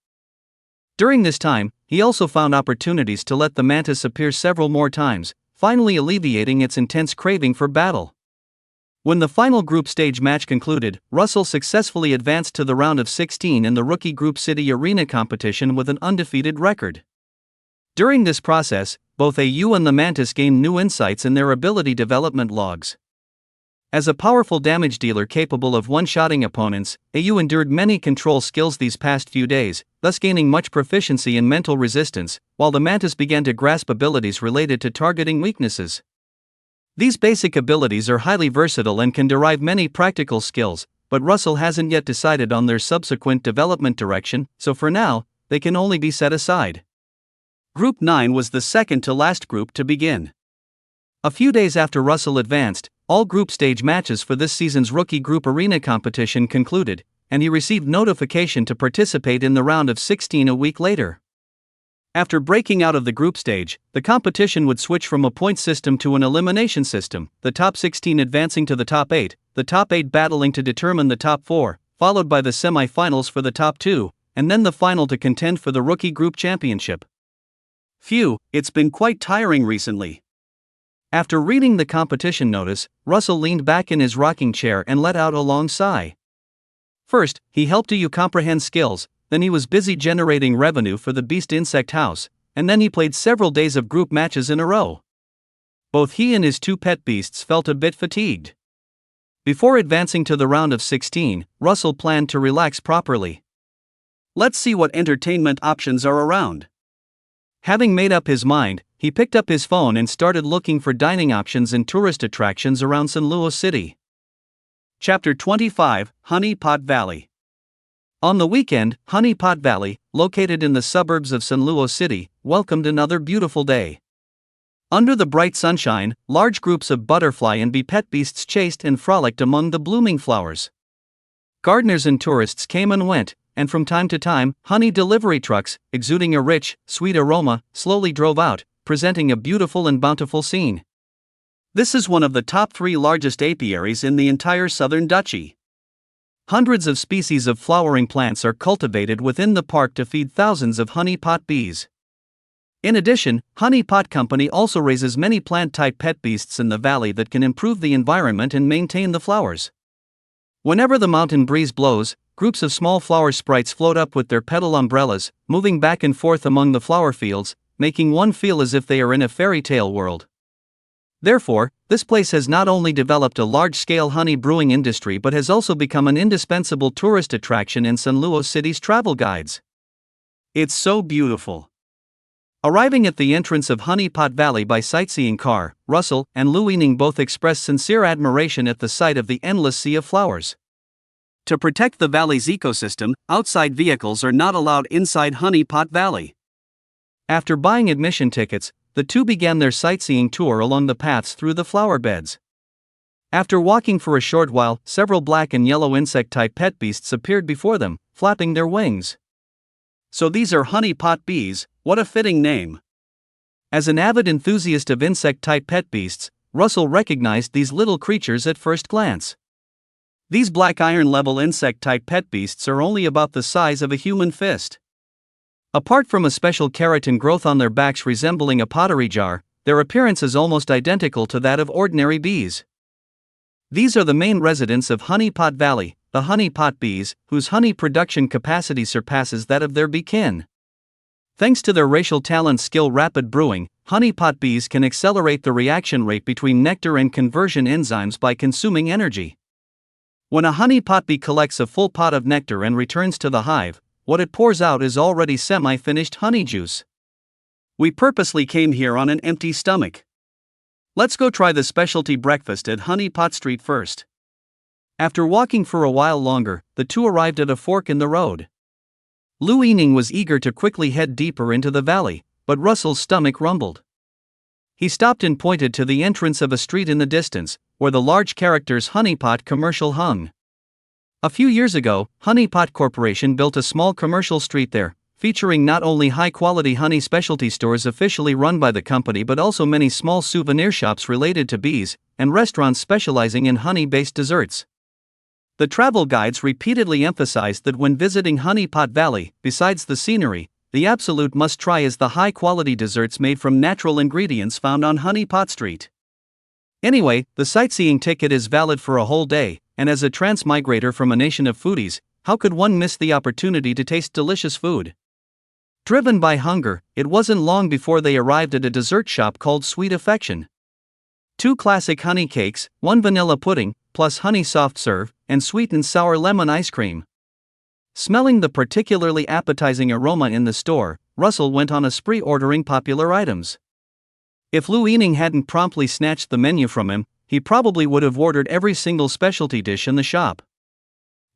During this time, he also found opportunities to let the mantis appear several more times, finally alleviating its intense craving for battle. When the final group stage match concluded, Russell successfully advanced to the round of 16 in the Rookie Group City Arena competition with an undefeated record. During this process, both AU and the mantis gained new insights in their ability development logs. As a powerful damage dealer capable of one-shotting opponents, AU endured many control skills these past few days, thus gaining much proficiency in mental resistance, while the mantis began to grasp abilities related to targeting weaknesses. These basic abilities are highly versatile and can derive many practical skills, but Russell hasn't yet decided on their subsequent development direction, so for now, they can only be set aside. Group 9 was the second to last group to begin. A few days after Russell advanced, all group stage matches for this season's rookie group arena competition concluded, and he received notification to participate in the round of 16 a week later. After breaking out of the group stage, the competition would switch from a point system to an elimination system, the top 16 advancing to the top 8, the top 8 battling to determine the top 4, followed by the semi-finals for the top 2, and then the final to contend for the rookie group championship. Phew, it's been quite tiring recently. After reading the competition notice, Russell leaned back in his rocking chair and let out a long sigh. First, he helped you comprehend skills, then he was busy generating revenue for the Beast Insect House, and then he played several days of group matches in a row. Both he and his two pet beasts felt a bit fatigued. Before advancing to the round of 16, Russell planned to relax properly. Let's see what entertainment options are around. Having made up his mind, he picked up his phone and started looking for dining options and tourist attractions around San Luis City. Chapter 25, Honey Pot Valley. On the weekend, Honey Pot Valley, located in the suburbs of San Luis City, welcomed another beautiful day. Under the bright sunshine, large groups of butterfly and bee pet beasts chased and frolicked among the blooming flowers. Gardeners and tourists came and went, and from time to time, honey delivery trucks, exuding a rich, sweet aroma, slowly drove out, presenting a beautiful and bountiful scene. This is one of the top 3 largest apiaries in the entire southern duchy. Hundreds of species of flowering plants are cultivated within the park to feed thousands of honey pot bees. In addition, Honey Pot Company also raises many plant-type pet beasts in the valley that can improve the environment and maintain the flowers. Whenever the mountain breeze blows, groups of small flower sprites float up with their petal umbrellas, moving back and forth among the flower fields, making one feel as if they are in a fairy tale world. Therefore, this place has not only developed a large-scale honey brewing industry but has also become an indispensable tourist attraction in San Luis City's travel guides. It's so beautiful. Arriving at the entrance of Honey Pot Valley by sightseeing car, Russell and Lu Yining both expressed sincere admiration at the sight of the endless sea of flowers. To protect the valley's ecosystem, outside vehicles are not allowed inside Honey Pot Valley. After buying admission tickets, the two began their sightseeing tour along the paths through the flower beds. After walking for a short while, several black and yellow insect-type pet beasts appeared before them, flapping their wings. So these are honey pot bees, what a fitting name. As an avid enthusiast of insect-type pet beasts, Russell recognized these little creatures at first glance. These black iron-level insect-type pet beasts are only about the size of a human fist. Apart from a special keratin growth on their backs resembling a pottery jar, their appearance is almost identical to that of ordinary bees. These are the main residents of Honey Pot Valley, the honey pot bees, whose honey production capacity surpasses that of their bee kin. Thanks to their racial talent skill rapid brewing, honey pot bees can accelerate the reaction rate between nectar and conversion enzymes by consuming energy. When a honey pot bee collects a full pot of nectar and returns to the hive, what it pours out is already semi-finished honey juice. We purposely came here on an empty stomach. Let's go try the specialty breakfast at Honey Pot Street first. After walking for a while longer, the two arrived at a fork in the road. Lu Yining was eager to quickly head deeper into the valley, but Russell's stomach rumbled. He stopped and pointed to the entrance of a street in the distance, where the large characters Honey Pot commercial hung. A few years ago, Honey Pot Corporation built a small commercial street there, featuring not only high-quality honey specialty stores officially run by the company but also many small souvenir shops related to bees, and restaurants specializing in honey-based desserts. The travel guides repeatedly emphasized that when visiting Honey Pot Valley, besides the scenery, the absolute must-try is the high-quality desserts made from natural ingredients found on Honey Pot Street. Anyway, the sightseeing ticket is valid for a whole day, and as a transmigrator from a nation of foodies, how could one miss the opportunity to taste delicious food? Driven by hunger, it wasn't long before they arrived at a dessert shop called Sweet Affection. 2 classic honey cakes, 1 vanilla pudding, plus honey soft serve, and sweet and sour lemon ice cream. Smelling the particularly appetizing aroma in the store, Russell went on a spree ordering popular items. If Lu Yining hadn't promptly snatched the menu from him, he probably would have ordered every single specialty dish in the shop.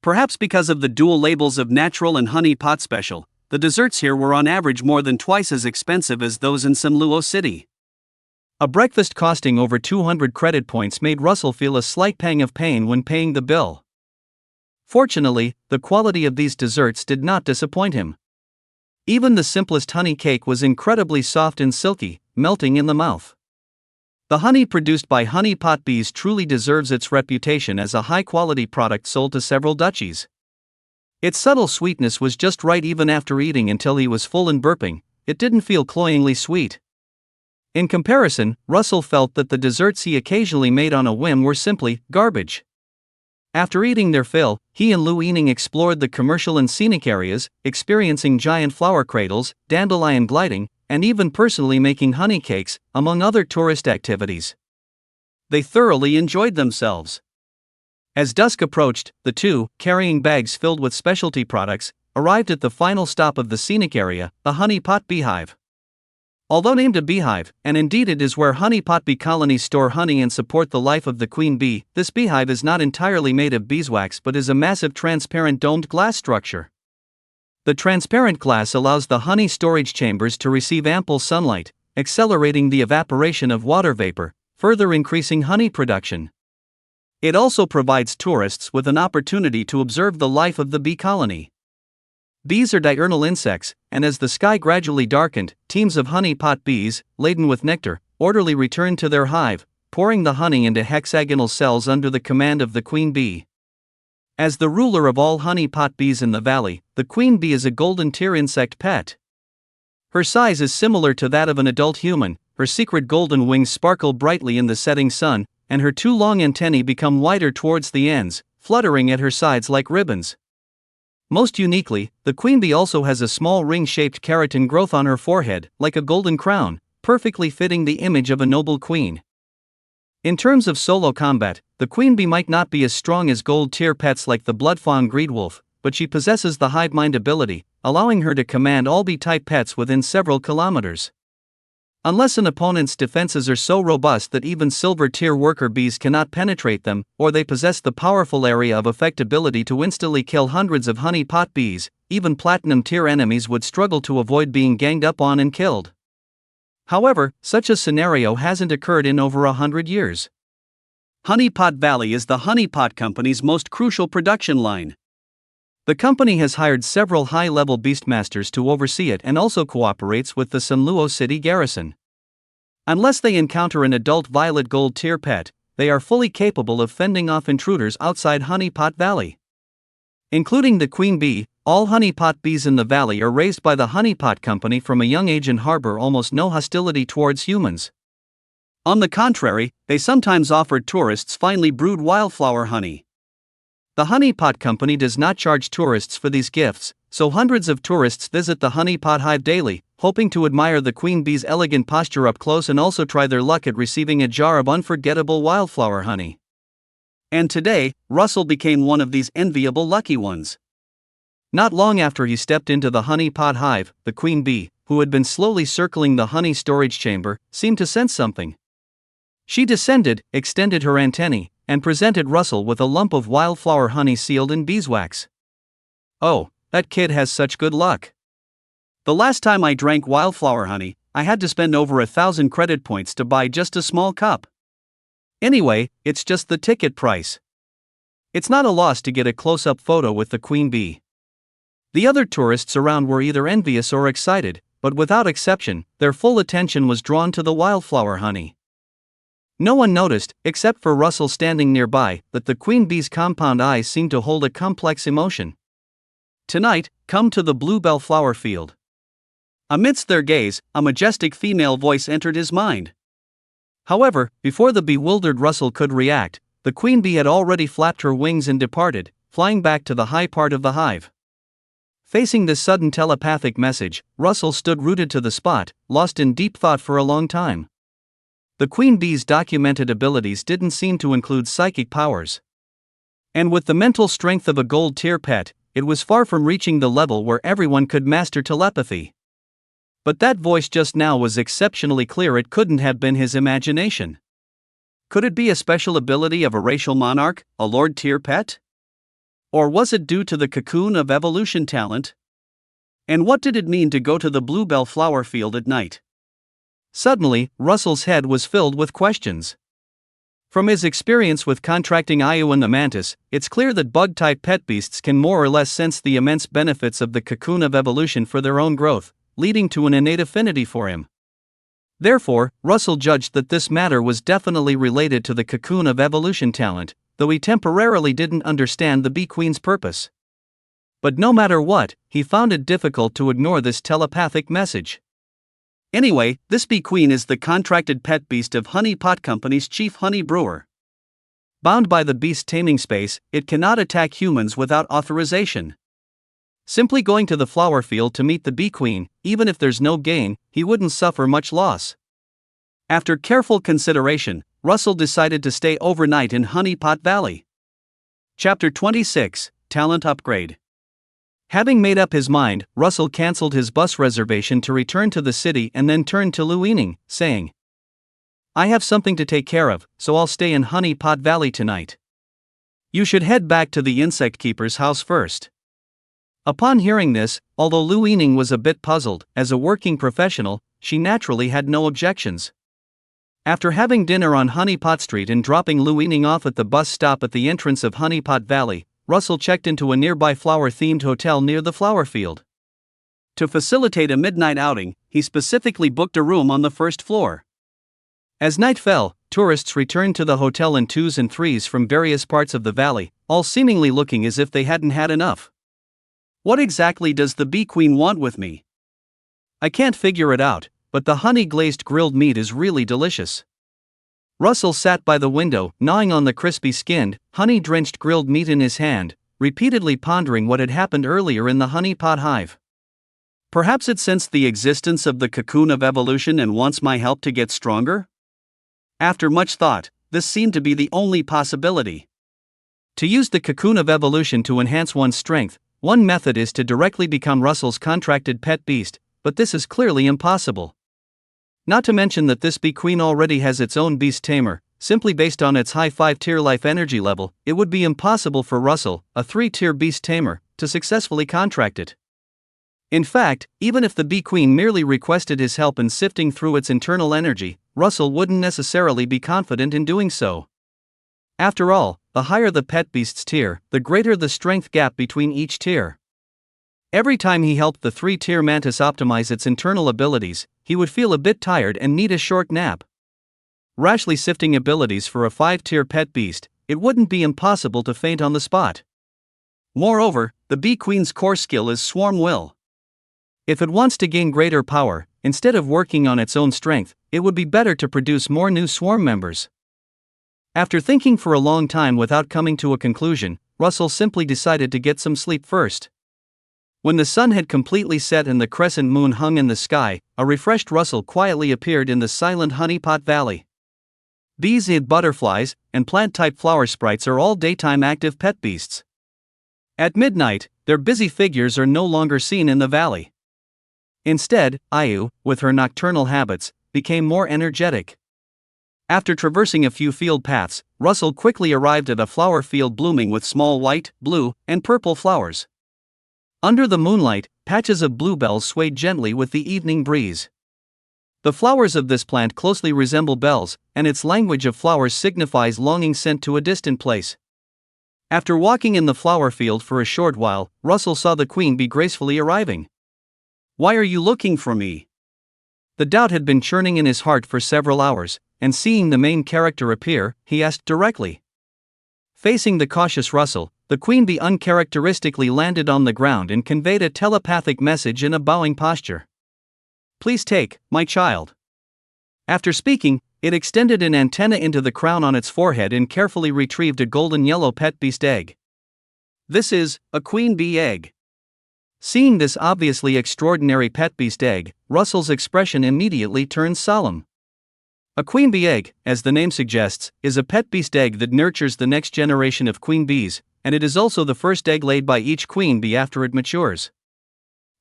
Perhaps because of the dual labels of natural and honey pot special, the desserts here were on average more than twice as expensive as those in Samluo City. A breakfast costing over 200 credit points made Russell feel a slight pang of pain when paying the bill. Fortunately, the quality of these desserts did not disappoint him. Even the simplest honey cake was incredibly soft and silky, melting in the mouth. The honey produced by honey pot bees truly deserves its reputation as a high-quality product sold to several duchies. Its subtle sweetness was just right even after eating until he was full and burping. It didn't feel cloyingly sweet. In comparison, Russell felt that the desserts he occasionally made on a whim were simply garbage. After eating their fill, he and Lu Yining explored the commercial and scenic areas, experiencing giant flower cradles, dandelion gliding, and even personally making honey cakes, among other tourist activities. They thoroughly enjoyed themselves. As dusk approached, the two, carrying bags filled with specialty products, arrived at the final stop of the scenic area, a honey pot beehive. Although named a beehive, and indeed it is where honey pot bee colonies store honey and support the life of the queen bee, this beehive is not entirely made of beeswax but is a massive transparent domed glass structure. The transparent glass allows the honey storage chambers to receive ample sunlight, accelerating the evaporation of water vapor, further increasing honey production. It also provides tourists with an opportunity to observe the life of the bee colony. Bees are diurnal insects, and as the sky gradually darkened, teams of honey pot bees, laden with nectar, orderly returned to their hive, pouring the honey into hexagonal cells under the command of the queen bee. As the ruler of all honey pot bees in the valley, the queen bee is a golden tear insect pet. Her size is similar to that of an adult human, her secret golden wings sparkle brightly in the setting sun, and her two long antennae become wider towards the ends, fluttering at her sides like ribbons. Most uniquely, the queen bee also has a small ring-shaped keratin growth on her forehead, like a golden crown, perfectly fitting the image of a noble queen. In terms of solo combat, the queen bee might not be as strong as gold-tier pets like the blood-fawn greedwolf, but she possesses the hive mind ability, allowing her to command all bee-type pets within several kilometers. Unless an opponent's defenses are so robust that even silver-tier worker bees cannot penetrate them, or they possess the powerful area of effect ability to instantly kill hundreds of honey pot bees, even platinum-tier enemies would struggle to avoid being ganged up on and killed. However, such a scenario hasn't occurred in over 100 years. Honey Pot Valley is the Honey Pot Company's most crucial production line. The company has hired several high-level beastmasters to oversee it and also cooperates with the Samluo City garrison. Unless they encounter an adult violet gold tier pet, they are fully capable of fending off intruders outside Honey Pot Valley. Including the queen bee, all honey pot bees in the valley are raised by the Honey Pot Company from a young age and harbor almost no hostility towards humans. On the contrary, they sometimes offer tourists finely brewed wildflower honey. The Honey Pot Company does not charge tourists for these gifts, so hundreds of tourists visit the honey pot hive daily, hoping to admire the queen bee's elegant posture up close and also try their luck at receiving a jar of unforgettable wildflower honey. And today, Russell became one of these enviable lucky ones. Not long after he stepped into the honey pot hive, the queen bee, who had been slowly circling the honey storage chamber, seemed to sense something. She descended, extended her antennae, and presented Russell with a lump of wildflower honey sealed in beeswax. "Oh, that kid has such good luck. The last time I drank wildflower honey, I had to spend over 1,000 credit points to buy just a small cup. Anyway, it's just the ticket price." It's not a loss to get a close-up photo with the queen bee. The other tourists around were either envious or excited, but without exception, their full attention was drawn to the wildflower honey. No one noticed, except for Russell standing nearby, that the queen bee's compound eyes seemed to hold a complex emotion. "Tonight, come to the bluebell flower field." Amidst their gaze, a majestic female voice entered his mind. However, before the bewildered Russell could react, the queen bee had already flapped her wings and departed, flying back to the high part of the hive. Facing this sudden telepathic message, Russell stood rooted to the spot, lost in deep thought for a long time. The queen bee's documented abilities didn't seem to include psychic powers. And with the mental strength of a gold tier pet, it was far from reaching the level where everyone could master telepathy. But that voice just now was exceptionally clear. It couldn't have been his imagination. Could it be a special ability of a racial monarch, a Lord tier pet? Or was it due to the cocoon of evolution talent? And what did it mean to go to the bluebell flower field at night? Suddenly, Russell's head was filled with questions. From his experience with contracting Ayu and the mantis, it's clear that bug-type pet beasts can more or less sense the immense benefits of the cocoon of evolution for their own growth, leading to an innate affinity for him. Therefore, Russell judged that this matter was definitely related to the cocoon of evolution talent, though he temporarily didn't understand the bee queen's purpose. But no matter what, he found it difficult to ignore this telepathic message. Anyway, this bee queen is the contracted pet beast of Honey Pot Company's chief honey brewer. Bound by the beast taming space, it cannot attack humans without authorization. Simply going to the flower field to meet the bee queen, even if there's no gain, he wouldn't suffer much loss. After careful consideration, Russell decided to stay overnight in Honey Pot Valley. Chapter 26, Talent Upgrade. Having made up his mind, Russell cancelled his bus reservation to return to the city and then turned to Luining, saying, "I have something to take care of, so I'll stay in Honey Pot Valley tonight. You should head back to the insect keeper's house first." Upon hearing this, although Luining was a bit puzzled, as a working professional, she naturally had no objections. After having dinner on Honey Pot Street and dropping Luining off at the bus stop at the entrance of Honey Pot Valley, Russell checked into a nearby flower-themed hotel near the flower field. To facilitate a midnight outing, he specifically booked a room on the first floor. As night fell, tourists returned to the hotel in twos and threes from various parts of the valley, all seemingly looking as if they hadn't had enough. "What exactly does the bee queen want with me? I can't figure it out, but the honey-glazed grilled meat is really delicious." Russell sat by the window, gnawing on the crispy skinned, honey-drenched grilled meat in his hand, repeatedly pondering what had happened earlier in the honey pot hive. Perhaps it sensed the existence of the cocoon of evolution and wants my help to get stronger? After much thought, this seemed to be the only possibility. To use the cocoon of evolution to enhance one's strength, one method is to directly become Russell's contracted pet beast, but this is clearly impossible. Not to mention that this bee queen already has its own beast tamer. Simply based on its high 5-tier life energy level, it would be impossible for Russell, a 3-tier beast tamer, to successfully contract it. In fact, even if the bee queen merely requested his help in sifting through its internal energy, Russell wouldn't necessarily be confident in doing so. After all, the higher the pet beast's tier, the greater the strength gap between each tier. Every time he helped the 3-tier mantis optimize its internal abilities, he would feel a bit tired and need a short nap. Rashly sifting abilities for a 5-tier pet beast, it wouldn't be impossible to faint on the spot. Moreover, the bee queen's core skill is swarm will. If it wants to gain greater power, instead of working on its own strength, it would be better to produce more new swarm members. After thinking for a long time without coming to a conclusion, Russell simply decided to get some sleep first. When the sun had completely set and the crescent moon hung in the sky, a refreshed Russell quietly appeared in the silent Honey Pot Valley. Bees, butterflies, and plant-type flower sprites are all daytime active pet beasts. At midnight, their busy figures are no longer seen in the valley. Instead, Ayu, with her nocturnal habits, became more energetic. After traversing a few field paths, Russell quickly arrived at a flower field blooming with small white, blue, and purple flowers. Under the moonlight, patches of bluebells swayed gently with the evening breeze. The flowers of this plant closely resemble bells, and its language of flowers signifies longing sent to a distant place. After walking in the flower field for a short while, Russell saw the queen bee gracefully arriving. "Why are you looking for me?" The doubt had been churning in his heart for several hours, and seeing the main character appear, he asked directly. Facing the cautious Russell, the queen bee uncharacteristically landed on the ground and conveyed a telepathic message in a bowing posture. "Please take, my child." After speaking, it extended an antenna into the crown on its forehead and carefully retrieved a golden yellow pet beast egg. "This is a queen bee egg." Seeing this obviously extraordinary pet beast egg, Russell's expression immediately turned solemn. A queen bee egg, as the name suggests, is a pet beast egg that nurtures the next generation of queen bees, and it is also the first egg laid by each queen bee after it matures.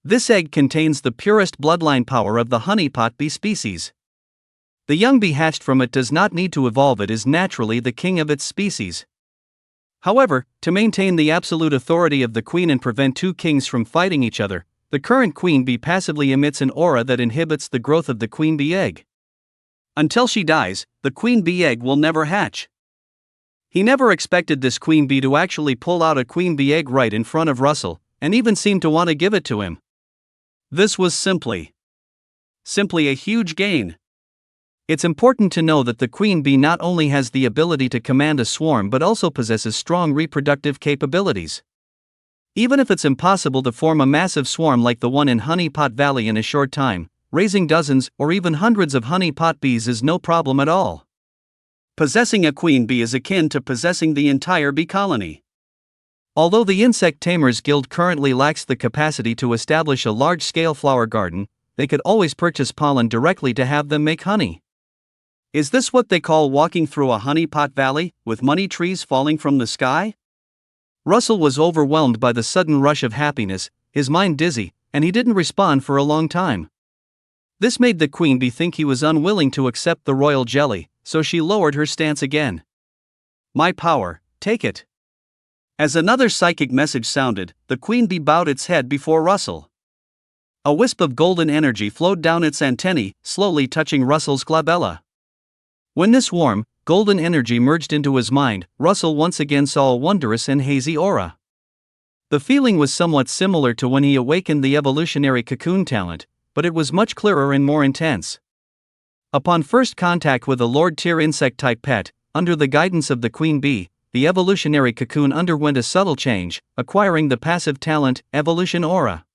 This egg contains the purest bloodline power of the honeypot bee species. The young bee hatched from it does not need to evolve, it is naturally the king of its species. However, to maintain the absolute authority of the queen and prevent two kings from fighting each other, the current queen bee passively emits an aura that inhibits the growth of the queen bee egg. Until she dies, the queen bee egg will never hatch. He never expected this queen bee to actually pull out a queen bee egg right in front of Russell, and even seemed to want to give it to him. This was simply a huge gain. It's important to know that the queen bee not only has the ability to command a swarm but also possesses strong reproductive capabilities. Even if it's impossible to form a massive swarm like the one in Honey Pot Valley in a short time, raising dozens or even hundreds of honey pot bees is no problem at all. Possessing a queen bee is akin to possessing the entire bee colony. Although the Insect Tamers Guild currently lacks the capacity to establish a large-scale flower garden, they could always purchase pollen directly to have them make honey. Is this what they call walking through a honey pot valley, with money trees falling from the sky? Russell was overwhelmed by the sudden rush of happiness, his mind dizzy, and he didn't respond for a long time. This made the queen bee think he was unwilling to accept the royal jelly, so she lowered her stance again. My power, take it. As another psychic message sounded, the queen bee bowed its head before Russell. A wisp of golden energy flowed down its antennae, slowly touching Russell's glabella. When this warm, golden energy merged into his mind, Russell once again saw a wondrous and hazy aura. The feeling was somewhat similar to when he awakened the evolutionary cocoon talent, but it was much clearer and more intense. Upon first contact with a Lord-tier insect-type pet, under the guidance of the queen bee, the evolutionary cocoon underwent a subtle change, acquiring the passive talent, evolution aura.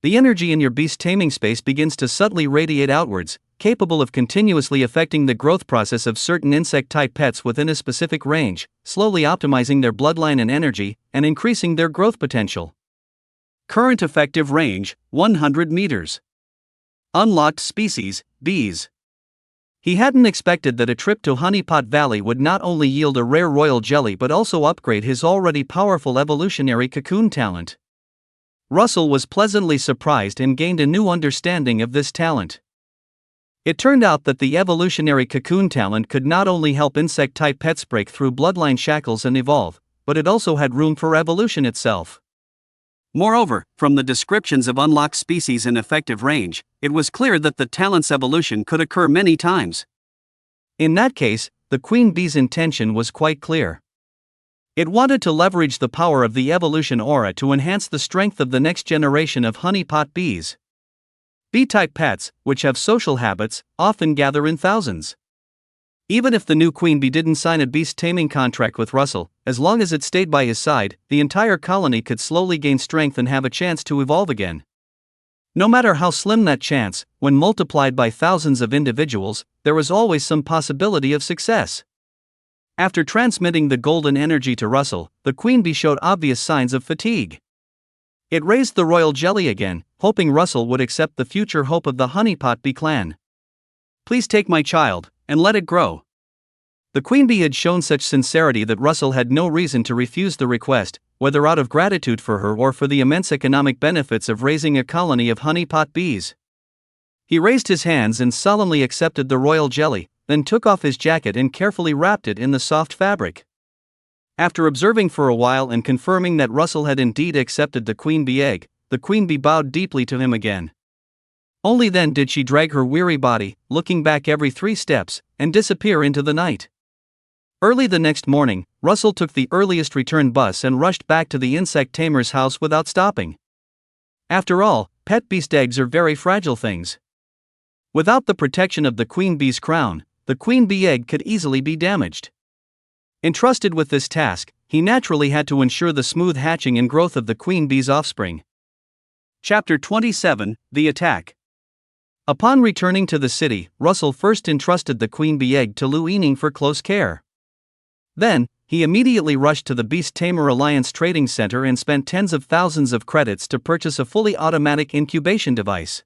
The energy in your beast taming space begins to subtly radiate outwards, capable of continuously affecting the growth process of certain insect-type pets within a specific range, slowly optimizing their bloodline and energy, and increasing their growth potential. Current effective range, 100 meters. Unlocked species, bees. He hadn't expected that a trip to Honey Pot Valley would not only yield a rare royal jelly but also upgrade his already powerful evolutionary cocoon talent. Russell was pleasantly surprised and gained a new understanding of this talent. It turned out that the evolutionary cocoon talent could not only help insect-type pets break through bloodline shackles and evolve, but it also had room for evolution itself. Moreover, from the descriptions of unlocked species and effective range, it was clear that the talent's evolution could occur many times. In that case, the queen bee's intention was quite clear. It wanted to leverage the power of the evolution aura to enhance the strength of the next generation of honeypot bees. Bee-type pets, which have social habits, often gather in thousands. Even if the new queen bee didn't sign a beast taming contract with Russell, as long as it stayed by his side, the entire colony could slowly gain strength and have a chance to evolve again. No matter how slim that chance, when multiplied by thousands of individuals, there was always some possibility of success. After transmitting the golden energy to Russell, the queen bee showed obvious signs of fatigue. It raised the royal jelly again, hoping Russell would accept the future hope of the honeypot bee clan. Please take my child, and let it grow. The queen bee had shown such sincerity that Russell had no reason to refuse the request, whether out of gratitude for her or for the immense economic benefits of raising a colony of honeypot bees. He raised his hands and solemnly accepted the royal jelly, then took off his jacket and carefully wrapped it in the soft fabric. After observing for a while and confirming that Russell had indeed accepted the queen bee egg, the queen bee bowed deeply to him again. Only then did she drag her weary body, looking back every 3 steps, and disappear into the night. Early the next morning, Russell took the earliest return bus and rushed back to the insect tamer's house without stopping. After all, pet beast eggs are very fragile things. Without the protection of the queen bee's crown, the queen bee egg could easily be damaged. Entrusted with this task, he naturally had to ensure the smooth hatching and growth of the queen bee's offspring. Chapter 27, The Attack. Upon returning to the city, Russell first entrusted the queen bee egg to Lu Yining for close care. Then, he immediately rushed to the Beast Tamer Alliance Trading Center and spent tens of thousands of credits to purchase a fully automatic incubation device.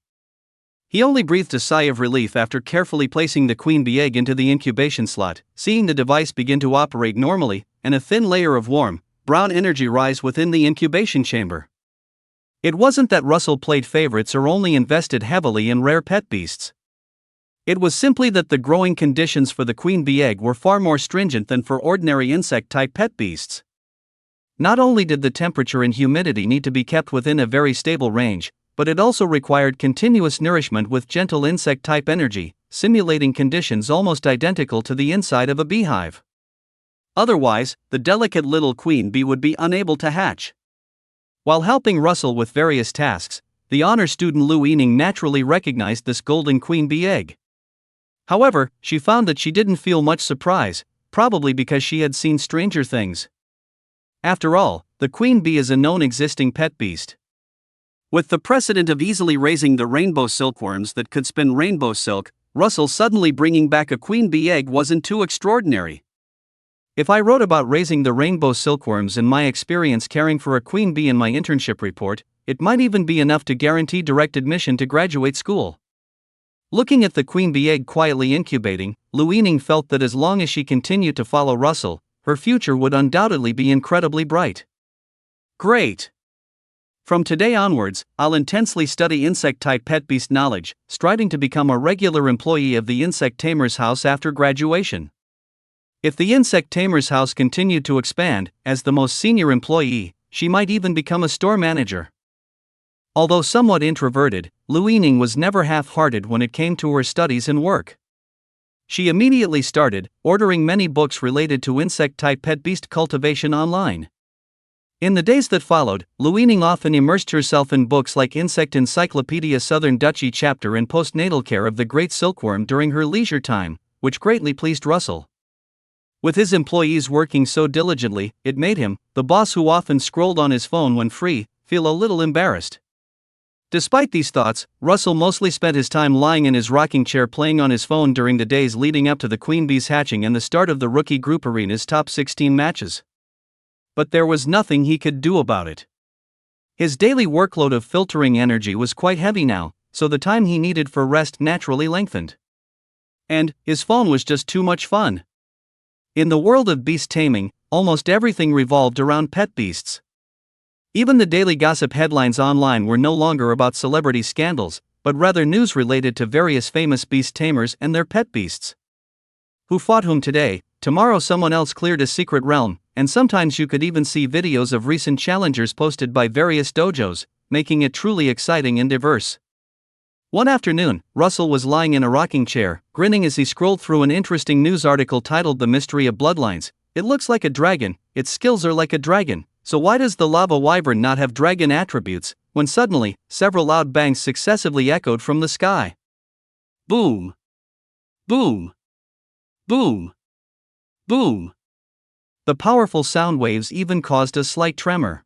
He only breathed a sigh of relief after carefully placing the queen bee egg into the incubation slot, seeing the device begin to operate normally, and a thin layer of warm, brown energy rise within the incubation chamber. It wasn't that Russell played favorites or only invested heavily in rare pet beasts. It was simply that the growing conditions for the queen bee egg were far more stringent than for ordinary insect-type pet beasts. Not only did the temperature and humidity need to be kept within a very stable range, but it also required continuous nourishment with gentle insect-type energy, simulating conditions almost identical to the inside of a beehive. Otherwise, the delicate little queen bee would be unable to hatch. While helping Russell with various tasks, the honor student Lu Yining naturally recognized this golden queen bee egg. However, she found that she didn't feel much surprise, probably because she had seen stranger things. After all, the queen bee is a known existing pet beast. With the precedent of easily raising the rainbow silkworms that could spin rainbow silk, Russell suddenly bringing back a queen bee egg wasn't too extraordinary. If I wrote about raising the rainbow silkworms and my experience caring for a queen bee in my internship report, it might even be enough to guarantee direct admission to graduate school. Looking at the queen bee egg quietly incubating, Lu Yining felt that as long as she continued to follow Russell, her future would undoubtedly be incredibly bright. Great! From today onwards, I'll intensely study insect-type pet beast knowledge, striving to become a regular employee of the insect tamer's house after graduation. If the insect tamer's house continued to expand, as the most senior employee, she might even become a store manager. Although somewhat introverted, Lu Yining was never half-hearted when it came to her studies and work. She immediately started ordering many books related to insect-type pet beast cultivation online. In the days that followed, Lu Yining often immersed herself in books like Insect Encyclopedia Southern Dutchy chapter and postnatal care of the great silkworm during her leisure time, which greatly pleased Russell. With his employees working so diligently, it made him, the boss who often scrolled on his phone when free, feel a little embarrassed. Despite these thoughts, Russell mostly spent his time lying in his rocking chair playing on his phone during the days leading up to the queen bees hatching and the start of the rookie group arena's top 16 matches. But there was nothing he could do about it. His daily workload of filtering energy was quite heavy now, so the time he needed for rest naturally lengthened. And his phone was just too much fun. In the world of beast taming, almost everything revolved around pet beasts. Even the daily gossip headlines online were no longer about celebrity scandals, but rather news related to various famous beast tamers and their pet beasts. Who fought whom today, tomorrow someone else cleared a secret realm, and sometimes you could even see videos of recent challengers posted by various dojos, making it truly exciting and diverse. One afternoon, Russell was lying in a rocking chair, grinning as he scrolled through an interesting news article titled "The Mystery of Bloodlines." It looks like a dragon, its skills are like a dragon. So why does the lava wyvern not have dragon attributes? When suddenly, several loud bangs successively echoed from the sky. Boom! Boom! Boom! Boom! The powerful sound waves even caused a slight tremor.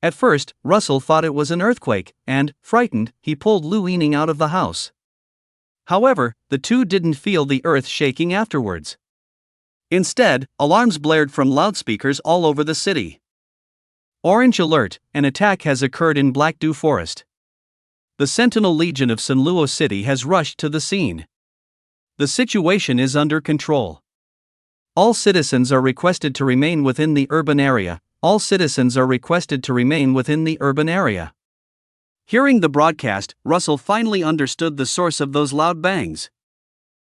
At first, Russell thought it was an earthquake, and, frightened, he pulled Lu Yining out of the house. However, the two didn't feel the earth shaking afterwards. Instead, alarms blared from loudspeakers all over the city. Orange alert, an attack has occurred in Black Dew Forest. The Sentinel Legion of San Luo City has rushed to the scene. The situation is under control. All citizens are requested to remain within the urban area. All citizens are requested to remain within the urban area. Hearing the broadcast, Russell finally understood the source of those loud bangs.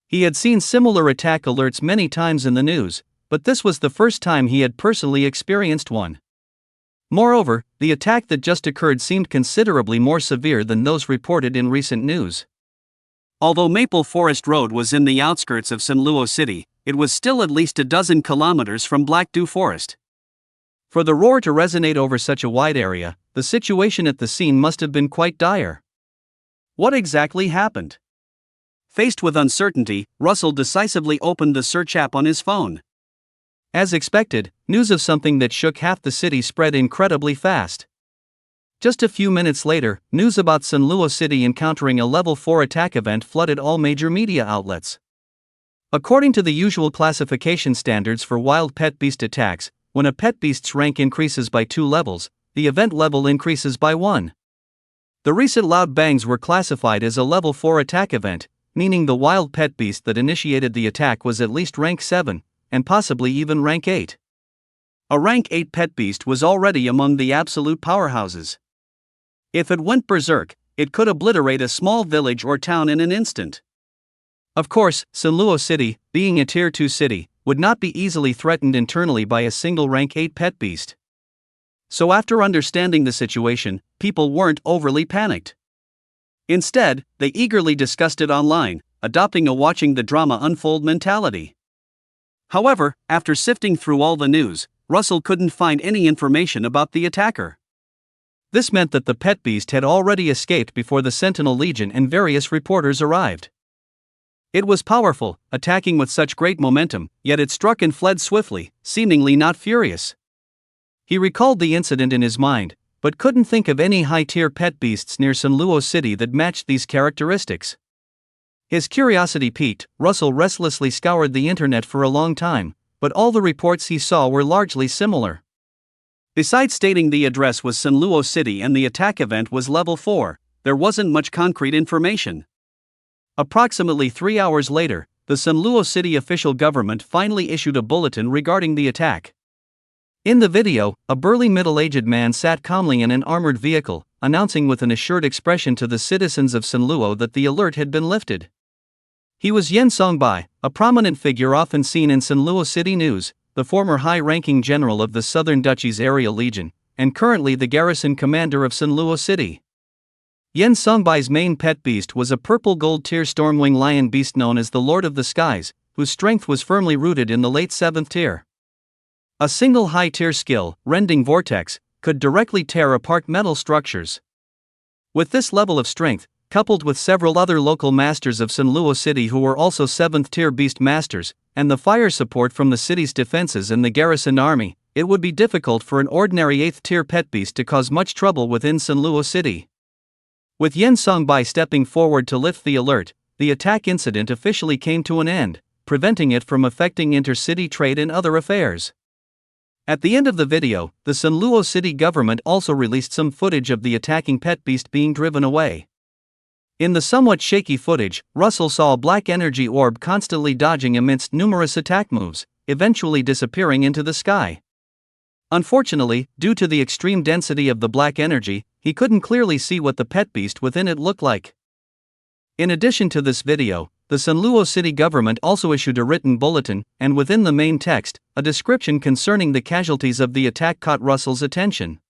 He had seen similar attack alerts many times in the news, but this was the first time he had personally experienced one. Moreover, the attack that just occurred seemed considerably more severe than those reported in recent news. Although Maple Forest Road was in the outskirts of San Luo City, it was still at least a dozen kilometers from Black Dew Forest. For the roar to resonate over such a wide area, the situation at the scene must have been quite dire. What exactly happened? Faced with uncertainty, Russell decisively opened the search app on his phone. As expected, news of something that shook half the city spread incredibly fast. Just a few minutes later, news about San Luo City encountering a level 4 attack event flooded all major media outlets. According to the usual classification standards for wild pet beast attacks, when a pet beast's rank increases by 2 levels, the event level increases by 1. The recent loud bangs were classified as a level 4 attack event, meaning the wild pet beast that initiated the attack was at least rank 7, and possibly even rank 8. A rank 8 pet beast was already among the absolute powerhouses. If it went berserk, it could obliterate a small village or town in an instant. Of course, Sanluo City, being a Tier 2 city, would not be easily threatened internally by a single rank 8 pet beast. So after understanding the situation, people weren't overly panicked. Instead, they eagerly discussed it online, adopting a watching the drama unfold mentality. However, after sifting through all the news, Russell couldn't find any information about the attacker. This meant that the pet beast had already escaped before the Sentinel Legion and various reporters arrived. It was powerful, attacking with such great momentum, yet it struck and fled swiftly, seemingly not furious. He recalled the incident in his mind, but couldn't think of any high-tier pet beasts near Sanluo City that matched these characteristics. His curiosity piqued, Russell restlessly scoured the internet for a long time, but all the reports he saw were largely similar. Besides stating the address was Sanluo City and the attack event was level 4, there wasn't much concrete information. Approximately 3 hours later, the Sanluo City official government finally issued a bulletin regarding the attack. In the video, a burly middle-aged man sat calmly in an armored vehicle, announcing with an assured expression to the citizens of Sanluo that the alert had been lifted. He was Yen Songbai, a prominent figure often seen in Sanluo City news, the former high-ranking general of the Southern Duchy's Aerial Legion, and currently the garrison commander of Sanluo City. Yen Songbai's main pet beast was a purple-gold tier stormwing lion beast known as the Lord of the Skies, whose strength was firmly rooted in the late 7th tier. A single high-tier skill, Rending Vortex, could directly tear apart metal structures. With this level of strength, coupled with several other local masters of Sanluo City who were also 7th tier beast masters, and the fire support from the city's defenses and the garrison army, it would be difficult for an ordinary 8th tier pet beast to cause much trouble within Sanluo City. With Yen Songbai stepping forward to lift the alert, the attack incident officially came to an end, preventing it from affecting intercity trade and other affairs. At the end of the video, the Sanluo City government also released some footage of the attacking pet beast being driven away. In the somewhat shaky footage, Russell saw a black energy orb constantly dodging amidst numerous attack moves, eventually disappearing into the sky. Unfortunately, due to the extreme density of the black energy, he couldn't clearly see what the pet beast within it looked like. In addition to this video, the Sanluo City government also issued a written bulletin, and within the main text, a description concerning the casualties of the attack caught Russell's attention.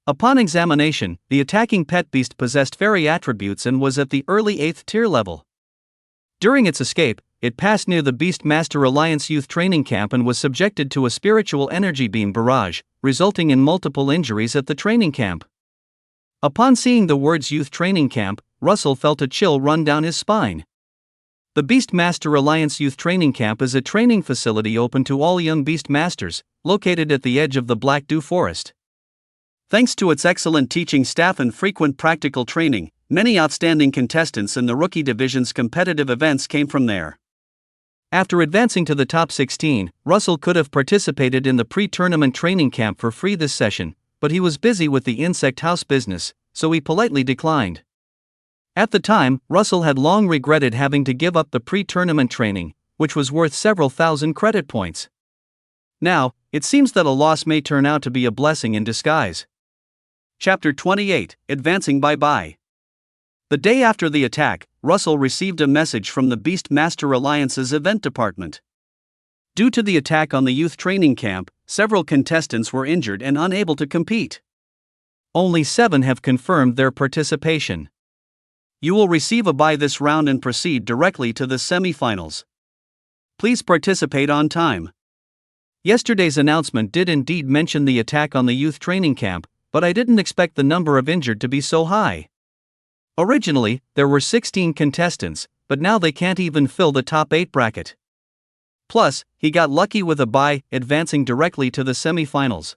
Upon examination, the attacking pet beast possessed fairy attributes and was at the early 8th tier level. During its escape, it passed near the Beast Master Alliance Youth Training Camp and was subjected to a spiritual energy beam barrage, resulting in multiple injuries at the training camp. Upon seeing the words Youth Training Camp, Russell felt a chill run down his spine. The Beast Master Alliance Youth Training Camp is a training facility open to all young Beast Masters, located at the edge of the Black Dew Forest. Thanks to its excellent teaching staff and frequent practical training, many outstanding contestants in the Rookie Division's competitive events came from there. After advancing to the top 16, Russell could have participated in the pre-tournament training camp for free this session, but he was busy with the insect house business, so he politely declined. At the time, Russell had long regretted having to give up the pre-tournament training, which was worth several thousand credit points. Now, it seems that a loss may turn out to be a blessing in disguise. Chapter 28, Advancing Bye-Bye. The day after the attack, Russell received a message from the Beast Master Alliance's event department. Due to the attack on the youth training camp, several contestants were injured and unable to compete. Only 7 have confirmed their participation. You will receive a bye this round and proceed directly to the semifinals. Please participate on time. Yesterday's announcement did indeed mention the attack on the youth training camp, but I didn't expect the number of injured to be so high. Originally, there were 16 contestants, but now they can't even fill the top 8 bracket. Plus, he got lucky with a bye, advancing directly to the semifinals.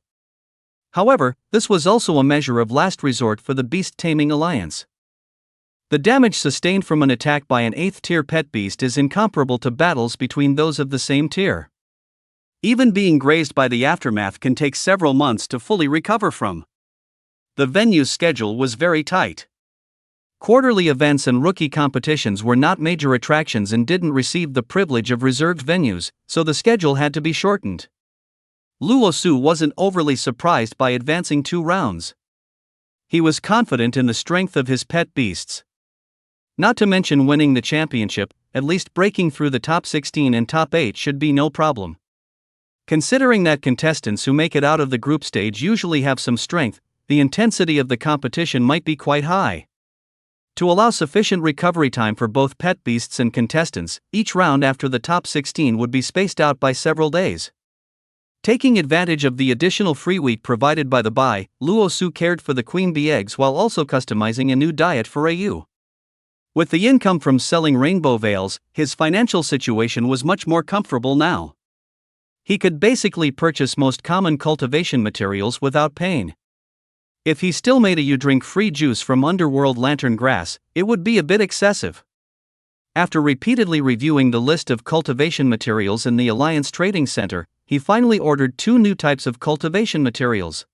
However, this was also a measure of last resort for the Beast Taming Alliance. The damage sustained from an attack by an 8th tier pet beast is incomparable to battles between those of the same tier. Even being grazed by the aftermath can take several months to fully recover from. The venue's schedule was very tight. Quarterly events and rookie competitions were not major attractions and didn't receive the privilege of reserved venues, so the schedule had to be shortened. Luo Su wasn't overly surprised by advancing 2 rounds. He was confident in the strength of his pet beasts. Not to mention winning the championship, at least breaking through the top 16 and top 8 should be no problem. Considering that contestants who make it out of the group stage usually have some strength, the intensity of the competition might be quite high. To allow sufficient recovery time for both pet beasts and contestants, each round after the top 16 would be spaced out by several days. Taking advantage of the additional free week provided by the buy, Luo Su cared for the queen bee eggs while also customizing a new diet for Au. With the income from selling rainbow veils, his financial situation was much more comfortable now. He could basically purchase most common cultivation materials without pain. If he still made a drink-free juice from underworld lantern grass, it would be a bit excessive. After repeatedly reviewing the list of cultivation materials in the Alliance Trading Center, he finally ordered 2 new types of cultivation materials.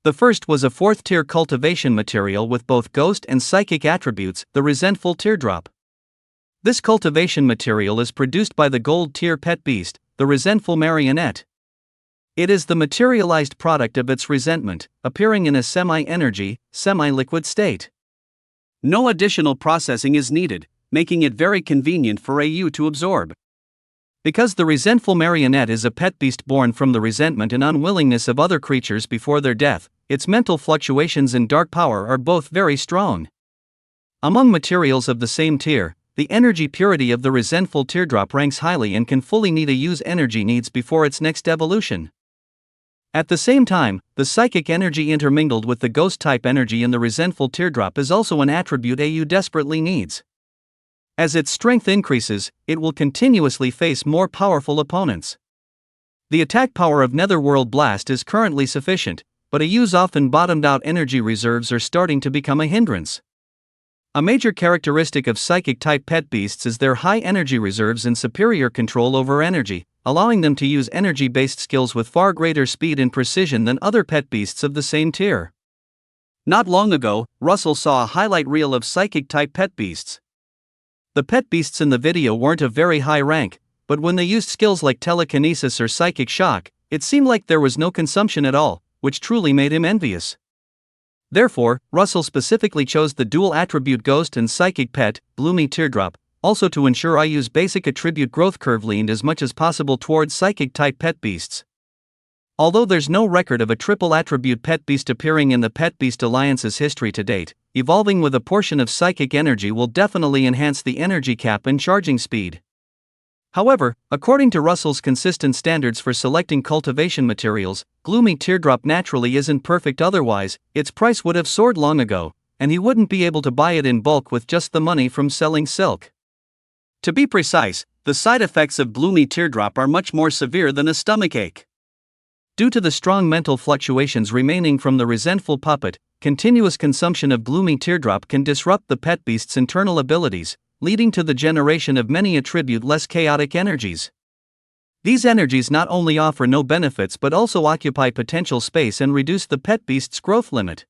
The first was a 4th-tier cultivation material with both ghost and psychic attributes, the resentful teardrop. This cultivation material is produced by the gold-tier pet beast, the resentful marionette. It is the materialized product of its resentment, appearing in a semi-energy, semi-liquid state. No additional processing is needed, making it very convenient for Au to absorb. Because the resentful marionette is a pet beast born from the resentment and unwillingness of other creatures before their death, its mental fluctuations and dark power are both very strong. Among materials of the same tier, the energy purity of the resentful teardrop ranks highly and can fully meet Au's energy needs before its next evolution. At the same time, the psychic energy intermingled with the ghost-type energy in the resentful teardrop is also an attribute Au desperately needs. As its strength increases, it will continuously face more powerful opponents. The attack power of Netherworld Blast is currently sufficient, but Au's often bottomed-out energy reserves are starting to become a hindrance. A major characteristic of psychic-type pet beasts is their high energy reserves and superior control over energy, allowing them to use energy-based skills with far greater speed and precision than other pet beasts of the same tier. Not long ago, Russell saw a highlight reel of psychic-type pet beasts. The pet beasts in the video weren't of very high rank, but when they used skills like telekinesis or psychic shock, it seemed like there was no consumption at all, which truly made him envious. Therefore, Russell specifically chose the dual attribute ghost and psychic pet, Gloomy Teardrop, also to ensure Au's basic attribute growth curve leaned as much as possible towards psychic-type pet beasts. Although there's no record of a triple attribute pet beast appearing in the Pet Beast Alliance's history to date, evolving with a portion of psychic energy will definitely enhance the energy cap and charging speed. However, according to Russell's consistent standards for selecting cultivation materials, Gloomy Teardrop naturally isn't perfect otherwise, its price would have soared long ago, and he wouldn't be able to buy it in bulk with just the money from selling silk. To be precise, the side effects of Gloomy Teardrop are much more severe than a stomachache. Due to the strong mental fluctuations remaining from the resentful puppet, continuous consumption of Gloomy Teardrop can disrupt the pet beast's internal abilities, leading to the generation of many attribute-less chaotic energies. These energies not only offer no benefits but also occupy potential space and reduce the pet beast's growth limit.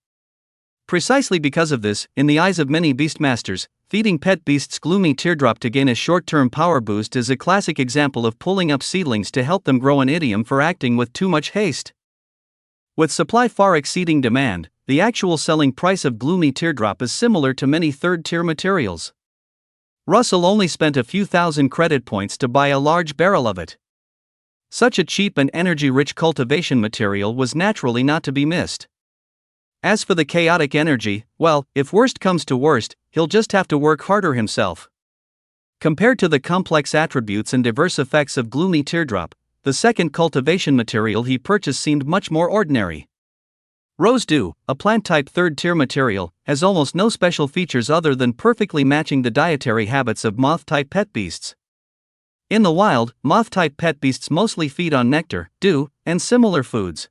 Precisely because of this, in the eyes of many beastmasters, feeding pet beasts Gloomy Teardrop to gain a short-term power boost is a classic example of pulling up seedlings to help them grow an idiom for acting with too much haste. With supply far exceeding demand, the actual selling price of Gloomy Teardrop is similar to many third-tier materials. Russell only spent a few thousand credit points to buy a large barrel of it. Such a cheap and energy-rich cultivation material was naturally not to be missed. As for the chaotic energy, well, if worst comes to worst, he'll just have to work harder himself. Compared to the complex attributes and diverse effects of Gloomy Teardrop, the second cultivation material he purchased seemed much more ordinary. Rose Dew, a plant-type third-tier material, has almost no special features other than perfectly matching the dietary habits of moth-type pet beasts. In the wild, moth-type pet beasts mostly feed on nectar, dew, and similar foods.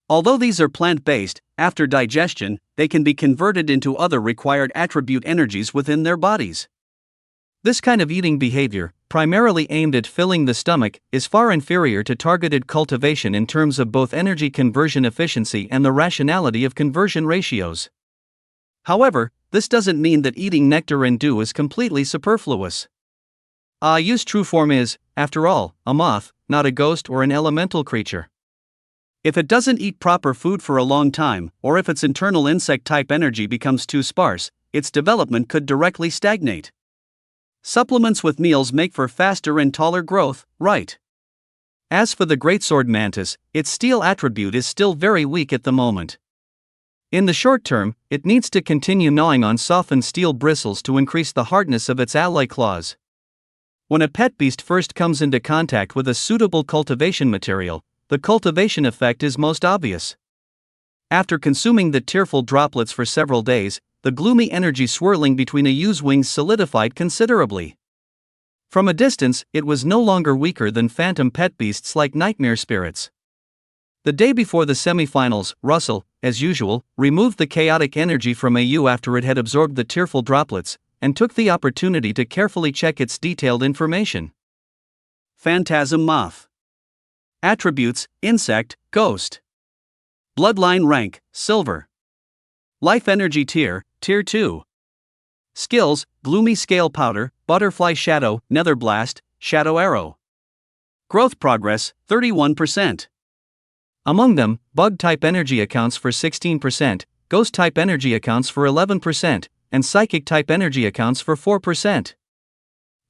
Although these are plant-based, after digestion, they can be converted into other required attribute energies within their bodies. This kind of eating behavior, primarily aimed at filling the stomach, is far inferior to targeted cultivation in terms of both energy conversion efficiency and the rationality of conversion ratios. However, this doesn't mean that eating nectar and dew is completely superfluous. Au's true form is, after all, a moth, not a ghost or an elemental creature. If it doesn't eat proper food for a long time, or if its internal insect-type energy becomes too sparse, its development could directly stagnate. Supplements with meals make for faster and taller growth, right? As for the greatsword mantis, its steel attribute is still very weak at the moment. In the short term, it needs to continue gnawing on softened steel bristles to increase the hardness of its alloy claws. When a pet beast first comes into contact with a suitable cultivation material, the cultivation effect is most obvious. After consuming the tearful droplets for several days, the gloomy energy swirling between a ewe's wings solidified considerably. From a distance, it was no longer weaker than phantom pet beasts like nightmare spirits. The day before the semifinals, Russell, as usual, removed the chaotic energy from a ewe after it had absorbed the tearful droplets, and took the opportunity to carefully check its detailed information. Phantasm moth. Attributes: insect, ghost. Bloodline rank: silver. Life energy tier: tier 2. Skills: gloomy scale powder, butterfly shadow, nether blast, shadow arrow. Growth progress: 31%. Among them, bug type energy accounts for 16%, ghost type energy accounts for 11%, and psychic type energy accounts for 4%.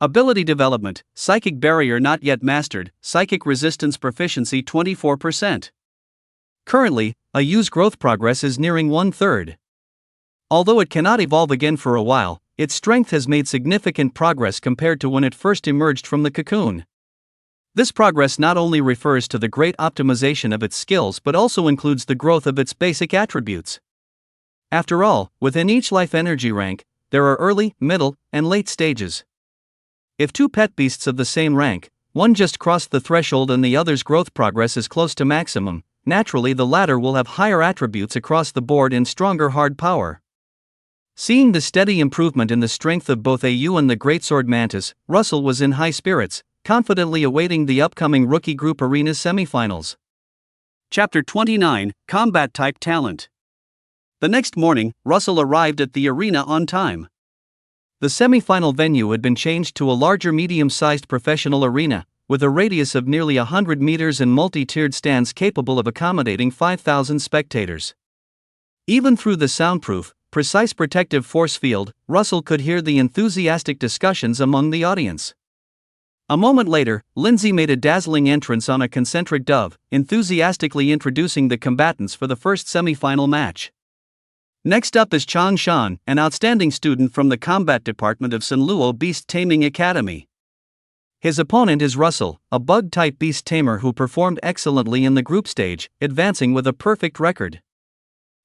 Ability development: psychic barrier not yet mastered, psychic resistance proficiency 24%. Currently, a ewe's growth progress is nearing 1/3. Although it cannot evolve again for a while, its strength has made significant progress compared to when it first emerged from the cocoon. This progress not only refers to the great optimization of its skills but also includes the growth of its basic attributes. After all, within each life energy rank, there are early, middle, and late stages. If two pet beasts of the same rank, one just crossed the threshold and the other's growth progress is close to maximum, naturally the latter will have higher attributes across the board and stronger hard power. Seeing the steady improvement in the strength of both a ewe and the greatsword mantis, Russell was in high spirits, confidently awaiting the upcoming Rookie Group Arenas semifinals. Chapter 29: Combat Type Talent. The next morning, Russell arrived at the arena on time. The semifinal venue had been changed to a larger medium-sized professional arena, with a radius of nearly 100 meters and multi-tiered stands capable of accommodating 5,000 spectators. Even through the soundproof, precise protective force field, Russell could hear the enthusiastic discussions among the audience. A moment later, Lindsay made a dazzling entrance on a concentric dove, enthusiastically introducing the combatants for the first semi-final match. Next up is Chang Shan, an outstanding student from the combat department of Sanluo Beast Taming Academy. His opponent is Russell, a bug-type beast tamer who performed excellently in the group stage, advancing with a perfect record.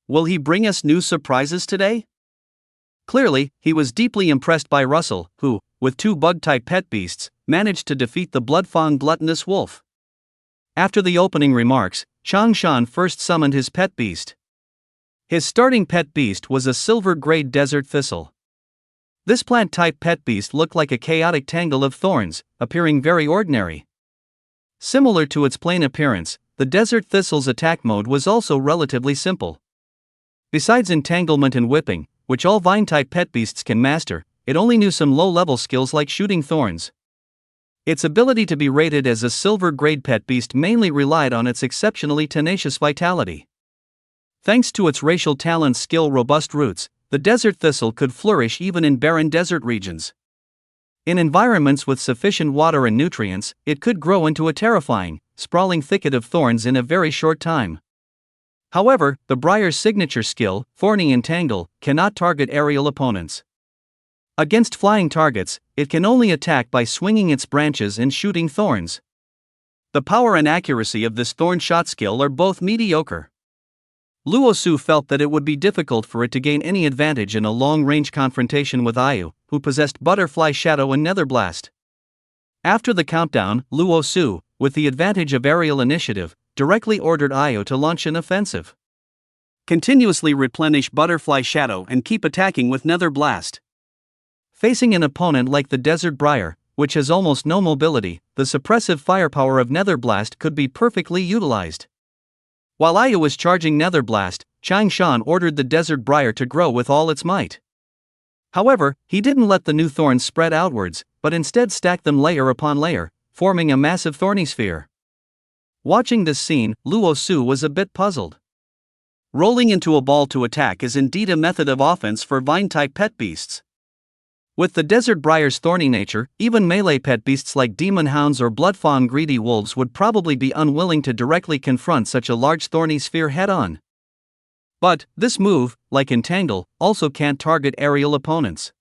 Will he bring us new surprises today? Clearly, he was deeply impressed by Russell, who, with two bug-type pet beasts, managed to defeat the Bloodfang gluttonous wolf. After the opening remarks, Chang Shan first summoned his pet beast. His starting pet beast was a silver-grade desert thistle. This plant-type pet beast looked like a chaotic tangle of thorns, appearing very ordinary. Similar to its plain appearance, the desert thistle's attack mode was also relatively simple. Besides entanglement and whipping, which all vine-type pet beasts can master, it only knew some low-level skills like shooting thorns. Its ability to be rated as a silver-grade pet beast mainly relied on its exceptionally tenacious vitality. Thanks to its racial talent's robust roots, the desert thistle could flourish even in barren desert regions. In environments with sufficient water and nutrients, it could grow into a terrifying, sprawling thicket of thorns in a very short time. However, the briar's signature skill, Thorny Entangle, cannot target aerial opponents. Against flying targets, it can only attack by swinging its branches and shooting thorns. The power and accuracy of this thorn shot skill are both mediocre. Luo Su felt that it would be difficult for it to gain any advantage in a long-range confrontation with Ayu, who possessed Butterfly Shadow and Nether Blast. After the countdown, Luo Su, with the advantage of aerial initiative, directly ordered Ayu to launch an offensive. Continuously replenish Butterfly Shadow and keep attacking with Nether Blast. Facing an opponent like the Desert Briar, which has almost no mobility, the suppressive firepower of Nether Blast could be perfectly utilized. While Ayu was charging Nether Blast, Chang Shan ordered the Desert Briar to grow with all its might. However, he didn't let the new thorns spread outwards, but instead stacked them layer upon layer, forming a massive thorny sphere. Watching this scene, Luo Su was a bit puzzled. Rolling into a ball to attack is indeed a method of offense for vine-type pet beasts. With the desert briar's thorny nature, even melee pet beasts like demon hounds or blood fawn greedy wolves would probably be unwilling to directly confront such a large thorny sphere head-on. But, this move, like Entangle, also can't target aerial opponents.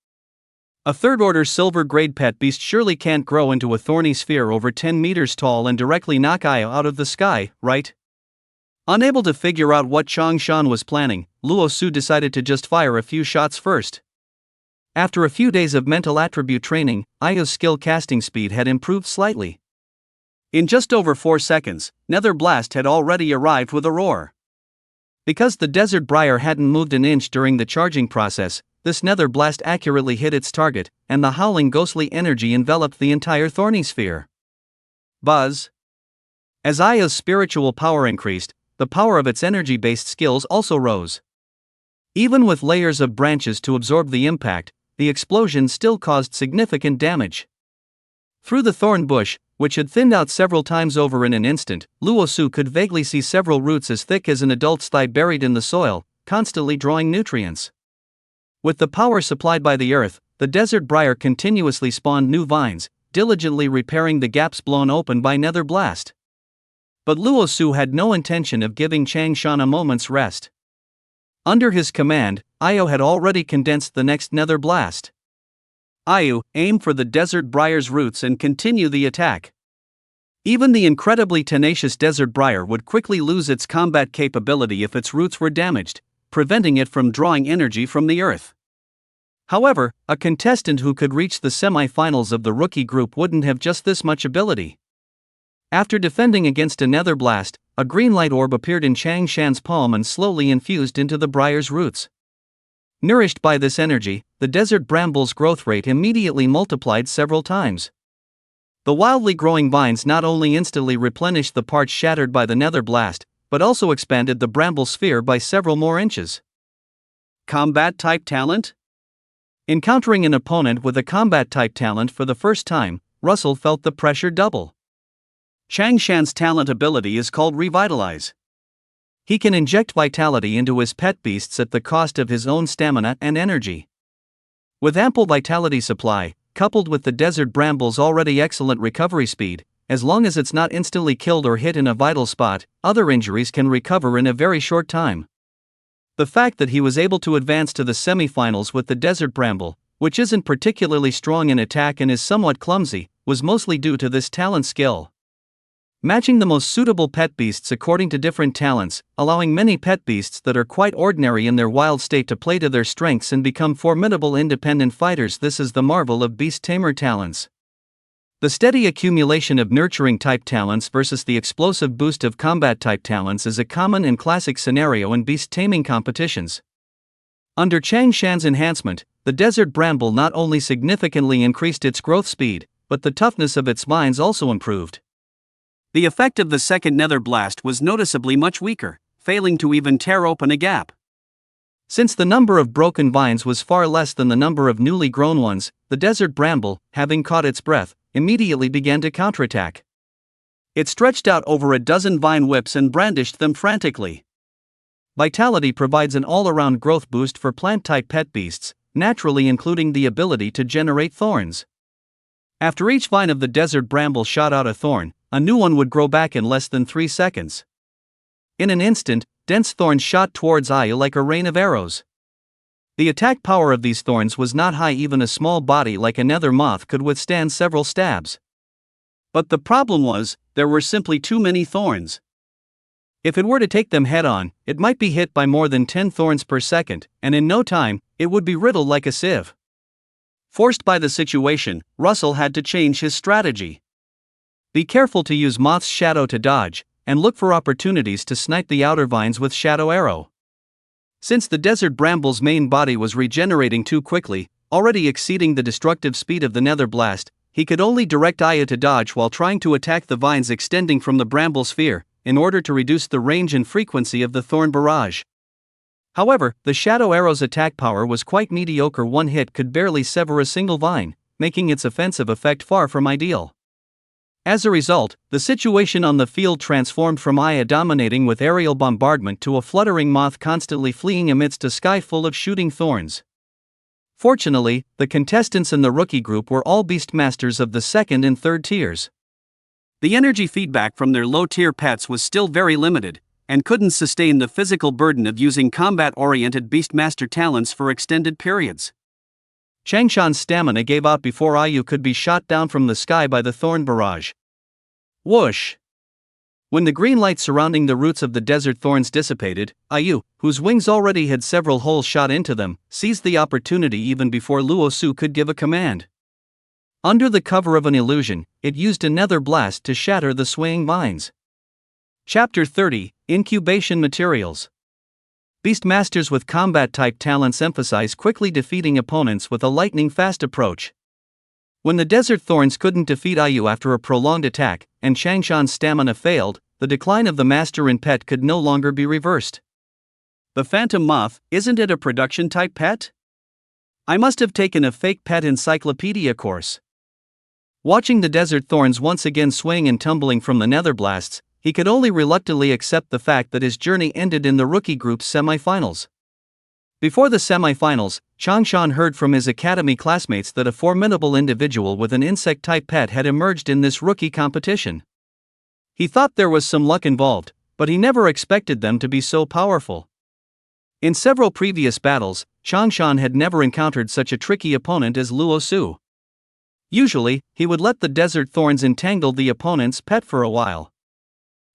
A third-order silver-grade pet beast surely can't grow into a thorny sphere over 10 meters tall and directly knock Io out of the sky, right? Unable to figure out what Chang Shan was planning, Luo Su decided to just fire a few shots first. After a few days of mental attribute training, Io's skill casting speed had improved slightly. In just over 4 seconds, Nether Blast had already arrived with a roar. Because the desert briar hadn't moved an inch during the charging process, this Nether Blast accurately hit its target, and the howling ghostly energy enveloped the entire thorny sphere. Buzz! As Io's spiritual power increased, the power of its energy-based skills also rose. Even with layers of branches to absorb the impact, the explosion still caused significant damage. Through the thorn bush, which had thinned out several times over in an instant, Luo Su could vaguely see several roots as thick as an adult's thigh buried in the soil, constantly drawing nutrients. With the power supplied by the earth, the desert briar continuously spawned new vines, diligently repairing the gaps blown open by Nether Blast. But Luo Su had no intention of giving Chang Shan a moment's rest. Under his command, Io had already condensed the next Nether Blast. Io, aim for the desert briar's roots and continue the attack. Even the incredibly tenacious desert briar would quickly lose its combat capability if its roots were damaged, preventing it from drawing energy from the earth. However, a contestant who could reach the semi-finals of the rookie group wouldn't have just this much ability. After defending against a Nether Blast, a green light orb appeared in Chang Shan's palm and slowly infused into the briar's roots. Nourished by this energy, the desert bramble's growth rate immediately multiplied several times. The wildly growing vines not only instantly replenished the parts shattered by the Nether Blast, but also expanded the bramble sphere by several more inches. Combat-type talent? Encountering an opponent with a combat-type talent for the first time, Russell felt the pressure double. Chang Shan's talent ability is called Revitalize. He can inject vitality into his pet beasts at the cost of his own stamina and energy. With ample vitality supply, coupled with the desert bramble's already excellent recovery speed, as long as it's not instantly killed or hit in a vital spot, other injuries can recover in a very short time. The fact that he was able to advance to the semi-finals with the desert bramble, which isn't particularly strong in attack and is somewhat clumsy, was mostly due to this talent skill. Matching the most suitable pet beasts according to different talents, allowing many pet beasts that are quite ordinary in their wild state to play to their strengths and become formidable independent fighters. This is the marvel of beast tamer talents. The steady accumulation of nurturing type talents versus the explosive boost of combat type talents is a common and classic scenario in beast taming competitions. Under Chang Shan's enhancement, the desert bramble not only significantly increased its growth speed, but the toughness of its vines also improved. The effect of the second Nether Blast was noticeably much weaker, failing to even tear open a gap. Since the number of broken vines was far less than the number of newly grown ones, the desert bramble, having caught its breath, immediately began to counterattack. It stretched out over a dozen vine whips and brandished them frantically. Vitality provides an all-around growth boost for plant-type pet beasts, naturally including the ability to generate thorns. After each vine of the desert bramble shot out a thorn, a new one would grow back in less than 3 seconds. In an instant, dense thorns shot towards Aya like a rain of arrows. The attack power of these thorns was not high. Even a small body like a nether moth could withstand several stabs. But the problem was, there were simply too many thorns. If it were to take them head-on, it might be hit by more than 10 thorns per second, and in no time, it would be riddled like a sieve. Forced by the situation, Russell had to change his strategy. Be careful to use Moth's shadow to dodge, and look for opportunities to snipe the outer vines with Shadow Arrow. Since the desert bramble's main body was regenerating too quickly, already exceeding the destructive speed of the Nether Blast, he could only direct Aya to dodge while trying to attack the vines extending from the bramble sphere, in order to reduce the range and frequency of the thorn barrage. However, the Shadow Arrow's attack power was quite mediocre. One hit could barely sever a single vine, making its offensive effect far from ideal. As a result, the situation on the field transformed from Aya dominating with aerial bombardment to a fluttering moth constantly fleeing amidst a sky full of shooting thorns. Fortunately, the contestants in the rookie group were all beastmasters of the second and third tiers. The energy feedback from their low-tier pets was still very limited, and couldn't sustain the physical burden of using combat-oriented beastmaster talents for extended periods. Changshan's stamina gave out before Ayu could be shot down from the sky by the thorn barrage. Whoosh! When the green light surrounding the roots of the desert thorns dissipated, Ayu, whose wings already had several holes shot into them, seized the opportunity even before Luo Su could give a command. Under the cover of an illusion, it used a nether blast to shatter the swaying vines. Chapter 30, Incubation Materials. Beastmasters with combat-type talents emphasize quickly defeating opponents with a lightning-fast approach. When the desert thorns couldn't defeat Ayu after a prolonged attack, and Changshan's stamina failed, the decline of the master in pet could no longer be reversed. The phantom moth, isn't it a production-type pet? I must have taken a fake pet encyclopedia course. Watching the desert thorns once again swaying and tumbling from the nether blasts, he could only reluctantly accept the fact that his journey ended in the rookie group's semifinals. Before the semifinals, Changshan heard from his academy classmates that a formidable individual with an insect-type pet had emerged in this rookie competition. He thought there was some luck involved, but he never expected them to be so powerful. In several previous battles, Changshan had never encountered such a tricky opponent as Luo Su. Usually, he would let the desert thorns entangle the opponent's pet for a while.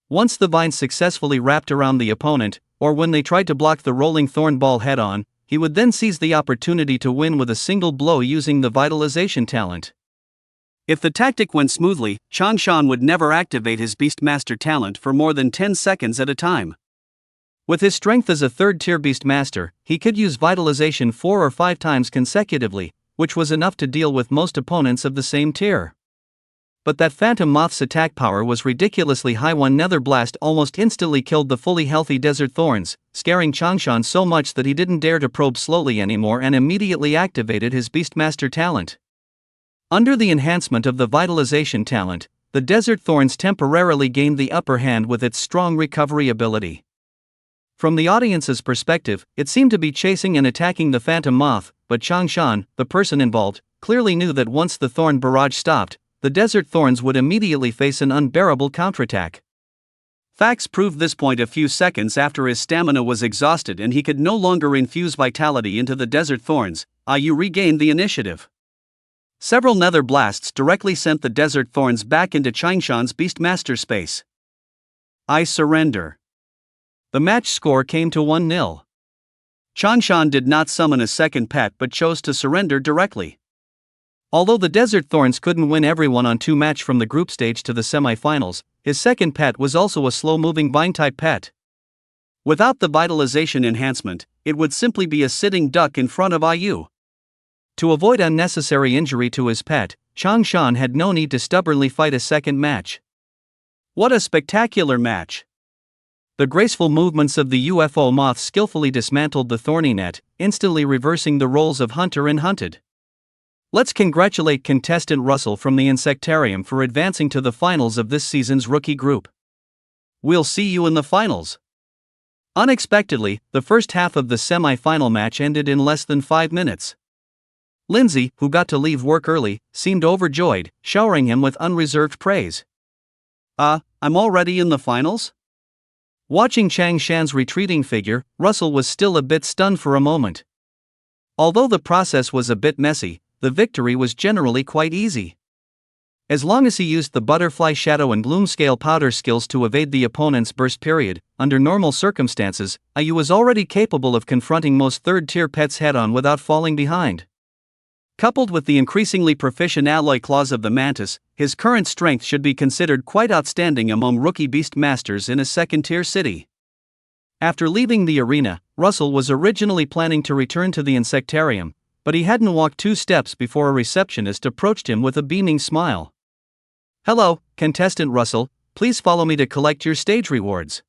Once the vines successfully wrapped around the opponent, or when they tried to block the rolling thorn ball head-on, he would then seize the opportunity to win with a single blow using the vitalization talent. If the tactic went smoothly, Changshan would never activate his Beastmaster talent for more than 10 seconds at a time. With his strength as a third-tier Beastmaster, he could use vitalization 4 or 5 times consecutively, which was enough to deal with most opponents of the same tier. But that phantom moth's attack power was ridiculously high. One nether blast almost instantly killed the fully healthy desert thorns, scaring Changshan so much that he didn't dare to probe slowly anymore and immediately activated his Beastmaster talent. Under the enhancement of the vitalization talent, the desert thorns temporarily gained the upper hand with its strong recovery ability. From the audience's perspective, it seemed to be chasing and attacking the phantom moth, but Changshan, the person involved, clearly knew that once the thorn barrage stopped, the desert thorns would immediately face an unbearable counterattack. Facts proved this point a few seconds after his stamina was exhausted and he could no longer infuse vitality into the desert thorns. Ayu regained the initiative. Several nether blasts directly sent the desert thorns back into Changshan's Beastmaster space. I surrender. The match score came to 1-0. Changshan did not summon a second pet but chose to surrender directly. Although the desert thorns couldn't win everyone on 2 match from the group stage to the semifinals, his second pet was also a slow-moving vine-type pet. Without the vitalization enhancement, it would simply be a sitting duck in front of Ayu. To avoid unnecessary injury to his pet, Changshan had no need to stubbornly fight a second match. What a spectacular match! The graceful movements of the UFO moth skillfully dismantled the thorny net, instantly reversing the roles of hunter and hunted. Let's congratulate contestant Russell from the Insectarium for advancing to the finals of this season's rookie group. We'll see you in the finals. Unexpectedly, the first half of the semi-final match ended in less than 5 minutes. Lindsay, who got to leave work early, seemed overjoyed, showering him with unreserved praise. I'm already in the finals? Watching Changshan's retreating figure, Russell was still a bit stunned for a moment. Although the process was a bit messy, the victory was generally quite easy. As long as he used the butterfly shadow and bloom scale powder skills to evade the opponent's burst period, under normal circumstances, Ayu was already capable of confronting most third-tier pets head-on without falling behind. Coupled with the increasingly proficient alloy claws of the mantis, his current strength should be considered quite outstanding among rookie beast masters in a second-tier city. After leaving the arena, Russell was originally planning to return to the Insectarium, but he hadn't walked 2 steps before a receptionist approached him with a beaming smile. "Hello, contestant Russell, please follow me to collect your stage rewards."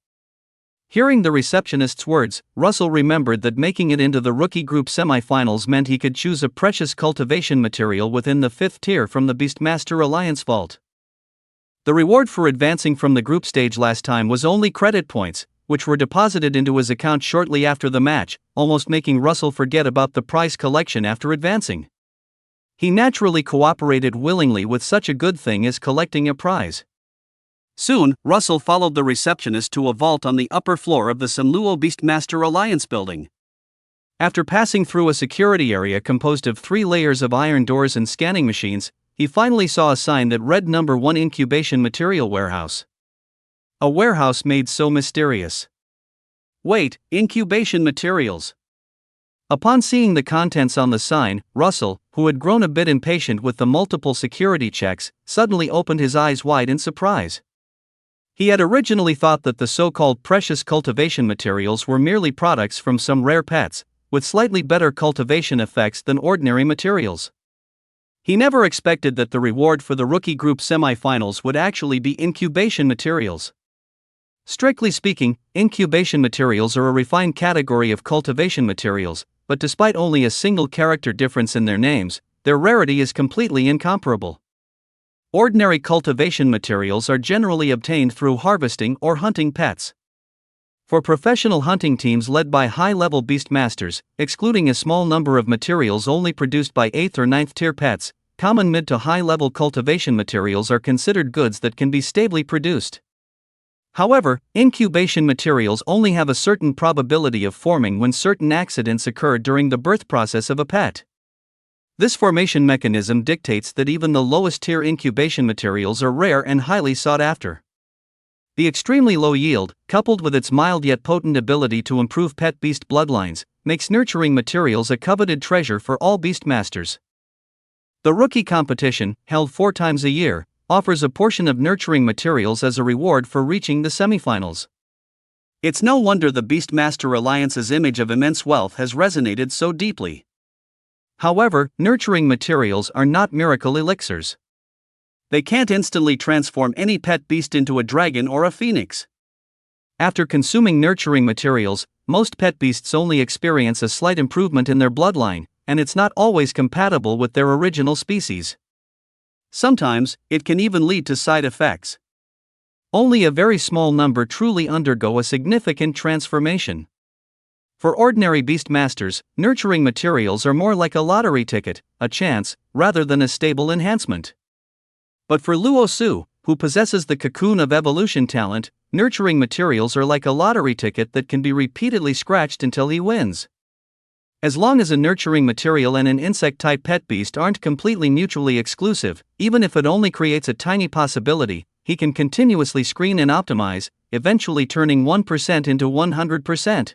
Hearing the receptionist's words, Russell remembered that making it into the rookie group semifinals meant he could choose a precious cultivation material within the 5th tier from the Beastmaster Alliance vault. The reward for advancing from the group stage last time was only credit points, which were deposited into his account shortly after the match, almost making Russell forget about the prize collection after advancing. He naturally cooperated willingly with such a good thing as collecting a prize. Soon, Russell followed the receptionist to a vault on the upper floor of the Samluo Beastmaster Alliance building. After passing through a security area composed of 3 layers of iron doors and scanning machines, he finally saw a sign that read Number 1 Incubation Material Warehouse. A warehouse made so mysterious. Wait, incubation materials. Upon seeing the contents on the sign, Russell, who had grown a bit impatient with the multiple security checks, suddenly opened his eyes wide in surprise. He had originally thought that the so-called precious cultivation materials were merely products from some rare pets, with slightly better cultivation effects than ordinary materials. He never expected that the reward for the rookie group semifinals would actually be incubation materials. Strictly speaking, incubation materials are a refined category of cultivation materials, but despite only a single character difference in their names, their rarity is completely incomparable. Ordinary cultivation materials are generally obtained through harvesting or hunting pets. For professional hunting teams led by high-level beastmasters, excluding a small number of materials only produced by 8th or 9th tier pets, common mid to high-level cultivation materials are considered goods that can be stably produced. However, incubation materials only have a certain probability of forming when certain accidents occur during the birth process of a pet. This formation mechanism dictates that even the lowest tier incubation materials are rare and highly sought after. The extremely low yield, coupled with its mild yet potent ability to improve pet beast bloodlines, makes nurturing materials a coveted treasure for all beastmasters. The rookie competition, held 4 times a year, offers a portion of nurturing materials as a reward for reaching the semifinals. It's no wonder the Beastmaster Alliance's image of immense wealth has resonated so deeply. However, nurturing materials are not miracle elixirs. They can't instantly transform any pet beast into a dragon or a phoenix. After consuming nurturing materials, most pet beasts only experience a slight improvement in their bloodline, and it's not always compatible with their original species. Sometimes, it can even lead to side effects. Only a very small number truly undergo a significant transformation. For ordinary beastmasters, nurturing materials are more like a lottery ticket, a chance, rather than a stable enhancement. But for Luo Su, who possesses the cocoon of evolution talent, nurturing materials are like a lottery ticket that can be repeatedly scratched until he wins. As long as a nurturing material and an insect-type pet beast aren't completely mutually exclusive, even if it only creates a tiny possibility, he can continuously screen and optimize, eventually turning 1% into 100%.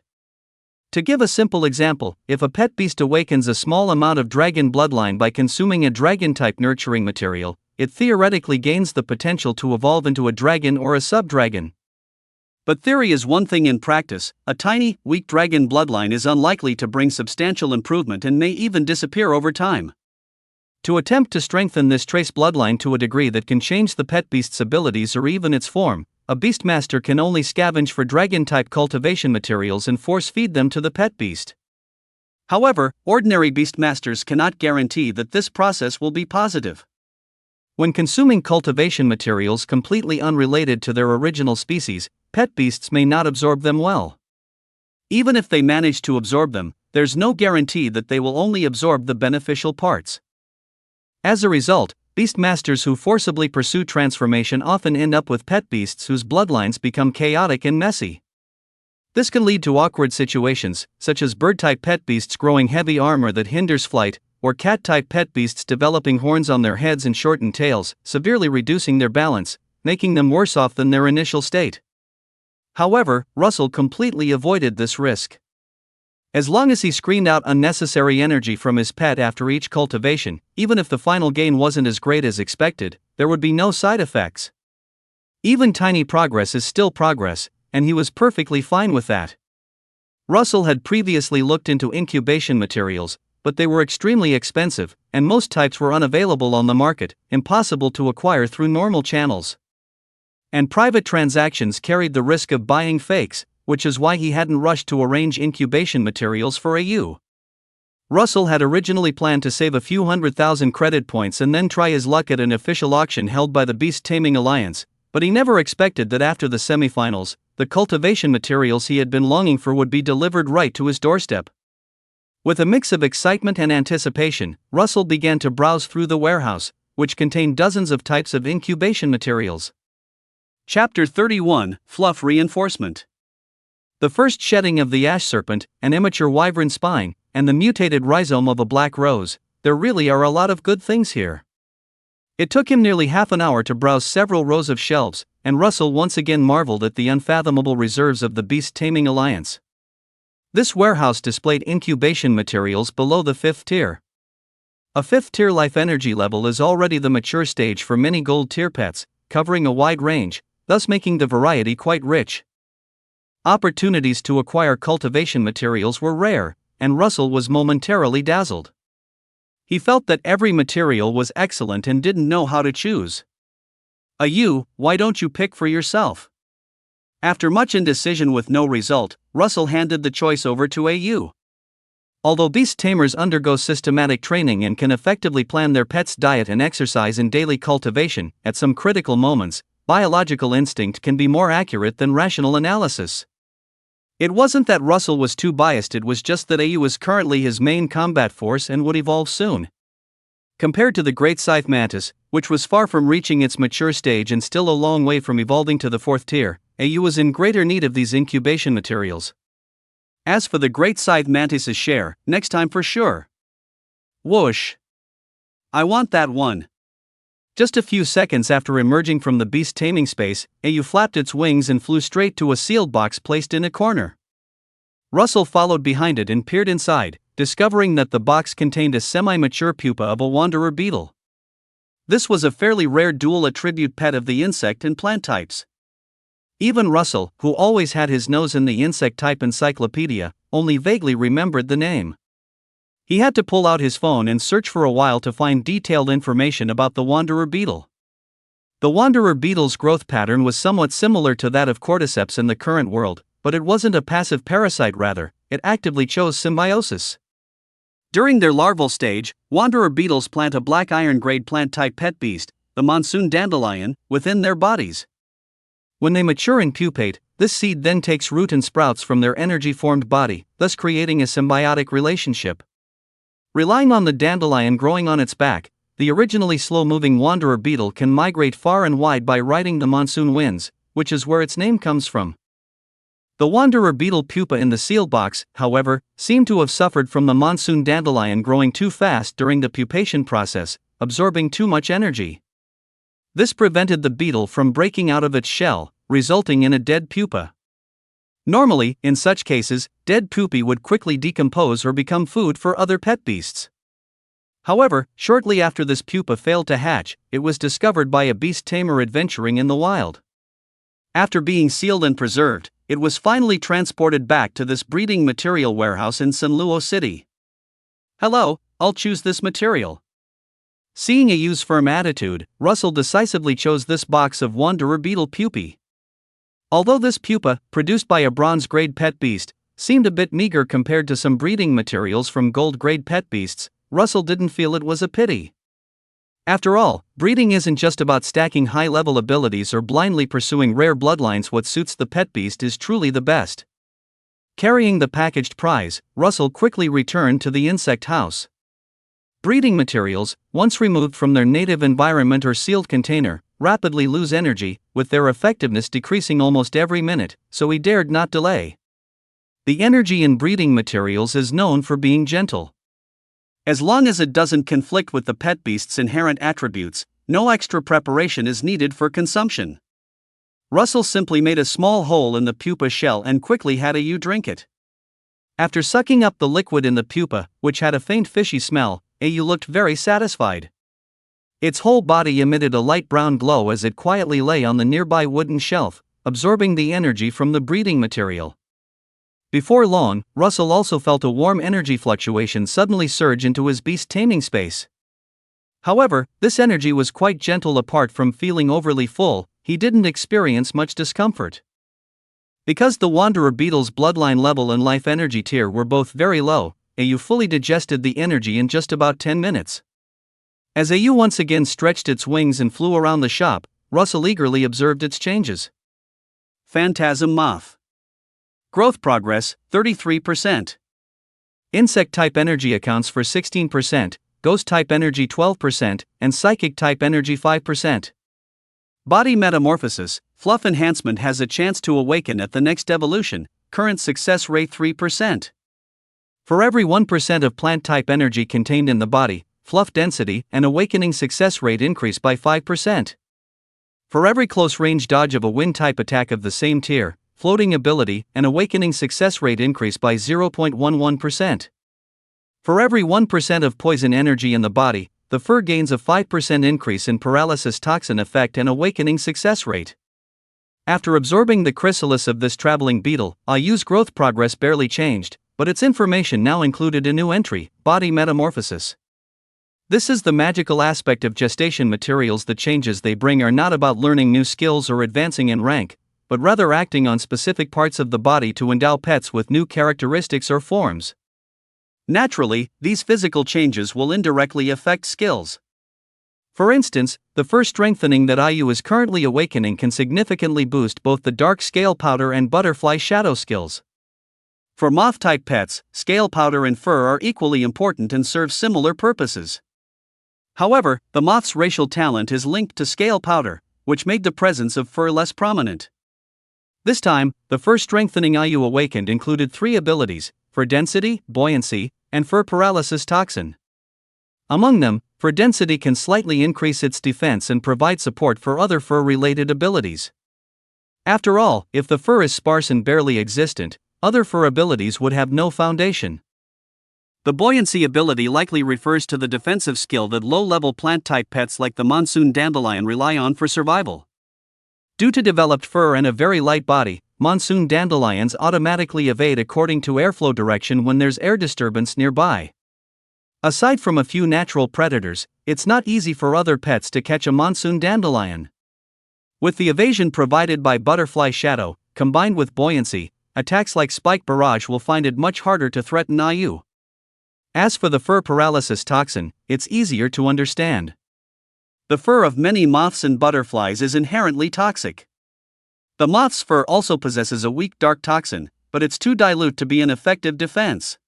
To give a simple example, if a pet beast awakens a small amount of dragon bloodline by consuming a dragon-type nurturing material, it theoretically gains the potential to evolve into a dragon or a sub-dragon. But theory is one thing in practice. A tiny, weak dragon bloodline is unlikely to bring substantial improvement and may even disappear over time. To attempt to strengthen this trace bloodline to a degree that can change the pet beast's abilities or even its form, a beastmaster can only scavenge for dragon-type cultivation materials and force-feed them to the pet beast. However, ordinary beastmasters cannot guarantee that this process will be positive. When consuming cultivation materials completely unrelated to their original species, pet beasts may not absorb them well. Even if they manage to absorb them, there's no guarantee that they will only absorb the beneficial parts. As a result, beastmasters who forcibly pursue transformation often end up with pet beasts whose bloodlines become chaotic and messy. This can lead to awkward situations, such as bird-type pet beasts growing heavy armor that hinders flight, or cat-type pet beasts developing horns on their heads and shortened tails, severely reducing their balance, making them worse off than their initial state. However, Russell completely avoided this risk. As long as he screened out unnecessary energy from his pet after each cultivation, even if the final gain wasn't as great as expected, there would be no side effects. Even tiny progress is still progress, and he was perfectly fine with that. Russell had previously looked into incubation materials, but they were extremely expensive, and most types were unavailable on the market, impossible to acquire through normal channels. And private transactions carried the risk of buying fakes, which is why he hadn't rushed to arrange incubation materials for AU. Russell had originally planned to save a few 100,000 credit points and then try his luck at an official auction held by the Beast Taming Alliance, but he never expected that after the semifinals, the cultivation materials he had been longing for would be delivered right to his doorstep. With a mix of excitement and anticipation, Russell began to browse through the warehouse, which contained dozens of types of incubation materials. Chapter 31: Fluff Reinforcement. The first shedding of the ash serpent, an immature wyvern spine, and the mutated rhizome of a black rose, there really are a lot of good things here. It took him nearly half an hour to browse several rows of shelves, and Russell once again marveled at the unfathomable reserves of the Beast Taming Alliance. This warehouse displayed incubation materials below the 5th tier. A 5th tier life energy level is already the mature stage for many gold tier pets, covering a wide range, thus making the variety quite rich. Opportunities to acquire cultivation materials were rare, and Russell was momentarily dazzled. He felt that every material was excellent and didn't know how to choose. Why don't you pick for yourself? After much indecision with no result, Russell handed the choice over to AU. Although beast tamers undergo systematic training and can effectively plan their pet's diet and exercise in daily cultivation, at some critical moments, biological instinct can be more accurate than rational analysis. It wasn't that Russell was too biased, it was just that AU is currently his main combat force and would evolve soon. Compared to the Great Scythe Mantis, which was far from reaching its mature stage and still a long way from evolving to the 4th tier, AU was in greater need of these incubation materials. As for the Great Scythe Mantis's share, next time for sure. Whoosh! I want that one. Just a few seconds after emerging from the beast taming space, AU flapped its wings and flew straight to a sealed box placed in a corner. Russell followed behind it and peered inside, discovering that the box contained a semi-mature pupa of a wanderer beetle. This was a fairly rare dual attribute pet of the insect and plant types. Even Russell, who always had his nose in the insect type encyclopedia, only vaguely remembered the name. He had to pull out his phone and search for a while to find detailed information about the wanderer beetle. The wanderer beetle's growth pattern was somewhat similar to that of cordyceps in the current world, but it wasn't a passive parasite, rather, it actively chose symbiosis. During their larval stage, wanderer beetles plant a black iron-grade plant-type pet beast, the monsoon dandelion, within their bodies. When they mature and pupate, this seed then takes root and sprouts from their energy-formed body, thus creating a symbiotic relationship. Relying on the dandelion growing on its back, the originally slow-moving wanderer beetle can migrate far and wide by riding the monsoon winds, which is where its name comes from. The wanderer beetle pupa in the sealed box, however, seemed to have suffered from the monsoon dandelion growing too fast during the pupation process, absorbing too much energy. This prevented the beetle from breaking out of its shell, resulting in a dead pupa. Normally, in such cases, dead pupae would quickly decompose or become food for other pet beasts. However, shortly after this pupa failed to hatch, it was discovered by a beast tamer adventuring in the wild. After being sealed and preserved, it was finally transported back to this breeding material warehouse in San Luis City. Hello, I'll choose this material. Seeing AU's firm attitude, Russell decisively chose this box of wanderer beetle pupae. Although this pupa, produced by a bronze-grade pet beast, seemed a bit meager compared to some breeding materials from gold-grade pet beasts, Russell didn't feel it was a pity. After all, breeding isn't just about stacking high-level abilities or blindly pursuing rare bloodlines. What suits the pet beast is truly the best. Carrying the packaged prize, Russell quickly returned to the insect house. Breeding materials, once removed from their native environment or sealed container, rapidly lose energy, with their effectiveness decreasing almost every minute, so he dared not delay. The energy in breeding materials is known for being gentle. As long as it doesn't conflict with the pet beast's inherent attributes, no extra preparation is needed for consumption. Russell simply made a small hole in the pupa shell and quickly had AU drink it. After sucking up the liquid in the pupa, which had a faint fishy smell, AU looked very satisfied. Its whole body emitted a light brown glow as it quietly lay on the nearby wooden shelf, absorbing the energy from the breeding material. Before long, Russell also felt a warm energy fluctuation suddenly surge into his beast taming space. However, this energy was quite gentle. Apart from feeling overly full, he didn't experience much discomfort. Because the wanderer beetle's bloodline level and life energy tier were both very low, Ayu fully digested the energy in just about 10 minutes. As Ayu once again stretched its wings and flew around the shop, Russell eagerly observed its changes. Phantasm moth. Growth progress, 33%. Insect-type energy accounts for 16%, ghost-type energy 12%, and psychic-type energy 5%. Body metamorphosis, fluff enhancement has a chance to awaken at the next evolution, current success rate 3%. For every 1% of plant-type energy contained in the body, fluff density and awakening success rate increase by 5%. For every close-range dodge of a wind-type attack of the same tier, floating ability and awakening success rate increase by 0.11%. For every 1% of poison energy in the body, the fur gains a 5% increase in paralysis toxin effect and awakening success rate. After absorbing the chrysalis of this traveling beetle, Ayu's growth progress barely changed, but its information now included a new entry, body metamorphosis. This is the magical aspect of gestation materials. The changes they bring are not about learning new skills or advancing in rank, but rather acting on specific parts of the body to endow pets with new characteristics or forms. Naturally, these physical changes will indirectly affect skills. For instance, the fur strengthening that Ayu is currently awakening can significantly boost both the dark scale powder and butterfly shadow skills. For moth-type pets, scale powder and fur are equally important and serve similar purposes. However, the moth's racial talent is linked to scale powder, which made the presence of fur less prominent. This time, the fur strengthening Ayu awakened included 3 abilities: fur density, buoyancy, and fur paralysis toxin. Among them, fur density can slightly increase its defense and provide support for other fur-related abilities. After all, if the fur is sparse and barely existent, other fur abilities would have no foundation. The buoyancy ability likely refers to the defensive skill that low-level plant-type pets like the monsoon dandelion rely on for survival. Due to developed fur and a very light body, monsoon dandelions automatically evade according to airflow direction when there's air disturbance nearby. Aside from a few natural predators, it's not easy for other pets to catch a monsoon dandelion. With the evasion provided by butterfly shadow, combined with buoyancy, attacks like spike barrage will find it much harder to threaten Ayu. As for the fur paralysis toxin, it's easier to understand. The fur of many moths and butterflies is inherently toxic. The moth's fur also possesses a weak dark toxin, but it's too dilute to be an effective defense.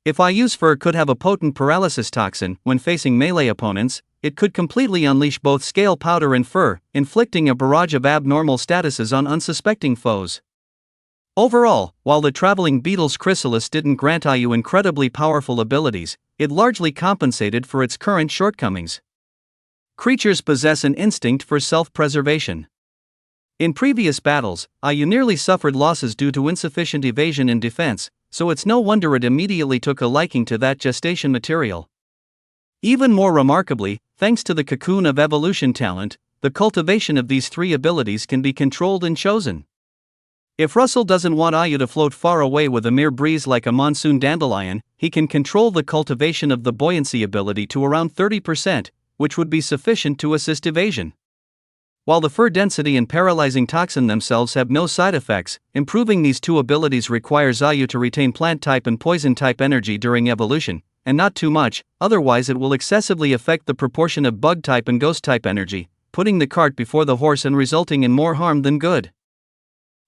If Ayu's fur could have a potent paralysis toxin when facing melee opponents, it could completely unleash both scale powder and fur, inflicting a barrage of abnormal statuses on unsuspecting foes. Overall, while the traveling beetle's chrysalis didn't grant Ayu incredibly powerful abilities, it largely compensated for its current shortcomings. Creatures possess an instinct for self-preservation. In previous battles, Ayu nearly suffered losses due to insufficient evasion and defense, so it's no wonder it immediately took a liking to that gestation material. Even more remarkably, thanks to the cocoon of evolution talent, the cultivation of these 3 abilities can be controlled and chosen. If Russell doesn't want Ayu to float far away with a mere breeze like a monsoon dandelion, he can control the cultivation of the buoyancy ability to around 30%, which would be sufficient to assist evasion. While the fur density and paralyzing toxin themselves have no side effects, improving these 2 abilities requires Ayu to retain plant-type and poison-type energy during evolution, and not too much, otherwise it will excessively affect the proportion of bug-type and ghost-type energy, putting the cart before the horse and resulting in more harm than good.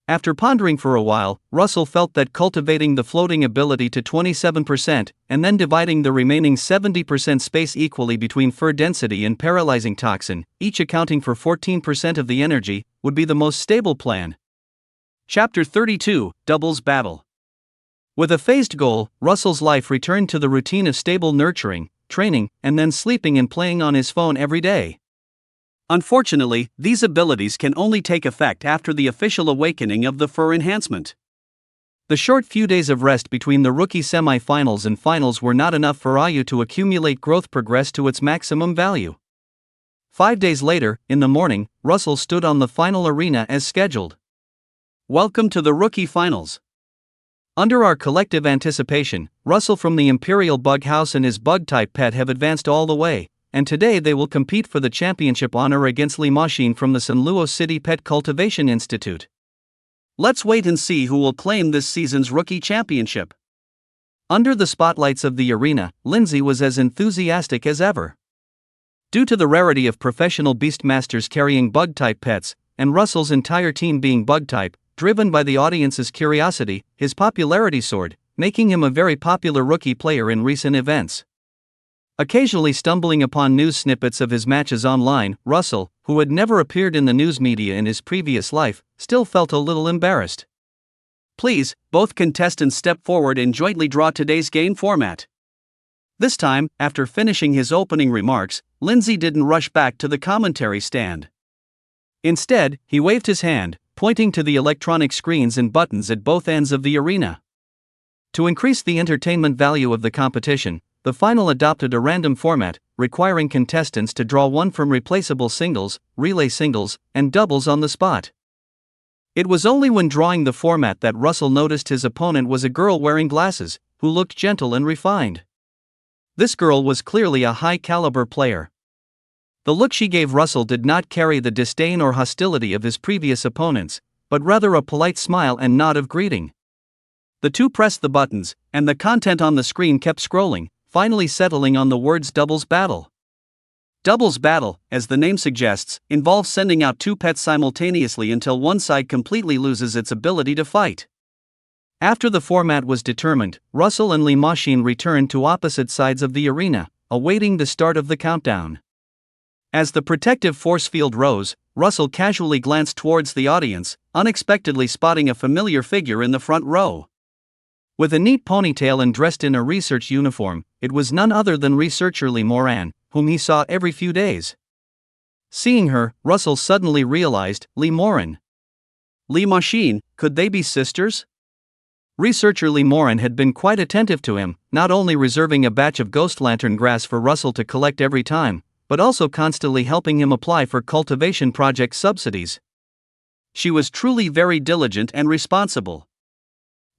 After pondering for a while, Russell felt that cultivating the floating ability to 27% and then dividing the remaining 70% space equally between fur density and paralyzing toxin, each accounting for 14% of the energy, would be the most stable plan. Chapter 32, Doubles Battle. With a phased goal, Russell's life returned to the routine of stable nurturing, training, and then sleeping and playing on his phone every day. Unfortunately, these abilities can only take effect after the official awakening of the fur enhancement. The short few days of rest between the rookie semi-finals and finals were not enough for Ayu to accumulate growth progress to its maximum value. 5 days later, in the morning, Russell stood on the final arena as scheduled. Welcome to the rookie finals. Under our collective anticipation, Russell from the Imperial Bug House and his bug-type pet have advanced all the way, and today they will compete for the championship honor against Lee Machine from the San Luis City Pet Cultivation Institute. Let's wait and see who will claim this season's rookie championship. Under the spotlights of the arena, Lindsay was as enthusiastic as ever. Due to the rarity of professional beastmasters carrying bug-type pets, and Russell's entire team being bug-type, driven by the audience's curiosity, his popularity soared, making him a very popular rookie player in recent events. Occasionally stumbling upon news snippets of his matches online, Russell, who had never appeared in the news media in his previous life, still felt a little embarrassed. Please, both contestants step forward and jointly draw today's game format. This time, after finishing his opening remarks, Lindsay didn't rush back to the commentary stand. Instead, he waved his hand, pointing to the electronic screens and buttons at both ends of the arena. To increase the entertainment value of the competition, the final adopted a random format, requiring contestants to draw one from replaceable singles, relay singles, and doubles on the spot. It was only when drawing the format that Russell noticed his opponent was a girl wearing glasses, who looked gentle and refined. This girl was clearly a high-caliber player. The look she gave Russell did not carry the disdain or hostility of his previous opponents, but rather a polite smile and nod of greeting. The two pressed the buttons, and the content on the screen kept scrolling, finally settling on the words doubles battle. Doubles battle, as the name suggests, involves sending out two pets simultaneously until one side completely loses its ability to fight. After the format was determined, Russell and Lee Machine returned to opposite sides of the arena, awaiting the start of the countdown. As the protective force field rose, Russell casually glanced towards the audience, unexpectedly spotting a familiar figure in the front row. With a neat ponytail and dressed in a research uniform, it was none other than researcher Lee Moran, whom he saw every few days. Seeing her, Russell suddenly realized, Lee Moran. Lee Machine, could they be sisters? Researcher Lee Moran had been quite attentive to him, not only reserving a batch of ghost lantern grass for Russell to collect every time, but also constantly helping him apply for cultivation project subsidies. She was truly very diligent and responsible.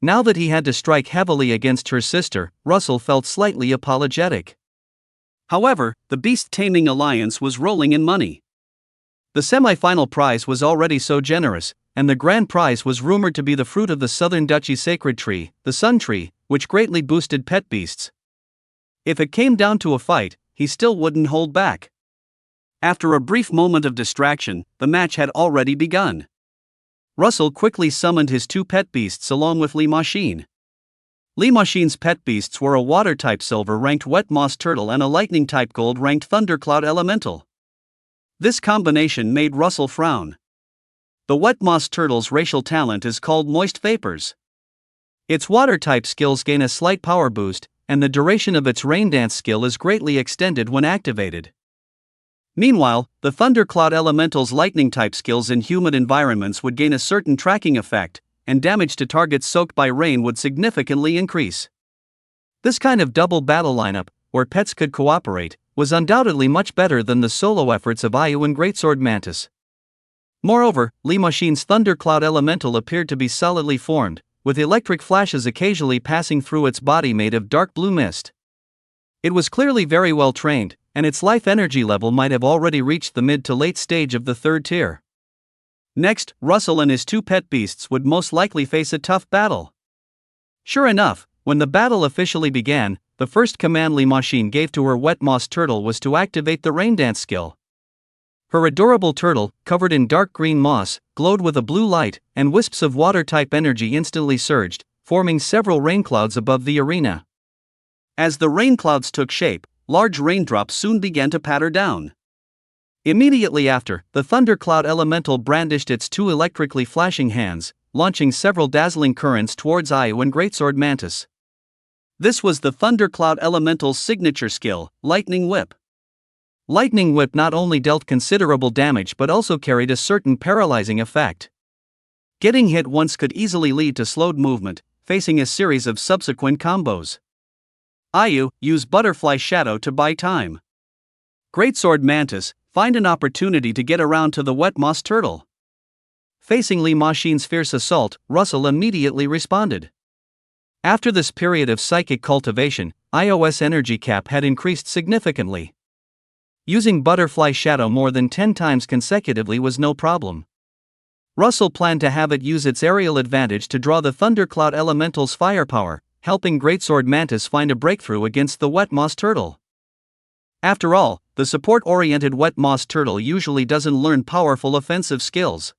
Now that he had to strike heavily against her sister, Russell felt slightly apologetic. However, the Beast Taming Alliance was rolling in money. The semi-final prize was already so generous, and the grand prize was rumored to be the fruit of the Southern Duchy sacred tree, the Sun Tree, which greatly boosted pet beasts. If it came down to a fight, he still wouldn't hold back. After a brief moment of distraction, the match had already begun. Russell quickly summoned his two pet beasts along with Lee Machine. Lee Machine's pet beasts were a water-type silver-ranked wet moss turtle and a lightning-type gold-ranked thundercloud elemental. This combination made Russell frown. The wet moss turtle's racial talent is called Moist Vapors. Its water-type skills gain a slight power boost, and the duration of its rain dance skill is greatly extended when activated. Meanwhile, the thundercloud elemental's lightning-type skills in humid environments would gain a certain tracking effect, and damage to targets soaked by rain would significantly increase. This kind of double battle lineup, where pets could cooperate, was undoubtedly much better than the solo efforts of Ayu and Greatsword Mantis. Moreover, Lee Machine's thundercloud elemental appeared to be solidly formed, with electric flashes occasionally passing through its body made of dark blue mist. It was clearly very well trained, and its life energy level might have already reached the mid to late stage of the third tier. Next, Russell and his two pet beasts would most likely face a tough battle. Sure enough, when the battle officially began, the first command Lee Machine gave to her wet moss turtle was to activate the rain dance skill. Her adorable turtle, covered in dark green moss, glowed with a blue light, and wisps of water-type energy instantly surged, forming several rain clouds above the arena. As the rain clouds took shape, large raindrops soon began to patter down. Immediately after, the thundercloud elemental brandished its two electrically flashing hands, launching several dazzling currents towards Ayu and Greatsword Mantis. This was the thundercloud elemental's signature skill, Lightning Whip. Lightning Whip not only dealt considerable damage but also carried a certain paralyzing effect. Getting hit once could easily lead to slowed movement, facing a series of subsequent combos. Ayu, use Butterfly Shadow to buy time. Greatsword Mantis, find an opportunity to get around to the wet moss turtle. Facing Lee Machine's fierce assault, Russell immediately responded. After this period of psychic cultivation, Ayu's energy cap had increased significantly. Using Butterfly Shadow more than 10 times consecutively was no problem. Russell planned to have it use its aerial advantage to draw the thundercloud elemental's firepower, helping Greatsword Mantis find a breakthrough against the wet moss turtle. After all, the support-oriented wet moss turtle usually doesn't learn powerful offensive skills.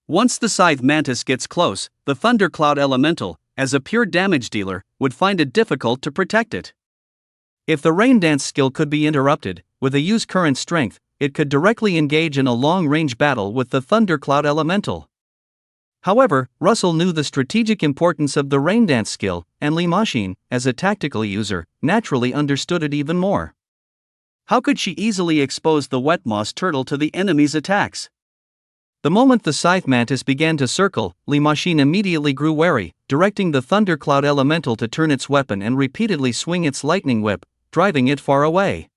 Once the Scythe Mantis gets close, the Thundercloud Elemental, as a pure damage dealer, would find it difficult to protect it. If the Rain Dance skill could be interrupted, with a use current strength, it could directly engage in a long-range battle with the Thundercloud Elemental. However, Russell knew the strategic importance of the Rain Dance skill, and Li Maxin, as a tactical user, naturally understood it even more. How could she easily expose the wet moss turtle to the enemy's attacks? The moment the Scythe Mantis began to circle, Li Maxin immediately grew wary, directing the Thundercloud Elemental to turn its weapon and repeatedly swing its lightning whip, driving it far away.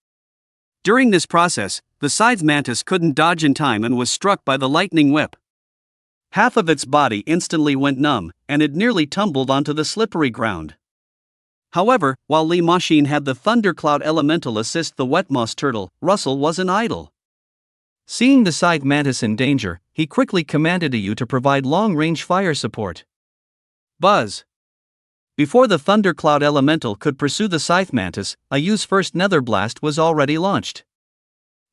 During this process, the Scythe Mantis couldn't dodge in time and was struck by the lightning whip. Half of its body instantly went numb, and it nearly tumbled onto the slippery ground. However, while Li Maxin had the Thundercloud Elemental assist the wet moss turtle, Russell wasn't idle. Seeing the Scythe Mantis in danger, he quickly commanded Yu to provide long-range fire support. Buzz! Before the Thundercloud Elemental could pursue the Scythe Mantis, Yu's first Nether Blast was already launched.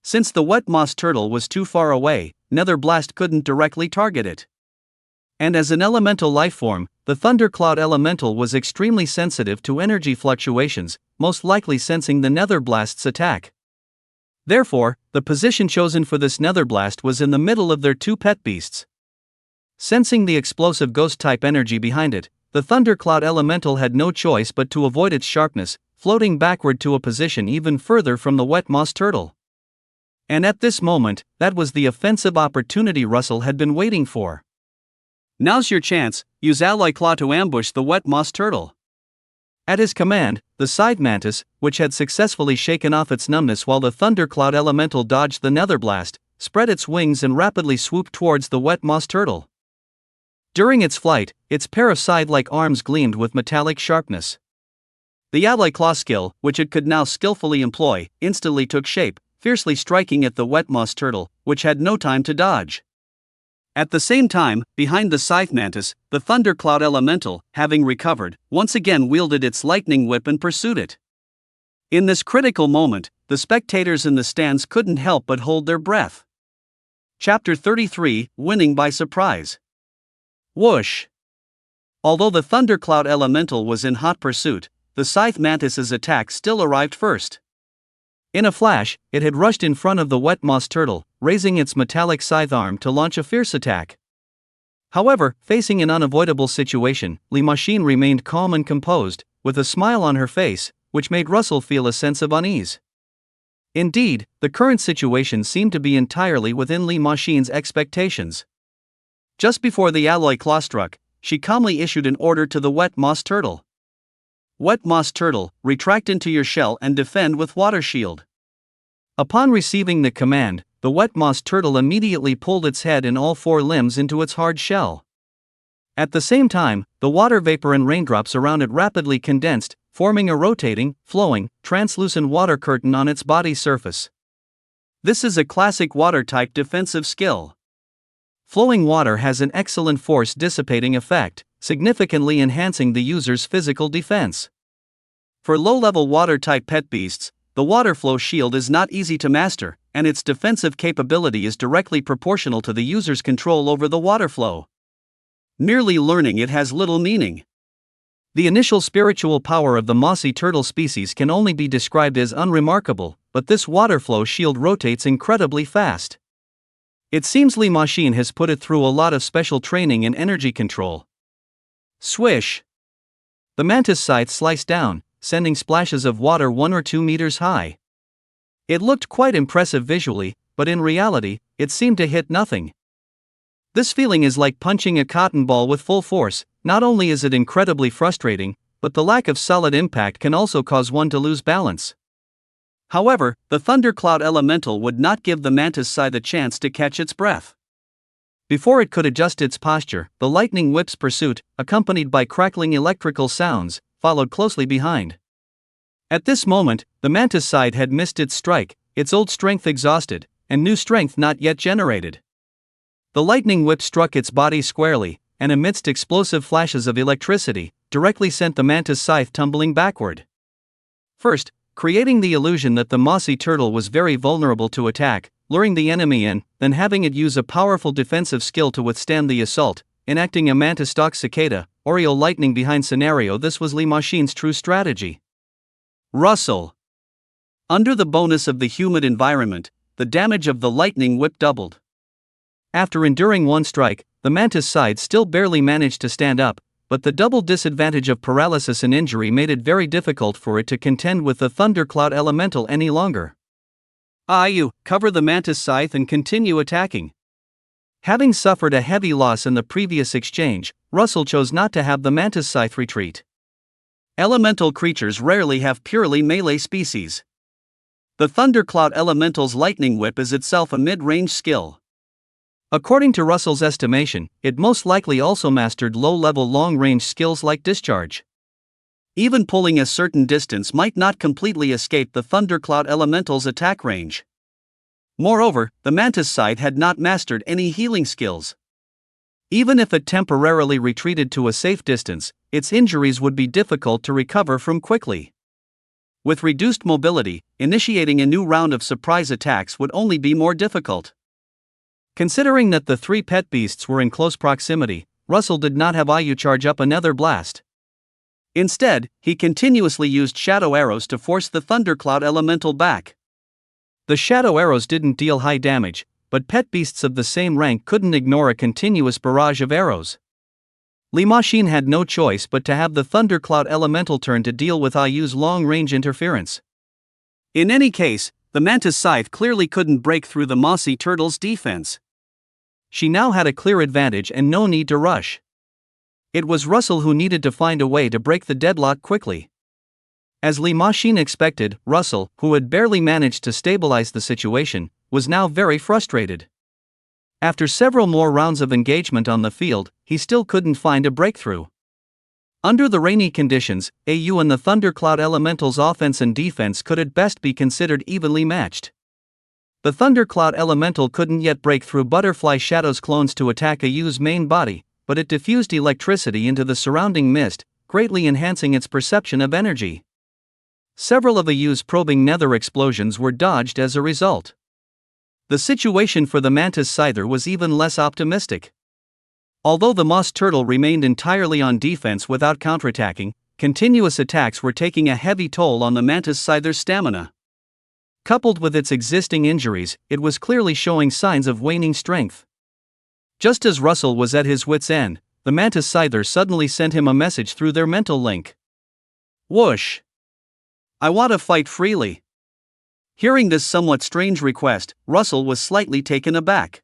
Since the wet moss turtle was too far away, Nether Blast couldn't directly target it. And as an elemental lifeform, the Thundercloud Elemental was extremely sensitive to energy fluctuations, most likely sensing the Nether Blast's attack. Therefore, the position chosen for this Nether Blast was in the middle of their two pet beasts. Sensing the explosive ghost-type energy behind it, the Thundercloud Elemental had no choice but to avoid its sharpness, floating backward to a position even further from the wet moss turtle. And at this moment, that was the offensive opportunity Russell had been waiting for. Now's your chance, use Alloy Claw to ambush the wet moss turtle. At his command, the Scythe Mantis, which had successfully shaken off its numbness while the Thundercloud Elemental dodged the Nether Blast, spread its wings and rapidly swooped towards the wet moss turtle. During its flight, its pair of scythe-like arms gleamed with metallic sharpness. The Alloy Claw skill, which it could now skillfully employ, instantly took shape, fiercely striking at the wet moss turtle, which had no time to dodge. At the same time, behind the Scythe Mantis, the Thundercloud Elemental, having recovered, once again wielded its lightning whip and pursued it. In this critical moment, the spectators in the stands couldn't help but hold their breath. Chapter 33, Winning by Surprise. Whoosh! Although the Thundercloud Elemental was in hot pursuit, the Scythe Mantis's attack still arrived first. In a flash, it had rushed in front of the wet moss turtle, raising its metallic scythe arm to launch a fierce attack. However, facing an unavoidable situation, Li Maxin remained calm and composed, with a smile on her face, which made Russell feel a sense of unease. Indeed, the current situation seemed to be entirely within Li Maxin's expectations. Just before the Alloy Claw struck, she calmly issued an order to the wet moss turtle. Wet moss turtle, retract into your shell and defend with water shield. Upon receiving the command, the wet moss turtle immediately pulled its head and all four limbs into its hard shell. At the same time, the water vapor and raindrops around it rapidly condensed, forming a rotating, flowing, translucent water curtain on its body surface. This is a classic water-type defensive skill. Flowing water has an excellent force-dissipating effect, significantly enhancing the user's physical defense. For low-level water-type pet beasts, the water flow shield is not easy to master, and its defensive capability is directly proportional to the user's control over the water flow. Merely learning it has little meaning. The initial spiritual power of the mossy turtle species can only be described as unremarkable, but this water flow shield rotates incredibly fast. It seems Li Maxin has put it through a lot of special training in energy control. Swish! The mantis scythe sliced down, sending splashes of water 1 or 2 meters high. It looked quite impressive visually, but in reality, it seemed to hit nothing. This feeling is like punching a cotton ball with full force. Not only is it incredibly frustrating, but the lack of solid impact can also cause one to lose balance. However, the Thundercloud Elemental would not give the mantis scythe a chance to catch its breath. Before it could adjust its posture, the lightning whip's pursuit, accompanied by crackling electrical sounds, followed closely behind. At this moment, the mantis scythe had missed its strike, its old strength exhausted, and new strength not yet generated. The lightning whip struck its body squarely, and amidst explosive flashes of electricity, directly sent the mantis scythe tumbling backward. First, creating the illusion that the mossy turtle was very vulnerable to attack, luring the enemy in, then having it use a powerful defensive skill to withstand the assault, enacting a mantis-stalk cicada, Oreo lightning behind scenario. This was Li Maxin's true strategy. Russell. Under the bonus of the humid environment, the damage of the lightning whip doubled. After enduring one strike, the mantis side still barely managed to stand up, but the double disadvantage of paralysis and injury made it very difficult for it to contend with the thundercloud elemental any longer. Ayu, cover the mantis scythe and continue attacking. Having suffered a heavy loss in the previous exchange, Russell chose not to have the mantis scythe retreat. Elemental creatures rarely have purely melee species. The thundercloud elemental's lightning whip is itself a mid-range skill. According to Russell's estimation, it most likely also mastered low-level long-range skills like discharge. Even pulling a certain distance might not completely escape the thundercloud elemental's attack range. Moreover, the mantis scythe had not mastered any healing skills. Even if it temporarily retreated to a safe distance, its injuries would be difficult to recover from quickly. With reduced mobility, initiating a new round of surprise attacks would only be more difficult. Considering that the three pet beasts were in close proximity, Russell did not have Ayu charge up another blast. Instead, he continuously used shadow arrows to force the thundercloud elemental back. The shadow arrows didn't deal high damage, but pet beasts of the same rank couldn't ignore a continuous barrage of arrows. Li Maxin had no choice but to have the thundercloud elemental turn to deal with Ayu's long-range interference. In any case, the mantis scythe clearly couldn't break through the mossy turtle's defense. She now had a clear advantage and no need to rush. It was Russell who needed to find a way to break the deadlock quickly. As Li Maxin expected, Russell, who had barely managed to stabilize the situation, was now very frustrated. After several more rounds of engagement on the field, he still couldn't find a breakthrough. Under the rainy conditions, Ayu and the thundercloud elemental's offense and defense could at best be considered evenly matched. The thundercloud elemental couldn't yet break through Butterfly Shadow's clones to attack Ayu's main body, but it diffused electricity into the surrounding mist, greatly enhancing its perception of energy. Several of Ayu's probing nether explosions were dodged as a result. The situation for the mantis scyther was even less optimistic. Although the moss turtle remained entirely on defense without counterattacking, continuous attacks were taking a heavy toll on the mantis scyther's stamina. Coupled with its existing injuries, it was clearly showing signs of waning strength. Just as Russell was at his wit's end, the mantis scyther suddenly sent him a message through their mental link. Whoosh! I want to fight freely. Hearing this somewhat strange request, Russell was slightly taken aback.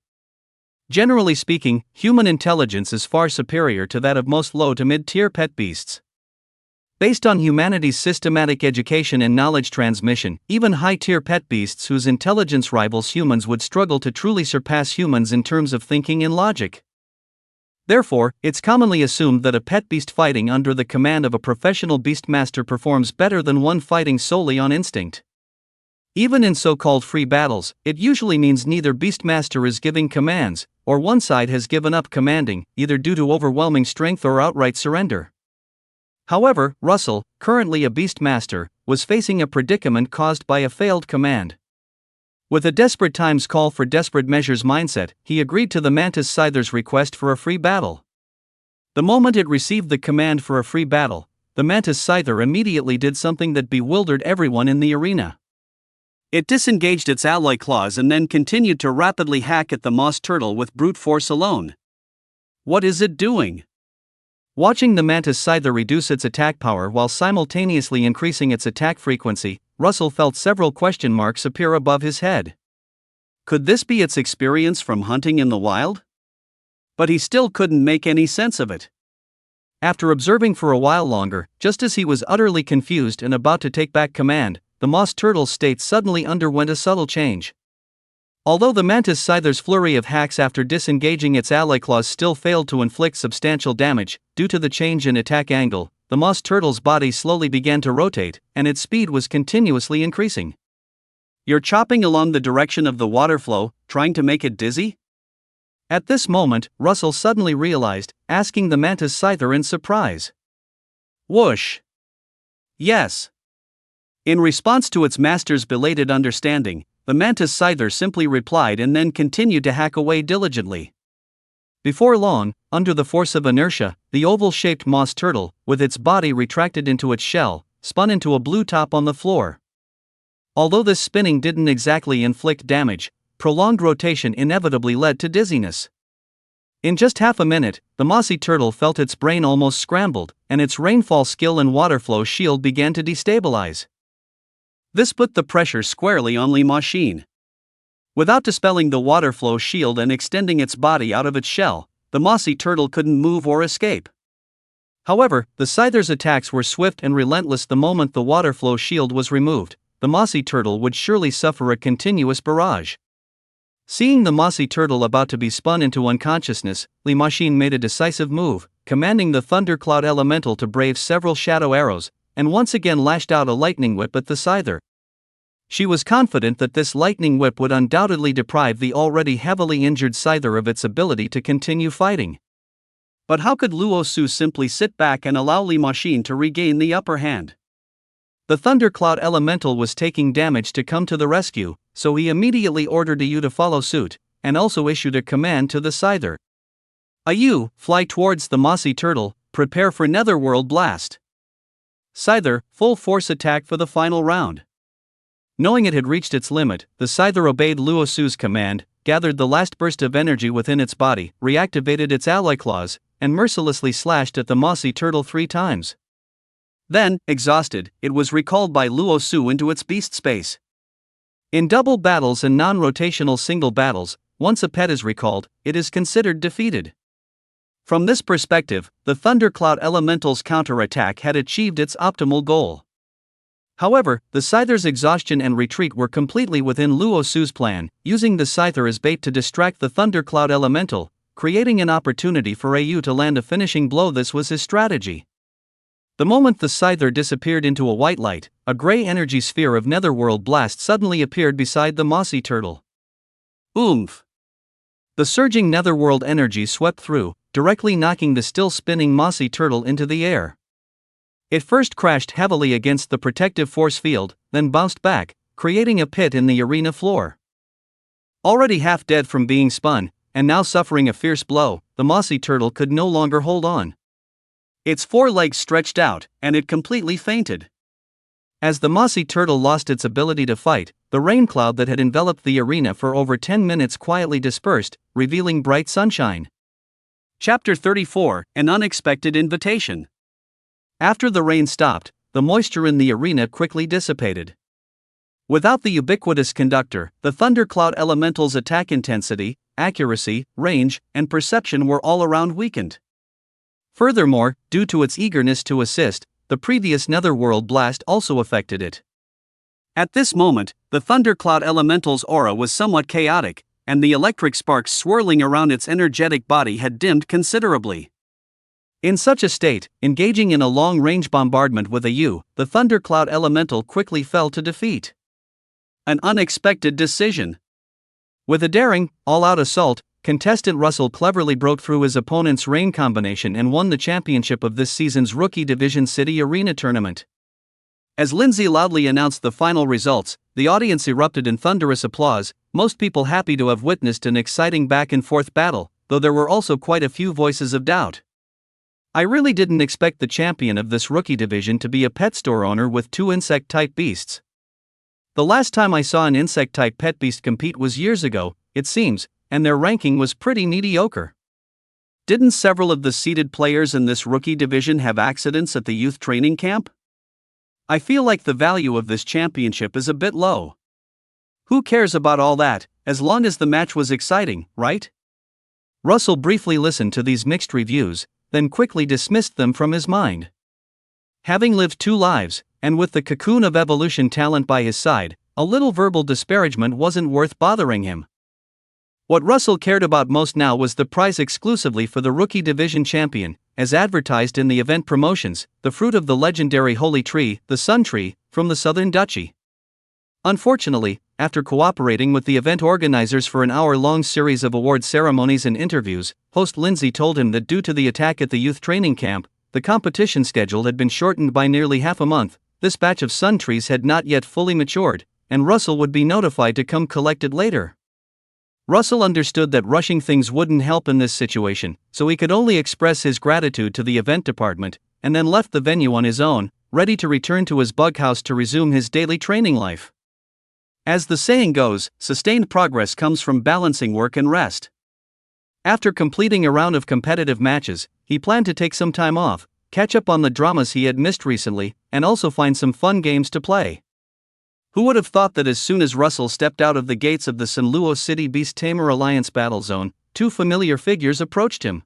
Generally speaking, human intelligence is far superior to that of most low to mid-tier pet beasts. Based on humanity's systematic education and knowledge transmission, even high-tier pet beasts whose intelligence rivals humans would struggle to truly surpass humans in terms of thinking and logic. Therefore, it's commonly assumed that a pet beast fighting under the command of a professional beastmaster performs better than one fighting solely on instinct. Even in so-called free battles, it usually means neither beastmaster is giving commands, or one side has given up commanding, either due to overwhelming strength or outright surrender. However, Russell, currently a beastmaster, was facing a predicament caused by a failed command. With a desperate times call for desperate measures mindset, he agreed to the mantis scyther's request for a free battle. The moment it received the command for a free battle, the mantis scyther immediately did something that bewildered everyone in the arena. It disengaged its alloy claws and then continued to rapidly hack at the moss turtle with brute force alone. What is it doing? Watching the mantis scyther reduce its attack power while simultaneously increasing its attack frequency, Russell felt several question marks appear above his head. Could this be its experience from hunting in the wild? But he still couldn't make any sense of it. After observing for a while longer, just as he was utterly confused and about to take back command, the moss turtle's state suddenly underwent a subtle change. Although the mantis scyther's flurry of hacks after disengaging its alloy claws still failed to inflict substantial damage, due to the change in attack angle, the moss turtle's body slowly began to rotate, and its speed was continuously increasing. You're chopping along the direction of the water flow, trying to make it dizzy? At this moment, Russell suddenly realized, asking the mantis scyther in surprise. Whoosh! Yes. In response to its master's belated understanding, the mantis scyther simply replied and then continued to hack away diligently. Before long, under the force of inertia, the oval-shaped moss turtle, with its body retracted into its shell, spun into a blue top on the floor. Although this spinning didn't exactly inflict damage, prolonged rotation inevitably led to dizziness. In just half a minute, the mossy turtle felt its brain almost scrambled, and its rainfall skill and waterflow shield began to destabilize. This put the pressure squarely on Li Machine. Without dispelling the waterflow shield and extending its body out of its shell, the mossy turtle couldn't move or escape. However, the scyther's attacks were swift and relentless. The moment the waterflow shield was removed, the mossy turtle would surely suffer a continuous barrage. Seeing the mossy turtle about to be spun into unconsciousness, Li Machine made a decisive move, commanding the thundercloud elemental to brave several shadow arrows, and once again lashed out a lightning whip at the scyther. She was confident that this lightning whip would undoubtedly deprive the already heavily injured scyther of its ability to continue fighting. But how could Luo Su simply sit back and allow Li Machine to regain the upper hand? The thundercloud elemental was taking damage to come to the rescue, so he immediately ordered Ayu to follow suit, and also issued a command to the scyther. Ayu, fly towards the mossy turtle, prepare for netherworld blast. Scyther, full force attack for the final round. Knowing it had reached its limit, the scyther obeyed Luo Su's command, gathered the last burst of energy within its body, reactivated its alloy claws, and mercilessly slashed at the mossy turtle 3 times. Then, exhausted, it was recalled by Luo Su into its beast space. In double battles and non-rotational single battles, once a pet is recalled, it is considered defeated. From this perspective, the thundercloud elemental's counterattack had achieved its optimal goal. However, the scyther's exhaustion and retreat were completely within Luo Su's plan, using the scyther as bait to distract the thundercloud elemental, creating an opportunity for Ayu to land a finishing blow. This was his strategy. The moment the scyther disappeared into a white light, a gray energy sphere of netherworld blast suddenly appeared beside the mossy turtle. Oomph! The surging netherworld energy swept through, directly knocking the still spinning mossy turtle into the air. It first crashed heavily against the protective force field, then bounced back, creating a pit in the arena floor. Already half dead from being spun, and now suffering a fierce blow, the mossy turtle could no longer hold on. Its 4 legs stretched out, and it completely fainted. As the mossy turtle lost its ability to fight, the rain cloud that had enveloped the arena for over 10 minutes quietly dispersed, revealing bright sunshine. Chapter 34, An Unexpected Invitation. After the rain stopped, the moisture in the arena quickly dissipated. Without the ubiquitous conductor, the thundercloud elemental's attack intensity, accuracy, range, and perception were all around weakened. Furthermore, due to its eagerness to assist, the previous netherworld blast also affected it. At this moment, the thundercloud elemental's aura was somewhat chaotic, and the electric sparks swirling around its energetic body had dimmed considerably. In such a state, engaging in a long-range bombardment with Ayu, the thundercloud elemental quickly fell to defeat. An unexpected decision. With a daring, all-out assault, contestant Russell cleverly broke through his opponent's rain combination and won the championship of this season's Rookie Division City Arena Tournament. As Lindsay loudly announced the final results, the audience erupted in thunderous applause, most people happy to have witnessed an exciting back-and-forth battle, though there were also quite a few voices of doubt. I really didn't expect the champion of this rookie division to be a pet store owner with 2 insect-type beasts. The last time I saw an insect-type pet beast compete was years ago, it seems, and their ranking was pretty mediocre. Didn't several of the seeded players in this rookie division have accidents at the youth training camp? I feel like the value of this championship is a bit low. Who cares about all that, as long as the match was exciting, right? Russell briefly listened to these mixed reviews, then quickly dismissed them from his mind. Having lived 2 lives, and with the cocoon of evolution talent by his side, a little verbal disparagement wasn't worth bothering him. What Russell cared about most now was the prize exclusively for the Rookie Division champion, as advertised in the event promotions, the fruit of the legendary holy tree, the Sun Tree, from the Southern Duchy. Unfortunately, after cooperating with the event organizers for an hour-long series of award ceremonies and interviews, host Lindsay told him that due to the attack at the youth training camp, the competition schedule had been shortened by nearly half a month. This batch of sun trees had not yet fully matured, and Russell would be notified to come collect it later. Russell understood that rushing things wouldn't help in this situation, so he could only express his gratitude to the event department, and then left the venue on his own, ready to return to his bug house to resume his daily training life. As the saying goes, sustained progress comes from balancing work and rest. After completing a round of competitive matches, he planned to take some time off, catch up on the dramas he had missed recently, and also find some fun games to play. Who would have thought that as soon as Russell stepped out of the gates of the Sanluo City Beast Tamer Alliance battle zone, two familiar figures approached him.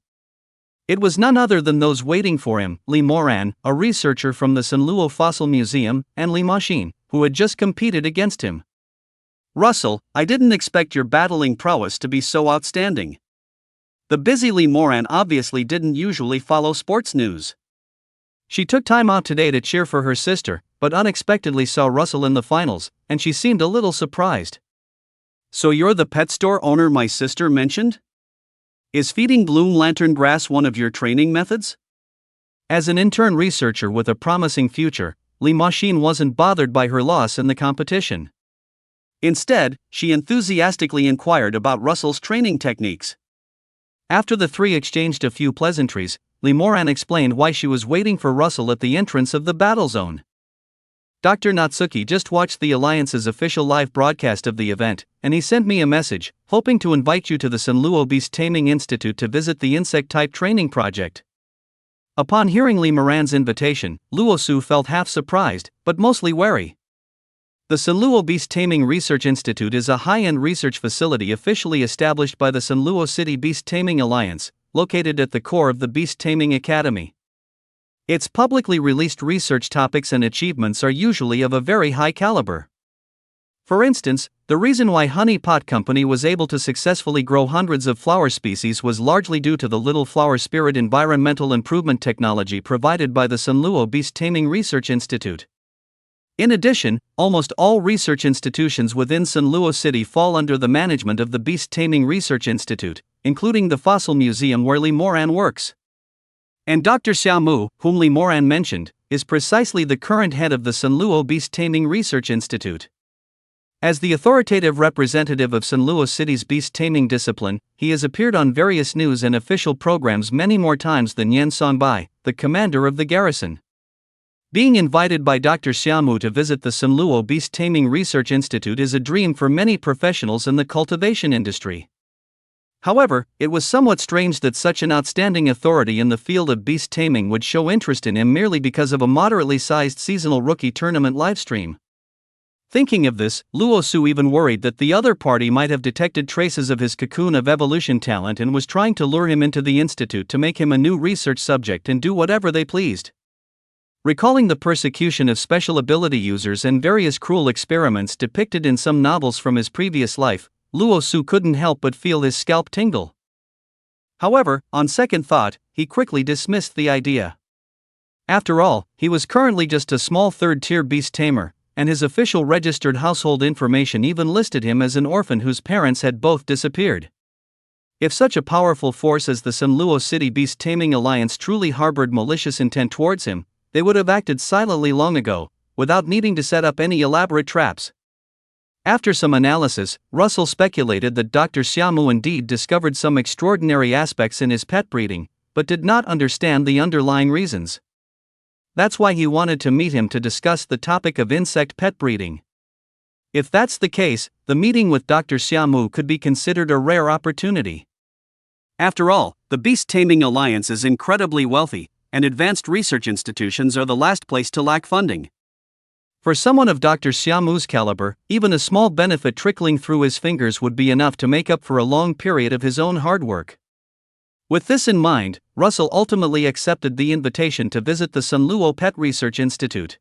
It was none other than those waiting for him, Lee Moran, a researcher from the Sanluo Fossil Museum, and Lee Machine, who had just competed against him. "Russell, I didn't expect your battling prowess to be so outstanding." The busy Lee Moran obviously didn't usually follow sports news. She took time out today to cheer for her sister, but unexpectedly saw Russell in the finals, and she seemed a little surprised. "So you're the pet store owner my sister mentioned? Is feeding Bloom lantern grass one of your training methods?" As an intern researcher with a promising future, Lee Machine wasn't bothered by her loss in the competition. Instead, she enthusiastically inquired about Russell's training techniques. After the three exchanged a few pleasantries, Lee Moran explained why she was waiting for Russell at the entrance of the battle zone. "Dr. Natsuki just watched the Alliance's official live broadcast of the event, and he sent me a message, hoping to invite you to the Sanluo Beast Taming Institute to visit the insect-type training project." Upon hearing Lee Moran's invitation, Luosu felt half surprised, but mostly wary. The Sanluo Beast Taming Research Institute is a high-end research facility officially established by the Sanluo City Beast Taming Alliance, located at the core of the Beast Taming Academy. Its publicly released research topics and achievements are usually of a very high caliber. For instance, the reason why Honey Pot Company was able to successfully grow hundreds of flower species was largely due to the Little Flower Spirit environmental improvement technology provided by the Sanluo Beast Taming Research Institute. In addition, almost all research institutions within Sanluo City fall under the management of the Beast Taming Research Institute, including the Fossil Museum where Lee Moran works. And Dr. Xiaomu, whom Lee Moran mentioned, is precisely the current head of the Sanluo Beast Taming Research Institute. As the authoritative representative of Sanluo City's beast taming discipline, he has appeared on various news and official programs many more times than Yen Songbei, the commander of the garrison. Being invited by Dr. Xiaomu to visit the Sanluo Beast Taming Research Institute is a dream for many professionals in the cultivation industry. However, it was somewhat strange that such an outstanding authority in the field of beast taming would show interest in him merely because of a moderately sized seasonal rookie tournament livestream. Thinking of this, Luosu even worried that the other party might have detected traces of his cocoon of evolution talent and was trying to lure him into the institute to make him a new research subject and do whatever they pleased. Recalling the persecution of special ability users and various cruel experiments depicted in some novels from his previous life, Luosu couldn't help but feel his scalp tingle. However, on second thought, he quickly dismissed the idea. After all, he was currently just a small third-tier beast tamer, and his official registered household information even listed him as an orphan whose parents had both disappeared. If such a powerful force as the Sanluo City Beast Taming Alliance truly harbored malicious intent towards him, they would have acted silently long ago, without needing to set up any elaborate traps. After some analysis, Russell speculated that Dr. Xiaomu indeed discovered some extraordinary aspects in his pet breeding, but did not understand the underlying reasons. That's why he wanted to meet him to discuss the topic of insect pet breeding. If that's the case, the meeting with Dr. Xiaomu could be considered a rare opportunity. After all, the Beast Taming Alliance is incredibly wealthy, and advanced research institutions are the last place to lack funding. For someone of Dr. Xiaomu's caliber, even a small benefit trickling through his fingers would be enough to make up for a long period of his own hard work. With this in mind, Russell ultimately accepted the invitation to visit the Sanluo Pet Research Institute.